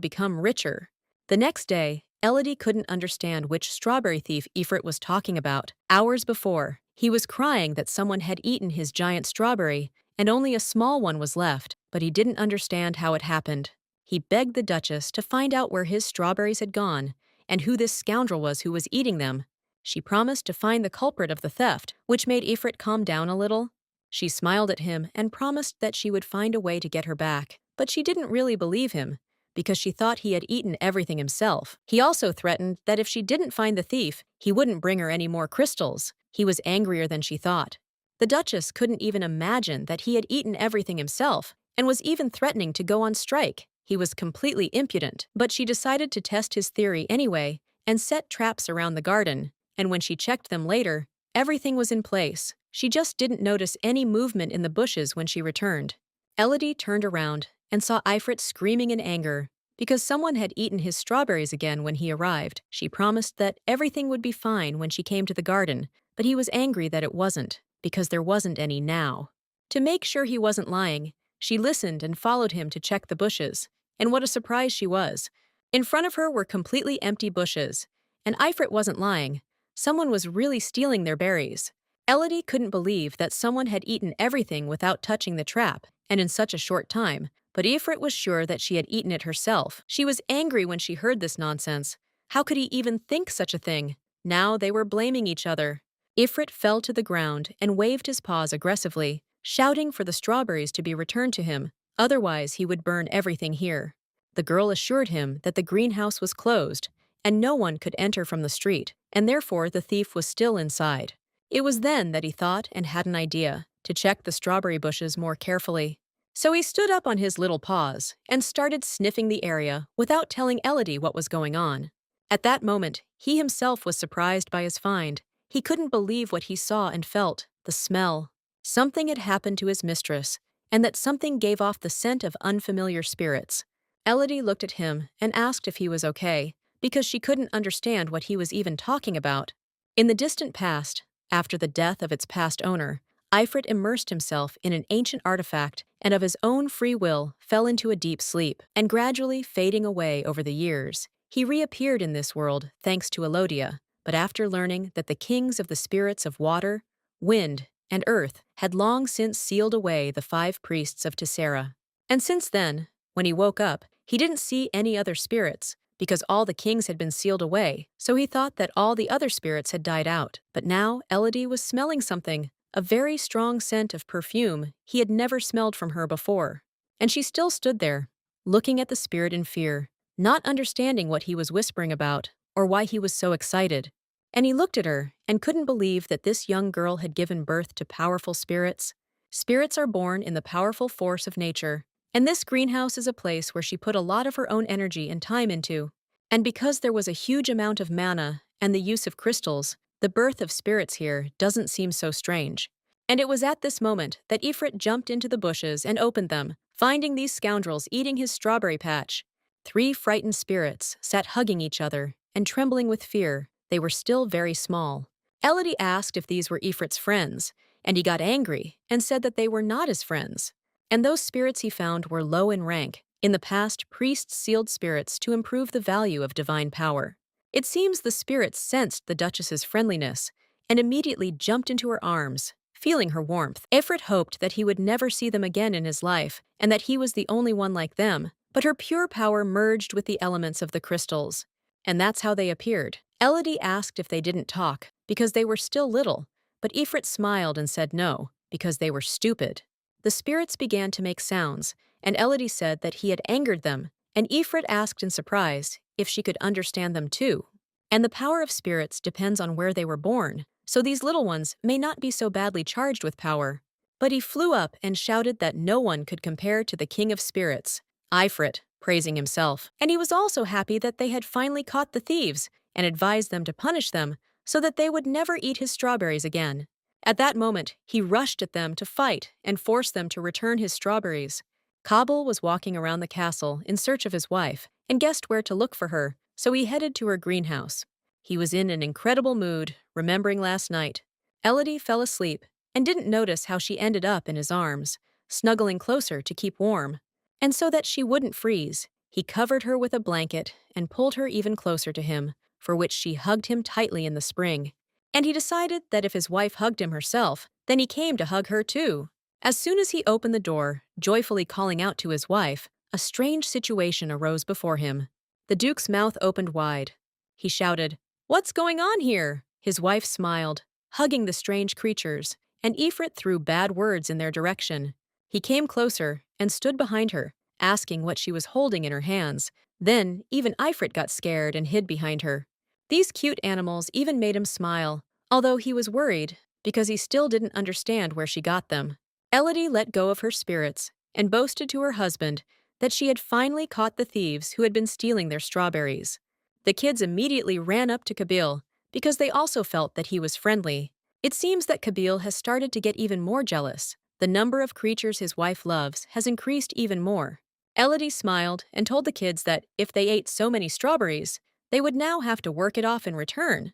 [SPEAKER 1] become richer. The next day, Elodie couldn't understand which strawberry thief Ifrit was talking about. Hours before, he was crying that someone had eaten his giant strawberry and only a small one was left, but he didn't understand how it happened. He begged the Duchess to find out where his strawberries had gone and who this scoundrel was who was eating them. She promised to find the culprit of the theft, which made Ifrit calm down a little. She smiled at him and promised that she would find a way to get her back, but she didn't really believe him, because she thought he had eaten everything himself. He also threatened that if she didn't find the thief, he wouldn't bring her any more crystals. He was angrier than she thought. The Duchess couldn't even imagine that he had eaten everything himself and was even threatening to go on strike. He was completely impudent, but she decided to test his theory anyway and set traps around the garden, and when she checked them later, everything was in place. She just didn't notice any movement in the bushes when she returned. Elodie turned around and saw Ifrit screaming in anger because someone had eaten his strawberries again when he arrived. She promised that everything would be fine when she came to the garden, but he was angry that it wasn't, because there wasn't any now. To make sure he wasn't lying, she listened and followed him to check the bushes, and what a surprise she was. In front of her were completely empty bushes, and Ifrit wasn't lying. Someone was really stealing their berries. Elodie couldn't believe that someone had eaten everything without touching the trap, and in such a short time, but Ifrit was sure that she had eaten it herself. She was angry when she heard this nonsense. How could he even think such a thing? Now they were blaming each other. Ifrit fell to the ground and waved his paws aggressively, shouting for the strawberries to be returned to him, otherwise he would burn everything here. The girl assured him that the greenhouse was closed, and no one could enter from the street, and therefore the thief was still inside. It was then that he thought and had an idea to check the strawberry bushes more carefully. So he stood up on his little paws and started sniffing the area without telling Elodie what was going on. At that moment, he himself was surprised by his find. He couldn't believe what he saw and felt, the smell. Something had happened to his mistress, and that something gave off the scent of unfamiliar spirits. Elodie looked at him and asked if he was okay, because she couldn't understand what he was even talking about. In the distant past, after the death of its past owner, Ifrit immersed himself in an ancient artifact and of his own free will fell into a deep sleep, and gradually fading away over the years, he reappeared in this world thanks to Elodie, but after learning that the kings of the spirits of water, wind, and earth had long since sealed away the 5 priests of Tessera. And since then, when he woke up, he didn't see any other spirits, because all the kings had been sealed away, so he thought that all the other spirits had died out. But now Elodie was smelling something, a very strong scent of perfume he had never smelled from her before. And she still stood there, looking at the spirit in fear, not understanding what he was whispering about or why he was so excited. And he looked at her and couldn't believe that this young girl had given birth to powerful spirits. Spirits are born in the powerful force of nature, and this greenhouse is a place where she put a lot of her own energy and time into. And because there was a huge amount of mana and the use of crystals, the birth of spirits here doesn't seem so strange. And it was at this moment that Ifrit jumped into the bushes and opened them, finding these scoundrels eating his strawberry patch. 3 frightened spirits sat hugging each other and trembling with fear. They were still very small. Elodie asked if these were Ifrit's friends, and he got angry and said that they were not his friends. And those spirits he found were low in rank. In the past, priests sealed spirits to improve the value of divine power. It seems the spirits sensed the Duchess's friendliness and immediately jumped into her arms, feeling her warmth. Ifrit hoped that he would never see them again in his life and that he was the only one like them, but her pure power merged with the elements of the crystals. And that's how they appeared. Elodie asked if they didn't talk because they were still little, but Ifrit smiled and said no, because they were stupid. The spirits began to make sounds, and Elodie said that he had angered them, and Ifrit asked in surprise if she could understand them too. And the power of spirits depends on where they were born, so these little ones may not be so badly charged with power. But he flew up and shouted that no one could compare to the king of spirits, Ifrit, praising himself. And he was also happy that they had finally caught the thieves and advised them to punish them so that they would never eat his strawberries again. At that moment, he rushed at them to fight and force them to return his strawberries. Kabil was walking around the castle in search of his wife and guessed where to look for her, so he headed to her greenhouse. He was in an incredible mood, remembering last night. Elodie fell asleep and didn't notice how she ended up in his arms, snuggling closer to keep warm. And so that she wouldn't freeze, he covered her with a blanket and pulled her even closer to him, for which she hugged him tightly in the spring. And he decided that if his wife hugged him herself, then he came to hug her too. As soon as he opened the door, joyfully calling out to his wife, a strange situation arose before him. The Duke's mouth opened wide. He shouted, "What's going on here?" His wife smiled, hugging the strange creatures, and Ifrit threw bad words in their direction. He came closer and stood behind her, asking what she was holding in her hands. Then, even Ifrit got scared and hid behind her. These cute animals even made him smile, although he was worried because he still didn't understand where she got them. Elodie let go of her spirits and boasted to her husband that she had finally caught the thieves who had been stealing their strawberries. The kids immediately ran up to Kabil because they also felt that he was friendly. It seems that Kabil has started to get even more jealous. The number of creatures his wife loves has increased even more. Elodie smiled and told the kids that if they ate so many strawberries, they would now have to work it off in return.